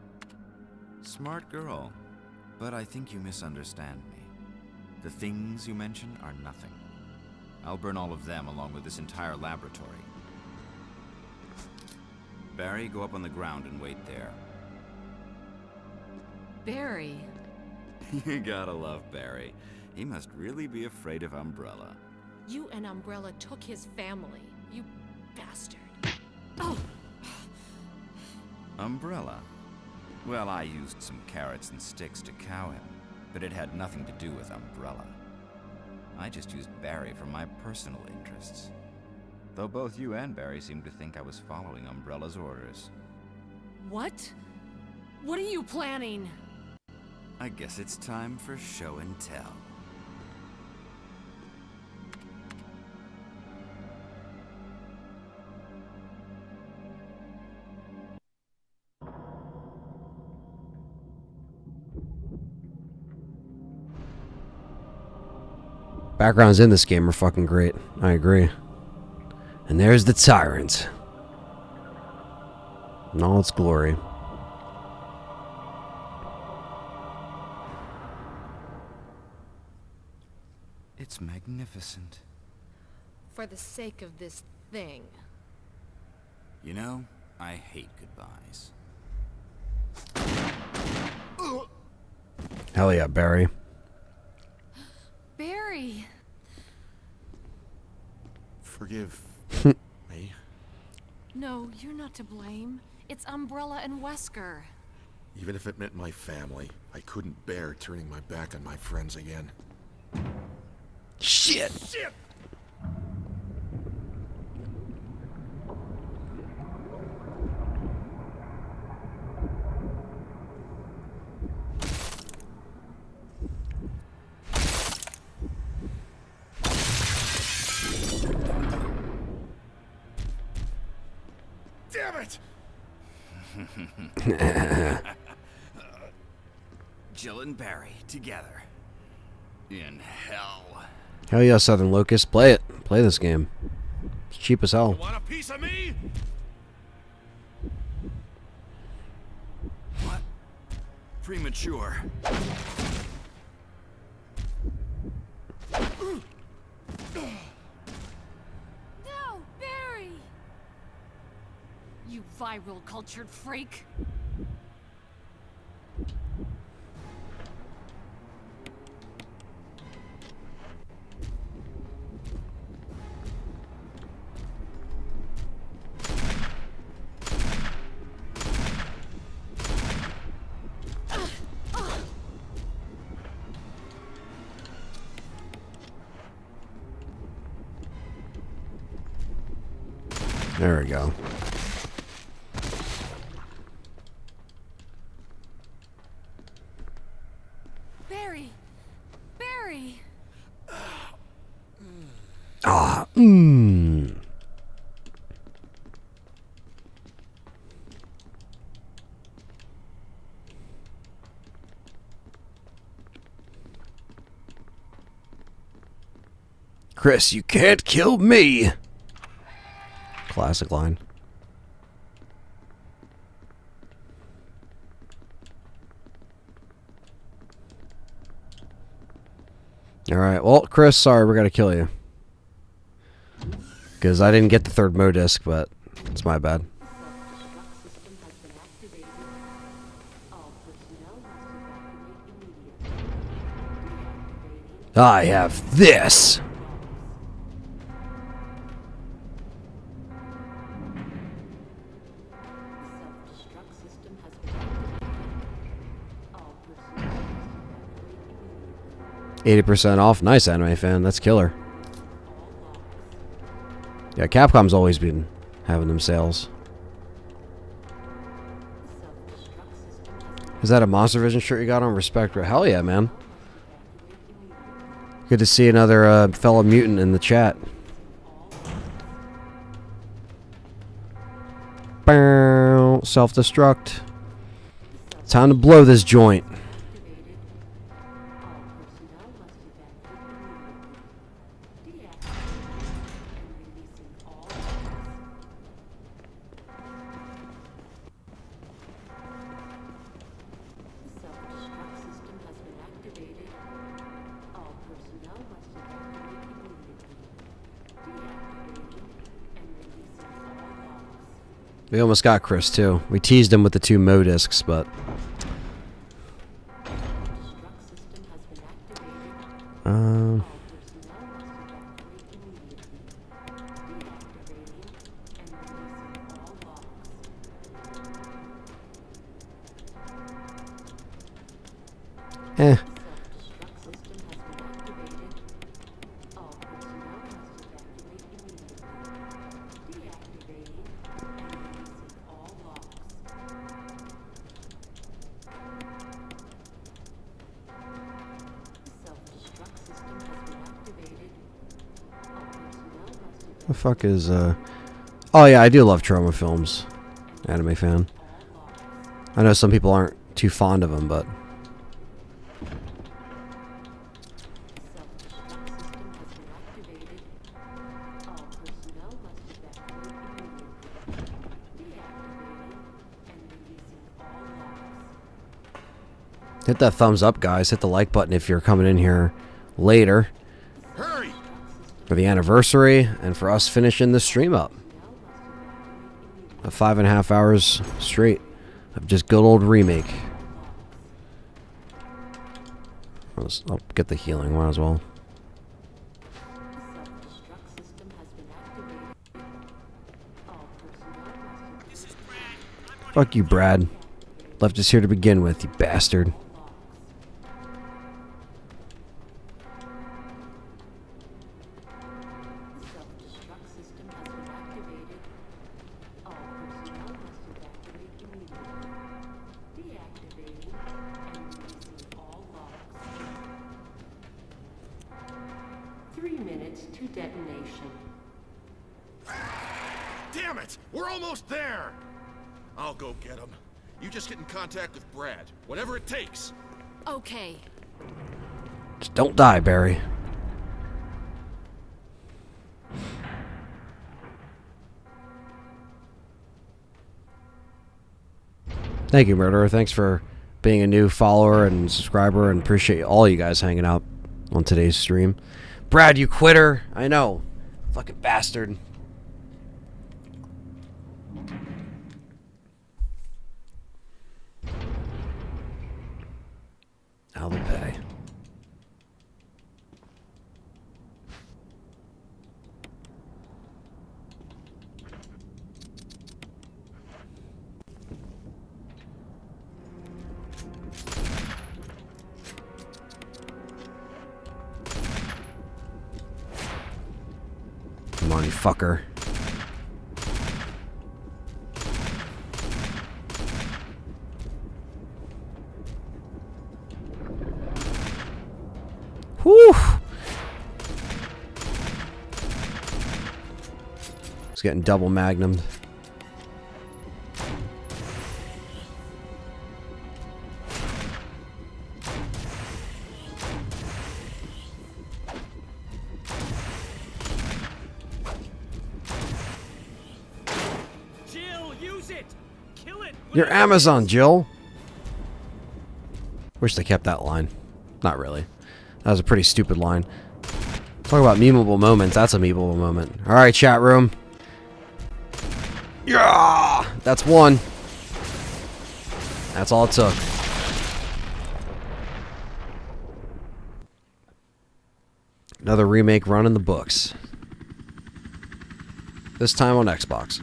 Smart girl. But I think you misunderstand me. The things you mention are nothing. I'll burn all of them along with this entire laboratory. Barry, go up on the ground and wait there. Barry. You gotta love Barry. He must really be afraid of Umbrella. You and Umbrella took his family, you bastard. Oh! Umbrella? Well, I used some carrots and sticks to cow him, but it had nothing to do with Umbrella. I just used Barry for my personal interests. Though both you and Barry seemed to think I was following Umbrella's orders. What? What are you planning? I guess it's time for show and tell. Backgrounds in this game are fucking great. I agree. And there's the Tyrant. In all its glory. It's magnificent. For the sake of this thing. You know, I hate goodbyes. Hell yeah, Barry. Barry! Forgive me. No, you're not to blame. It's Umbrella and Wesker. Even if it meant my family, I couldn't bear turning my back on my friends again. Shit! Shit! Damn it! Jill and Barry together. In hell. Hell yeah, Southern Locust. Play it. Play this game. It's cheap as hell. Want a piece of me? What? Premature. No, Barry! You viral cultured freak. There we go. Barry! Barry! Ah, mmm. Chris, you can't kill me. Classic line. Alright, well, Chris, sorry, we're gonna kill you. Because I didn't get the third Mo disc, but it's my bad. I have this! Self-destruct system has been activated. All personnel must evacuate 80% off. Nice, anime fan. That's killer. Yeah, Capcom's always been having them sales. Self-destruct system has Is that a Monster Vision shirt you got on? Respect, bro. Hell yeah, man. Good to see another fellow mutant in the chat. Bow. Self-destruct. Time to blow this joint. activated. All personnel must evacuate immediately. Deactivating and releasing all self-destruct system has been activated. All personnel must evacuate immediately. Deactivating and releasing all logs. We almost got Chris, too. We teased him with the 2 Mo discs, but... Self-destruct system has been activated. Um, All personnel must evacuate immediately. Deactivating and releasing all logs. eh. Self-destruct system has been activated. All personnel must evacuate immediately. Deactivating and releasing all logs. Self-destruct system has been activated. All personnel must evacuate The fuck is, Oh, yeah, I do love trauma films. Anime fan. all logs. I know some people aren't too fond of them, but... Self-destruct system has been activated. All personnel must evacuate immediately. Deactivating and releasing all logs. Hit that thumbs up, guys. Hit the like button if you're coming in here later Hurry! for the anniversary and for us finishing the stream up. Personnel must evacuate immediately. 5.5 hours straight of just good old remake. I'll get the healing, might as well. Self-destruct system has been activated. All personnel must evacuate Fuck you, Brad. Left us here to begin with, you bastard. logs. Self-destruct system has been activated. All personnel must evacuate immediately. Deactivating and releasing all logs. 3 minutes to detonation. Damn it! We're almost there! I'll go get him. You just get in contact with Brad. Whatever it takes. Okay. Just don't die, Barry. Thank you, Murderer. Thanks for being a new follower and subscriber, and appreciate all you guys hanging out on today's stream. Brad, you quitter. I know. Fucking bastard. Now the pay. Come on, you fucker. Whew! It's getting double magnumed. Jill, use it! Kill it! You're Amazon, Jill. Wish they kept that line. Not really. That was a pretty stupid line. Talk about memeable moments. That's a memeable moment. All right, chat room. Yeah, that's one. That's all it took. Another remake run in the books. This time on Xbox.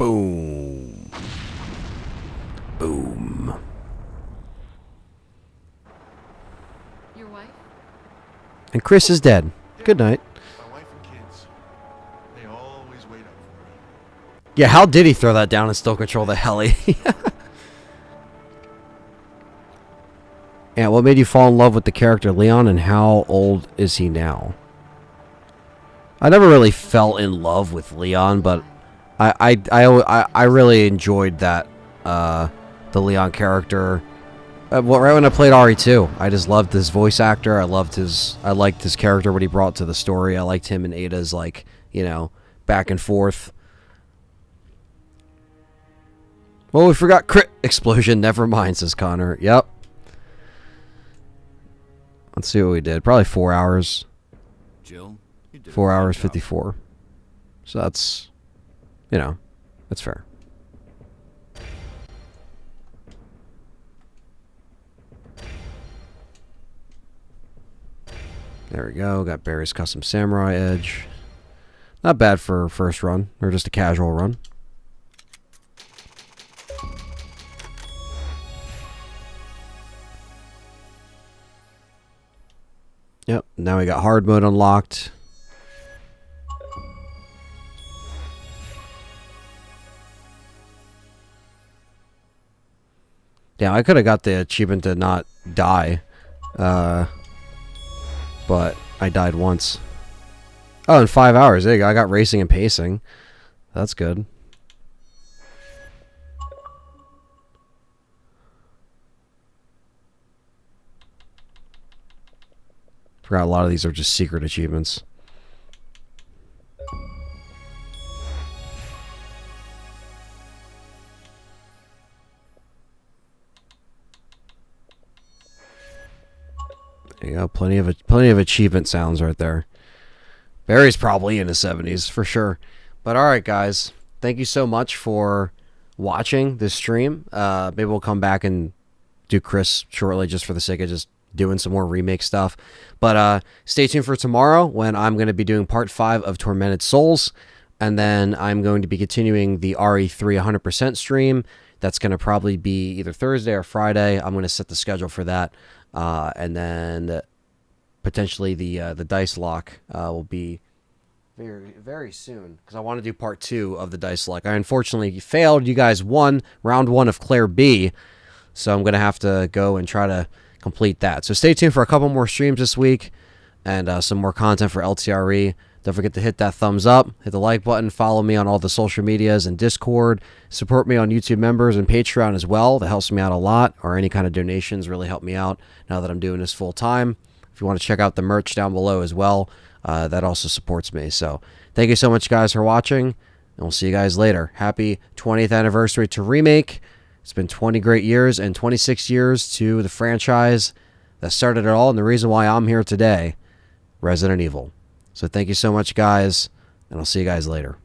Boom. Boom. Your wife? And Chris is dead. Good night. My wife and kids, they always wait up for me. Yeah, how did he throw that down and still control the heli? Yeah, what made you fall in love with the character Leon, and how old is he now? I never really fell in love with Leon, but I really enjoyed that the Leon character. Well, right when I played RE2, I just loved his voice actor. I liked his character, what he brought to the story. I liked him and Ada's, like, you know, back and forth. Well, we forgot crit explosion. Never mind, says Connor. Yep. Let's see what we did. Probably 4 hours. Jill, you did a 4 great hours, job. 54. So that's, you know, that's fair. There we go. Got Barry's Custom Samurai Edge. Not bad for first run, or just a casual run. Yep, now we got hard mode unlocked. Yeah, I could have got the achievement to not die. But I died once. Oh, in 5 hours. There you go. I got racing and pacing. That's good. Forgot a lot of these are just secret achievements. There you go. Plenty of achievement sounds right there. Barry's probably in his 70s for sure. But all right, guys. Thank you so much for watching this stream. Maybe we'll come back and do Chris shortly, just for the sake of just doing some more remake stuff. But stay tuned for tomorrow, when I'm going to be doing part 5 of Tormented Souls, and then I'm going to be continuing the RE3 100% stream. That's going to probably be either Thursday or Friday. I'm going to set the schedule for that, and then potentially the dice lock will be very, very soon, because I want to do part 2 of the dice lock. I unfortunately failed. You guys won round 1 of Claire B, so I'm going to have to go and try to complete that. So stay tuned for a couple more streams this week, and some more content for LTRE. Don't forget to hit that thumbs up, hit the like button, follow me on all the social medias and Discord, support me on YouTube members and Patreon as well. That helps me out a lot, or any kind of donations really help me out now that I'm doing this full time. If you want to check out the merch down below as well, that also supports me. So thank you so much, guys, for watching, and we'll see you guys later. Happy 20th anniversary to Remake. It's been 20 great years and 26 years to the franchise that started it all, and the reason why I'm here today, Resident Evil. So thank you so much, guys, and I'll see you guys later.